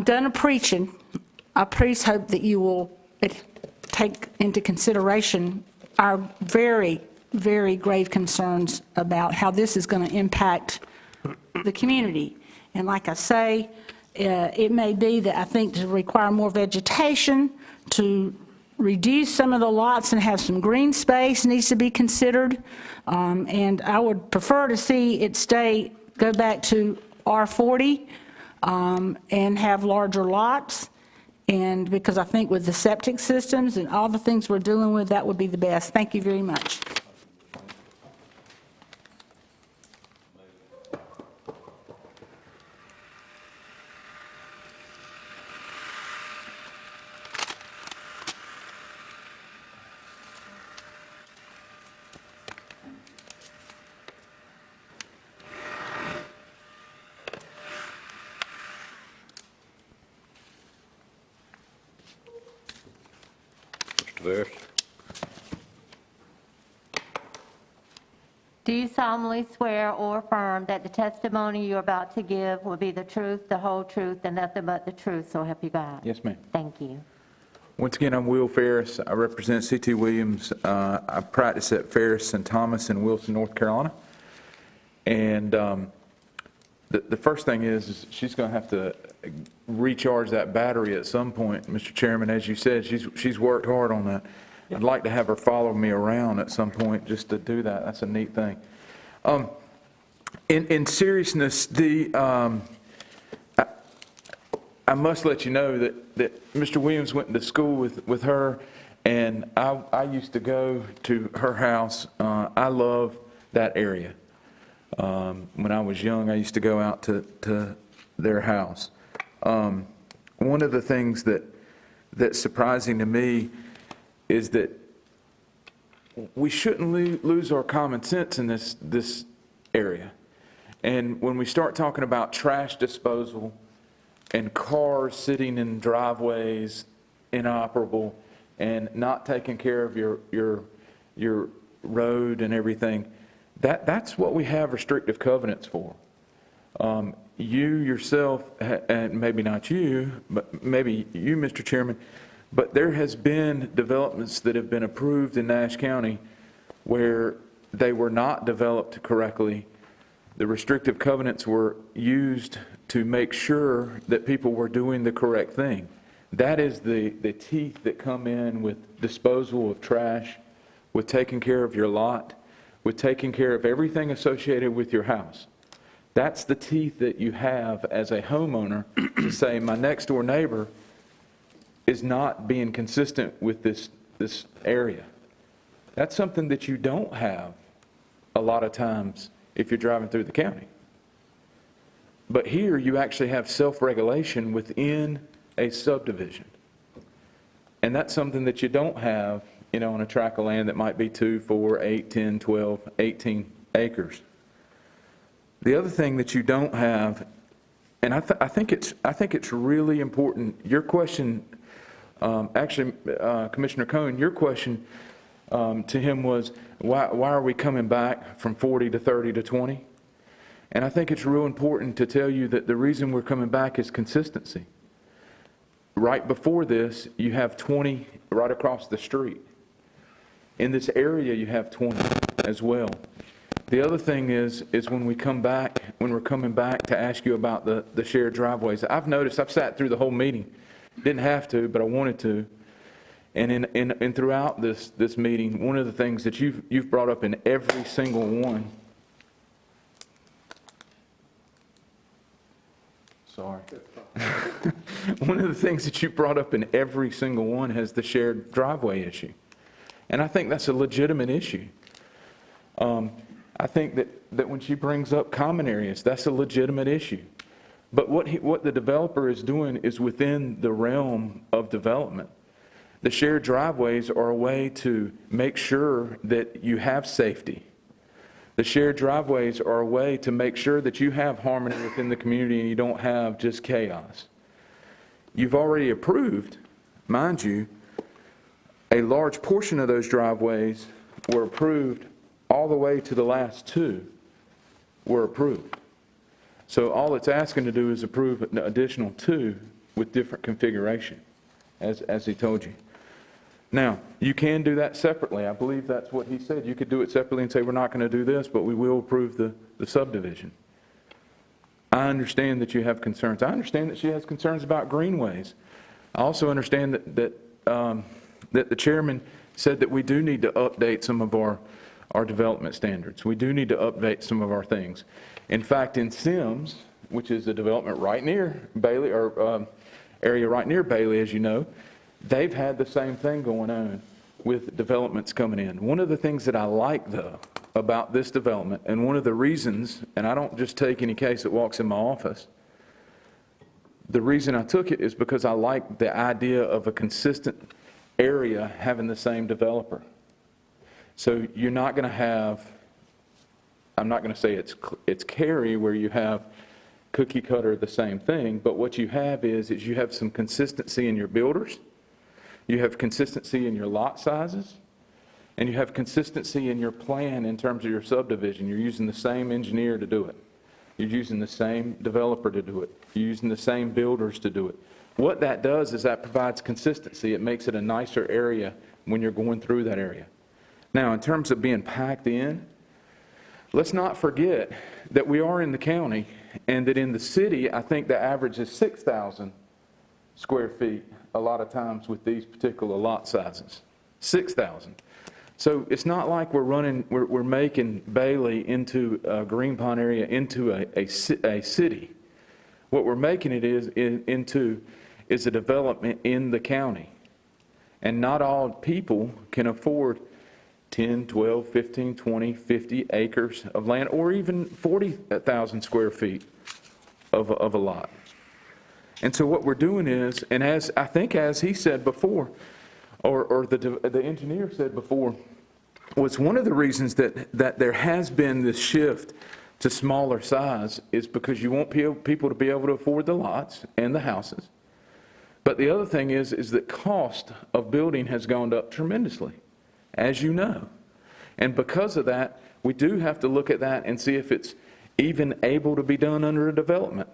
Speaker 14: done preaching. I please hope that you will take into consideration our very, very grave concerns about how this is going to impact the community. And like I say, it may be that I think to require more vegetation, to reduce some of the lots and have some green space needs to be considered. And I would prefer to see it go back to R40 and have larger lots. And because I think with the septic systems and all the things we're dealing with, that would be the best. Thank you very much.
Speaker 1: Mr. Veras?
Speaker 19: Do you solemnly swear or affirm that the testimony you're about to give will be the truth, the whole truth, and nothing but the truth, so help you God?
Speaker 5: Yes, ma'am.
Speaker 19: Thank you.
Speaker 5: Once again, I'm Will Ferris. I represent C.T. Williams. I practice at Ferris and Thomas in Wilson, North Carolina. And the first thing is she's going to have to recharge that battery at some point, Mr. Chairman. As you said, she's worked hard on that. I'd like to have her follow me around at some point just to do that. That's a neat thing. In seriousness, I must let you know that Mr. Williams went to school with her, and I used to go to her house. I love that area. When I was young, I used to go out to their house. One of the things that's surprising to me is that we shouldn't lose our common sense in this area. And when we start talking about trash disposal and cars sitting in driveways inoperable and not taking care of your road and everything, that's what we have restrictive covenants for. You yourself, and maybe not you, but maybe you, Mr. Chairman, but there has been developments that have been approved in Nash County where they were not developed correctly. The restrictive covenants were used to make sure that people were doing the correct thing. That is the teeth that come in with disposal of trash, with taking care of your lot, with taking care of everything associated with your house. That's the teeth that you have as a homeowner to say, my next door neighbor is not being consistent with this area. That's something that you don't have a lot of times if you're driving through the county. But here you actually have self-regulation within a subdivision. And that's something that you don't have, on a tract of land that might be 2, 4, 8, 10, 12, 18 acres. The other thing that you don't have, and I think it's really important, your question, actually, Commissioner Cohen, your question to him was, why are we coming back from 40 to 30 to 20? And I think it's real important to tell you that the reason we're coming back is consistency. Right before this, you have 20 right across the street. In this area, you have 20 as well. The other thing is when we're coming back to ask you about the shared driveways, I've noticed, I've sat through the whole meeting. Didn't have to, but I wanted to. And throughout this meeting, one of the things that you've brought up in every single one, sorry. One of the things that you brought up in every single one has the shared driveway issue. And I think that's a legitimate issue. I think that when she brings up common areas, that's a legitimate issue. But what the developer is doing is within the realm of development. The shared driveways are a way to make sure that you have safety. The shared driveways are a way to make sure that you have harmony within the community and you don't have just chaos. You've already approved, mind you, a large portion of those driveways were approved all the way to the last 2 were approved. So all it's asking to do is approve an additional 2 with different configuration, as he told you. Now, you can do that separately. I believe that's what he said. You could do it separately and say, we're not going to do this, but we will approve the subdivision. I understand that you have concerns. I understand that she has concerns about greenways. I also understand that the chairman said that we do need to update some of our development standards. We do need to update some of our things. In fact, in Sims, which is a development right near Bailey, or area right near Bailey, as you know, they've had the same thing going on with developments coming in. One of the things that I like, though, about this development, and one of the reasons, and I don't just take any case that walks in my office, the reason I took it is because I like the idea of a consistent area having the same developer. So you're not going to have, I'm not going to say it's Cary where you have cookie cutter the same thing, but what you have is you have some consistency in your builders. You have consistency in your lot sizes. and you have consistency in your plan in terms of your subdivision. You're using the same engineer to do it. You're using the same developer to do it. You're using the same builders to do it. What that does is that provides consistency. It makes it a nicer area when you're going through that area. Now, in terms of being packed in, let's not forget that we are in the county, and that in the city, I think the average is 6,000 square feet a lot of times with these particular lot sizes. 6,000. So it's not like we're making Bailey into a Green Pond area into a city. What we're making it is a development in the county. And not all people can afford 10, 12, 15, 20, 50 acres of land, or even 40,000 square feet of a lot. And so what we're doing is, and as I think as he said before, or the engineer said before, was one of the reasons that there has been this shift to smaller size is because you want people to be able to afford the lots and the houses. But the other thing is that cost of building has gone up tremendously, as you know. And because of that, we do have to look at that and see if it's even able to be done under a development.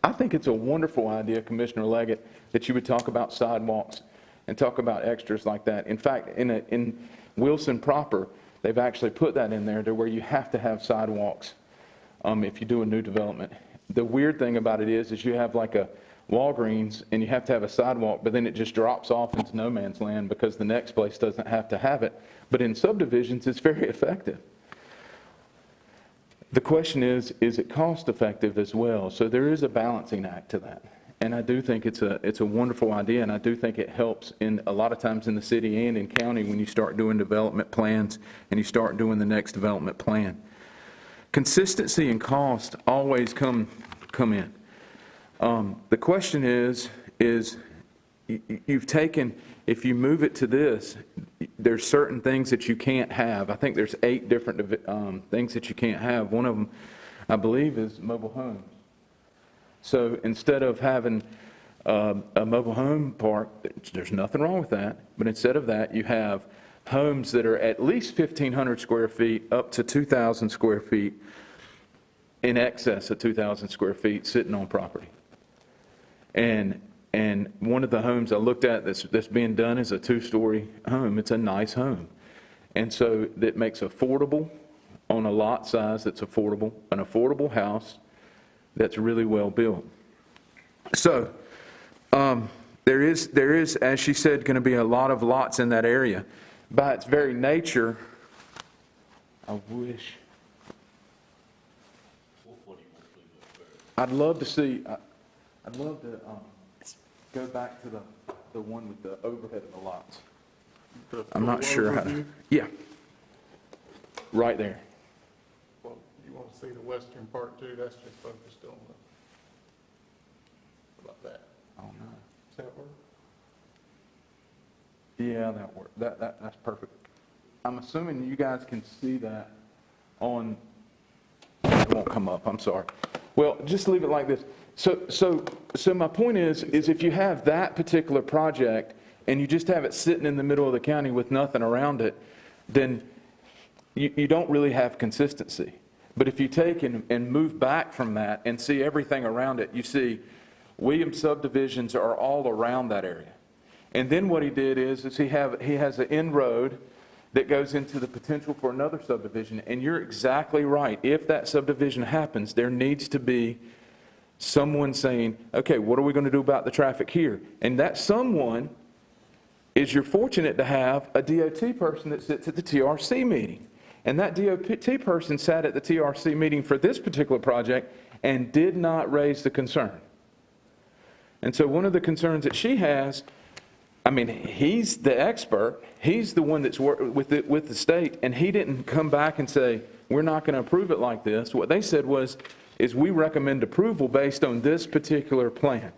Speaker 5: I think it's a wonderful idea, Commissioner Leggett, that you would talk about sidewalks and talk about extras like that. In fact, in Wilson proper, they've actually put that in there to where you have to have sidewalks if you do a new development. The weird thing about it is you have like a Walgreens and you have to have a sidewalk, but then it just drops off into no man's land because the next place doesn't have to have it. But in subdivisions, it's very effective. The question is it cost effective as well? So there is a balancing act to that. And I do think it's a wonderful idea, and I do think it helps in a lot of times in the city and in county when you start doing development plans and you start doing the next development plan. Consistency and cost always come in. The question is you've taken, if you move it to this, there's certain things that you can't have. I think there's 8 different things that you can't have. One of them, I believe, is mobile homes. So instead of having a mobile home park, there's nothing wrong with that, but instead of that, you have homes that are at least 1,500 square feet up to 2,000 square feet, in excess of 2,000 square feet sitting on property. And one of the homes I looked at that's being done is a 2-story home. It's a nice home. And so that makes affordable on a lot size that's affordable, an affordable house that's really well built. So there is, as she said, going to be a lot of lots in that area. By its very nature, I wish, I'd love to see, I'd love to go back to the one with the overhead of the lots. I'm not sure how to, yeah, right there.
Speaker 17: Well, you want to see the western part too? That's just focused on about that.
Speaker 5: Oh, no.
Speaker 17: Does that work?
Speaker 5: Yeah, that works. That's perfect. I'm assuming you guys can see that on, it won't come up, I'm sorry. Well, just leave it like this. So my point is if you have that particular project and you just have it sitting in the middle of the county with nothing around it, then you don't really have consistency. But if you take and move back from that and see everything around it, you see Williams subdivisions are all around that area. And then what he did is he has an end road that goes into the potential for another subdivision. And you're exactly right. If that subdivision happens, there needs to be someone saying, okay, what are we going to do about the traffic here? And that someone is you're fortunate to have a DOT person that sits at the TRC meeting. And that DOT person sat at the TRC meeting for this particular project and did not raise the concern. And so one of the concerns that she has, I mean, he's the expert. He's the one that's worked with the state, and he didn't come back and say, we're not going to approve it like this. What they said is we recommend approval based on this particular plan.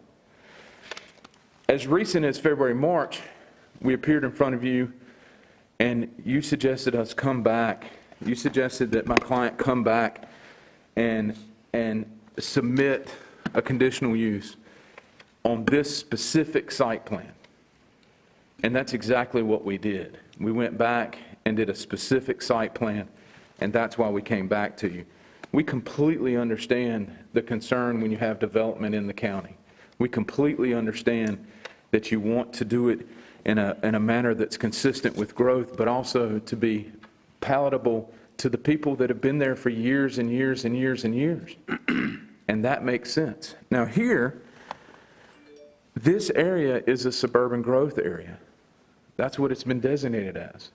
Speaker 5: As recent as February, March, we appeared in front of you, and you suggested us come back. You suggested that my client come back and submit a conditional use on this specific site plan. And that's exactly what we did. We went back and did a specific site plan, and that's why we came back to you. We completely understand the concern when you have development in the county. We completely understand that you want to do it in a manner that's consistent with growth, but also to be palatable to the people that have been there for years and years and years and years. And that makes sense. Now here, this area is a suburban growth area. That's what it's been designated as.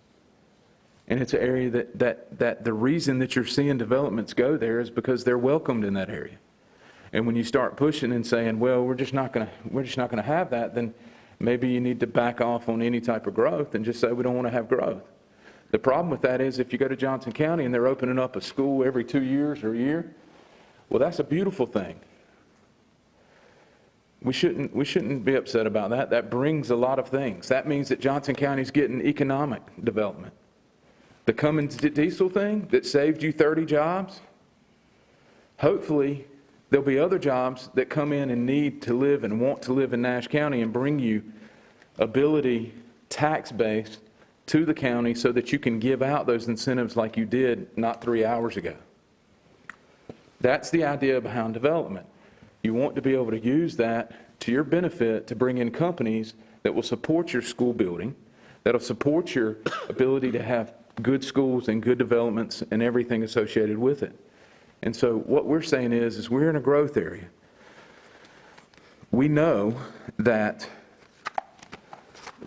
Speaker 5: And it's an area that the reason that you're seeing developments go there is because they're welcomed in that area. And when you start pushing and saying, well, we're just not going to have that, then maybe you need to back off on any type of growth and just say we don't want to have growth. The problem with that is if you go to Johnson County and they're opening up a school every 2 years or a year, well, that's a beautiful thing. We shouldn't be upset about that. That brings a lot of things. That means that Johnson County's getting economic development. The Cummins diesel thing that saved you 30 jobs, hopefully there'll be other jobs that come in and need to live and want to live in Nash County and bring you ability, tax base to the county so that you can give out those incentives like you did not 3 hours ago. That's the idea behind development. You want to be able to use that to your benefit to bring in companies that will support your school building, that'll support your ability to have good schools and good developments and everything associated with it. And so what we're saying is we're in a growth area. We know that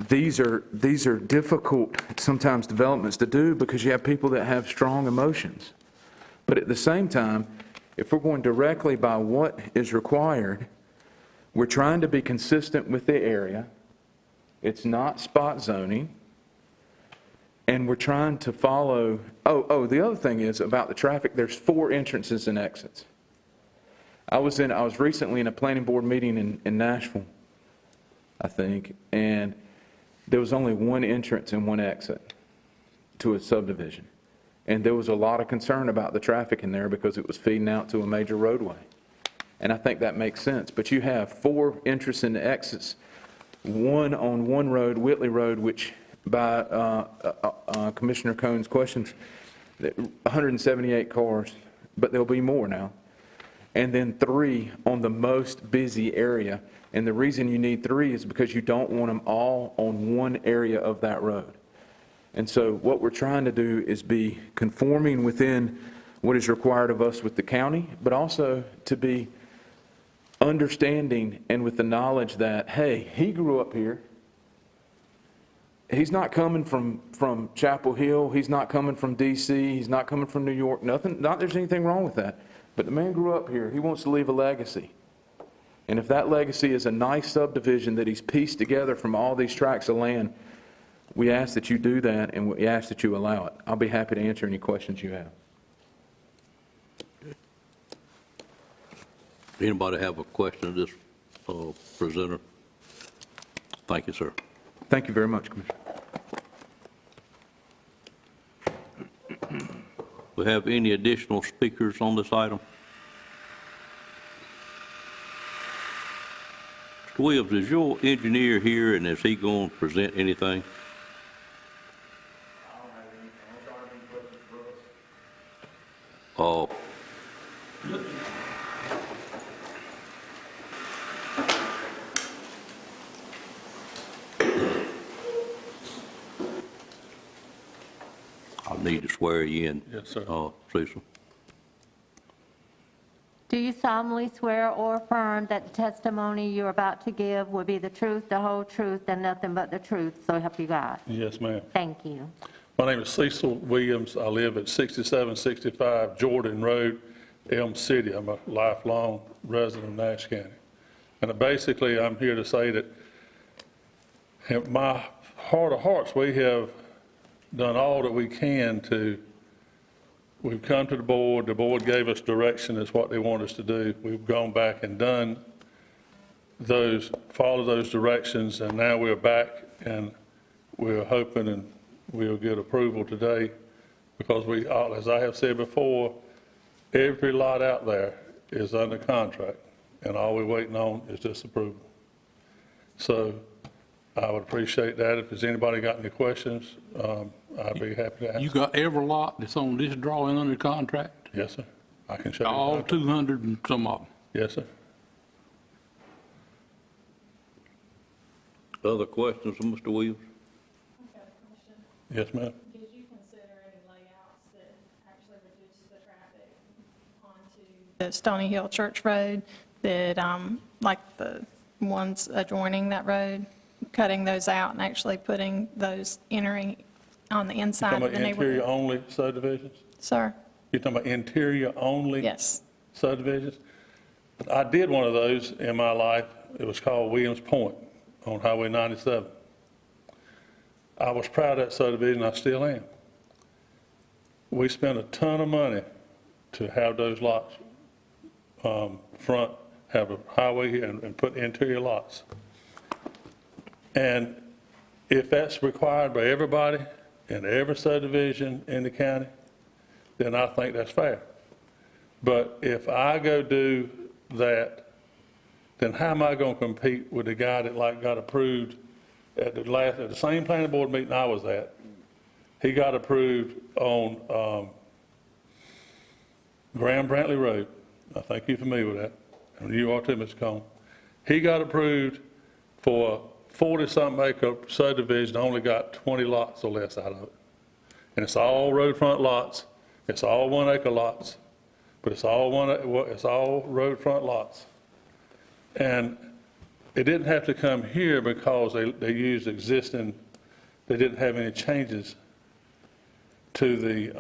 Speaker 5: these are difficult sometimes developments to do because you have people that have strong emotions. But at the same time, if we're going directly by what is required, we're trying to be consistent with the area. It's not spot zoning. And we're trying to follow, the other thing is about the traffic, there's 4 entrances and exits. I was recently in a planning board meeting in Nashville, I think, and there was only 1 entrance and 1 exit to a subdivision. And there was a lot of concern about the traffic in there because it was feeding out to a major roadway. And I think that makes sense. But you have 4 entrances and exits, 1 on one road, Whitley Road, which by Commissioner Cohn's questions, 178 cars, but there'll be more now. And then 3 on the most busy area. And the reason you need 3 is because you don't want them all on one area of that road. And so what we're trying to do is be conforming within what is required of us with the county, but also to be understanding and with the knowledge that, hey, he grew up here. He's not coming from Chapel Hill. He's not coming from D.C. He's not coming from New York. Not there's anything wrong with that. But the man grew up here. He wants to leave a legacy. And if that legacy is a nice subdivision that he's pieced together from all these tracts of land, we ask that you do that, and we ask that you allow it. I'll be happy to answer any questions you have.
Speaker 1: Anybody have a question of this presenter? Thank you, sir.
Speaker 5: Thank you very much, Commissioner.
Speaker 1: We have any additional speakers on this item? Mr. Williams, is your engineer here, and is he going to present anything? I'll need to swear you in.
Speaker 18: Yes, sir.
Speaker 1: Cecil.
Speaker 19: Do you solemnly swear or affirm that the testimony you're about to give will be the truth, the whole truth, and nothing but the truth, so help you God?
Speaker 18: Yes, ma'am.
Speaker 19: Thank you.
Speaker 18: My name is Cecil Williams. I live at 6765 Jordan Road, Elm City. I'm a lifelong resident of Nash County. And basically, I'm here to say that in my heart of hearts, we have done all that we can to, we've come to the board gave us direction as what they want us to do. We've gone back and done those, followed those directions, and now we're back and we're hoping and we'll get approval today because we, as I have said before, every lot out there is under contract and all we're waiting on is just approval. So
Speaker 17: I would appreciate that. If there's anybody got any questions, I'd be happy to answer.
Speaker 18: You got every lot that's on this drawing under contract?
Speaker 17: Yes, sir. I can show you.
Speaker 18: All 200 and some of them?
Speaker 17: Yes, sir.
Speaker 1: Other questions from Mr. Williams?
Speaker 17: Yes, ma'am.
Speaker 12: Did you consider any layouts that actually reduce the traffic onto the Stony Hill Church Road that, like the ones adjoining that road, cutting those out and actually putting those entering on the inside
Speaker 17: Talking
Speaker 12: of the
Speaker 17: about
Speaker 12: neighborhood?
Speaker 17: interior-only subdivisions?
Speaker 12: Sir?
Speaker 17: You're talking about interior-only?
Speaker 12: Yes.
Speaker 17: Subdivisions? I did one of those in my life. It was called Williams Point on Highway 97. I was proud of that subdivision, I still am. We spent a ton of money to have those lots front, have a highway and put interior lots. And if that's required by everybody in every subdivision in the county, then I think that's fair. But if I go do that, then how am I going to compete with the guy that got approved at the same planning board meeting I was at? He got approved on Graham Brantley Road. I think you're familiar with that. And you are too, Mr. Cone. He got approved for 40-something acre subdivision, only got 20 lots or less out of it. And it's all road front lots. It's all 1 acre lots, but it's all road front lots. And it didn't have to come here because they used existing, they didn't have any changes to the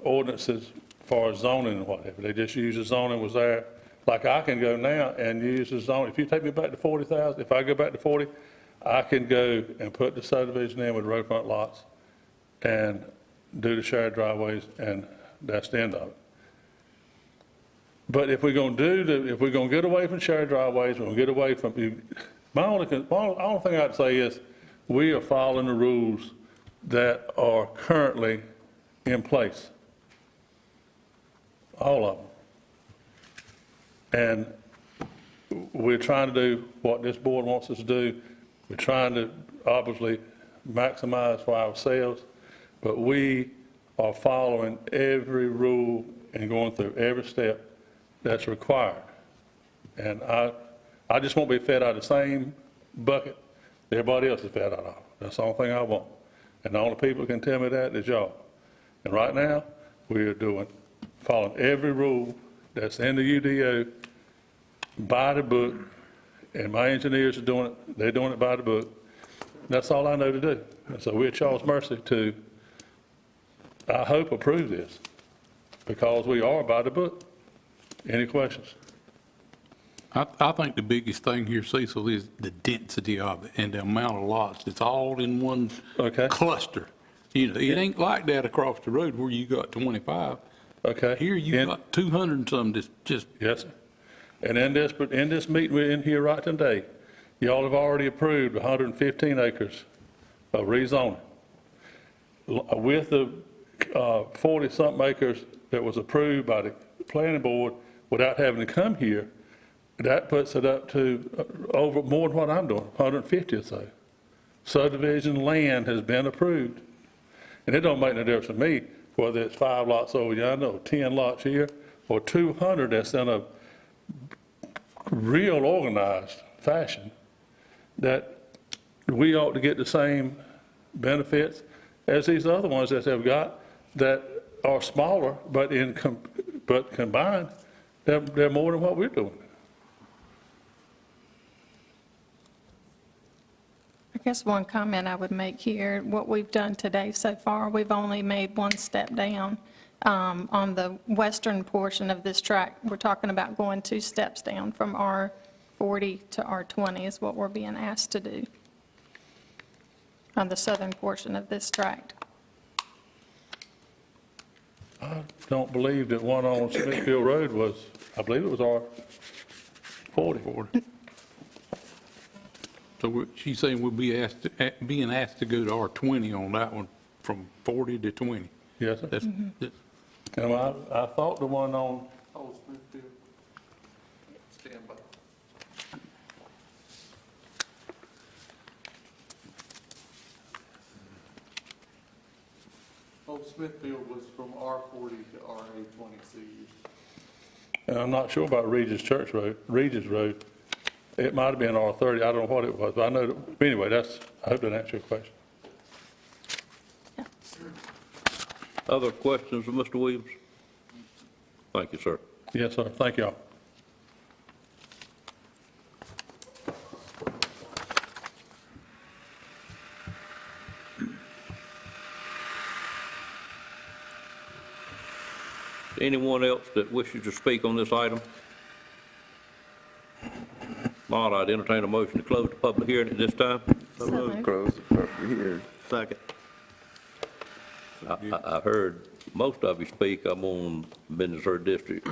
Speaker 17: ordinances as far as zoning and whatever. They just used the zoning was there. Like I can go now and use the zone. If you take me back to 40,000, if I go back to 40, I can go and put the subdivision in with road front lots and do the shared driveways, and that's the end of it. But if we're going to get away from shared driveways, we're going to get away from, my only thing I'd say is we are following the rules that are currently in place. All of them. And we're trying to do what this board wants us to do. We're trying to obviously maximize for ourselves, but we are following every rule and going through every step that's required. And I just won't be fed out of the same bucket that everybody else is fed out of. That's the only thing I want. And the only people who can tell me that is y'all. And right now, we are following every rule that's in the UDO by the book, and my engineers are doing it, they're doing it by the book. That's all I know to do. And so we're at y'all's mercy to, I hope, approve this, because we are by the book. Any questions?
Speaker 18: I think the biggest thing here, Cecil, is the density of it and the amount of lots. It's all in one cluster. You know, it ain't like that across the road where you got 25.
Speaker 17: Okay.
Speaker 18: Here you got 200 and some just.
Speaker 17: Yes, sir. And in this meeting we're in here right today, y'all have already approved 115 acres of rezoning. With the 40-something acres that was approved by the planning board without having to come here, that puts it up to over more than what I'm doing, 150 or so. Subdivision land has been approved. And it don't make no difference to me whether it's 5 lots over yonder or 10 lots here or 200 that's in a real organized fashion, that we ought to get the same benefits as these other ones that they've got that are smaller, but combined, they're more than what we're doing.
Speaker 12: I guess one comment I would make here, what we've done today so far, we've only made one step down. On the western portion of this tract, we're talking about going 2 steps down from R40 to R20 is what we're being asked to do on the southern portion of this tract.
Speaker 17: I don't believe that one on Smithfield Road was, I believe it was R40.
Speaker 18: So she's saying we'll be being asked to go to R20 on that one from 40 to 20.
Speaker 17: Yes, sir.
Speaker 18: That's,
Speaker 17: And I thought the one on,
Speaker 18: Smithfield. Stand by.
Speaker 17: Old Smithfield was from R40 to RA20C. And I'm not sure about Regis Road. It might have been R30, I don't know what it was, but I know, anyway, I hope that answers your question.
Speaker 1: Other questions of Mr. Williams? Thank you, sir.
Speaker 17: Yes, sir, thank y'all.
Speaker 1: Anyone else that wishes to speak on this item? Not, I'd entertain a motion to close the public hearing at this time.
Speaker 6: So moved. Close the public hearing.
Speaker 1: Second. I heard most of you speak. I'm on Business Third District.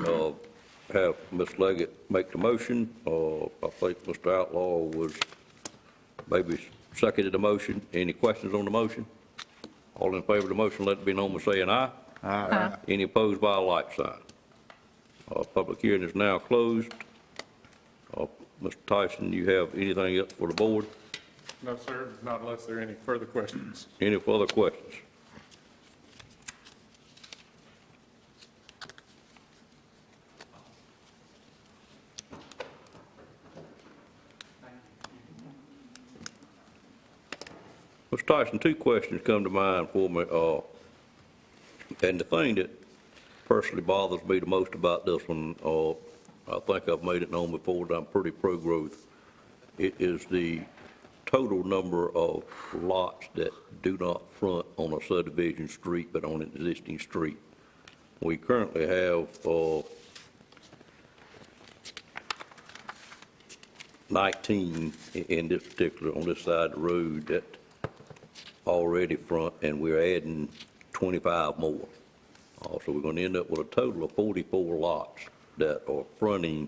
Speaker 1: Have Ms. Leggett make the motion. I think Mr. Outlaw was maybe seconded the motion. Any questions on the motion? All in favor of the motion, let it be known by saying aye.
Speaker 6: Aye.
Speaker 1: Any opposed by a like sign. Public hearing is now closed. Mr. Tyson, you have anything else for the board?
Speaker 17: No, sir, not unless there are any further questions.
Speaker 1: Any further questions? Mr. Tyson, two questions come to mind for me. And the thing that personally bothers me the most about this one, I think I've made it known before that I'm pretty pro-growth. It is the total number of lots that do not front on a subdivision street but on an existing street. We currently have 19 in this particular, on this side of the road that already front, and we're adding 25 more. So we're going to end up with a total of 44 lots that are fronting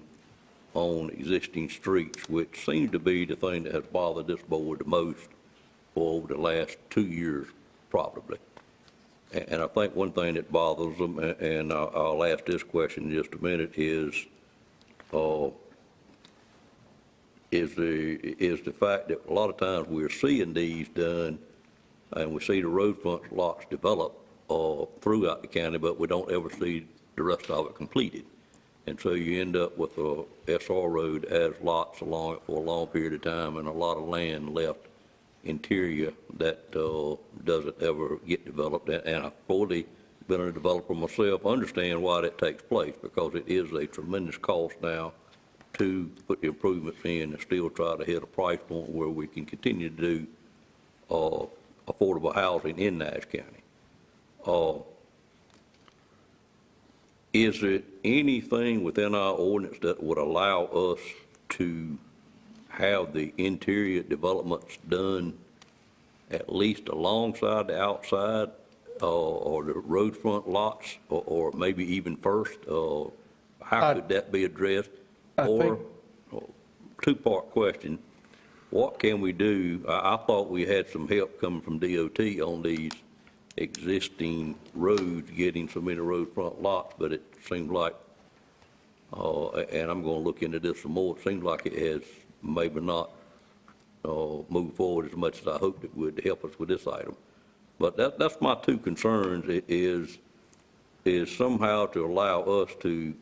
Speaker 1: on existing streets, which seems to be the thing that has bothered this board the most for over the last 2 years, probably. And I think one thing that bothers them, and I'll ask this question in just a minute, is the fact that a lot of times we're seeing these done, and we see the road front lots develop throughout the county, but we don't ever see the rest of it completed. And so you end up with a SR road as lots along it for a long period of time and a lot of land left interior that doesn't ever get developed. And I've fully been a developer myself, understand why that takes place, because it is a tremendous cost now to put the improvements in and still try to hit a price point where we can continue to do affordable housing in Nash County. Is it anything within our ordinance that would allow us to have the interior developments done at least alongside the outside or the road front lots, or maybe even first? How could that be addressed? Or, two-part question, what can we do? I thought we had some help coming from DOT on these existing roads, getting so many road front lots, but it seems like, and I'm going to look into this some more, it seems like it has maybe not moved forward as much as I hoped it would to help us with this item. But that's my two concerns, is somehow to allow us to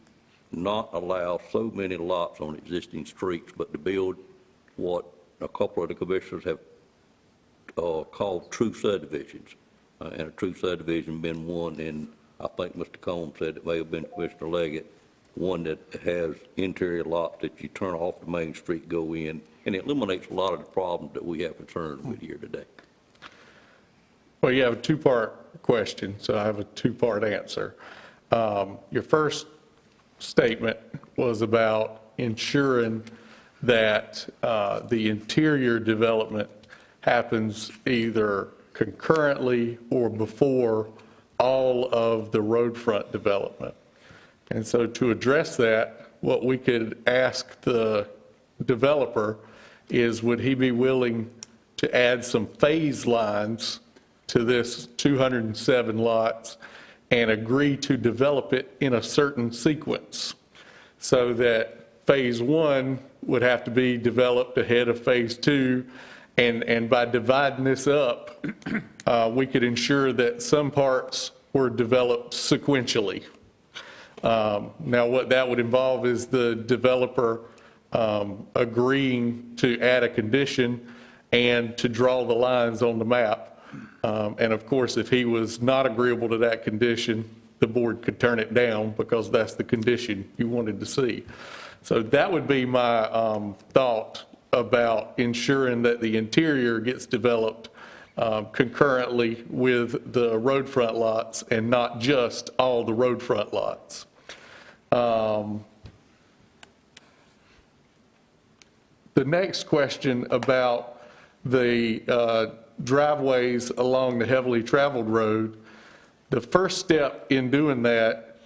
Speaker 1: not allow so many lots on existing streets, but to build what a couple of the commissioners have called true subdivisions. And a true subdivision been one, and I think Mr. Combs said it may have been Commissioner Leggett, one that has interior lots that you turn off the main street, go in, and it eliminates a lot of the problems that we have concerns with here today.
Speaker 17: Well, you have a two-part question, so I have a two-part answer. Your first statement was about ensuring that the interior development happens either concurrently or before all of the road front development. And so to address that, what we could ask the developer is, would he be willing to add some phase lines to this 207 lots and agree to develop it in a certain sequence, so that phase one would have to be developed ahead of phase two, And by dividing this up, we could ensure that some parts were developed sequentially. Now, what that would involve is the developer agreeing to add a condition and to draw the lines on the map. And of course, if he was not agreeable to that condition, the board could turn it down because that's the condition you wanted to see. So that would be my thought about ensuring that the interior gets developed concurrently with the roadfront lots and not just all the roadfront lots. The next question about the driveways along the heavily traveled road, the first step in doing that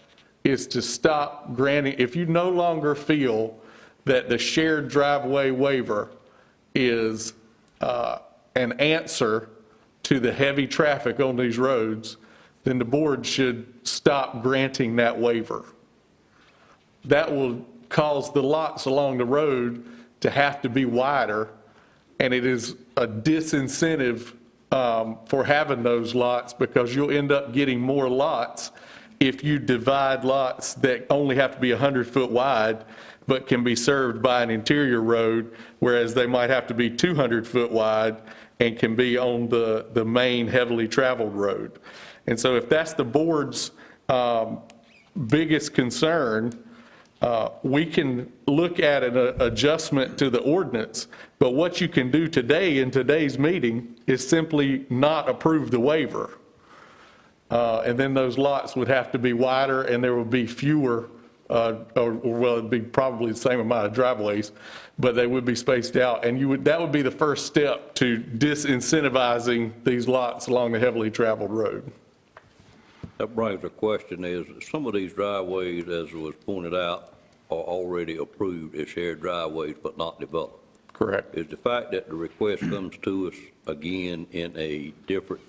Speaker 17: is to stop granting, if you no longer feel that the shared driveway waiver is an answer to the heavy traffic on these roads, then the board should stop granting that waiver. That will cause the lots along the road to have to be wider, and it is a disincentive for having those lots because you'll end up getting more lots if you divide lots that only have to be 100-foot wide but can be served by an interior road, whereas they might have to be 200-foot wide and can be on the main heavily traveled road. And so if that's the board's biggest concern, we can look at an adjustment to the ordinance, but what you can do today in today's meeting is simply not approve the waiver. And then those lots would have to be wider and there would be fewer, well, it'd be probably the same amount of driveways, but they would be spaced out. And that would be the first step to disincentivizing these lots along the heavily traveled road.
Speaker 1: That brings a question is, some of these driveways, as was pointed out, are already approved as shared driveways but not developed.
Speaker 17: Correct.
Speaker 1: Is the fact that the request comes to us again in a different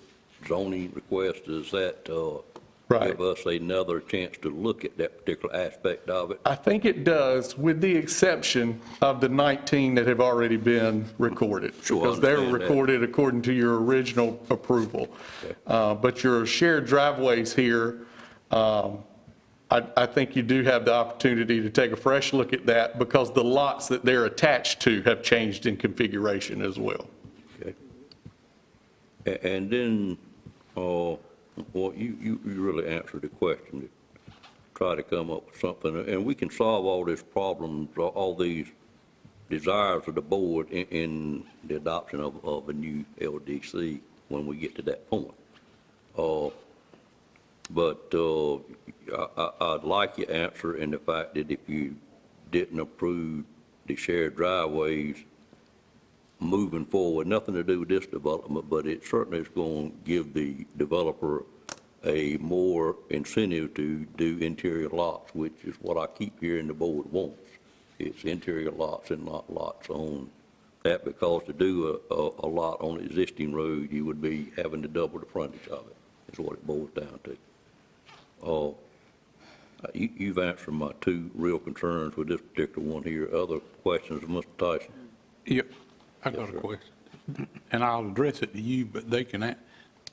Speaker 1: zoning request, does that give us another chance to look at that particular aspect of it?
Speaker 17: I think it does, with the exception of the 19 that have already been recorded.
Speaker 1: Sure,
Speaker 17: because they were recorded according to your original approval. Okay. But your shared driveways here, I think you do have the opportunity to take a fresh look at that because the lots that they're attached to have changed in configuration as well.
Speaker 1: Okay. And then, well, you really answered the question to try to come up with something, and we can solve all these problems, all these desires of the board in the adoption of a new LDC when we get to that point. But I'd like your answer in the fact that if you didn't approve the shared driveways moving forward, nothing to do with this development, but it certainly is going to give the developer a more incentive to do interior lots, which is what I keep hearing the board wants. It's interior lots and not lots on that, because to do a lot on the existing road, you would be having to double the frontage of it, is what it boils down to. You've answered my two real concerns with this particular one here. Other questions of Mr. Tyson?
Speaker 18: Yep, I got a question, and I'll address it to you, but they can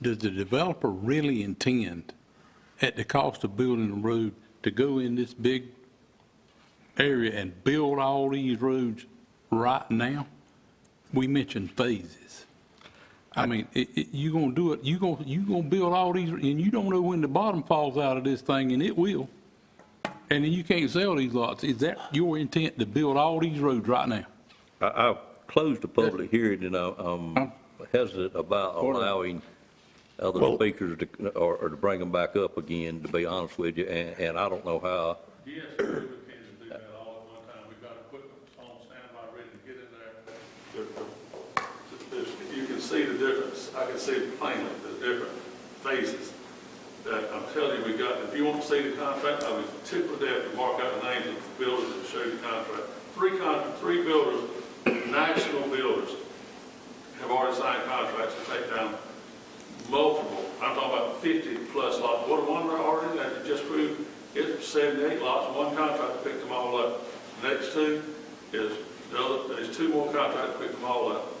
Speaker 18: does the developer really intend, at the cost of building a road, to go in this big area and build all these roads right now? We mentioned phases. I mean, you're going to do it, you're going to build all these, and you don't know when the bottom falls out of this thing, and it will. And then you can't sell these lots. Is that your intent, to build all these roads right now?
Speaker 1: I've closed the public hearing, and I'm hesitant about allowing other speakers to bring them back up again, to be honest with you, and I don't know how.
Speaker 18: Yes, we can do that all at one time. We've got equipment on standby ready to get in there. You can see the difference. I can see plainly the different phases that I'm telling you we got. If you want to see the contract, I was tickled to death to mark out the names of the builders and show you the contract. Three builders, national builders, have already signed contracts to take down multiple, I'm talking about 50 plus lots. What one already that just proved, it's 78 lots. One contract picked them all up. Next two is there's two more contracts to pick them all up.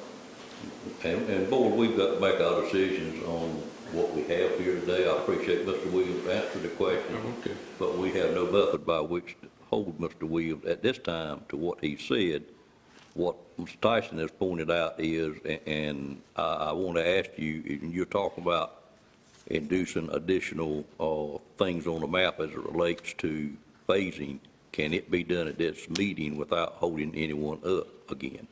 Speaker 1: And board, we've got to make our decisions on what we have here today. I appreciate Mr. Williams answering the question,
Speaker 18: Okay.
Speaker 1: but we have no method by which to hold Mr. Williams at this time to what he said. What Mr. Tyson has pointed out is, and I want to ask you, you're talking about inducing additional things on the map as it relates to phasing. Can it be done at this meeting without holding anyone up again?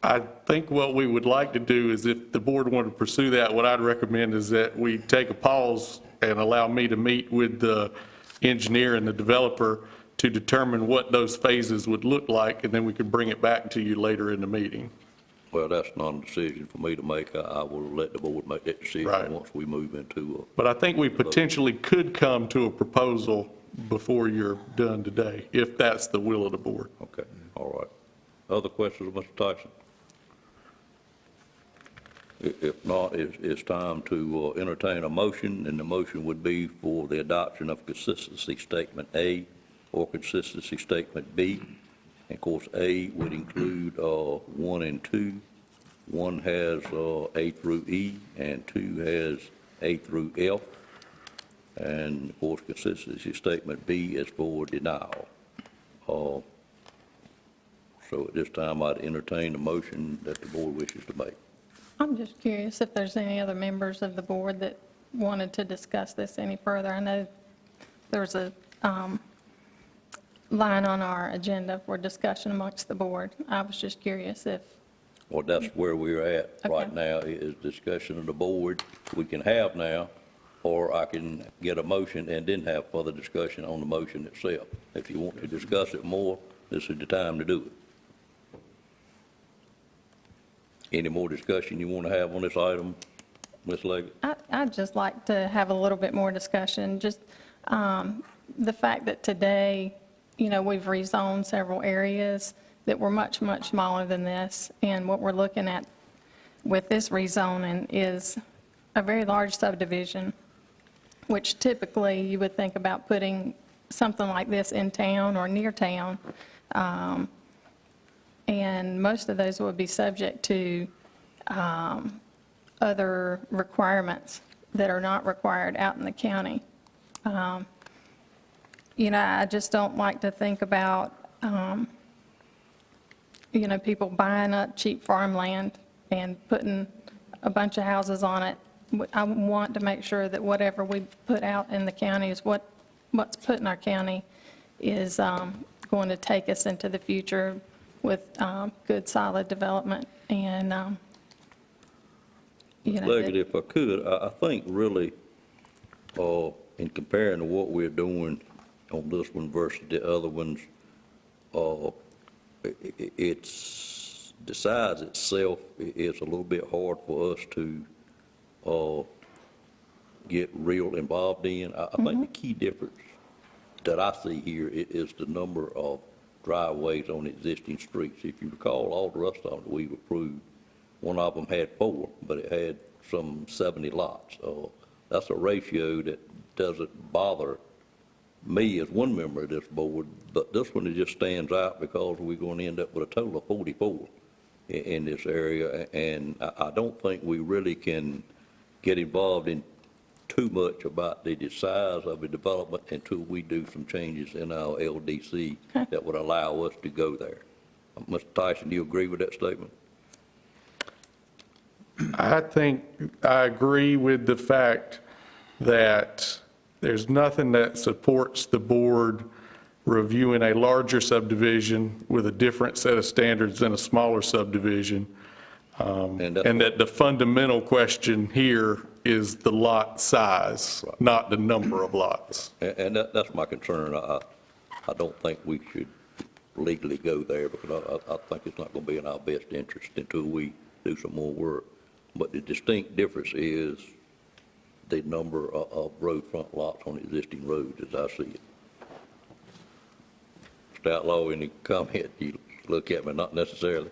Speaker 17: I think what we would like to do is, if the board wanted to pursue that, what I'd recommend is that we take a pause and allow me to meet with the engineer and the developer to determine what those phases would look like, and then we could bring it back to you later in the meeting.
Speaker 1: Well, that's not a decision for me to make. I will let the board make that decision
Speaker 17: Right.
Speaker 1: once we move into
Speaker 17: But I think we potentially could come to a proposal before you're done today, if that's the will of the board.
Speaker 1: Okay, all right. Other questions of Mr. Tyson? If not, it's time to entertain a motion, and the motion would be for the adoption of consistency statement A or consistency statement B. And of course, A would include 1 and 2. 1 has A through E, and 2 has A through F. And of course, consistency statement B is for denial. So at this time, I'd entertain the motion that the board wishes to make.
Speaker 12: I'm just curious if there's any other members of the board that wanted to discuss this any further. I know there's a line on our agenda for discussion amongst the board. I was just curious if,
Speaker 1: Well, that's where we're at right now, is discussion of the board we can have now, or I can get a motion and then have further discussion on the motion itself. If you want to discuss it more, this is the time to do it. Any more discussion you want to have on this item, Ms. Leggett?
Speaker 12: I'd just like to have a little bit more discussion. Just the fact that today, you know, we've rezoned several areas that were much, much smaller than this. And what we're looking at with this rezoning is a very large subdivision, which typically you would think about putting something like this in town or near town. And most of those would be subject to other requirements that are not required out in the county. You know, I just don't like to think about, you know, people buying up cheap farmland and putting a bunch of houses on it. I want to make sure that whatever we put out in the county is what's put in our county is going to take us into the future with good, solid development. And, you know,
Speaker 1: Leggett, if I could, I think really, in comparing to what we're doing on this one versus the other ones, it's, the size itself is a little bit hard for us to get real involved in. I think the key difference that I see here is the number of driveways on existing streets. If you recall, all the rest of them we've approved, one of them had 4, but it had some 70 lots. That's a ratio that doesn't bother me as one member of this board, but this one, it just stands out because we're going to end up with a total of 44 in this area, and I don't think we really can get involved in too much about the size of the development until we do some changes in our LDC that would allow us to go there. Mr. Tyson, do you agree with that statement?
Speaker 17: I think I agree with the fact that there's nothing that supports the board reviewing a larger subdivision with a different set of standards than a smaller subdivision. And that the fundamental question here is the lot size, not the number of lots.
Speaker 1: And that's my concern. I don't think we should legally go there because I think it's not going to be in our best interest until we do some more work. But the distinct difference is the number of roadfront lots on existing roads as I see it. Mr. Outlaw, any comment? You look at me, not necessarily.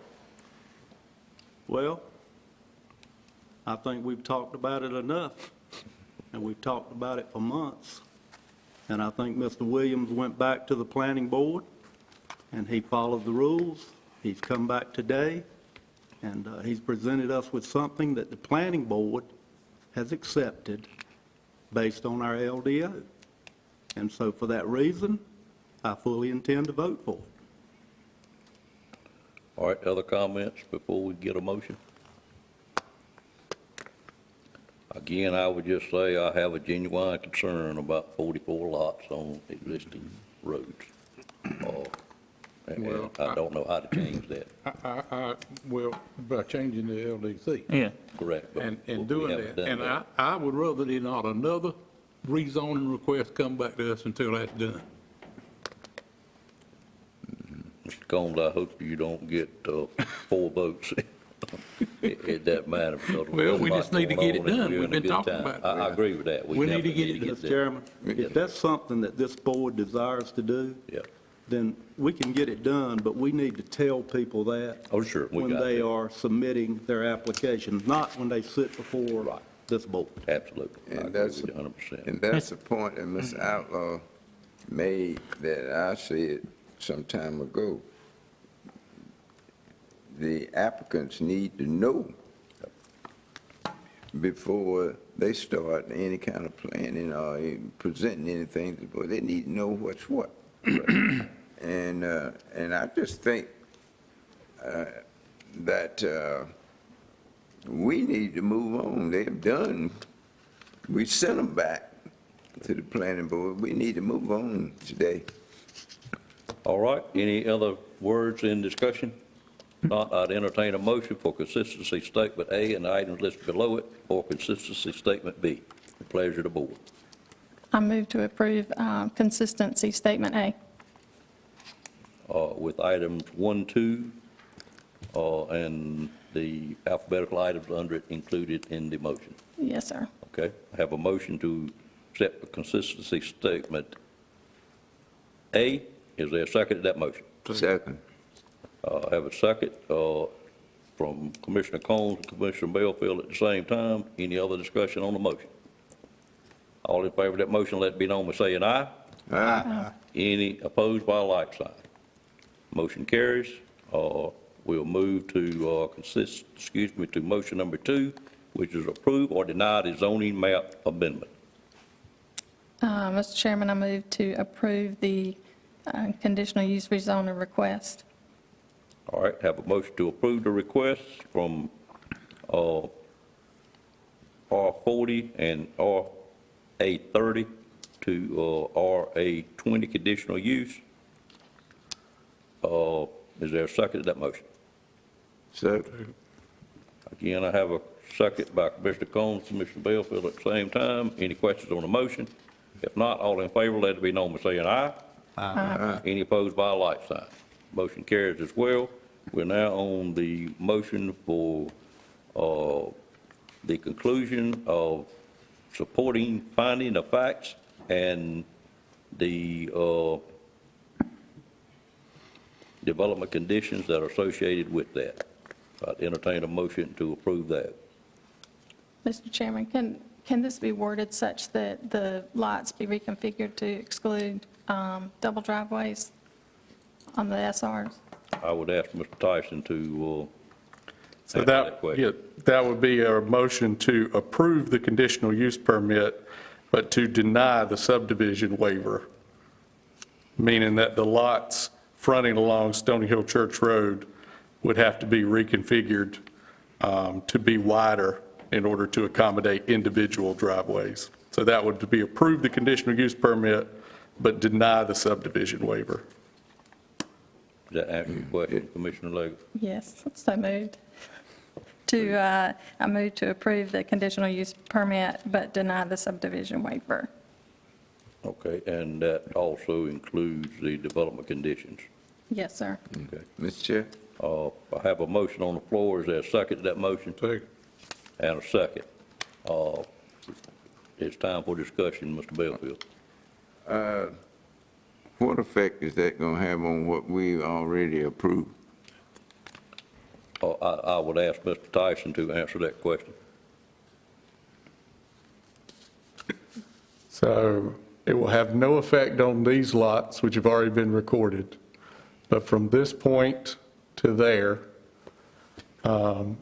Speaker 3: Well, I think we've talked about it enough, and we've talked about it for months. And I think Mr. Williams went back to the planning board, and he followed the rules. He's come back today, And he's presented us with something that the planning board has accepted based on our LDO. And so for that reason, I fully intend to vote for it.
Speaker 1: All right, other comments before we get a motion? Again, I would just say I have a genuine concern about 44 lots on existing roads. And
Speaker 18: Well,
Speaker 1: I don't know how to change that.
Speaker 18: Well, by changing the LDC.
Speaker 15: Yeah.
Speaker 1: Correct. but
Speaker 18: And
Speaker 1: we
Speaker 18: doing
Speaker 1: haven't
Speaker 18: that.
Speaker 1: done
Speaker 18: And
Speaker 1: that.
Speaker 18: I would rather than not another rezoning request come back to us until that's done.
Speaker 1: Mr. Combs, I hope you don't get 4 votes in that matter. because
Speaker 18: Well, we
Speaker 1: there's
Speaker 18: just need to
Speaker 1: lots
Speaker 18: get it
Speaker 1: going on and
Speaker 18: done.
Speaker 1: we're
Speaker 18: We've
Speaker 1: having a
Speaker 18: been
Speaker 1: good
Speaker 18: talking
Speaker 1: time.
Speaker 18: about it.
Speaker 1: I agree with that.
Speaker 3: We need to
Speaker 1: definitely
Speaker 3: get it, Mr.
Speaker 1: that.
Speaker 3: Chairman. If that's something that this board desires to do,
Speaker 1: Yeah.
Speaker 3: then we can get it done, but we need to tell people that.
Speaker 1: Oh, sure, we
Speaker 3: when
Speaker 1: got
Speaker 3: they
Speaker 1: that.
Speaker 3: are submitting their applications, not when they sit before this board.
Speaker 1: Absolutely. I
Speaker 6: And
Speaker 1: agree
Speaker 6: that's,
Speaker 1: with you 100%.
Speaker 6: and that's the point that Mr. Outlaw made that I said some time ago. The applicants need to know before they start any kind of planning or even presenting anything to the board. They need to know what's what. And I just think that we need to move on. They've done, we sent them back to the planning board. We need to move on today.
Speaker 1: All right, any other words in discussion? Not, I'd entertain a motion for consistency statement A and the items listed below it, or consistency statement B. The pleasure of the board.
Speaker 12: I move to approve consistency statement A.
Speaker 1: With items 1, 2, and the alphabetical items under it included in the motion.
Speaker 12: Yes, sir.
Speaker 1: Okay, I have a motion to accept the consistency statement A. Is there a second to that motion?
Speaker 6: Second.
Speaker 1: I have a second from Commissioner Combs and Commissioner Belfield at the same time. Any other discussion on the motion? All in favor of that motion, let it be known by saying aye.
Speaker 6: Aye.
Speaker 1: Any opposed by a like sign? Motion carries. We'll move to to motion number 2, which is approve or deny the zoning map amendment.
Speaker 12: Mr. Chairman, I move to approve the conditional use rezoning request.
Speaker 1: All right, have a motion to approve the request from R40 and RA30 to RA20 conditional use. Is there a second to that motion?
Speaker 6: Second.
Speaker 1: Again, I have a second by Commissioner Combs, Commissioner Belfield at the same time. Any questions on the motion? If not, all in favor, let it be known by saying aye.
Speaker 6: Aye.
Speaker 1: Any opposed by a like sign? Motion carries as well. We're now on the motion for the conclusion of supporting finding of facts and the development conditions that are associated with that. I'd entertain a motion to approve that.
Speaker 12: Mr. Chairman, can this be worded such that the lots be reconfigured to exclude double driveways on the SRs?
Speaker 1: I would ask Mr. Tyson to
Speaker 17: So
Speaker 1: answer that question.
Speaker 17: yeah, that would be a motion to approve the conditional use permit, but to deny the subdivision waiver, meaning that the lots fronting along Stony Hill Church Road would have to be reconfigured to be wider in order to accommodate individual driveways. So that would be approve the conditional use permit, but deny the subdivision waiver.
Speaker 1: Does that answer your question, Commissioner Leggett?
Speaker 12: Yes, so moved. I move to approve the conditional use permit, but deny the subdivision waiver.
Speaker 1: Okay, and that also includes the development conditions.
Speaker 12: Yes, sir.
Speaker 1: Okay.
Speaker 6: Mr. Chair?
Speaker 1: I have a motion on the floor. Is there a second to that motion?
Speaker 18: Second.
Speaker 1: And a second. It's time for discussion, Mr. Belfield.
Speaker 6: What effect is that going to have on what we already approved?
Speaker 1: I would ask Mr. Tyson to answer that question.
Speaker 17: So it will have no effect on these lots, which have already been recorded. But from this point to there,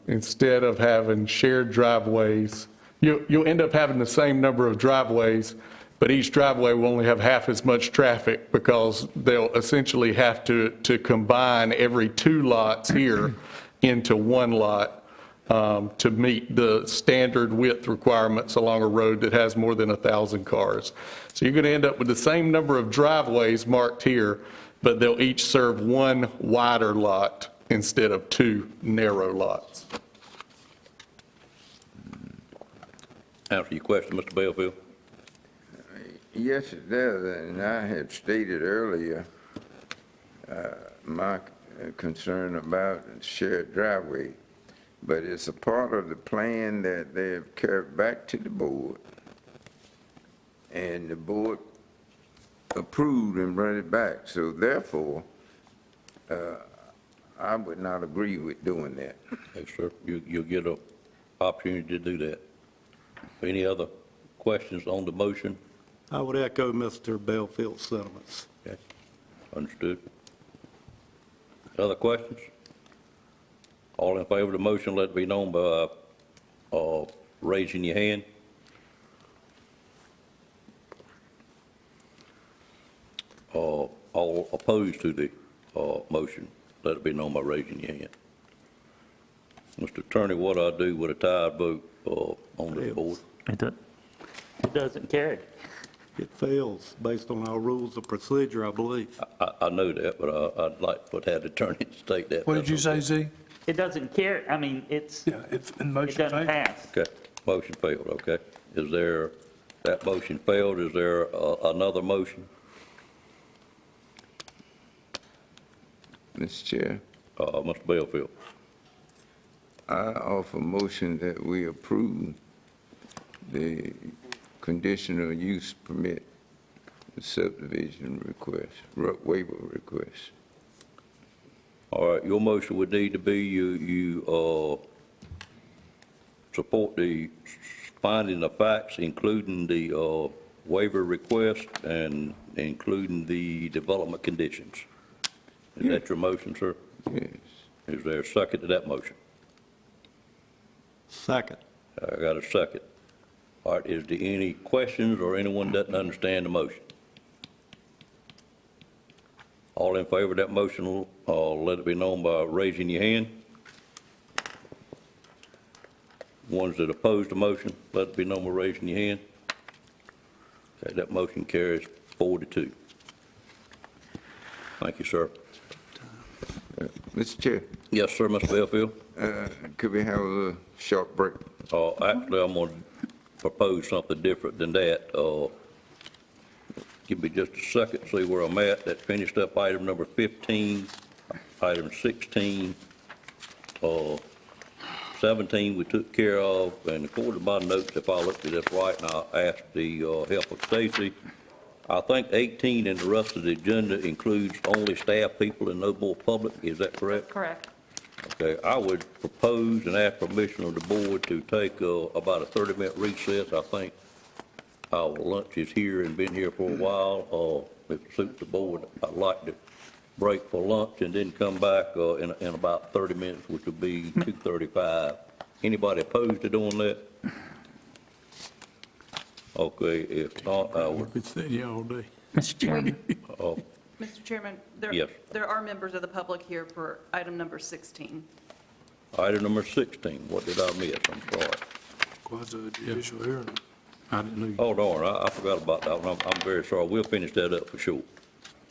Speaker 17: Instead of having shared driveways, you'll end up having the same number of driveways, but each driveway will only have half as much traffic because they'll essentially have to combine every 2 lots here into 1 lot to meet the standard width requirements along a road that has more than 1,000 cars. So you're going to end up with the same number of driveways marked here, but they'll each serve 1 wider lot instead of 2 narrow lots.
Speaker 1: Answer your question, Mr. Belfield?
Speaker 6: Yes, it does, and I had stated earlier my concern about shared driveway, but it's a part of the plan that they've carried back to the board, and the board approved and brought it back, so therefore, I would not agree with doing that.
Speaker 1: Yes, sir. You'll get an opportunity to do that. Any other questions on the motion?
Speaker 3: I would echo Mr. Belfield's sentiments.
Speaker 1: Okay, understood. Other questions? All in favor of the motion, let it be known by raising your hand. All opposed to the motion, let it be known by raising your hand. Mr. Attorney, what do I do with a tied vote on this board?
Speaker 15: It doesn't carry.
Speaker 3: It fails based on our rules of procedure, I believe.
Speaker 1: I know that, but I'd like to have the attorney state that.
Speaker 11: What did you say, Z?
Speaker 15: It doesn't carry, I mean, it doesn't pass.
Speaker 1: Okay, motion failed, okay. Is there, that motion failed, is there another motion?
Speaker 6: Mr. Chair,
Speaker 1: Mr. Belfield.
Speaker 6: I offer motion that we approve the conditional use permit subdivision request, waiver request.
Speaker 1: All right, your motion would need to be you support the finding of facts, including the waiver request and including the development conditions. Is that your motion, sir?
Speaker 6: Yes.
Speaker 1: Is there a second to that motion?
Speaker 3: Second.
Speaker 1: I got a second. All right, is there any questions or anyone doesn't understand the motion? All in favor of that motion, let it be known by raising your hand. Ones that oppose the motion, let it be known by raising your hand. Okay, that motion carries 4-2. Thank you, sir.
Speaker 6: Mr. Chair.
Speaker 1: Yes, sir, Mr. Belfield.
Speaker 6: Could we have a short break?
Speaker 1: Actually, I'm going to propose something different than that. Give me just a second, see where I'm at. That finished up item number 15, item 16, 17 we took care of, and according to my notes, if I looked at this right, and I asked the help of Stacy, I think 18 and the rest of the agenda includes only staff people and no more public. Is that correct?
Speaker 21: Correct.
Speaker 1: Okay, I would propose and ask permission of the board to take about a 30-minute recess. I think our lunch is here and been here for a while. If it suits the board, I'd like to break for lunch and then come back in about 30 minutes, which would be 2:35. Anybody opposed to doing that? Okay, if not, I would.
Speaker 18: We could sit here all day.
Speaker 15: Mr. Chairman.
Speaker 16: Mr. Chairman,
Speaker 1: Yes.
Speaker 16: there are members of the public here for item number 16.
Speaker 1: Item number 16, what did I miss? I'm sorry.
Speaker 11: Quasi-judicial hearing.
Speaker 18: I didn't know you
Speaker 1: Hold on, I forgot about that one. I'm very sorry. We'll finish that up for sure.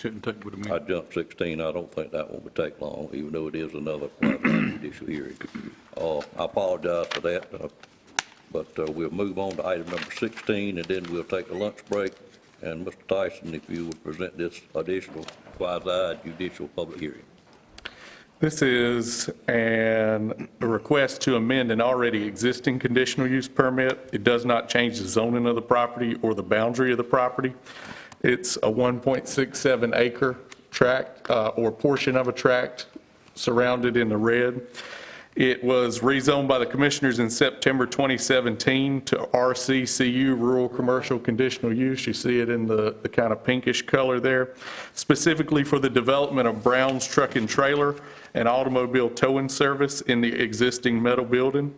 Speaker 18: shouldn't take but a
Speaker 1: I
Speaker 18: minute.
Speaker 1: jumped 16. I don't think that one would take long, even though it is another quasi-judicial hearing. I apologize for that, but we'll move on to item number 16, and then we'll take a lunch break. And Mr. Tyson, if you would present this additional quasi-judicial public hearing.
Speaker 17: This is a request to amend an already existing conditional use permit. It does not change the zoning of the property or the boundary of the property. It's a 1.67 acre tract or portion of a tract surrounded in the red. It was rezoned by the commissioners in September 2017 to RCCU, Rural Commercial Conditional Use. You see it in the kind of pinkish color there, specifically for the development of Brown's Truck and Trailer and automobile towing service in the existing metal building.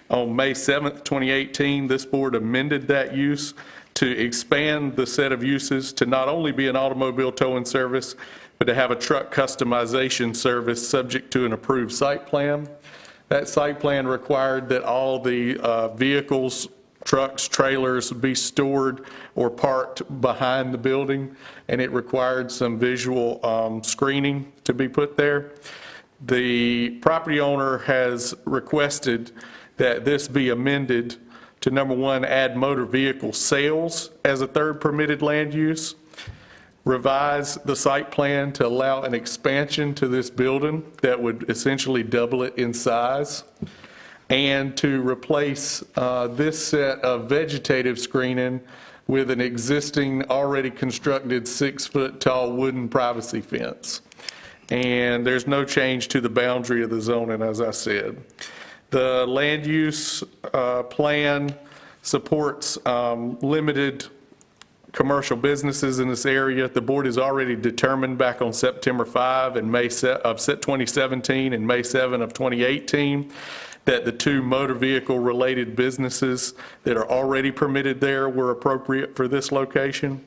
Speaker 17: On May 7th, 2018, this board amended that use to expand the set of uses to not only be an automobile towing service, but to have a truck customization service subject to an approved site plan. That site plan required that all the vehicles, trucks, trailers be stored or parked behind the building, and it required some visual screening to be put there. The property owner has requested that this be amended to, number one, add motor vehicle sales as a third permitted land use, revise the site plan to allow an expansion to this building that would essentially double it in size, and to replace this set of vegetative screening with an existing, already constructed 6-foot tall wooden privacy fence. And there's no change to the boundary of the zoning, as I said. The land use plan supports limited commercial businesses in this area. The board has already determined back on September 5 and May of 2017 and May 7 of 2018 that the 2 motor vehicle related businesses that are already permitted there were appropriate for this location.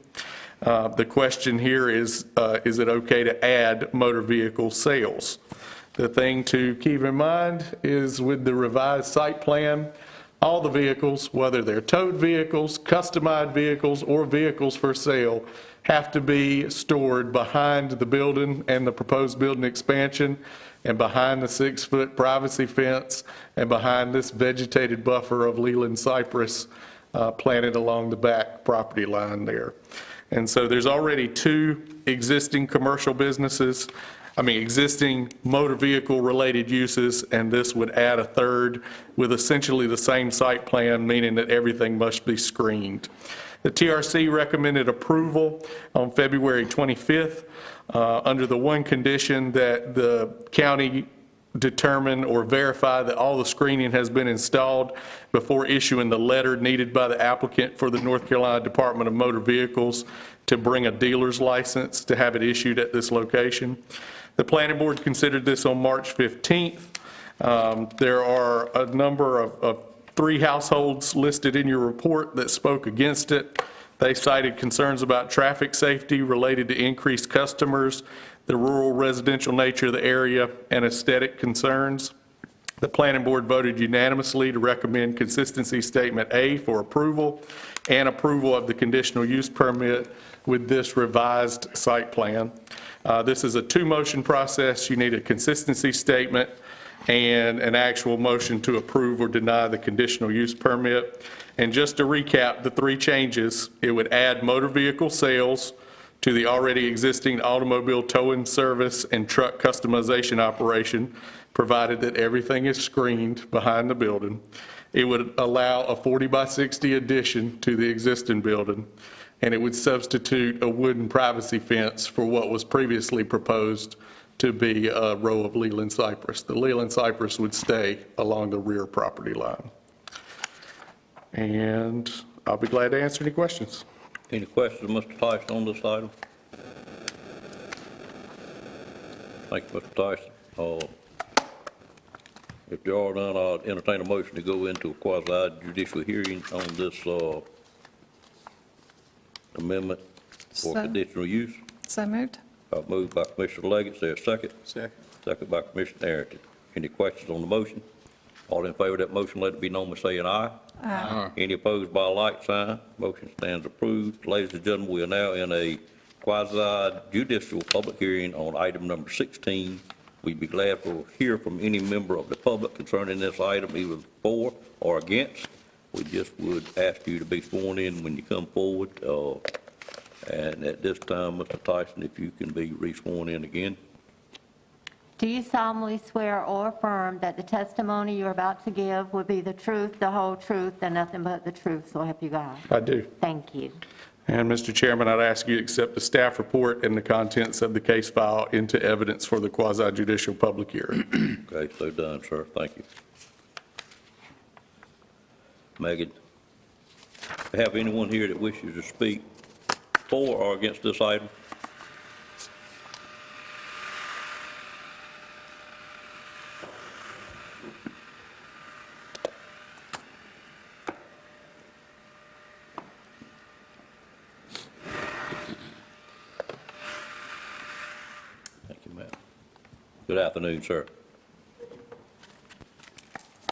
Speaker 17: The question here is it okay to add motor vehicle sales? The thing to keep in mind is with the revised site plan, all the vehicles, whether they're towed vehicles, customized vehicles, or vehicles for sale, have to be stored behind the building and the proposed building expansion, and behind the 6-foot privacy fence, and behind this vegetated buffer of Leland cypress planted along the back property line there. And so there's already 2 existing commercial businesses, existing motor vehicle related uses, and this would add a third with essentially the same site plan, meaning that everything must be screened. The TRC recommended approval on February 25th under the one condition that the county determine or verify that all the screening has been installed before issuing the letter needed by the applicant for the North Carolina Department of Motor Vehicles to bring a dealer's license to have it issued at this location. The planning board considered this on March 15th. There are a number of 3 households listed in your report that spoke against it. They cited concerns about traffic safety related to increased customers, the rural residential nature of the area, and aesthetic concerns. The planning board voted unanimously to recommend consistency statement A for approval and approval of the conditional use permit with this revised site plan. This is a 2-motion process. You need a consistency statement and an actual motion to approve or deny the conditional use permit. And just to recap the 3 changes, it would add motor vehicle sales to the already existing automobile towing service and truck customization operation, provided that everything is screened behind the building. It would allow a 40 by 60 addition to the existing building, and it would substitute a wooden privacy fence for what was previously proposed to be a row of Leland cypress. The Leland cypress would stay along the rear property line. And I'll be glad to answer any questions.
Speaker 1: Any questions, Mr. Tyson, on this item? Thank you, Mr. Tyson. If there are none, I'll entertain a motion to go into a quasi-judicial hearing on this amendment for conditional use.
Speaker 12: So moved.
Speaker 1: Moved by Commissioner Leggett. Is there a second?
Speaker 9: Second.
Speaker 1: Second by Commissioner Arrington. Any questions on the motion? All in favor of that motion, let it be known by saying aye.
Speaker 12: Aye.
Speaker 1: Any opposed by a like sign? Motion stands approved. Ladies and gentlemen, we are now in a quasi-judicial public hearing on item number 16. We'd be glad to hear from any member of the public concerning this item, either for or against. We just would ask you to be sworn in when you come forward. And at this time, Mr. Tyson, if you can be re-sworn in again.
Speaker 19: Do you solemnly swear or affirm that the testimony you're about to give will be the truth, the whole truth, and nothing but the truth, so help you God?
Speaker 17: I do.
Speaker 19: Thank you.
Speaker 17: And Mr. Chairman, I'd ask you to accept the staff report and the contents of the case file into evidence for the quasi-judicial public hearing.
Speaker 1: Okay, so done, sir. Thank you. Megan, have anyone here that wishes to speak for or against this item? Thank you, ma'am. Good afternoon, sir.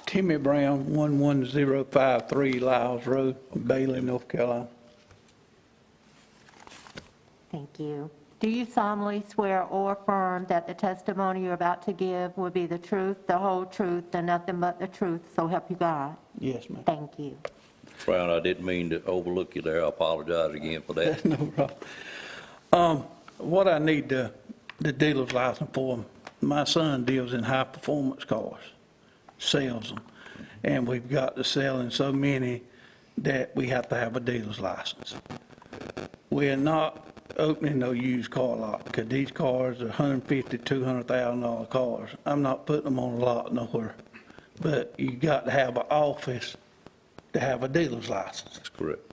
Speaker 8: Timmy Brown, 11053 Lyles Road, Bailey, North Carolina.
Speaker 19: Thank you. Do you solemnly swear or affirm that the testimony you're about to give will be the truth, the whole truth, and nothing but the truth, so help you God?
Speaker 8: Yes, ma'am.
Speaker 19: Thank you.
Speaker 1: Brown, I didn't mean to overlook you there. I apologize again for that.
Speaker 8: No problem. What I need the dealer's license for, my son deals in high-performance cars, sells them, and we've got to selling so many that we have to have a dealer's license. We're not opening no used car lot, because these cars are $150,000, $200,000 cars. I'm not putting them on a lot nowhere, but you got to have an office to have a dealer's license.
Speaker 1: That's correct.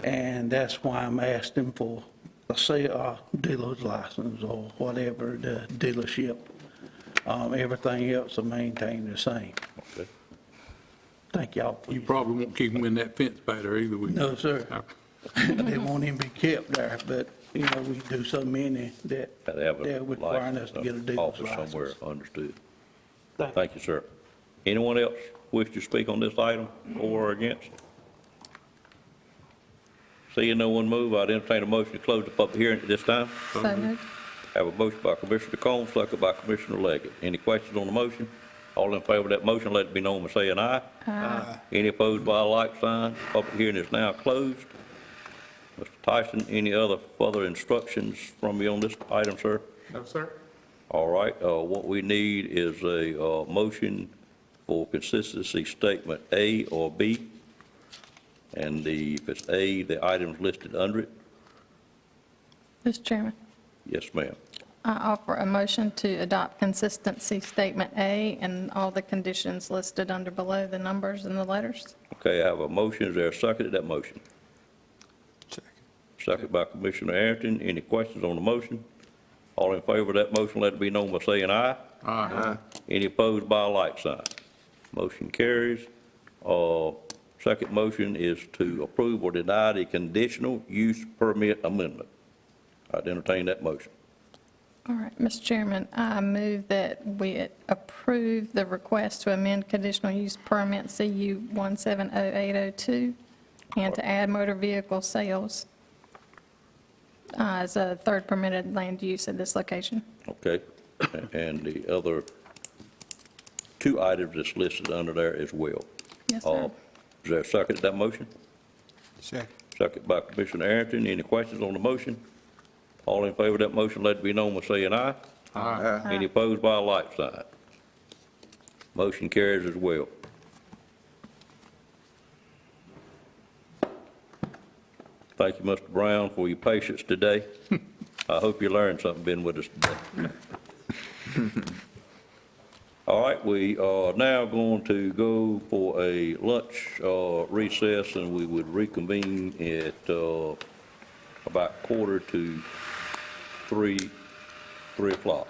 Speaker 8: And that's why I'm asking for a dealer's license or whatever the dealership. Everything else will maintain the same.
Speaker 1: Okay.
Speaker 8: Thank y'all.
Speaker 18: You probably won't keep them in that fence back there either, will you?
Speaker 8: No, sir. They won't even be kept there, but, you know, we do so many that
Speaker 1: Gotta have a
Speaker 8: they're requiring us to get a dealer's
Speaker 1: office
Speaker 8: license.
Speaker 1: somewhere, understood.
Speaker 8: Thank
Speaker 1: Thank you, sir. Anyone else wish to speak on this item for or against? Seeing no one move, I'd entertain a motion to close the public hearing at this time.
Speaker 12: So moved.
Speaker 1: Have a motion by Commissioner Combs, second by Commissioner Leggett. Any questions on the motion? All in favor of that motion, let it be known by saying aye.
Speaker 12: Aye.
Speaker 1: Any opposed by a like sign? Public hearing is now closed. Mr. Tyson, any other further instructions from you on this item, sir?
Speaker 13: No, sir.
Speaker 1: All right, what we need is a motion for consistency statement A or B. And if it's A, the item's listed under it.
Speaker 12: Mr. Chairman,
Speaker 1: Yes, ma'am.
Speaker 12: I offer a motion to adopt consistency statement A and all the conditions listed under below the numbers and the letters.
Speaker 1: Okay, I have a motion. Is there a second to that motion? Second by Commissioner Arrington. Any questions on the motion? All in favor of that motion, let it be known by saying aye.
Speaker 18: Aye.
Speaker 1: Any opposed by a like sign? Motion carries. Second motion is to approve or deny the conditional use permit amendment. I'd entertain that motion.
Speaker 12: All right, Mr. Chairman, I move that we approve the request to amend conditional use permit CU 170802 and to add motor vehicle sales as a third permitted land use at this location.
Speaker 1: Okay, and the other two items that's listed under there as well.
Speaker 12: Yes, sir.
Speaker 1: Is there a second to that motion?
Speaker 9: Second.
Speaker 1: Second by Commissioner Arrington. Any questions on the motion? All in favor of that motion, let it be known by saying aye.
Speaker 6: Aye.
Speaker 1: Any opposed by a like sign? Motion carries as well. Thank you, Mr. Brown, for your patience today. I hope you learned something being with us today. All right, we are now going to go for a lunch recess, and we would reconvene at about 2:45, 3 o'clock.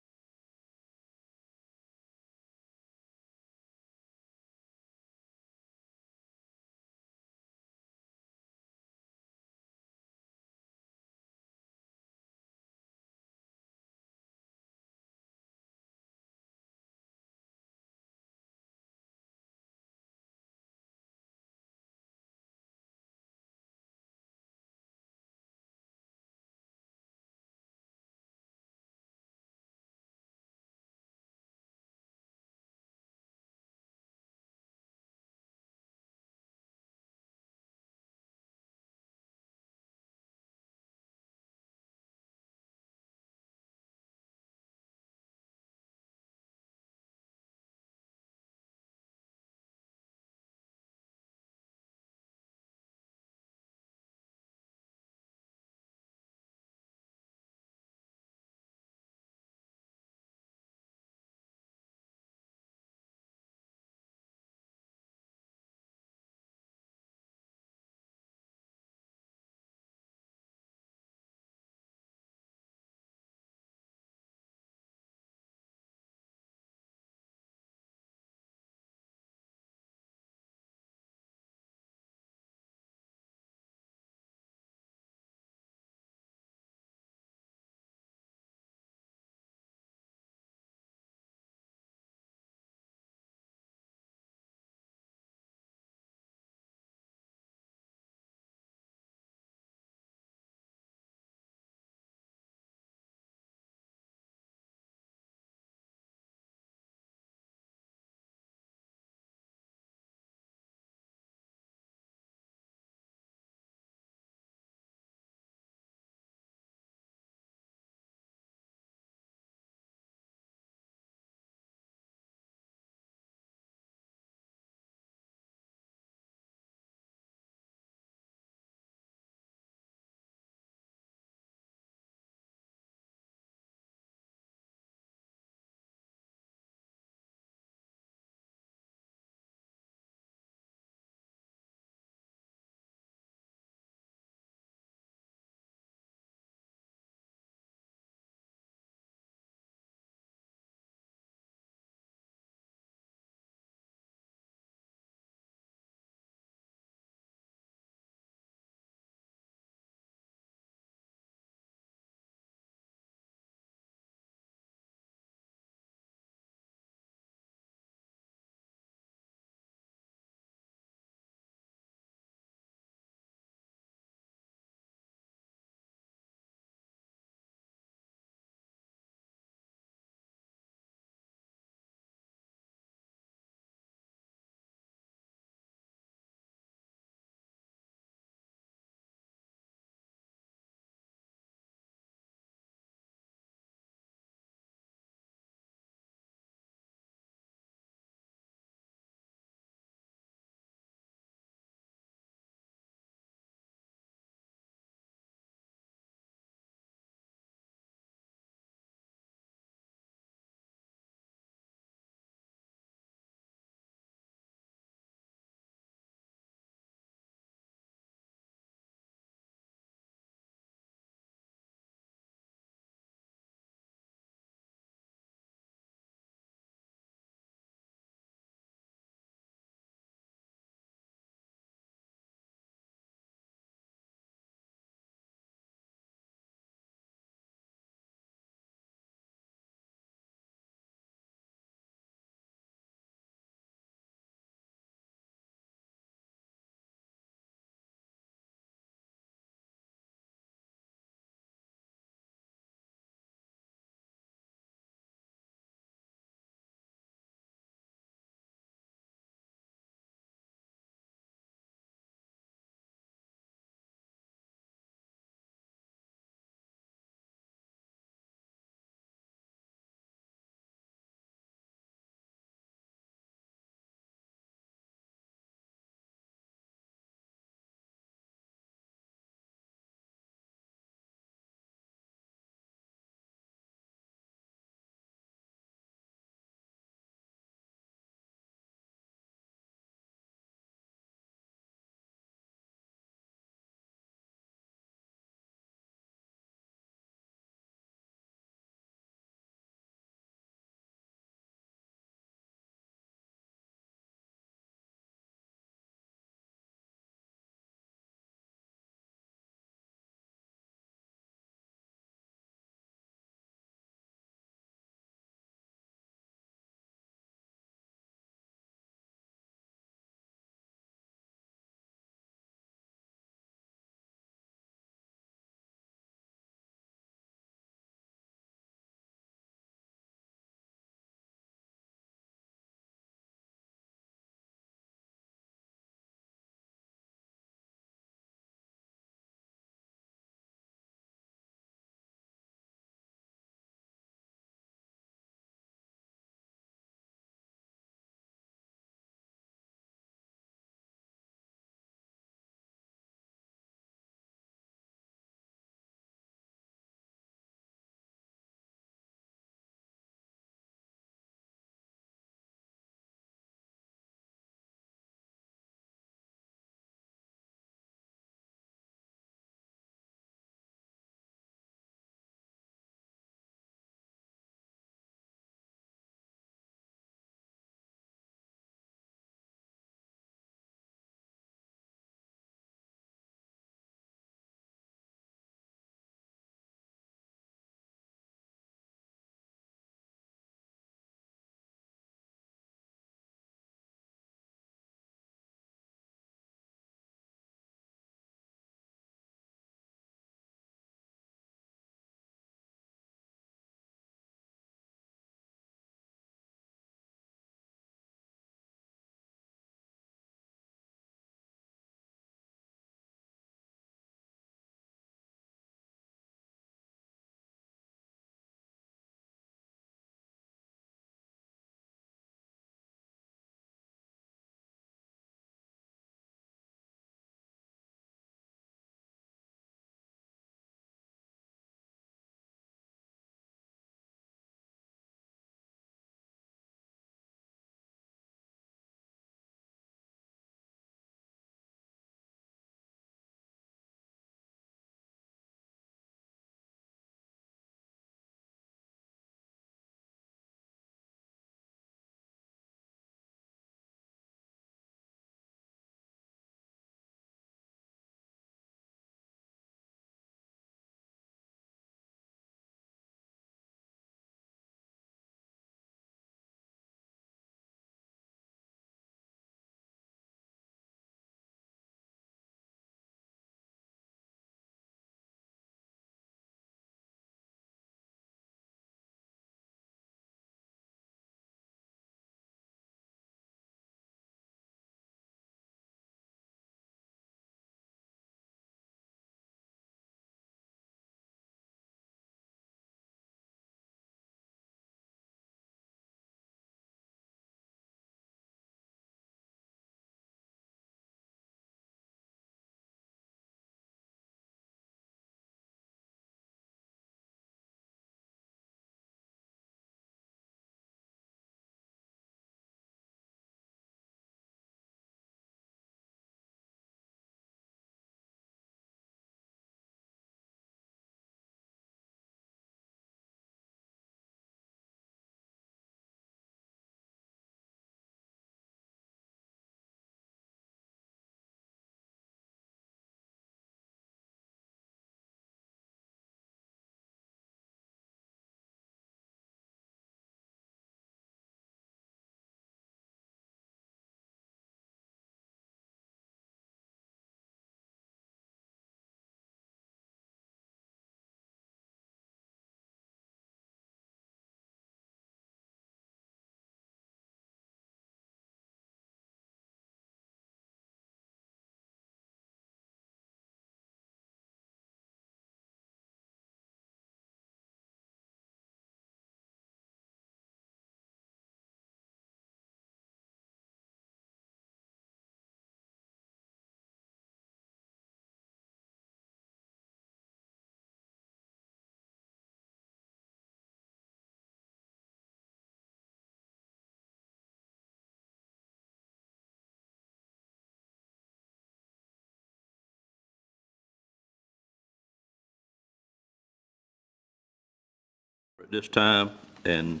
Speaker 1: at this time, and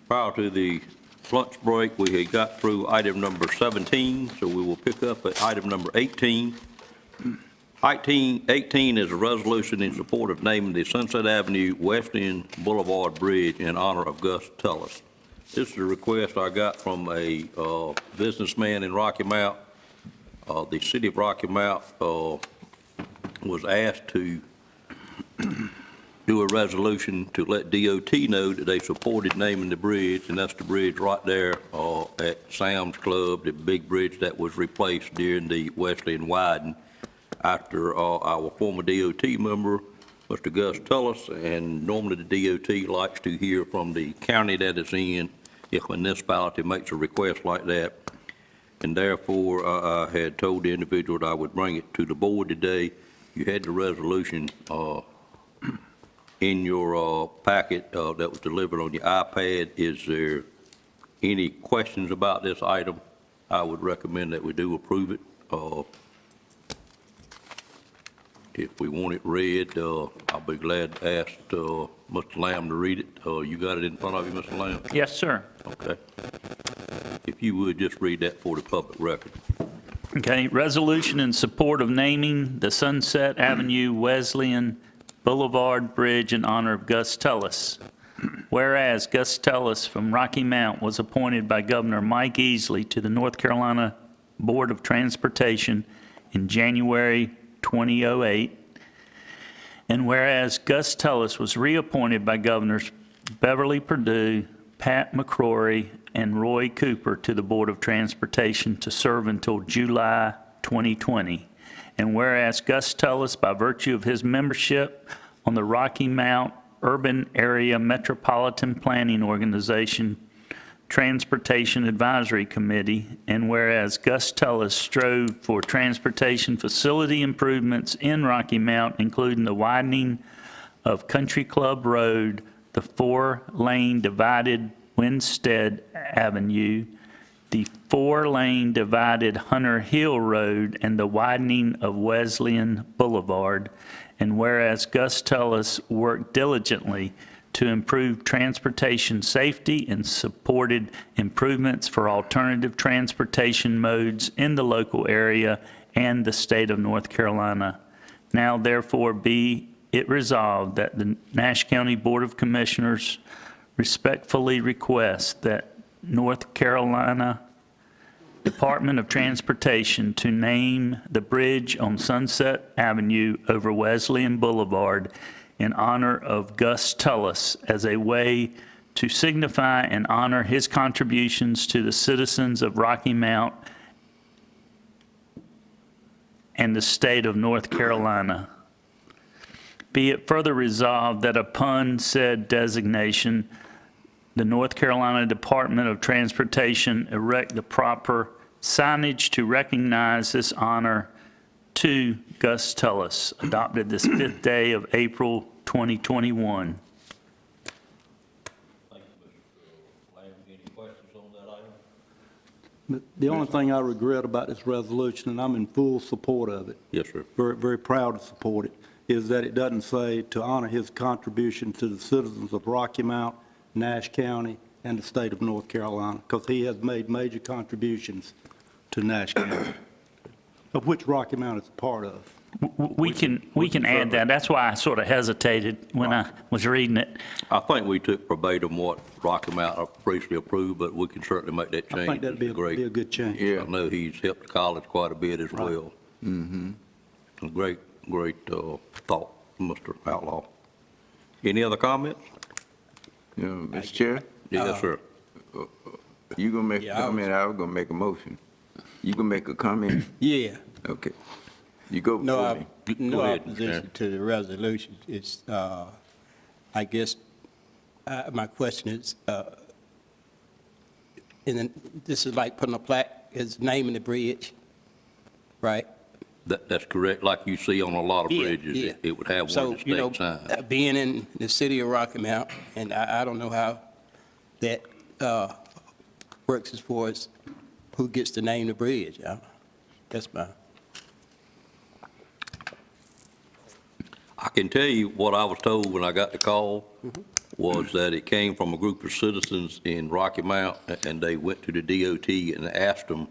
Speaker 1: prior to the lunch break, we had got through item number 17, so we will pick up at item number 18. Item 18 is a resolution in support of naming the Sunset Avenue Wesleyan Boulevard Bridge in honor of Gus Tullis. This is a request I got from a businessman in Rocky Mount. The city of Rocky Mount was asked to do a resolution to let DOT know that they supported naming the bridge, and that's the bridge right there at Sam's Club, the big bridge that was replaced during the Wesleyan widening after our former DOT member, Mr. Gus Tullis, and normally the DOT likes to hear from the county that it's in if a municipality makes a request like that. And therefore, I had told the individual that I would bring it to the board today. You had the resolution in your packet that was delivered on your iPad. Is there any questions about this item? I would recommend that we do approve it. If we want it read, I'll be glad to ask Mr. Lamb to read it. You got it in front of you, Mr. Lamb?
Speaker 15: Yes, sir.
Speaker 1: Okay. If you would, just read that for the public record.
Speaker 15: Okay, resolution in support of naming the Sunset Avenue Wesleyan Boulevard Bridge in honor of Gus Tullis. Whereas Gus Tullis from Rocky Mount was appointed by Governor Mike Easley to the North Carolina Board of Transportation in January 2008, and whereas Gus Tullis was reappointed by Governors Beverly Perdue, Pat McCrory, and Roy Cooper to the Board of Transportation to serve until July 2020. And whereas Gus Tullis, by virtue of his membership on the Rocky Mount Urban Area Metropolitan Planning Organization Transportation Advisory Committee, and whereas Gus Tullis strove for transportation facility improvements in Rocky Mount, including the widening of Country Club Road, the 4-lane divided Winstead Avenue, the 4-lane divided Hunter Hill Road, and the widening of Wesleyan Boulevard. And whereas Gus Tullis worked diligently to improve transportation safety and supported improvements for alternative transportation modes in the local area and the state of North Carolina. Now therefore be it resolved that the Nash County Board of Commissioners respectfully request that North Carolina Department of Transportation to name the bridge on Sunset Avenue over Wesleyan Boulevard in honor of Gus Tullis as a way to signify and honor his contributions to the citizens of Rocky Mount and the state of North Carolina. Be it further resolved that upon said designation, the North Carolina Department of Transportation erect the proper signage to recognize this honor to Gus Tullis, adopted this 5th day of April 2021.
Speaker 1: Any questions on that item?
Speaker 3: The only thing I regret about this resolution, and I'm in full support of it,
Speaker 1: Yes, sir.
Speaker 3: very, very proud to support it, is that it doesn't say to honor his contribution to the citizens of Rocky Mount, Nash County, and the state of North Carolina, because he has made major contributions to Nash County, of which Rocky Mount is a part of.
Speaker 15: We can add that. That's why I sort of hesitated when I was reading it.
Speaker 1: I think we took verbatim what Rocky Mount previously approved, but we can certainly make that change.
Speaker 3: I think that'd be
Speaker 1: Great.
Speaker 3: a good change.
Speaker 1: I know he's helped the college quite a bit as well. Mm-hmm. Great thought, Mr. Outlaw. Any other comments?
Speaker 6: Mr. Chair?
Speaker 1: Yes, sir.
Speaker 6: You gonna make a comment, I was gonna make a motion. You gonna make a comment?
Speaker 9: Yeah.
Speaker 6: Okay. You go before me.
Speaker 9: No
Speaker 1: Go ahead,
Speaker 9: opposition
Speaker 1: Sharon.
Speaker 9: to the resolution. It's, I guess, my question is, this is like putting a plaque, is naming the bridge, right?
Speaker 1: That's correct, like you see on a lot of bridges,
Speaker 9: Yeah.
Speaker 1: it would have one
Speaker 9: So,
Speaker 1: of
Speaker 9: you
Speaker 1: the
Speaker 9: know,
Speaker 1: state signs.
Speaker 9: being in the city of Rocky Mount, and I don't know how that works as far as who gets to name the bridge. That's my...
Speaker 1: I can tell you what I was told when I got the call, was that it came from a group of citizens in Rocky Mount, and they went to the DOT and asked them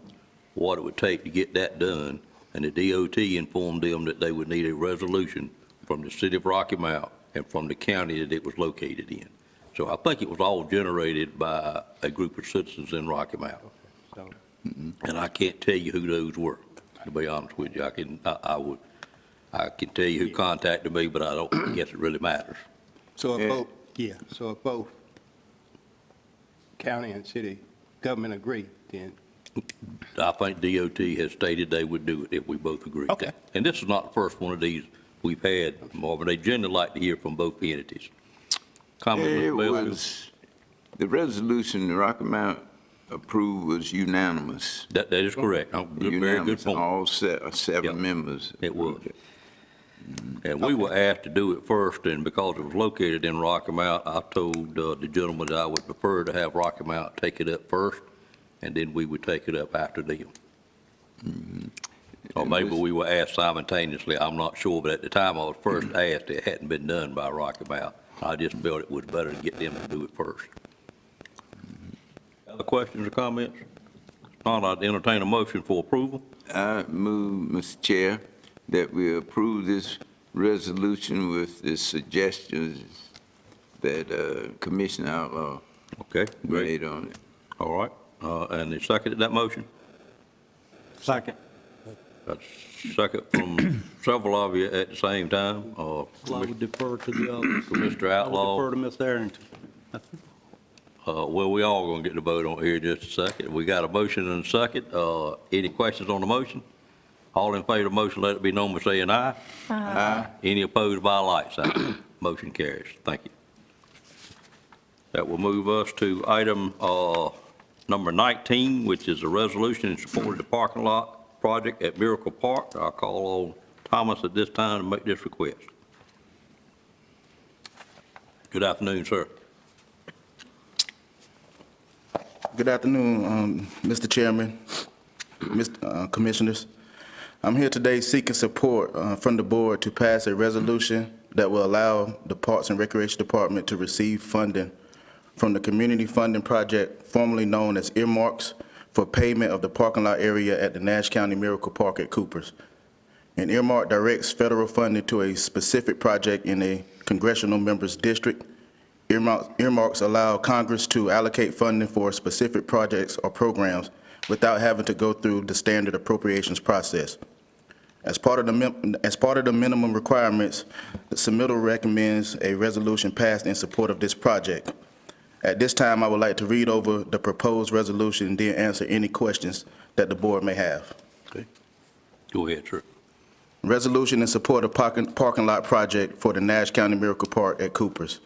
Speaker 1: what it would take to get that done, and the DOT informed them that they would need a resolution from the city of Rocky Mount and from the county that it was located in. So I think it was all generated by a group of citizens in Rocky Mount. And I can't tell you who those were, to be honest with you. I can tell you who contacted me, but I don't guess it really matters.
Speaker 9: So if both county and city government agree, then
Speaker 1: I think DOT has stated they would do it if we both agree.
Speaker 9: Okay.
Speaker 1: And this is not the first one of these we've had, Marvin. They generally like to hear from both entities. Comment,
Speaker 6: It
Speaker 1: Mr. Bell?
Speaker 6: was, the resolution the Rocky Mount approved was unanimous.
Speaker 1: That is correct. Very good
Speaker 6: Unanimous,
Speaker 1: point.
Speaker 6: all seven members.
Speaker 1: It was. And we were asked to do it first, and because it was located in Rocky Mount, I told the gentleman that I would prefer to have Rocky Mount take it up first, and then we would take it up after them. Or maybe we were asked simultaneously, I'm not sure, but at the time I was first asked, it hadn't been done by Rocky Mount. I just felt it was better to get them to do it first. Other questions or comments? If not, I'd entertain a motion for approval.
Speaker 6: I move, Mr. Chair, that we approve this resolution with the suggestions that Commissioner Outlaw made on it.
Speaker 1: All right. And they seconded that motion?
Speaker 3: Second.
Speaker 1: That's second from several of you at the same time.
Speaker 3: I would defer to the others.
Speaker 1: Mr. Outlaw.
Speaker 3: I would defer to Mr. Arrington.
Speaker 1: Well, we all going to get the vote on here in just a second. We got a motion and a second. Any questions on the motion? All in favor of the motion, let it be known by saying aye. Aye. Any opposed by a light sign? Motion carries. Thank you. That will move us to item number 19, which is a resolution in support of the parking lot project at Miracle Park. I'll call on Thomas at this time to make this request. Good afternoon, sir.
Speaker 4: Good afternoon, Mr. Chairman, Mr. Commissioners. I'm here today seeking support from the board to pass a resolution that will allow the Parks and Recreation Department to receive funding from the Community Funding Project, formerly known as Earmarks, for payment of the parking lot area at the Nash County Miracle Park at Coopers. An earmark directs federal funding to a specific project in a congressional member's district. Earmarks allow Congress to allocate funding for specific projects or programs without having to go through the standard appropriations process. As part of the minimum requirements, the submittal recommends a resolution passed in support of this project. At this time, I would like to read over the proposed resolution and then answer any questions that the board may have.
Speaker 1: Okay. Go ahead, sir.
Speaker 4: Resolution in support of parking lot project for the Nash County Miracle Park at Coopers.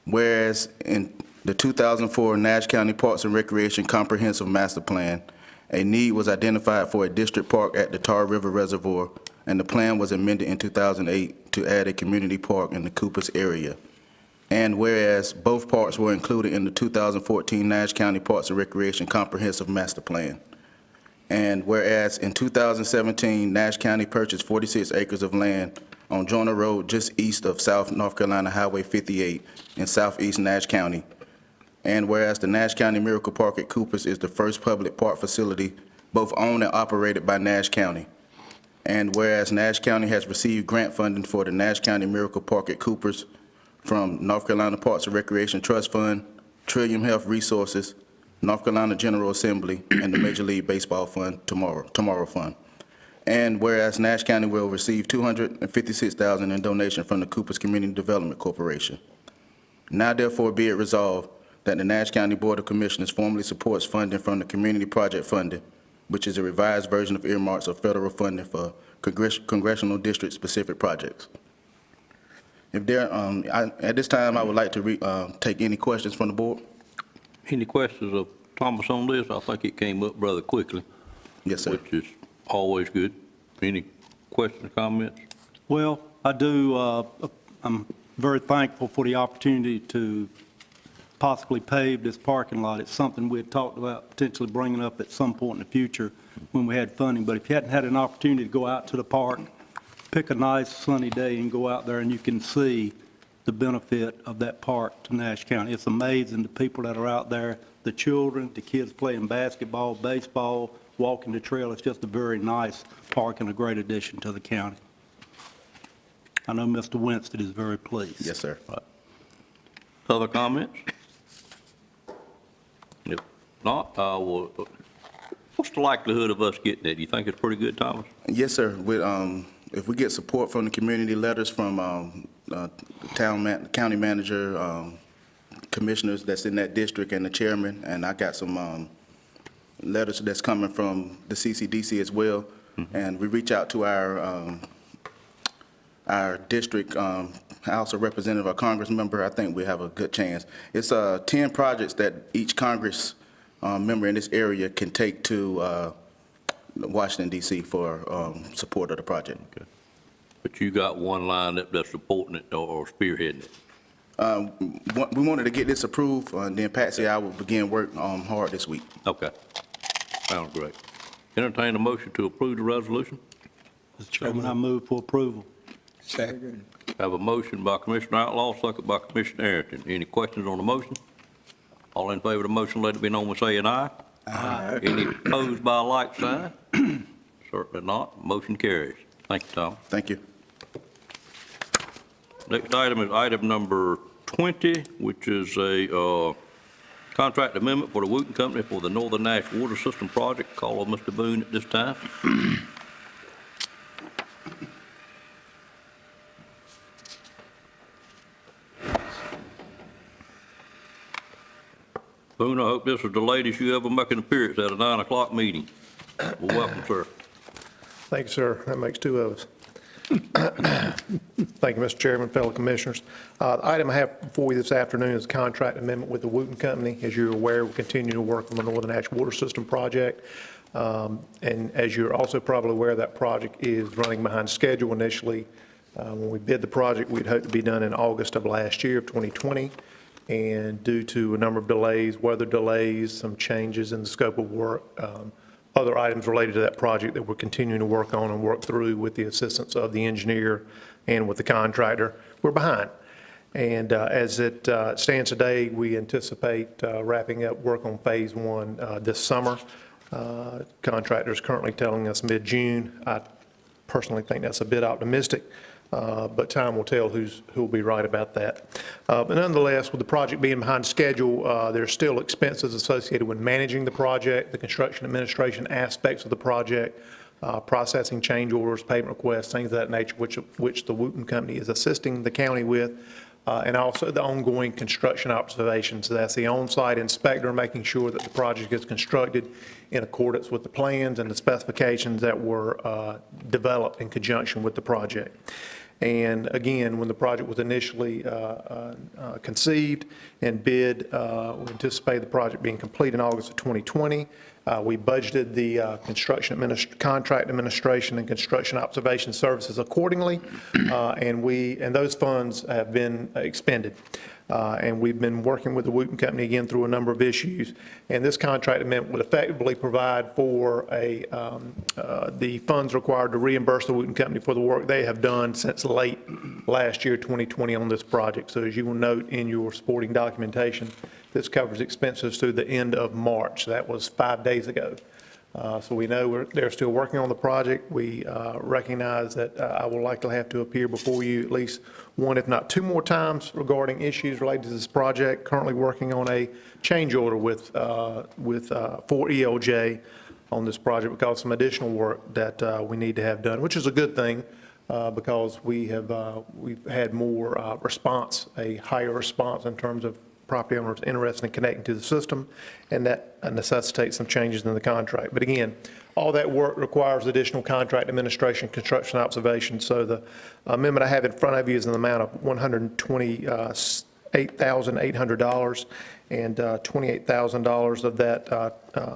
Speaker 4: Whereas in the 2004 Nash County Parks and Recreation Comprehensive Master Plan, a need was identified for a district park at the Tar River Reservoir, and the plan was amended in 2008 to add a community park in the Coopers area. And whereas both parks were included in the 2014 Nash County Parks and Recreation Comprehensive Master Plan. And whereas in 2017, Nash County purchased 46 acres of land on Joyner Road just east of South North Carolina Highway 58 in southeast Nash County. And whereas the Nash County Miracle Park at Coopers is the first public park facility both owned and operated by Nash County. And whereas Nash County has received grant funding for the Nash County Miracle Park at Coopers from North Carolina Parks and Recreation Trust Fund, Trillium Health Resources, North Carolina General Assembly, and the Major League Baseball Fund, Tomorrow Fund. And whereas Nash County will receive $256,000 in donation from the Coopers Community Development Corporation. Now therefore be it resolved that the Nash County Board of Commissioners formally supports funding from the Community Project Funding, which is a revised version of earmarks of federal funding for congressional district-specific projects. If there, at this time, I would like to take any questions from the board.
Speaker 1: Any questions of Thomas on this? I think it came up rather quickly.
Speaker 4: Yes, sir.
Speaker 1: Which is always good. Any questions or comments?
Speaker 3: Well, I do, I'm very thankful for the opportunity to possibly pave this parking lot. It's something we had talked about potentially bringing up at some point in the future when we had funding. But if you hadn't had an opportunity to go out to the park, pick a nice sunny day and go out there and you can see the benefit of that park to Nash County. It's amazing the people that are out there, the children, the kids playing basketball, baseball, walking the trail. It's just a very nice park and a great addition to the county. I know Mr. Winston is very pleased.
Speaker 4: Yes, sir.
Speaker 1: Other comments? If not, what's the likelihood of us getting it? Do you think it's pretty good, Thomas?
Speaker 4: Yes, sir. If we get support from the community letters from county manager, commissioners that's in that district, and the chairman, and I got some letters that's coming from the CCDC as well, and we reach out to our district House of Representative or Congress member, I think we have a good chance. It's 10 projects that each Congress member in this area can take to Washington, D.C. for support of the project.
Speaker 1: Okay. But you got one line that's supporting it or spearheading it?
Speaker 4: We wanted to get this approved, and then Patsy and I will begin work hard this week.
Speaker 1: Okay. Sounds great. Entertain a motion to approve the resolution?
Speaker 3: Mr. Chairman, I move for approval.
Speaker 2: Second.
Speaker 1: Have a motion by Commissioner Outlaw, second by Commissioner Arrington. Any questions on the motion? All in favor of the motion, let it be known by saying aye. Aye. Any opposed by a like sign? Certainly not. Motion carries. Thank you, Tom.
Speaker 4: Thank you.
Speaker 1: Next item is item number 20, which is a contract amendment for the Wooten Company for the Northern Nash Water System Project. Call on Mr. Boone at this time. Boone, I hope this is the latest you ever make an appearance at a 9 o'clock meeting. Well, welcome, sir.
Speaker 13: Thank you, sir. That makes two of us. Thank you, Mr. Chairman, fellow commissioners. The item I have before you this afternoon is a contract amendment with the Wooten Company. As you're aware, we continue to work on the Northern Nash Water System project. And as you're also probably aware, that project is running behind schedule. Initially, when we bid the project, we'd hoped to be done in August of last year, of 2020. And due to a number of delays, weather delays, some changes in the scope of work, other items related to that project that we're continuing to work on and work through with the assistance of the engineer and with the contractor, we're behind. And as it stands today, we anticipate wrapping up work on phase one this summer. Contractor is currently telling us mid-June. I personally think that's a bit optimistic. But time will tell who'll be right about that. But nonetheless, with the project being behind schedule, there's still expenses associated with managing the project, the construction administration aspects of the project, processing change orders, payment requests, things of that nature, which the Wooten Company is assisting the county with, and also the ongoing construction observations. So that's the on-site inspector making sure that the project is constructed in accordance with the plans and the specifications that were developed in conjunction with the project. And again, when the project was initially conceived and bid, we anticipated the project being complete in August of 2020. We budgeted the contract administration and construction observation services accordingly, and those funds have been expended. And we've been working with the Wooten Company again through a number of issues. And this contract amendment would effectively provide for the funds required to reimburse the Wooten Company for the work they have done since late last year, 2020, on this project. So as you will note in your supporting documentation, this covers expenses through the end of March. That was 5 days ago. So we know they're still working on the project. We recognize that I will likely have to appear before you at least one, if not two more times regarding issues related to this project. Currently working on a change order for ELJ on this project because some additional work that we need to have done, which is a good thing because we've had more response, a higher response in terms of property owners interested in connecting to the system, and that necessitates some changes in the contract. But again, all that work requires additional contract administration, construction observation. So the amendment I have in front of you is in the amount of $128,800, and $28,000 of that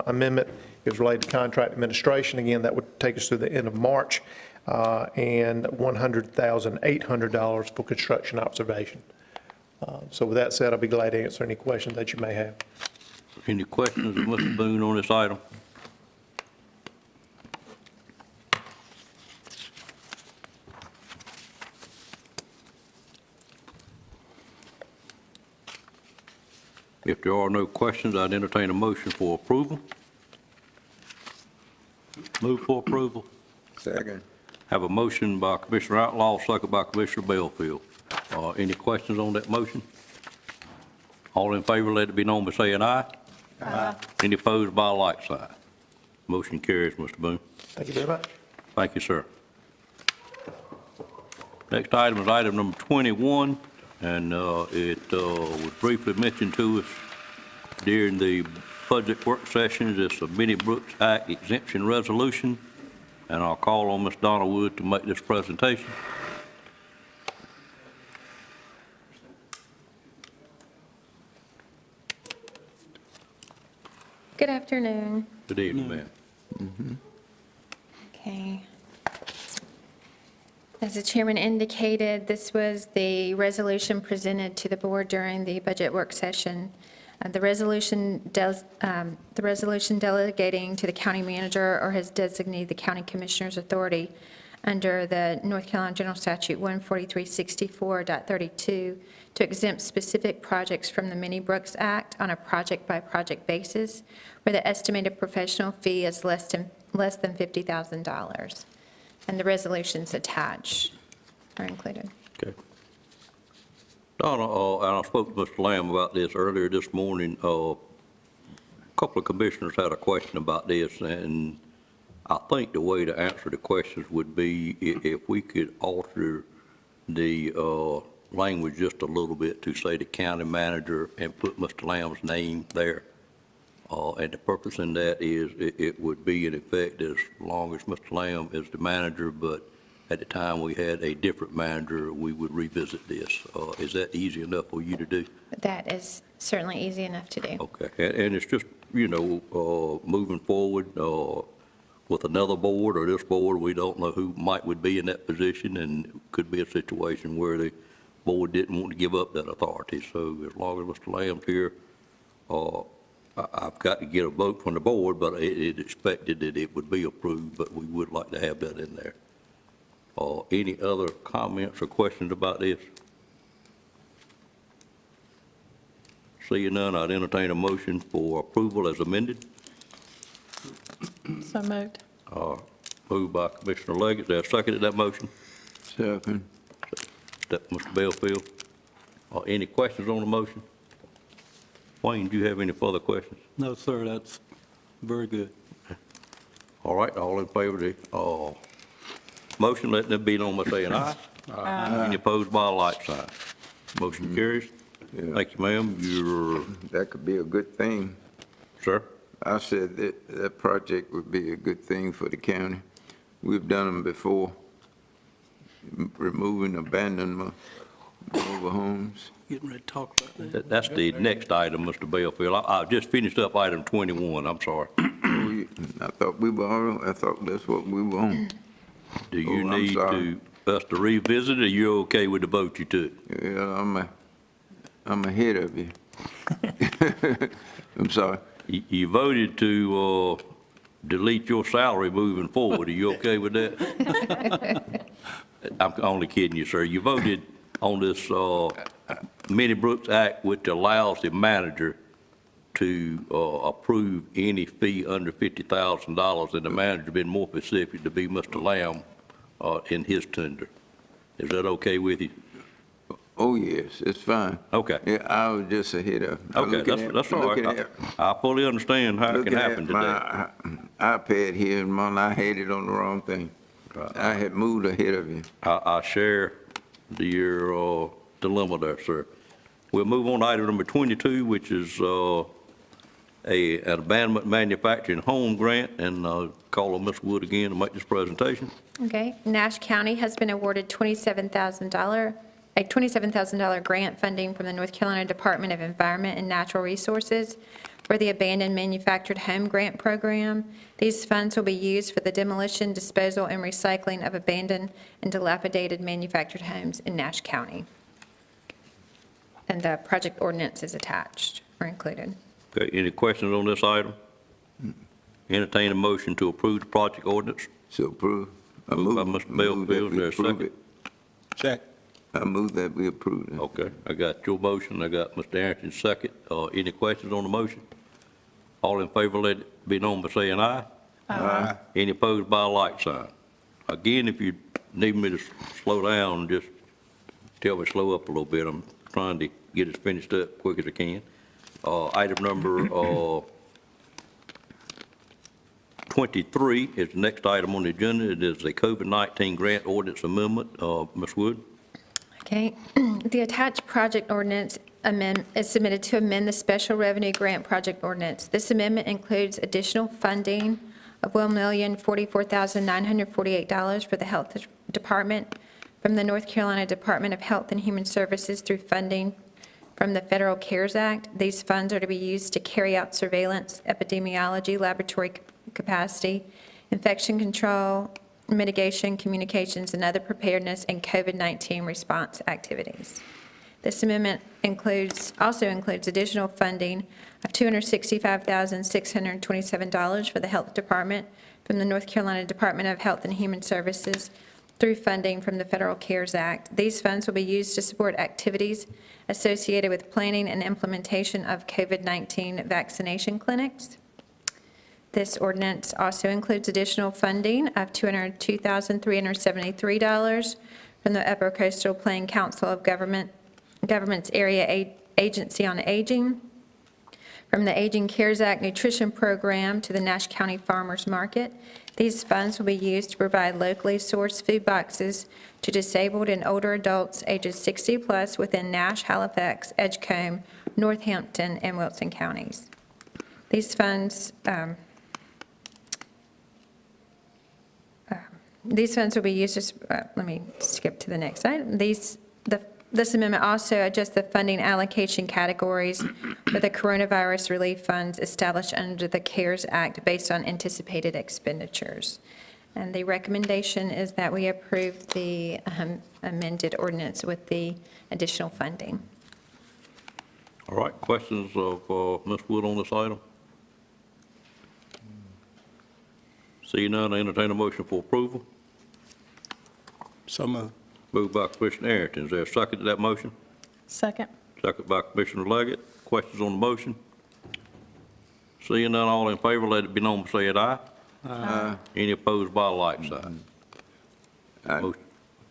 Speaker 13: amendment is related to contract administration. Again, that would take us through the end of March, and $100,800 for construction observation. So with that said, I'll be glad to answer any questions that you may have.
Speaker 1: Any questions of Mr. Boone on this item? If there are no questions, I'd entertain a motion for approval. Move for approval.
Speaker 6: Second.
Speaker 1: Have a motion by Commissioner Outlaw, second by Commissioner Belfield. Any questions on that motion? All in favor, let it be known by saying aye. Aye. Any opposed by a like sign? Motion carries, Mr. Boone.
Speaker 13: Thank you very much.
Speaker 1: Thank you, sir. Next item is item number 21, and it was briefly mentioned to us during the budget work sessions. It's a Benny Brooks Act exemption resolution, and I'll call on Ms. Donna Wood to make this presentation.
Speaker 7: Good afternoon.
Speaker 1: Good evening, ma'am.
Speaker 7: Okay. As the chairman indicated, this was the resolution presented to the board during the budget work session. The resolution delegating to the county manager or his designee the county commissioner's authority under the North Carolina General Statute 14364.32 to exempt specific projects from the Minnie Brooks Act on a project-by-project basis where the estimated professional fee is less than $50,000. And the resolutions attached are included.
Speaker 1: Okay. Donna, and I spoke to Mr. Lamb about this earlier this morning. A couple of commissioners had a question about this, and I think the way to answer the questions would be if we could alter the language just a little bit to say the county manager and put Mr. Lamb's name there. And the purpose in that is it would be in effect as long as Mr. Lamb is the manager, but at the time we had a different manager, we would revisit this. Is that easy enough for you to do?
Speaker 7: That is certainly easy enough to do.
Speaker 1: Okay, and it's just, moving forward with another board or this board, we don't know who would be in that position, and it could be a situation where the board didn't want to give up that authority. So as long as Mr. Lamb's here, I've got to get a vote from the board, but it expected that it would be approved, but we would like to have that in there. Any other comments or questions about this? Seeing none, I'd entertain a motion for approval as amended.
Speaker 12: So moved.
Speaker 1: Moved by Commissioner Leggett. Is there a second to that motion?
Speaker 6: Second.
Speaker 1: That Mr. Belfield. Any questions on the motion? Wayne, do you have any further questions?
Speaker 3: No, sir, that's very good.
Speaker 1: All right, all in favor of the motion, letting it be known by saying aye. Aye. Any opposed by a like sign? Motion carries.
Speaker 6: Yeah.
Speaker 1: Thank you, ma'am.
Speaker 6: That could be a good thing.
Speaker 1: Sir?
Speaker 6: I said that project would be a good thing for the county. We've done them before, removing abandonment mobile homes.
Speaker 3: Getting ready to talk about that.
Speaker 1: That's the next item, Mr. Belfield. I just finished up item 21, I'm sorry.
Speaker 6: I thought we were all, I thought that's what we were on.
Speaker 1: Do you need us to revisit it, or you okay with the vote you took?
Speaker 6: Yeah, I'm ahead of you. I'm sorry.
Speaker 1: You voted to delete your salary moving forward. Are you okay with that? I'm only kidding you, sir. You voted on this Minnie Brooks Act, which allows the manager to approve any fee under $50,000, and the manager been more specific to be Mr. Lamb in his tender. Is that okay with you?
Speaker 6: Oh, yes, it's fine.
Speaker 1: Okay.
Speaker 6: Yeah, I was just ahead of.
Speaker 1: Okay, that's all right. I fully understand how it can happen today.
Speaker 6: My iPad here, and I had it on the wrong thing. I had moved ahead of you.
Speaker 1: I share your dilemma there, sir. We'll move on to item number 22, which is an abandonment manufacturing home grant, and call on Ms. Wood again to make this presentation.
Speaker 7: Okay. Nash County has been awarded a $27,000 grant funding from the North Carolina Department of Environment and Natural Resources for the Abandoned Manufactured Home Grant Program. These funds will be used for the demolition, disposal, and recycling of abandoned and dilapidated manufactured homes in Nash County. And the project ordinance is attached or included.
Speaker 1: Okay, any questions on this item? Entertain a motion to approve the project ordinance.
Speaker 6: So approve.
Speaker 1: Moved by Mr. Belfield, is there a second?
Speaker 9: Second.
Speaker 6: I move that we approve it.
Speaker 1: Okay, I got your motion, I got Mr. Arrington's second. Any questions on the motion? All in favor, let it be known by saying aye. Aye. Any opposed by a like sign. Again, if you need me to slow down, just tell me to slow up a little bit. I'm trying to get it finished up quick as I can. Item number 23 is the next item on the agenda. It is the COVID-19 grant ordinance amendment. Ms. Wood?
Speaker 7: Okay. The attached project ordinance is submitted to amend the special revenue grant project ordinance. This amendment includes additional funding of $1,044,948 for the Health Department from the North Carolina Department of Health and Human Services through funding from the Federal CARES Act. These funds are to be used to carry out surveillance, epidemiology, laboratory capacity, infection control, mitigation, communications, and other preparedness and COVID-19 response activities. This amendment also includes additional funding of $265,627 for the Health Department from the North Carolina Department of Health and Human Services through funding from the Federal CARES Act. These funds will be used to support activities associated with planning and implementation of COVID-19 vaccination clinics. This ordinance also includes additional funding of $202,373 from the Upper Coastal Plain Council of Governments Area Agency on Aging, from the Aging CARES Act Nutrition Program to the Nash County Farmers Market. These funds will be used to provide locally sourced food boxes to disabled and older adults ages 60 plus within Nash, Halifax, Edgecombe, Northampton, and Wilson counties. These funds will be used to, let me skip to the next item. This amendment also adjusts the funding allocation categories for the coronavirus relief funds established under the CARES Act based on anticipated expenditures. And the recommendation is that we approve the amended ordinance with the additional funding.
Speaker 1: All right, questions of Ms. Wood on this item? Seeing none, I entertain a motion for approval.
Speaker 9: So moved.
Speaker 1: Moved by Commissioner Arrington. Is there a second to that motion?
Speaker 12: Second.
Speaker 1: Second by Commissioner Leggett. Questions on the motion? Seeing none, all in favor, let it be known by saying aye.
Speaker 6: Aye.
Speaker 1: Any opposed by a like sign? Motion-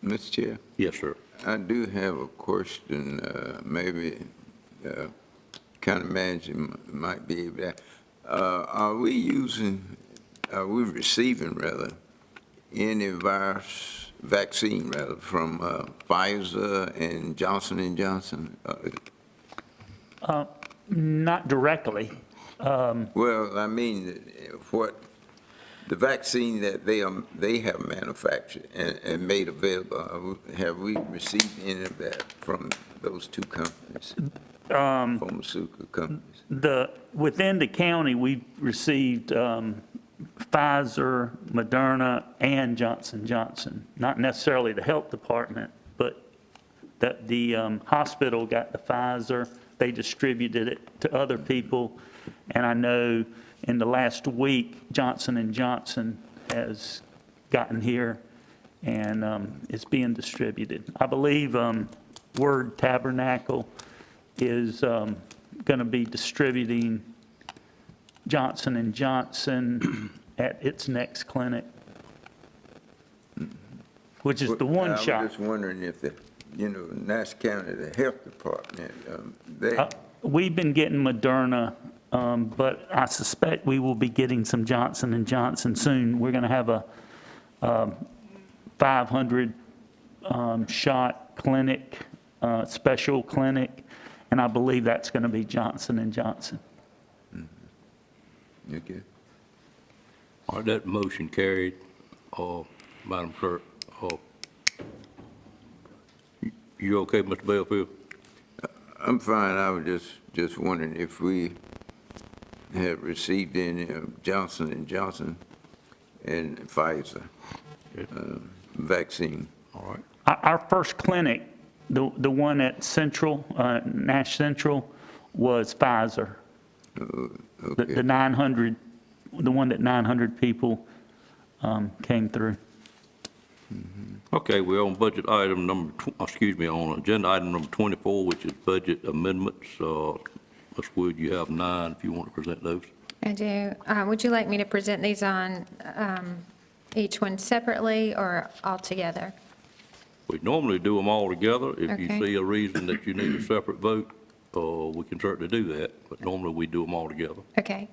Speaker 6: Mr. Chair,
Speaker 1: Yes, sir.
Speaker 6: I do have a question, maybe county manager might be able to. Are we receiving rather, any vaccine rather, from Pfizer and Johnson & Johnson?
Speaker 15: Not directly.
Speaker 6: Well, I mean, what, the vaccine that they have manufactured and made available, have we received any of that from those two companies, pharmaceutical companies?
Speaker 15: Within the county, we received Pfizer, Moderna, and Johnson & Johnson. Not necessarily the health department, but the hospital got the Pfizer. They distributed it to other people. And I know in the last week, Johnson & Johnson has gotten here and it's being distributed. I believe Word Tabernacle is going to be distributing Johnson & Johnson at its next clinic, which is the one shot.
Speaker 6: I was just wondering if Nash County, the health department,
Speaker 15: We've been getting Moderna, but I suspect we will be getting some Johnson & Johnson soon. We're going to have a 500 shot clinic, special clinic, and I believe that's going to be Johnson & Johnson.
Speaker 6: Okay.
Speaker 1: All right, that motion carried. Madam Clerk, you okay, Mr. Belfield?
Speaker 6: I'm fine. I was just wondering if we have received any Johnson & Johnson and Pfizer vaccine.
Speaker 1: All right.
Speaker 15: Our first clinic, the one at Central, Nash Central, was Pfizer.
Speaker 6: Okay.
Speaker 15: The 900, the one that 900 people came through.
Speaker 1: Okay, we're on budget item on agenda item number 24, which is budget amendments. Ms. Wood, you have 9 if you want to present those.
Speaker 7: I do. Would you like me to present these on each one separately or all together?
Speaker 1: We normally do them all together. If you
Speaker 7: Okay.
Speaker 1: see a reason that you need a separate vote, we can certainly do that, but normally we do them all together.
Speaker 7: Okay.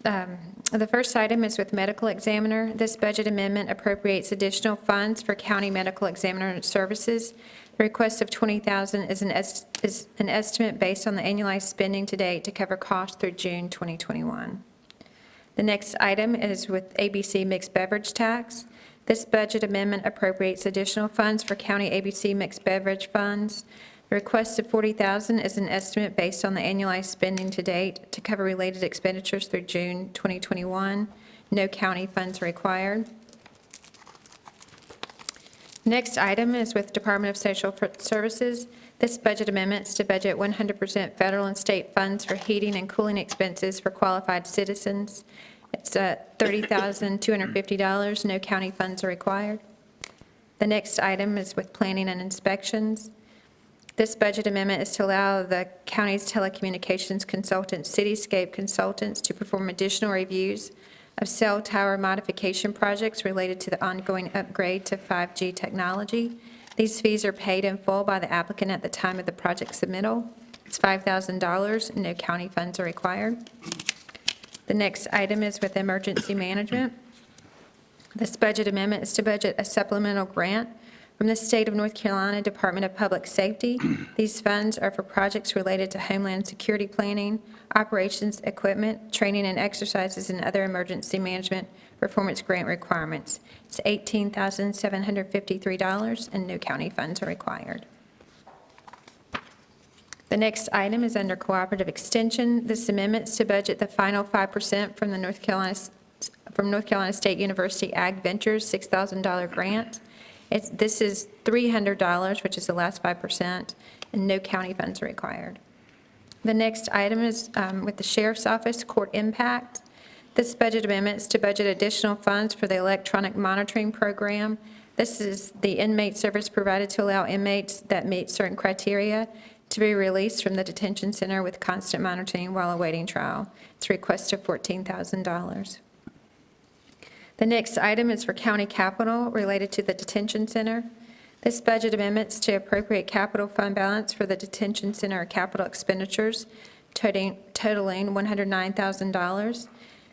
Speaker 7: The first item is with medical examiner. This budget amendment appropriates additional funds for county medical examiner services. The request of $20,000 is an estimate based on the annualized spending to date to cover costs through June 2021. The next item is with ABC mixed beverage tax. This budget amendment appropriates additional funds for county ABC mixed beverage funds. The request of $40,000 is an estimate based on the annualized spending to date to cover related expenditures through June 2021. No county funds required. Next item is with Department of Social Services. This budget amendment is to budget 100% federal and state funds for heating and cooling expenses for qualified citizens. It's $30,250. No county funds are required. The next item is with planning and inspections. This budget amendment is to allow the county's telecommunications consultant, Cityscape Consultants, to perform additional reviews of cell tower modification projects related to the ongoing upgrade to 5G technology. These fees are paid in full by the applicant at the time of the project submittal. It's $5,000. No county funds are required. The next item is with emergency management. This budget amendment is to budget a supplemental grant from the State of North Carolina Department of Public Safety. These funds are for projects related to Homeland Security planning, operations, equipment, training and exercises, and other emergency management performance grant requirements. It's $18,753, and no county funds are required. The next item is under cooperative extension. This amendment is to budget the final 5% from the North Carolina State University Ag Ventures $6,000 grant. This is $300, which is the last 5%, and no county funds are required. The next item is with the Sheriff's Office, Court Impact. This budget amendment is to budget additional funds for the electronic monitoring program. This is the inmate service provided to allow inmates that meet certain criteria to be released from the detention center with constant monitoring while awaiting trial. It's a request of $14,000. The next item is for county capital related to the detention center. This budget amendment is to appropriate capital fund balance for the detention center capital expenditures totaling $109,000.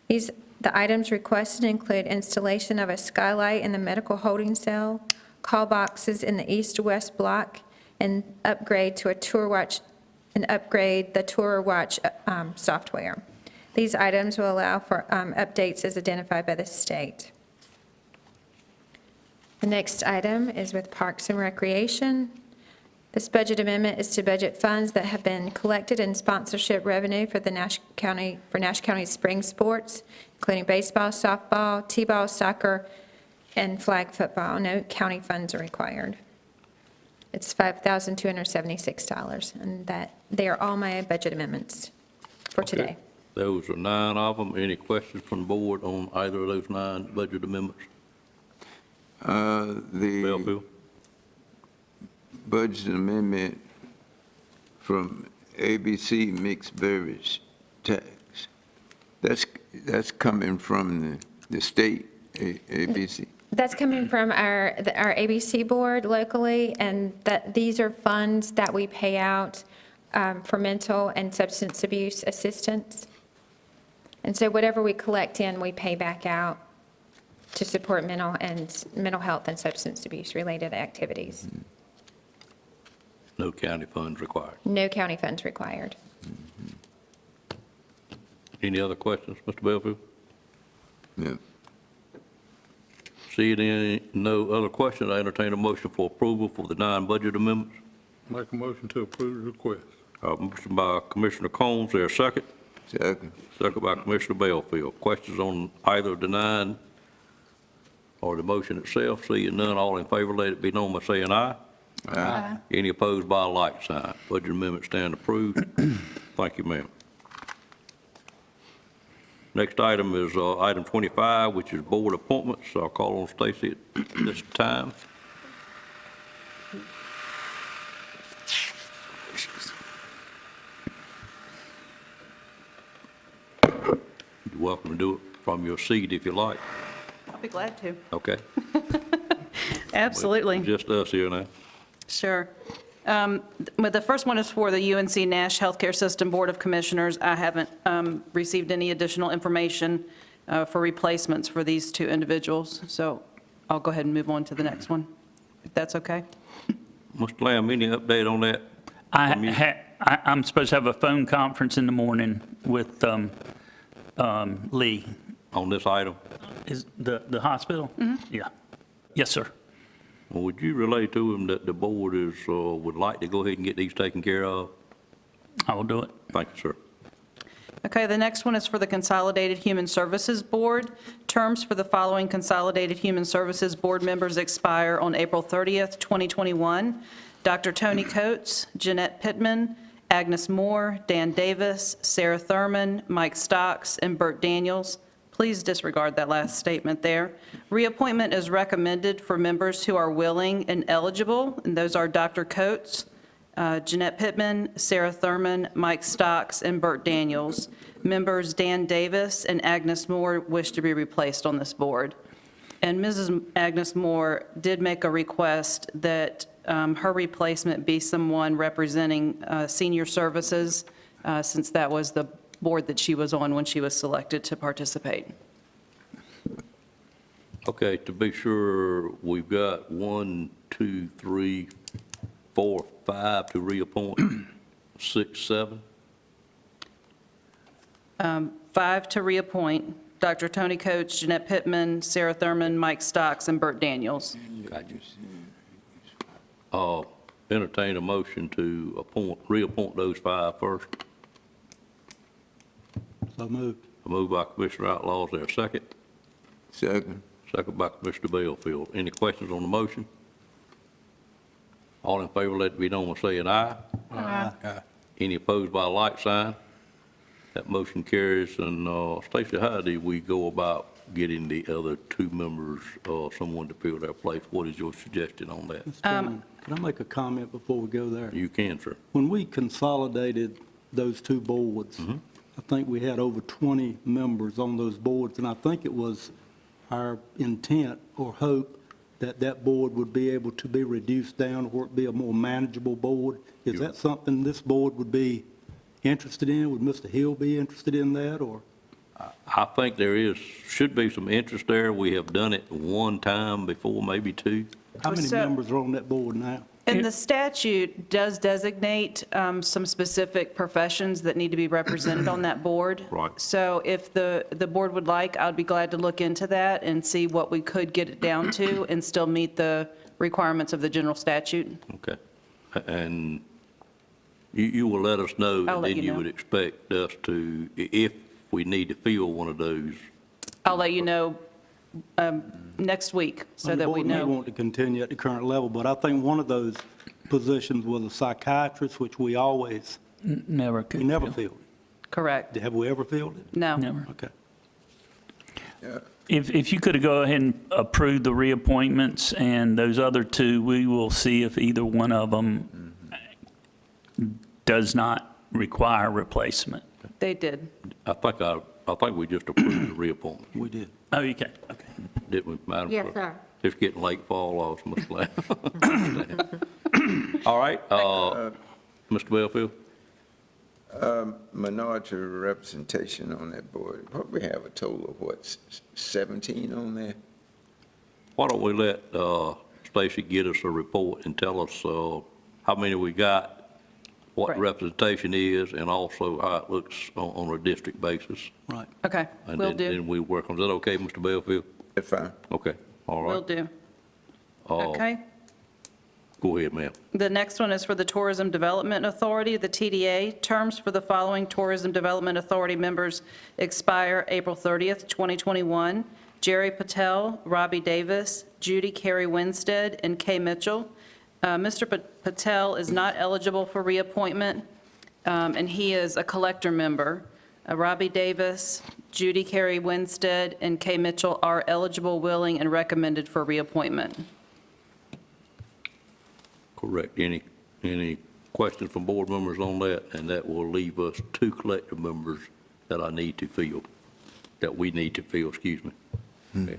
Speaker 7: The items requested include installation of a skylight in the medical holding cell, call boxes in the east-west block, and upgrade the TourWatch software. These items will allow for updates as identified by the state. The next item is with Parks and Recreation. This budget amendment is to budget funds that have been collected in sponsorship revenue for Nash County spring sports, including baseball, softball, t-ball, soccer, and flag football. No county funds are required. It's $5,276, and they are all my budget amendments for today.
Speaker 1: Okay. Those are 9 of them. Any questions from the board on either of those 9 budget amendments?
Speaker 6: The budget amendment from ABC mixed beverage tax, that's coming from the state, ABC?
Speaker 7: That's coming from our ABC board locally, and these are funds that we pay out for mental and substance abuse assistance. And so whatever we collect in, we pay back out to support mental health and substance abuse related activities.
Speaker 1: No county funds required.
Speaker 7: No county funds required.
Speaker 1: Any other questions, Mr. Belfield?
Speaker 6: No.
Speaker 1: Seeing no other questions, I entertain a motion for approval for the 9 budget amendments.
Speaker 18: Make a motion to approve the request.
Speaker 1: Motion by Commissioner Combs, there a second?
Speaker 6: Second.
Speaker 1: Second by Commissioner Belfield. Questions on either the 9 or the motion itself? Seeing none, all in favor, let it be known by saying aye.
Speaker 6: Aye.
Speaker 1: Any opposed by a like sign. Budget amendment stand approved. Thank you, ma'am. Next item is item 25, which is board appointments. I'll call on Stacy at this time. You're welcome to do it from your seat if you like.
Speaker 16: I'll be glad to.
Speaker 1: Okay.
Speaker 16: Absolutely.
Speaker 1: Just us here now.
Speaker 16: Sure. But the first one is for the UNC Nash Healthcare System Board of Commissioners. I haven't received any additional information for replacements for these two individuals, so I'll go ahead and move on to the next one, if that's okay.
Speaker 1: Mr. Lamb, any update on that?
Speaker 15: I'm supposed to have a phone conference in the morning with Lee.
Speaker 1: On this item?
Speaker 15: Is the hospital? Yeah. Yes, sir.
Speaker 1: Well, would you relay to him that the board is, would like to go ahead and get these taken care of?
Speaker 15: I will do it.
Speaker 1: Thank you, sir.
Speaker 16: Okay, the next one is for the Consolidated Human Services Board. Terms for the following Consolidated Human Services Board members expire on April 30th, 2021. Dr. Tony Coates, Jeanette Pittman, Agnes Moore, Dan Davis, Sarah Thurman, Mike Stocks, and Bert Daniels. Please disregard that last statement there. Reappointment is recommended for members who are willing and eligible, and those are Dr. Coates, Jeanette Pittman, Sarah Thurman, Mike Stocks, and Bert Daniels. Members Dan Davis and Agnes Moore wish to be replaced on this board. And Mrs. Agnes Moore did make a request that her replacement be someone representing senior services, since that was the board that she was on when she was selected to participate.
Speaker 1: Okay, to be sure, we've got 1, 2, 3, 4, 5 to reappoint, 6, 7.
Speaker 16: 5 to reappoint, Dr. Tony Coates, Jeanette Pittman, Sarah Thurman, Mike Stocks, and Bert Daniels.
Speaker 1: Entertain a motion to reappoint those 5 first.
Speaker 3: So moved.
Speaker 1: A move by Commissioner Outlaw, is there a second?
Speaker 6: Second.
Speaker 1: Second by Commissioner Bellfield. Any questions on the motion? All in favor, let it be known by saying aye.
Speaker 3: Aye.
Speaker 1: Any opposed by a like sign? That motion carries. And Stacy, how do we go about getting the other 2 members, someone to fill their place? What is your suggestion on that?
Speaker 3: Mr. Chairman, can I make a comment before we go there?
Speaker 1: You can, sir.
Speaker 3: When we consolidated those 2 boards, I think we had over 20 members on those boards, and I think it was our intent or hope that that board would be able to be reduced down or be a more manageable board. Is that something this board would be interested in? Would Mr. Hill be interested in that, or?
Speaker 1: I think should be some interest there. We have done it one time before, maybe 2.
Speaker 3: How many members are on that board now?
Speaker 16: And the statute does designate some specific professions that need to be represented on that board.
Speaker 1: Right.
Speaker 16: So if the board would like, I'd be glad to look into that and see what we could get it down to and still meet the requirements of the general statute.
Speaker 1: Okay. And you will let us know,
Speaker 16: I'll
Speaker 1: and
Speaker 16: let
Speaker 1: then
Speaker 16: you
Speaker 1: you
Speaker 16: know.
Speaker 1: would expect us to, if we need to fill one of those.
Speaker 16: I'll let you know next week so that we
Speaker 3: The board may
Speaker 16: know.
Speaker 3: want to continue at the current level, but I think one of those positions was a psychiatrist, which we always,
Speaker 15: Never could.
Speaker 3: we never
Speaker 15: fill.
Speaker 3: filled.
Speaker 16: Correct.
Speaker 3: Have we ever filled it?
Speaker 16: No.
Speaker 15: Never.
Speaker 3: Okay.
Speaker 15: If you could go ahead and approve the reappointments and those other 2, we will see if either one of them does not require replacement.
Speaker 16: They did.
Speaker 1: I think we just approved the reappointment,
Speaker 3: We did.
Speaker 15: Oh, okay.
Speaker 1: didn't we, Madam
Speaker 19: Yes,
Speaker 1: Clerk?
Speaker 19: sir.
Speaker 1: It's getting late fall off, Mr. Lamb. All right, Mr. Bellfield?
Speaker 6: Minority representation on that board, probably have a total of, what, 17 on there?
Speaker 1: Why don't we let Stacy get us a report and tell us how many we got, what the
Speaker 16: Right.
Speaker 1: representation is, and also how it looks on a district basis.
Speaker 3: Right.
Speaker 16: Okay,
Speaker 1: And
Speaker 16: will
Speaker 1: then
Speaker 16: do.
Speaker 1: we work on, is that okay, Mr. Bellfield?
Speaker 6: That's fine.
Speaker 1: Okay, all right.
Speaker 16: Will do.
Speaker 1: Uh,
Speaker 16: Okay.
Speaker 1: Go ahead, ma'am.
Speaker 16: The next one is for the Tourism Development Authority, the TDA. Terms for the following Tourism Development Authority members expire April 30th, 2021. Jerry Patel, Robbie Davis, Judy Carey Winstead, and Kay Mitchell. Mr. Patel is not eligible for reappointment, and he is a collector member. Robbie Davis Judy Carey Winstead, and Kay Mitchell are eligible, willing, and recommended for reappointment.
Speaker 1: Correct. Any questions from board members on that? And that will leave us 2 collective members that we need to fill, excuse me.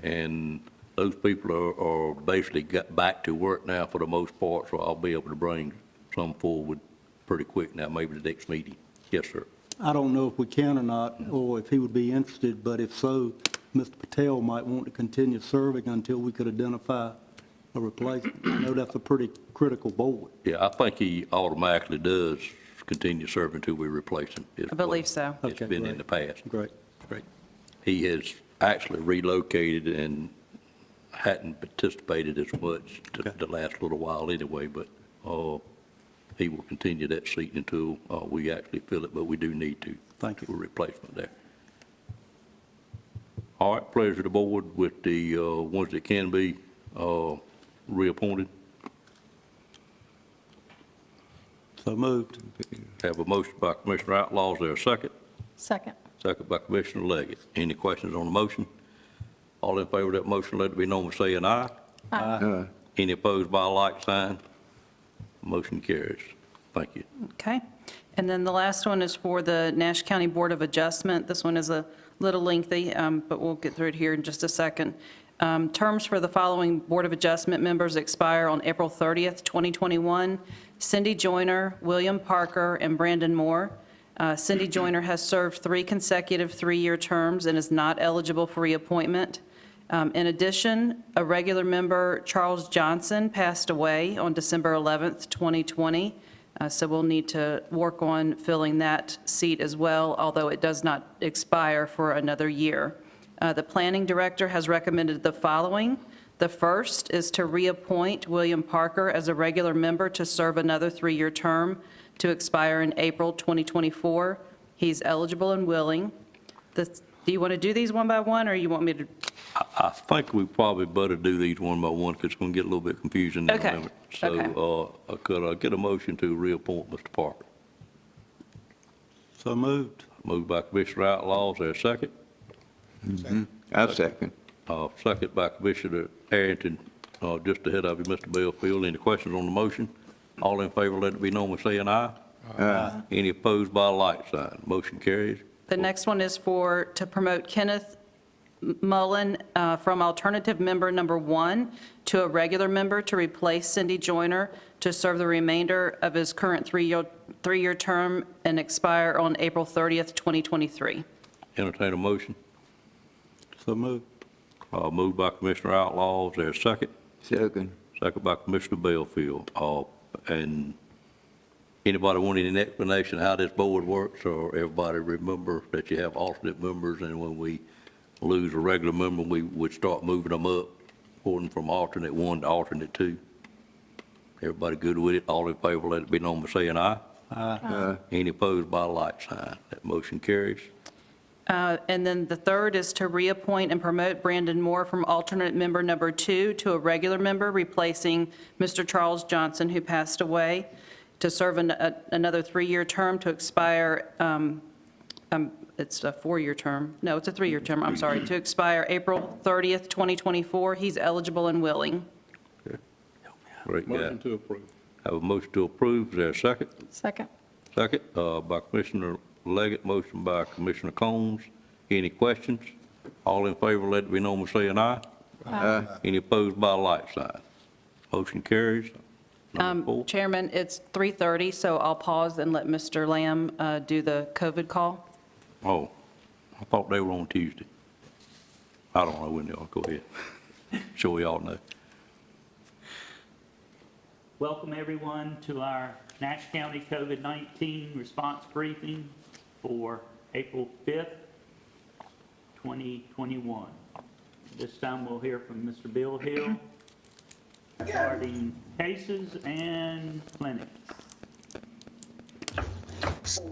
Speaker 1: And those people are basically got back to work now for the most part, so I'll be able to bring some forward pretty quick now, maybe the next meeting. Yes, sir.
Speaker 3: I don't know if we can or not, or if he would be interested, but if so, Mr. Patel might want to continue serving until we could identify a replacement. I know that's a pretty critical board.
Speaker 1: Yeah, I think he automatically does continue serving until we replace him.
Speaker 16: I believe so.
Speaker 1: It's been in the past.
Speaker 3: Great, great.
Speaker 1: He has actually relocated and hadn't participated as much the last little while anyway, but he will continue that seat until we actually fill it, but we do need to.
Speaker 3: Thank you.
Speaker 1: For replacement there. All right, pleasure to the board with the ones that can be reappointed.
Speaker 3: So moved.
Speaker 1: Have a motion by Commissioner Outlaw. Is there a second?
Speaker 12: Second.
Speaker 1: Second by Commissioner Leggett. Any questions on the motion? All in favor of that motion, let it be known by saying aye.
Speaker 12: Aye.
Speaker 1: Any opposed by a like sign? Motion carries. Thank you.
Speaker 16: Okay. And then the last one is for the Nash County Board of Adjustment. This one is a little lengthy, but we'll get through it here in just a second. Terms for the following Board of Adjustment members expire on April 30th, 2021. Cindy Joyner, William Parker, and Brandon Moore. Cindy Joyner has served 3 consecutive 3-year terms and is not eligible for reappointment. In addition, a regular member, Charles Johnson, passed away on December 11th, 2020. So we'll need to work on filling that seat as well, although it does not expire for another year. The planning director has recommended the following. The first is to reappoint William Parker as a regular member to serve another 3-year term to expire in April 2024. He's eligible and willing. Do you want to do these one by one, or you want me to?
Speaker 1: I think we probably better do these one by one because it's going to get a little bit confusing. in a
Speaker 16: Okay.
Speaker 1: minute. So could I get a motion to reappoint Mr. Parker?
Speaker 3: So moved.
Speaker 1: Moved by Commissioner Outlaw. Is there a second?
Speaker 6: I'll second.
Speaker 1: Second by Commissioner Arrington. Just ahead of you, Mr. Bellfield. Any questions on the motion? All in favor, let it be known by saying aye.
Speaker 6: Aye.
Speaker 1: Any opposed by a like sign? Motion carries.
Speaker 16: The next one is to promote Kenneth Mullen from alternative member number 1 to a regular member to replace Cindy Joyner to serve the remainder of his current 3-year term and expire on April 30th, 2023.
Speaker 1: Entertain a motion.
Speaker 3: So moved.
Speaker 1: Moved by Commissioner Outlaw. Is there a second?
Speaker 6: Second.
Speaker 1: Second by Commissioner Bellfield. And anybody want any explanation how this board works, or everybody remember that you have alternate members, and when we lose a regular member, we would start moving them up, going from alternate 1 to alternate 2? Everybody good with it? All in favor, let it be known by saying aye.
Speaker 3: Aye.
Speaker 1: Any opposed by a like sign? That motion carries.
Speaker 16: And then the third is to reappoint and promote Brandon Moore from alternate member number 2 to a regular member, replacing Mr. Charles Johnson, who passed away, to serve another 3-year term to expire, it's a 4-year term. No, it's a 3-year term, I'm sorry, to expire April 30th, 2024. He's eligible and willing.
Speaker 1: Great guy.
Speaker 18: Motion to approve.
Speaker 1: Have a motion to approve. Is there a second?
Speaker 12: Second.
Speaker 1: Second by Commissioner Leggett, motion by Commissioner Combs. Any questions? All in favor, let it be known by saying aye.
Speaker 6: Aye.
Speaker 1: Any opposed by a like sign? Motion carries. Number 4.
Speaker 16: Chairman, it's 3:30, so I'll pause and let Mr. Lamb do the COVID call.
Speaker 1: Oh, I thought they were on Tuesday. I don't know when they are. Go ahead. Sure we all know.
Speaker 15: Welcome, everyone, to our Nash County COVID-19 response briefing for April 5th, 2021. This time we'll hear from Mr. Bill Hill regarding cases and clinics.
Speaker 20: So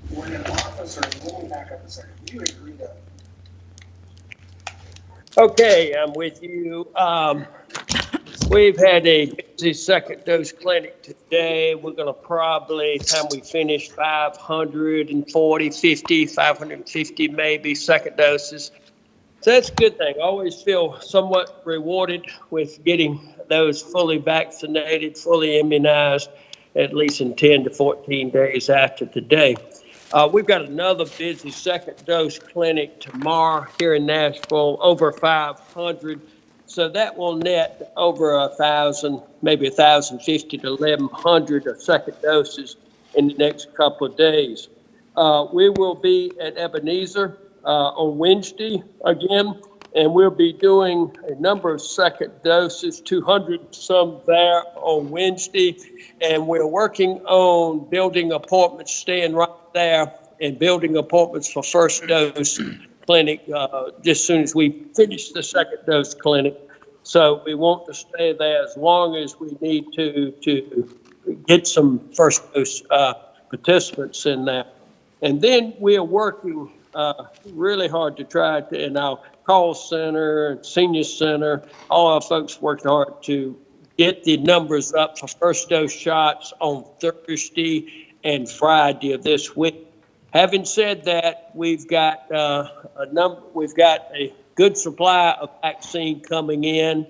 Speaker 20: when an officer, let me back up a second. You agree to. Okay, I'm with you.
Speaker 10: We've had a busy second dose clinic today. We're going to probably, time we finish, 550 maybe second doses. So that's a good thing. I always feel somewhat rewarded with getting those fully vaccinated, fully immunized, at least in 10 to 14 days after today. We've got another busy second dose clinic tomorrow here in Nashville, over 500. So that will net over 1,000, maybe 1,050 to 1,100 of second doses in the next couple of days. We will be at Ebenezer on Wednesday again, and we'll be doing a number of second doses, 200 some there on Wednesday, and we're working on building appointments, staying right there, and building appointments for first dose clinic just as soon as we finish the second dose clinic. So we want to stay there as long as we need to get some first dose participants in there. And then we are working really hard to try to, in our call center, senior center, all our folks working hard to get the numbers up for first dose shots on Thursday and Friday of this week. Having said that, we've got a good supply of vaccine coming in.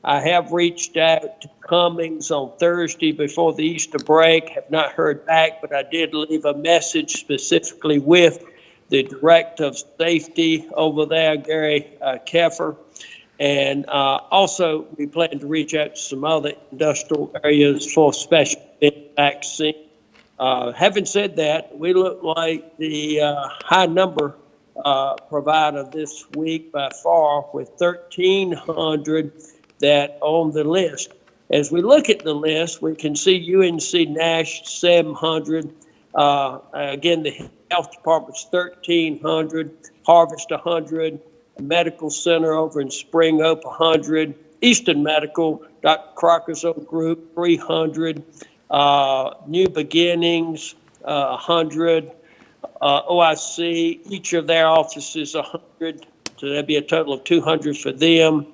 Speaker 10: I have reached out to Cummings on Thursday before the Easter break, have not heard back, but I did leave a message specifically with the Director of Safety over there, Gary Keffer. And also, we plan to reach out to some other industrial areas for special vaccine. Having said that, we look like the high number provider this week by far, with 1,300 that on the list. As we look at the list, we can see UNC Nash 700. Again, the health department's 1,300, Harvest 100, Medical Center over in Spring Oak 100, Eastern Medical, Dr. Crocker's own group 300, New Beginnings 100. OIC, each of their offices 100, so that'd be a total of 200 for them.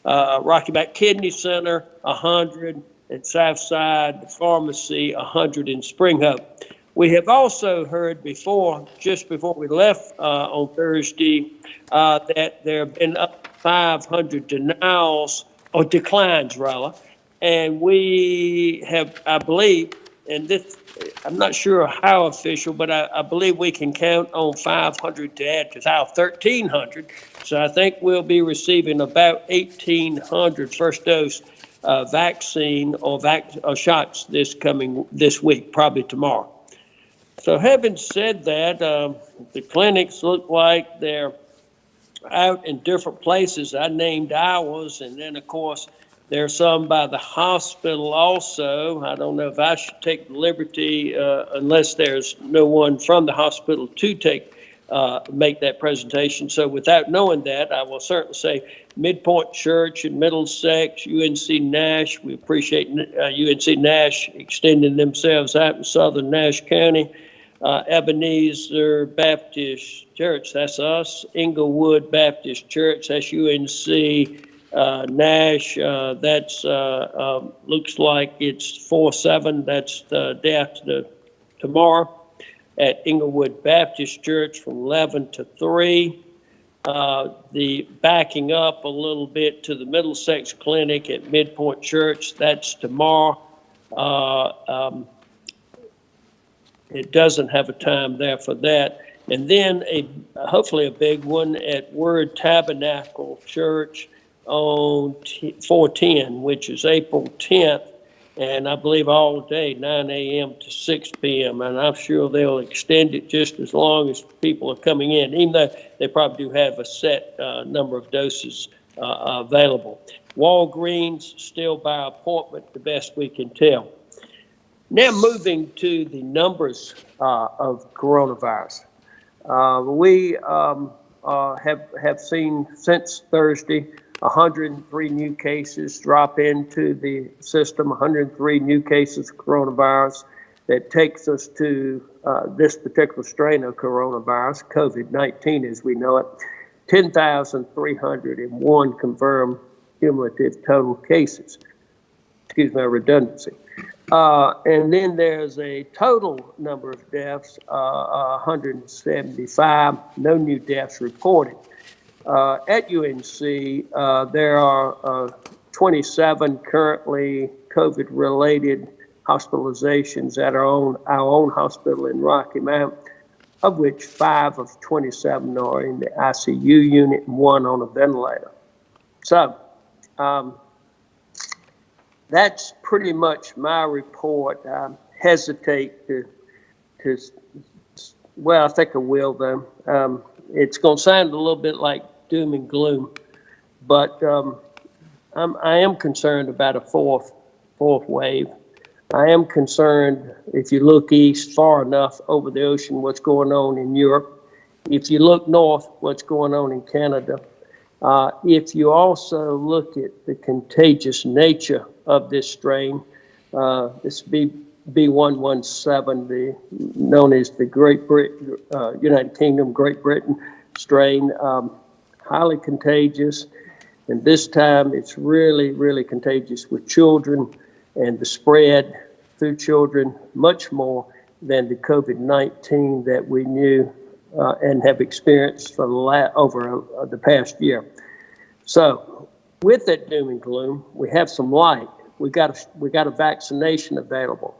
Speaker 10: Rocky Back Kidney Center 100, and Southside Pharmacy 100 in Spring Hope. We have also heard before, just before we left on Thursday, that there have been up to 500 denials, or declines rather, and we have, I believe, and this, I'm not sure how official, but I believe we can count on 500 to add to our 1,300. So I think we'll be receiving about 1,800 first dose vaccine or shots this week, probably tomorrow. So having said that, the clinics look like they're out in different places. I named ours, and then of course there's some by the hospital also. I don't know if I should take the liberty, unless there's no one from the hospital to make that presentation. So without knowing that, I will certainly say Midpoint Church in Middlesex, UNC Nash. We appreciate UNC Nash extending themselves out in southern Nash County. Ebenezer Baptist Church, that's us. Englewood Baptist Church, that's UNC Nash. That's looks like it's 4-7. That's the day after tomorrow at Englewood Baptist Church from 11 to 3. The backing up a little bit to the Middlesex Clinic at Midpoint Church, that's tomorrow. It doesn't have a time there for that. And then hopefully a big one at Word Tabernacle Church on 410, which is April 10th, and I believe all day, 9 a.m. to 6 p.m., and I'm sure they'll extend it just as long as people are coming in, even though they probably do have a set number of doses available. Walgreens, still by appointment, the best we can tell. Now moving to the numbers of coronavirus. We have seen since Thursday 103 new cases drop into the system, 103 new cases of coronavirus. That takes us to this particular strain of coronavirus, COVID-19 as we know it, 10,301 confirmed cumulative total cases. redundancy. And then there's a total number of deaths, 175, no new deaths reported. At UNC, there are 27 currently COVID-related hospitalizations at our own hospital in Rocky Mount, of which 5 of 27 are in the ICU unit and 1 on a ventilator. So that's pretty much my report. I hesitate to well, I think I will, though. It's going to sound a little bit like doom and gloom, but I am concerned about a fourth wave. I am concerned, if you look east far enough over the ocean, what's going on in Europe. If you look north, what's going on in Canada. If you also look at the contagious nature of this strain, this B117, known as the United Kingdom, Great Britain strain, highly contagious. And this time it's really, really contagious with children, and the spread through children much more than the COVID-19 that we knew and have experienced for over the past year. So with that doom and gloom, we have some light. We got a vaccination available.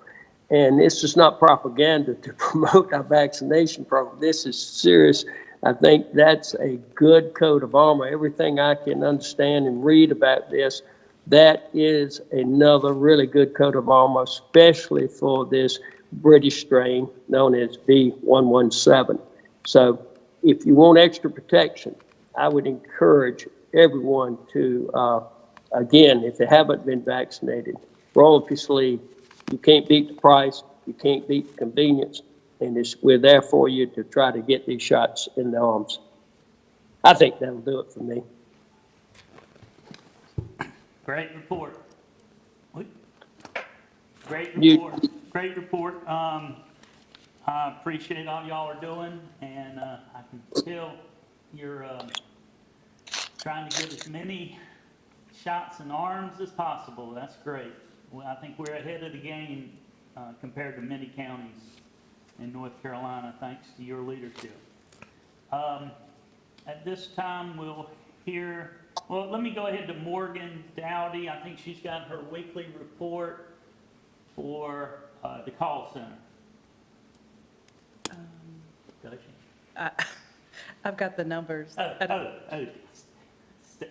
Speaker 10: And this is not propaganda to promote our vaccination program. This is serious. I think that's a good coat of armor. Everything I can understand and read about this, that is another really good coat of armor, especially for this British strain known as B117. So if you want extra protection, I would encourage everyone to, again, if they haven't been vaccinated, roll up your sleeve. You can't beat the price. You can't beat the convenience. And we're there for you to try to get these shots in the arms. I think that'll do it for me.
Speaker 15: Great report. Great report. Great report. I appreciate all y'all are doing, and I can tell you're trying to get as many shots in arms as possible. That's great. Well, I think we're ahead of the game compared to many counties in North Carolina, thanks to your leadership. At this time, we'll hear, well, let me go ahead to Morgan Dowdy. I think she's got her weekly report for the call center. Does she?
Speaker 16: I've got the numbers.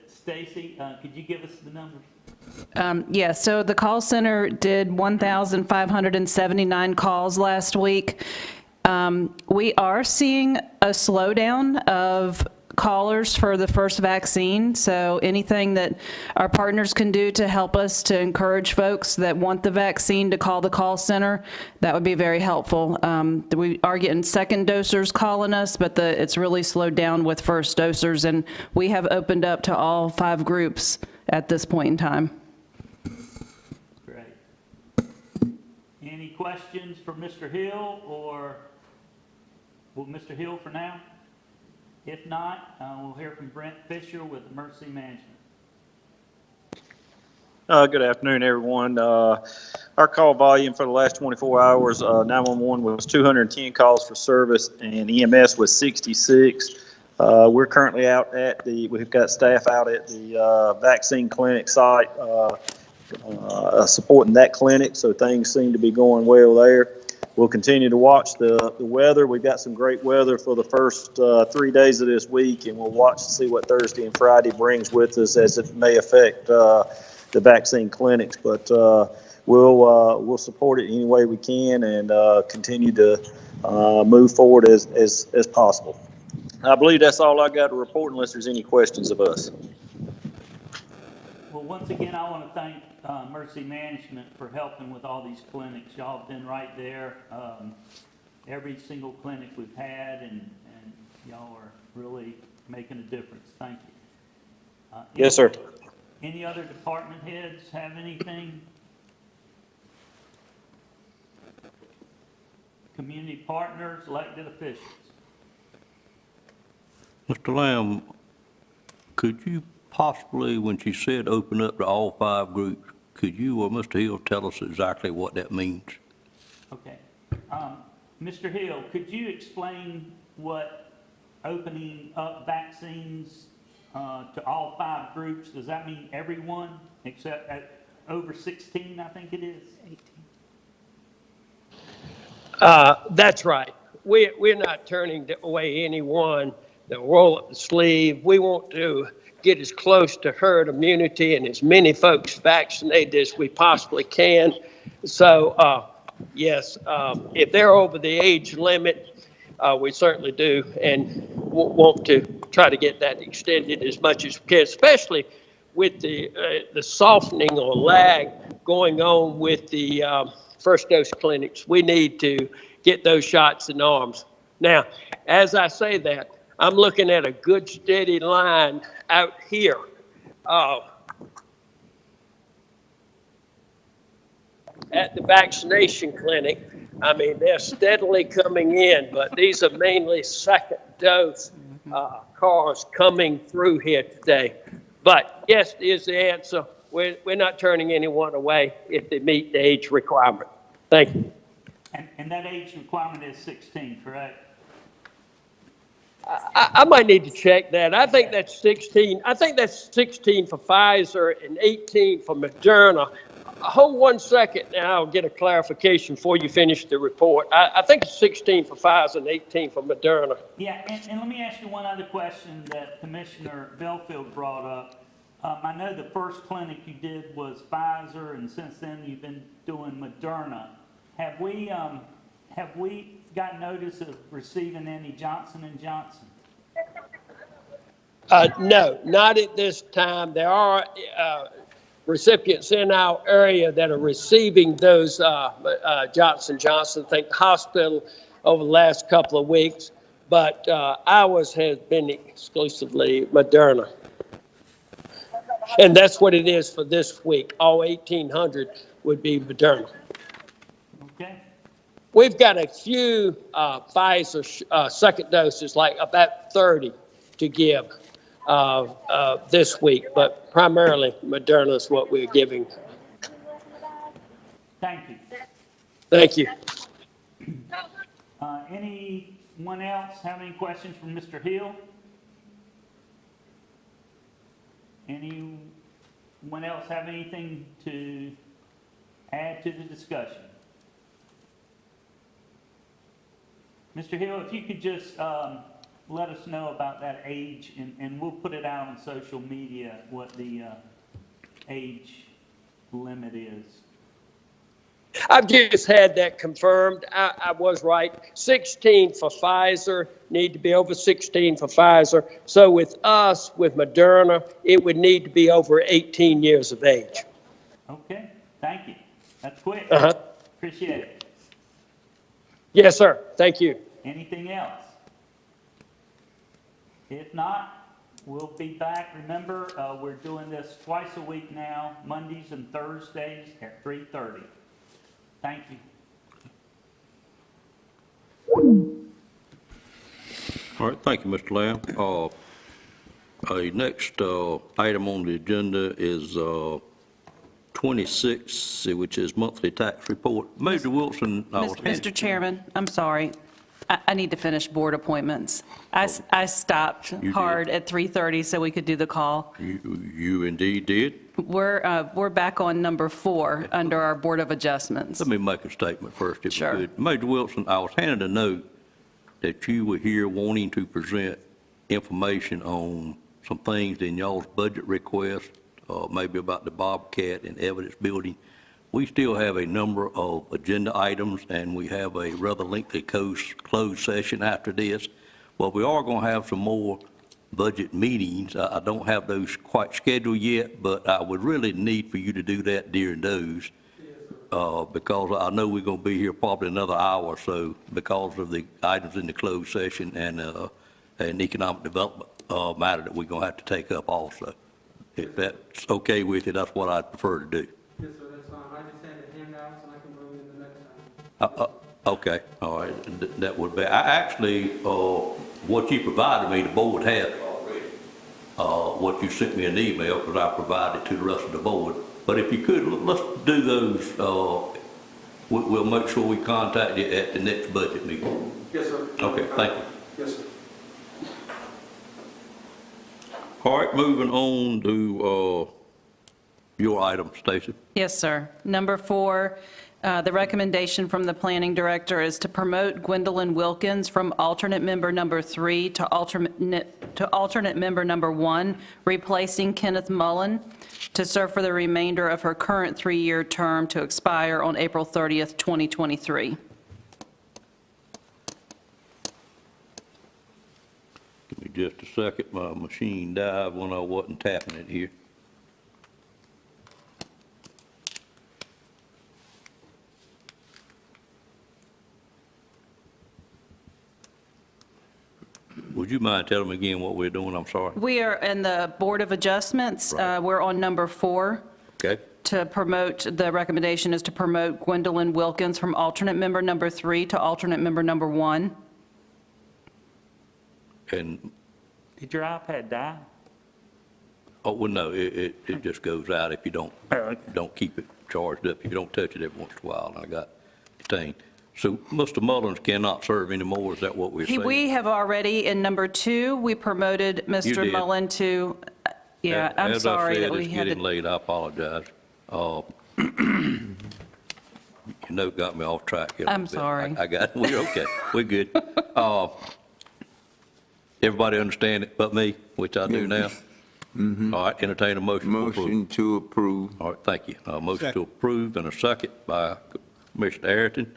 Speaker 15: Stacy, could you give us the numbers?
Speaker 16: Yeah, so the call center did 1,579 calls last week. We are seeing a slowdown of callers for the first vaccine, so anything that our partners can do to help us to encourage folks that want the vaccine to call the call center, that would be very helpful. We are getting second dosers calling us, but it's really slowed down with first dosers, and we have opened up to all 5 groups at this point in time.
Speaker 15: Great. Any questions for Mr. Hill, or will Mr. Hill for now? If not, we'll hear from Brent Fisher with Emergency Management.
Speaker 14: Good afternoon, everyone. Our call volume for the last 24 hours, 911 was 210 calls for service, and EMS was 66. We're currently out at we've got staff out at the vaccine clinic site supporting that clinic, so things seem to be going well there. We'll continue to watch the weather. We've got some great weather for the first 3 days of this week, and we'll watch to see what Thursday and Friday brings with us, as it may affect the vaccine clinics. But we'll support it any way we can and continue to move forward as possible. I believe that's all I got to report, unless there's any questions of us.
Speaker 15: Well, once again, I want to thank Emergency Management for helping with all these clinics. Y'all have been right there. Every single clinic we've had, and y'all are really making a difference. Thank you.
Speaker 14: Yes, sir.
Speaker 15: Any other department heads have anything? Community partners, elected officials.
Speaker 1: Mr. Lamb, could you possibly, when she said open up to all 5 groups, could you or Mr. Hill tell us exactly what that means?
Speaker 15: Okay. Mr. Hill, could you explain what opening up vaccines to all 5 groups, does that mean everyone except over 16, I think it is? 18.
Speaker 10: That's right. We're not turning away anyone that roll up the sleeve. We want to get as close to herd immunity and as many folks vaccinated as we possibly can. So, yes, if they're over the age limit, we certainly do, and want to try to get that extended as much as we can, especially with the softening or lag going on with the first dose clinics. We need to get those shots in arms. Now, as I say that, I'm looking at a good steady line out here. At the vaccination clinic, I mean, they're steadily coming in, but these are mainly second dose cars coming through here today. But yes, is the answer. We're not turning anyone away if they meet the age requirement. Thank you.
Speaker 15: And that age requirement is 16, correct?
Speaker 10: I might need to check that. I think that's 16. I think that's 16 for Pfizer and 18 for Moderna. Hold 1 second and I'll get a clarification before you finish the report. I think it's 16 for Pfizer and 18 for Moderna.
Speaker 15: Yeah, and let me ask you one other question that Commissioner Belfield brought up. I know the first clinic you did was Pfizer, and since then you've been doing Moderna. Have we got notice of receiving any Johnson & Johnson?
Speaker 10: No, not at this time. There are recipients in our area that are receiving those Johnson & Johnson. I think the hospital over the last couple of weeks, but ours has been exclusively Moderna. And that's what it is for this week. All 1,800 would be Moderna.
Speaker 15: Okay.
Speaker 10: We've got a few Pfizer second doses, like about 30 to give this week, but primarily Moderna is what we're giving.
Speaker 15: Thank you.
Speaker 10: Thank you.
Speaker 15: Anyone else have any questions for Mr. Hill? Anyone else have anything to add to the discussion? Mr. Hill, if you could just let us know about that age, and we'll put it out on social media what the age limit is.
Speaker 10: I've just had that confirmed. I was right. 16 for Pfizer, need to be over 16 for Pfizer. So with us, with Moderna, it would need to be over 18 years of age.
Speaker 15: Okay, thank you. That's quick. Appreciate it.
Speaker 10: Yes, sir. Thank you.
Speaker 15: Anything else? If not, we'll be back. Remember, we're doing this twice a week now, Mondays and Thursdays at 3:30. Thank you.
Speaker 1: All right, thank you, Mr. Lamb. Next item on the agenda is 26, which is monthly tax report. Major Wilson.
Speaker 16: Mr. Chairman, I'm sorry. I need to finish board appointments. I stopped hard at 3:30 so we could do the call.
Speaker 1: You indeed did.
Speaker 16: We're back on number 4 under our Board of Adjustments.
Speaker 1: Let me make a statement first, if
Speaker 16: Sure.
Speaker 1: we could. Major Wilson, I was handed a note that you were here wanting to present information on some things in y'all's budget request, maybe about the Bobcat and evidence building. We still have a number of agenda items, and we have a rather lengthy closed session after this. But we are going to have some more budget meetings. I don't have those quite scheduled yet, but I would really need for you to do that during those, because I know we're going to be here probably another hour or so because of the items in the closed session and an economic development matter that we're going to have to take up also. If that's okay with you, that's what I'd prefer to do.
Speaker 5: Yes, sir, that's fine. I just had the handouts and I can bring them the next time.
Speaker 1: Okay, all right, that would be, actually, what you provided me, the board has already. What you sent me an email, because I provided to the rest of the board, But if you could, let's do those, we'll make sure we contact you at the next budget meeting.
Speaker 5: Yes, sir.
Speaker 1: Okay, thank you.
Speaker 5: Yes, sir.
Speaker 1: All right, moving on to your item, Stacy.
Speaker 16: Yes, sir. Number 4, the recommendation from the planning director is to promote Gwendolyn Wilkins from alternate member number 3 to alternate member number 1, replacing Kenneth Mullen, to serve for the remainder of her current 3-year term to expire on April 30th, 2023.
Speaker 1: Give me just a second, my machine died when I wasn't tapping it here. Would you mind telling me again what we're doing? I'm sorry.
Speaker 16: We are in the Board of Adjustments. We're on number 4.
Speaker 1: Okay.
Speaker 16: To promote, the recommendation is to promote Gwendolyn Wilkins from alternate member number 3 to alternate member number 1.
Speaker 1: And,
Speaker 15: Did your iPad die?
Speaker 1: oh, well, no, it just goes out if you don't keep it charged up. If you don't touch it every once in a while, and I got detained. So Mr. Mullins cannot serve anymore, is that what we're saying?
Speaker 16: We have already, in number 2, we promoted Mr.
Speaker 1: did.
Speaker 16: Mullen to, yeah, I'm sorry that we
Speaker 1: As I said, it's
Speaker 16: had
Speaker 1: getting
Speaker 16: to.
Speaker 1: late, I apologize. Your note got me off track here a
Speaker 16: I'm
Speaker 1: little bit.
Speaker 16: sorry.
Speaker 1: I got it, we're okay, we're good. Everybody understand it but me, which I do now? All right, entertain a motion for approval.
Speaker 6: Motion to approve.
Speaker 1: All right, thank you. Motion to approve and a second by Commissioner Ayrton.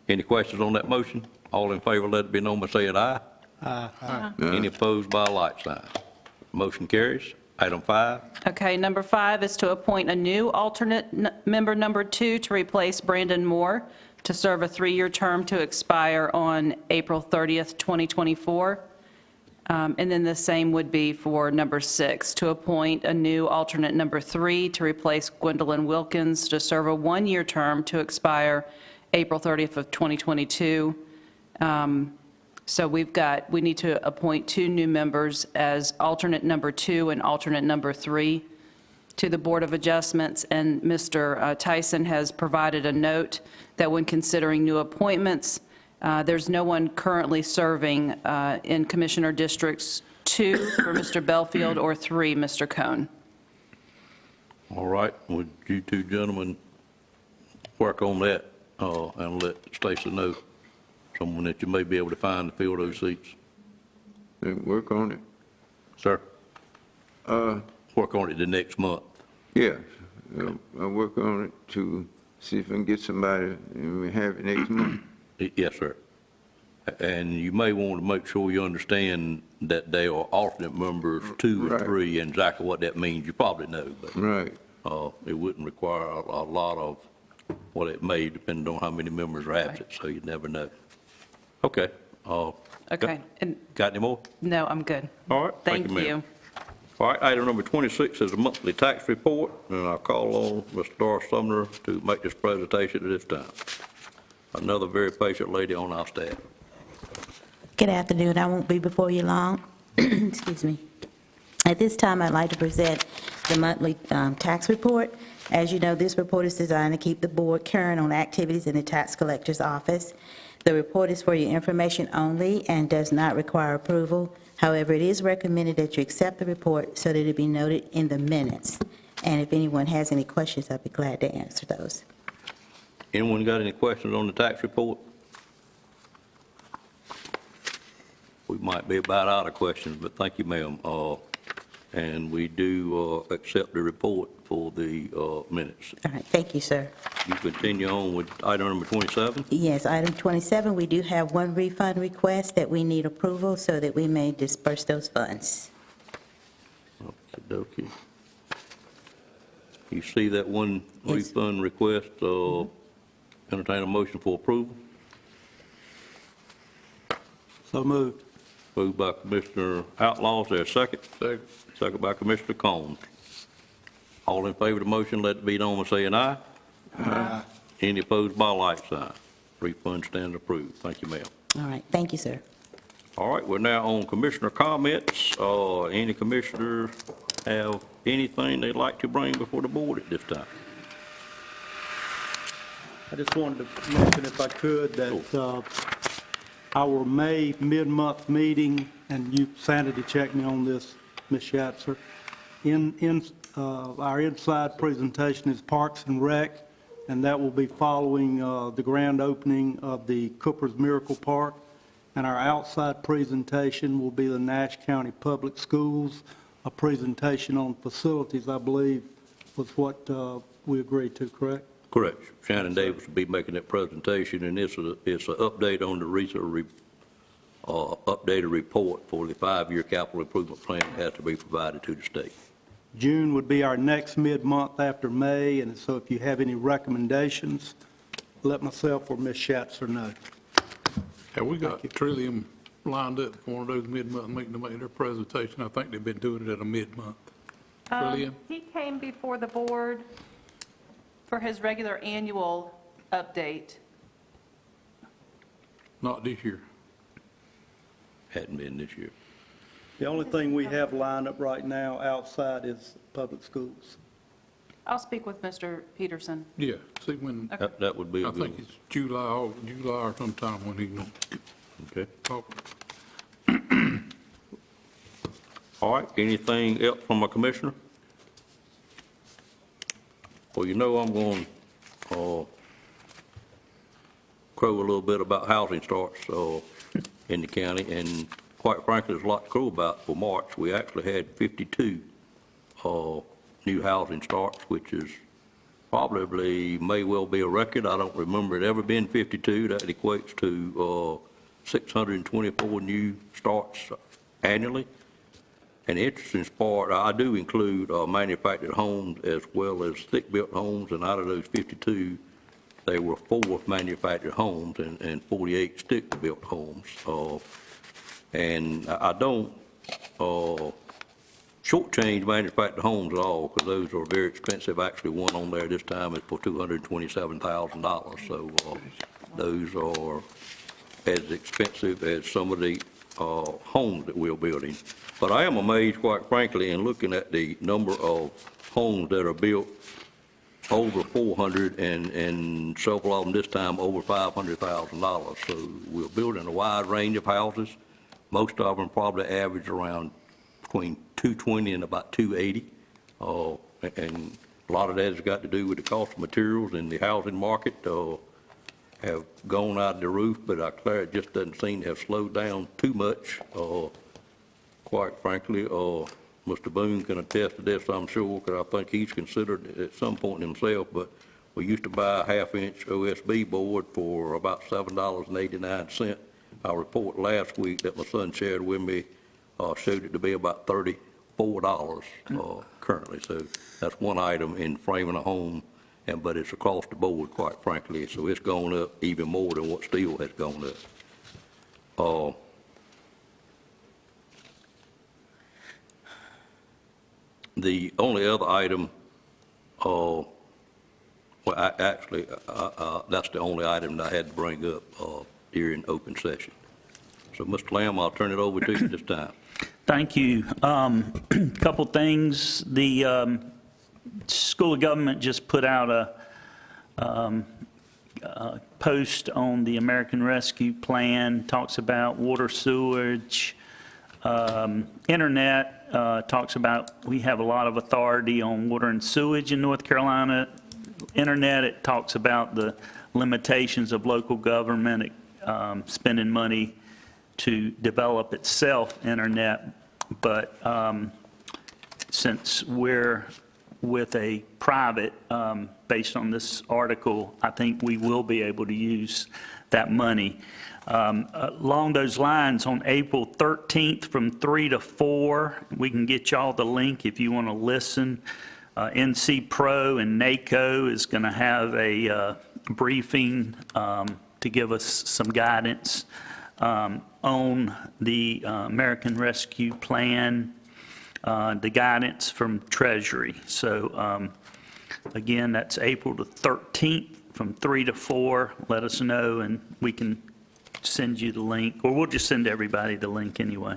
Speaker 1: Any questions on that motion? All in favor, let it be known by saying aye.
Speaker 9: Aye.
Speaker 1: Any opposed by a like sign? Motion carries. Item 5.
Speaker 16: Okay, number 5 is to appoint a new alternate member number 2 to replace Brandon Moore to serve a 3-year term to expire on April 30th, 2024. And then the same would be for number 6, to appoint a new alternate number 3 to replace Gwendolyn Wilkins to serve a 1-year term to expire April 30th of 2022. So we need to appoint 2 new members as alternate number 2 and alternate number 3 to the Board of Adjustments. And Mr. Tyson has provided a note that when considering new appointments, there's no one currently serving in Commissioner Districts 2 for Mr. Belfield or 3, Mr. Cohn.
Speaker 1: All right, would you 2 gentlemen work on that and let Stacy know someone that you may be able to find to fill those seats?
Speaker 6: Work on it.
Speaker 1: Sir? Work on it the next month.
Speaker 6: Yes, I'll work on it to see if I can get somebody and we have it next month.
Speaker 1: Yes, sir. And you may want to make sure you understand that they are alternate members 2 and 3, and exactly what that means, you probably know. But,
Speaker 6: right.
Speaker 1: It wouldn't require a lot of, well, it may, depending on how many members are absent, so you never know. Okay.
Speaker 16: Okay.
Speaker 1: Got any more?
Speaker 16: No, I'm good.
Speaker 1: All right.
Speaker 16: Thank
Speaker 1: ma'am.
Speaker 16: you.
Speaker 1: All right, item number 26 is a monthly tax report, and I'll call on Mr. Doris Sumner to make this presentation at this time. Another very patient lady on our staff.
Speaker 21: Good afternoon. I won't be before you long. Excuse me. At this time, I'd like to present the monthly tax report. As you know, this report is designed to keep the board current on activities in the tax collector's office. The report is for your information only and does not require approval. However, it is recommended that you accept the report so that it be noted in the minutes. And if anyone has any questions, I'd be glad to answer those.
Speaker 1: Anyone got any questions on the tax report? We might be about out of questions, but thank you, ma'am. And we do accept the report for the minutes.
Speaker 21: All right, thank you, sir.
Speaker 1: You continue on with item number 27?
Speaker 21: Yes, item 27, we do have one refund request that we need approval so that we may disperse those funds.
Speaker 1: Okey-dokey. You see that one refund request, entertain a motion for approval?
Speaker 3: So moved.
Speaker 1: Moved by Commissioner Outlaw, is there a second? Second. Second by Commissioner Combs. All in favor of the motion, let it be known by saying aye. Aye. Any opposed by like sign. Refund stands approved. Thank you, ma'am.
Speaker 21: All right, thank you, sir.
Speaker 1: All right, we're now on commissioner comments. Any commissioner have anything they'd like to bring before the board at this time?
Speaker 3: I just wanted to mention, if I could, that our May mid-month meeting, and you sanity checked me on this, Ms. Schatzer, our inside presentation is Parks and Rec, and that will be following the grand opening of the Cooper's Miracle Park. And our outside presentation will be the Nash County Public Schools. A presentation on facilities, I believe, was what we agreed to, correct?
Speaker 1: Correct. Shannon Davis will be making that presentation, and it's an update on the recent updated report for the 5-year capital improvement plan that has to be provided to the state.
Speaker 3: June would be our next mid-month after May, and so if you have any recommendations, let myself or Ms. Schatzer know.
Speaker 18: Have we got Trillium lined up for one of those mid-month meetings to make their presentation? I think they've been doing it at a mid-month. Trillium?
Speaker 16: He came before the board for his regular annual update.
Speaker 18: Not this year.
Speaker 1: Hadn't been this year.
Speaker 3: The only thing we have lined up right now outside is public schools.
Speaker 16: I'll speak with Mr. Peterson.
Speaker 18: Yeah, see when,
Speaker 1: That would be a
Speaker 18: I
Speaker 1: good
Speaker 18: think
Speaker 1: one.
Speaker 18: it's July or sometime when he can
Speaker 1: Okay.
Speaker 18: talk.
Speaker 1: All right, anything else from a commissioner? Well, you know I'm going to crow a little bit about housing starts in the county, and quite frankly, there's a lot to crow about for March. We actually had 52 new housing starts, which is probably may well be a record. I don't remember it ever being 52. That equates to 624 new starts annually. And the interesting part, I do include manufactured homes as well as stick-built homes, and out of those 52, there were 4 manufactured homes and 48 stick-built homes. And I don't shortchange manufactured homes at all, because those are very expensive. Actually, one on there this time is for $227,000, so those are as expensive as some of the homes that we're building. But I am amazed, quite frankly, in looking at the number of homes that are built over 400 and several of them this time over $500,000. So we're building a wide range of houses. Most of them probably average around between 220 and about 280. And a lot of that has got to do with the cost of materials, and the housing market have gone out of the roof, but I declare it just doesn't seem to have slowed down too much. Quite frankly, Mr. Boone can attest to this, I'm sure, because I think he's considered it at some point himself, but we used to buy a half-inch OSB board for about $7.89. Our report last week that my son shared with me showed it to be about $34 currently. So that's one item in framing a home, but it's across the board, quite frankly. So it's gone up even more than what steel has gone up. The only other item, well, that's the only item that I had to bring up during open session. So, Mr. Lamb, I'll turn it over to you this time.
Speaker 15: Thank you. Couple things. The School of Government just put out a post on the American Rescue Plan, talks about water, sewage, internet, talks about we have a lot of authority on water and sewage in North Carolina. Internet, it talks about the limitations of local government spending money to develop itself internet. But since we're with a private, based on this article, I think we will be able to use that money. Along those lines, on April 13th from 3 to 4, we can get y'all the link if you want to listen. NC Pro and NACO is going to have a briefing to give us some guidance on the American Rescue Plan, the guidance from Treasury. So again, that's April the 13th from 3 to 4. Let us know and we can send you the link, or we'll just send everybody the link anyway.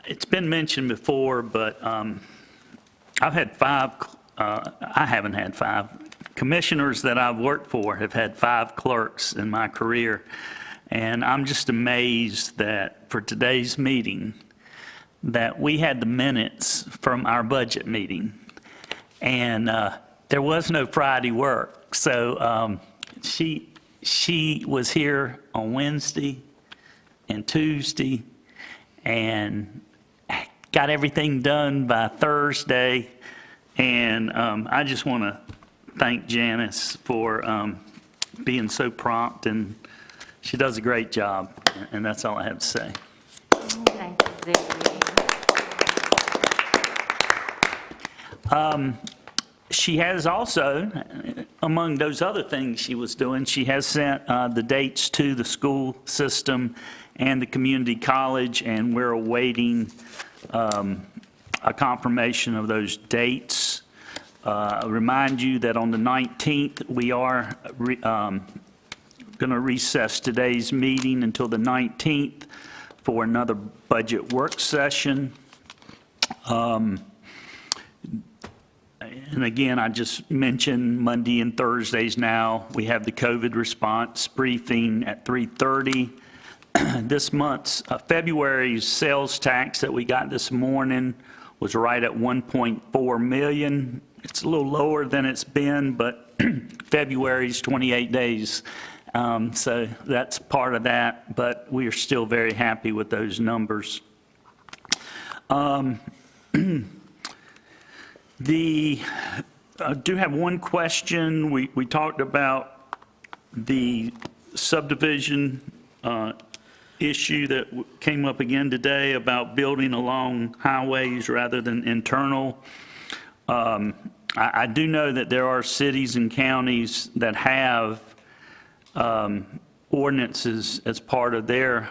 Speaker 15: It's been mentioned before, but I've had I haven't had 5. Commissioners that I've worked for have had 5 clerks in my career, and I'm just amazed that for today's meeting, that we had the minutes from our budget meeting, and there was no Friday work. So she was here on Wednesday and Tuesday, and got everything done by Thursday. And I just want to thank Janice for being so prompt, and she does a great job, and that's all I have to say.
Speaker 19: Thank you, Vicky.
Speaker 15: She has also, among those other things she was doing, she has sent the dates to the school system and the community college, and we're awaiting a confirmation of those dates. I'll remind you that on the 19th, we are going to recess today's meeting until the 19th for another budget work session. And again, I just mentioned Monday and Thursdays now, we have the COVID response briefing at 3:30. This month's, February's sales tax that we got this morning was right at 1.4 million. It's a little lower than it's been, but February's 28 days. So that's part of that, but we are still very happy with those numbers. I do have one question. We talked about the subdivision issue that came up again today about building along highways rather than internal. I do know that there are cities and counties that have ordinances as part of their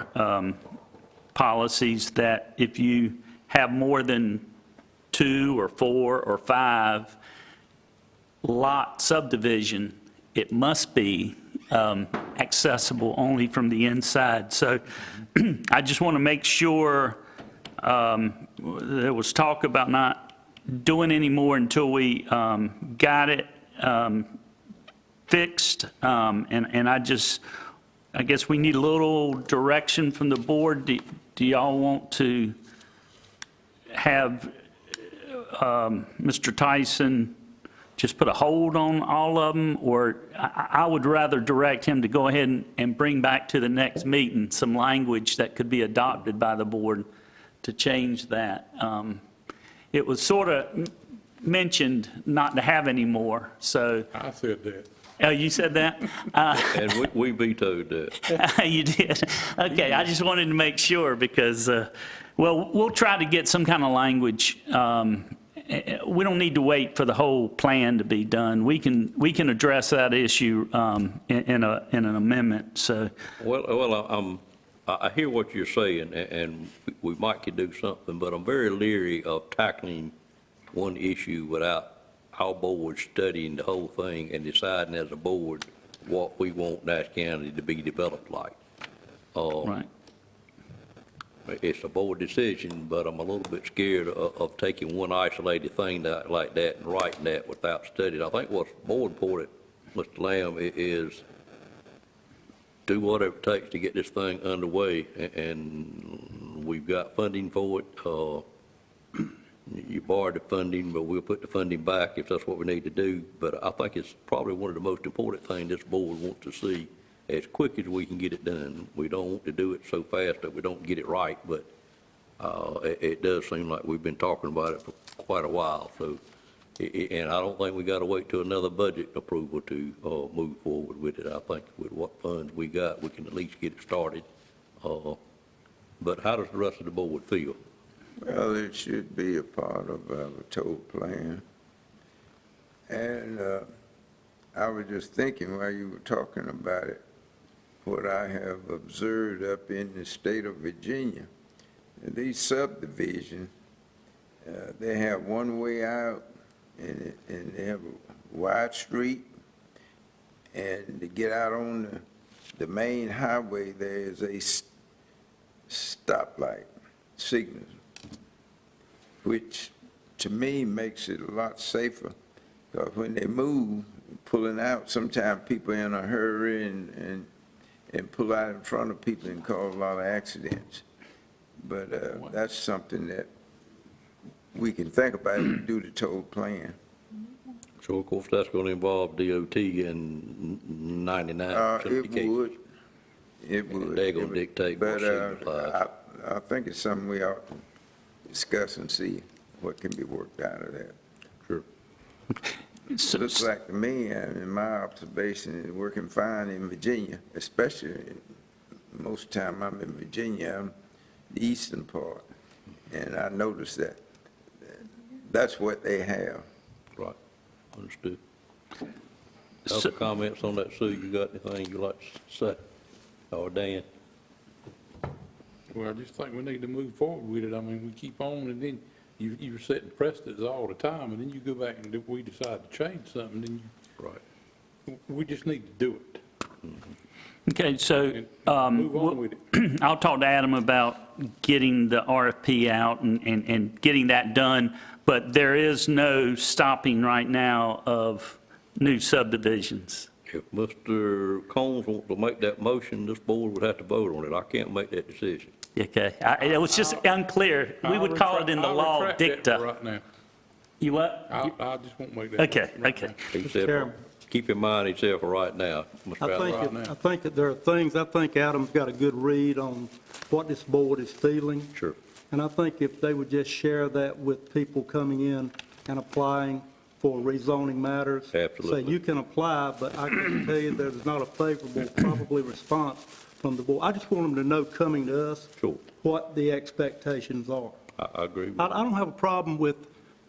Speaker 15: policies that if you have more than 2 or 4 or 5 lot subdivision, it must be accessible only from the inside. So I just want to make sure, there was talk about not doing any more until we got it fixed. And I guess we need a little direction from the board. Do y'all want to have Mr. Tyson just put a hold on all of them, or I would rather direct him to go ahead and bring back to the next meeting some language that could be adopted by the board to change that. It was sort of mentioned not to have any more, so.
Speaker 18: I said that.
Speaker 15: Oh, you said that?
Speaker 1: And we vetoed that.
Speaker 15: You did? Okay, I just wanted to make sure because, well, we'll try to get some kind of language. We don't need to wait for the whole plan to be done. We can address that issue in an amendment, so.
Speaker 1: Well, I hear what you're saying, and we might could do something, but I'm very leery of tackling one issue without our board studying the whole thing and deciding as a board what we want Nash County to be developed like.
Speaker 15: Right.
Speaker 1: It's a board decision, but I'm a little bit scared of taking one isolated thing like that and writing that without studying. I think what's more important, Mr. Lamb, is do whatever it takes to get this thing underway, and we've got funding for it. You borrowed the funding, but we'll put the funding back if that's what we need to do. But I think it's probably one of the most important things this board wants to see as quick as we can get it done. We don't want to do it so fast that we don't get it right, but it does seem like we've been talking about it for quite a while. So, and I don't think we got to wait till another budget approval to move forward with it. I think with what funds we got, we can at least get it started. But how does the rest of the board feel?
Speaker 6: Well, it should be a part of our total plan. And I was just thinking while you were talking about it, what I have observed up in the state of Virginia. These subdivisions, they have one way out, and they have a wide street, and to get out on the main highway, there is a stoplight. signals, which to me makes it a lot safer, because when they move, pulling out, sometimes people are in a hurry and pull out in front of people and cause a lot of accidents. But that's something that we can think about and do the total plan.
Speaker 1: So of course, that's going to involve DOT and 99% of the cases.
Speaker 6: It would.
Speaker 1: They're going to dictate what signals lies.
Speaker 6: I think it's something we ought to discuss and see what can be worked out of that.
Speaker 1: Sure.
Speaker 6: Looks like to me, in my observation, it's working fine in Virginia, especially most of the time I'm in Virginia, I'm the eastern part, and I noticed that that's what they have.
Speaker 1: Right, understood. Other comments on that, Sue? You got anything you like to say? Or Dan?
Speaker 18: Well, I just think we need to move forward with it. I mean, we keep on, and then you're setting precedents all the time, and then you go back and we decide to change something, then we just need to do it.
Speaker 15: Okay, so
Speaker 18: Move on with it.
Speaker 15: I'll talk to Adam about getting the RFP out and getting that done, but there is no stopping right now of new subdivisions.
Speaker 1: If Mr. Combs wants to make that motion, this board would have to vote on it. I can't make that decision.
Speaker 15: Okay, it was just unclear. We would call it in the law
Speaker 18: I'll retract that
Speaker 15: dicta.
Speaker 18: right now.
Speaker 15: You what?
Speaker 18: I just won't make that.
Speaker 15: Okay,
Speaker 18: right
Speaker 15: okay.
Speaker 1: He said, keep in mind, he said for right now.
Speaker 8: I think that there are things, I think Adam's got a good read on what this board is feeling.
Speaker 1: Sure.
Speaker 8: And I think if they would just share that with people coming in and applying for rezoning matters.
Speaker 1: Absolutely.
Speaker 8: Say you can apply, but I can tell you there's not a favorable probably response from the board. I just want them to know coming to us what the expectations are.
Speaker 1: I agree with
Speaker 8: I don't have a problem with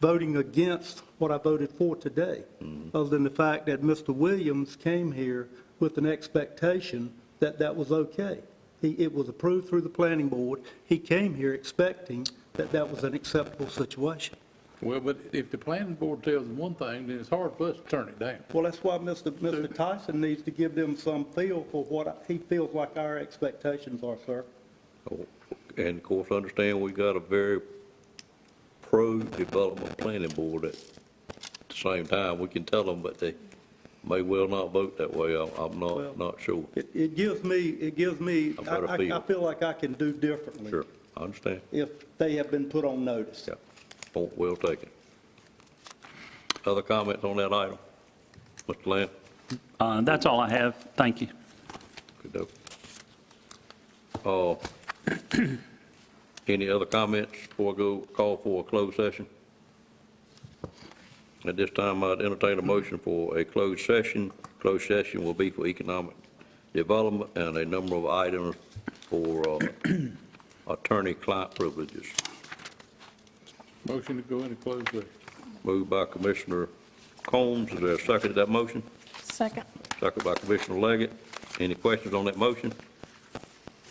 Speaker 8: voting against what I voted for today, other than the fact that Mr. Williams came here with an expectation that that was okay. It was approved through the planning board. He came here expecting that that was an acceptable situation.
Speaker 18: Well, but if the planning board tells them one thing, then it's hard for us to turn it down.
Speaker 8: Well, that's why Mr. Tyson needs to give them some feel for what he feels like our expectations are, sir.
Speaker 1: And of course, understand we got a very pro-development planning board at the same time. We can tell them, but they may well not vote that way. I'm not sure.
Speaker 8: It gives me, I feel like I can do differently.
Speaker 1: Sure, I understand.
Speaker 8: If they have been put on notice.
Speaker 1: Yeah, point well taken. Other comments on that item? Mr. Lamb?
Speaker 15: That's all I have. Thank you.
Speaker 1: Good dope. Any other comments before I go call for a closed session? At this time, I'd entertain a motion for a closed session. Closed session will be for economic development and a number of items for attorney-client privileges.
Speaker 18: Motion to go into closed session.
Speaker 1: Moved by Commissioner Combs. Is there a second to that motion?
Speaker 12: Second.
Speaker 1: Second by Commissioner Leggett. Any questions on that motion?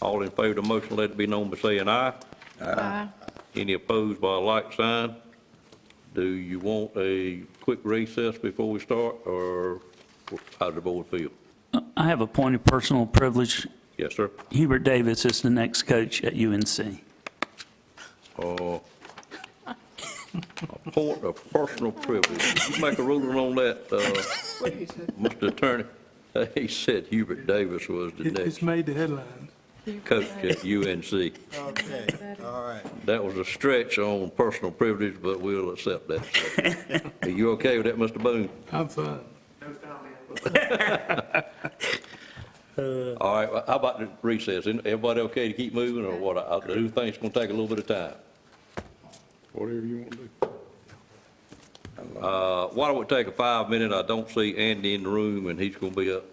Speaker 1: All in favor of the motion, let it be known by saying aye.
Speaker 12: Aye.
Speaker 1: Any opposed by a like sign? Do you want a quick recess before we start, or how does the board feel?
Speaker 15: I have a point of personal privilege.
Speaker 1: Yes, sir.
Speaker 15: Hubert Davis is the next coach at UNC.
Speaker 1: A point of personal privilege. You make a ruling on that, Mr. Attorney? He said Hubert Davis was the
Speaker 11: It's
Speaker 1: next
Speaker 11: made the headlines.
Speaker 1: coach at UNC.
Speaker 2: Okay, all right.
Speaker 1: That was a stretch on personal privilege, but we'll accept that. Are you okay with that, Mr. Boone?
Speaker 11: I'm fine.
Speaker 1: All right, well, how about the recess? Everybody okay to keep moving, or what? I do think it's going to take a little bit of time.
Speaker 18: Whatever you want to do.
Speaker 1: Why don't we take a 5 minute? I don't see Andy in the room, and he's going to be up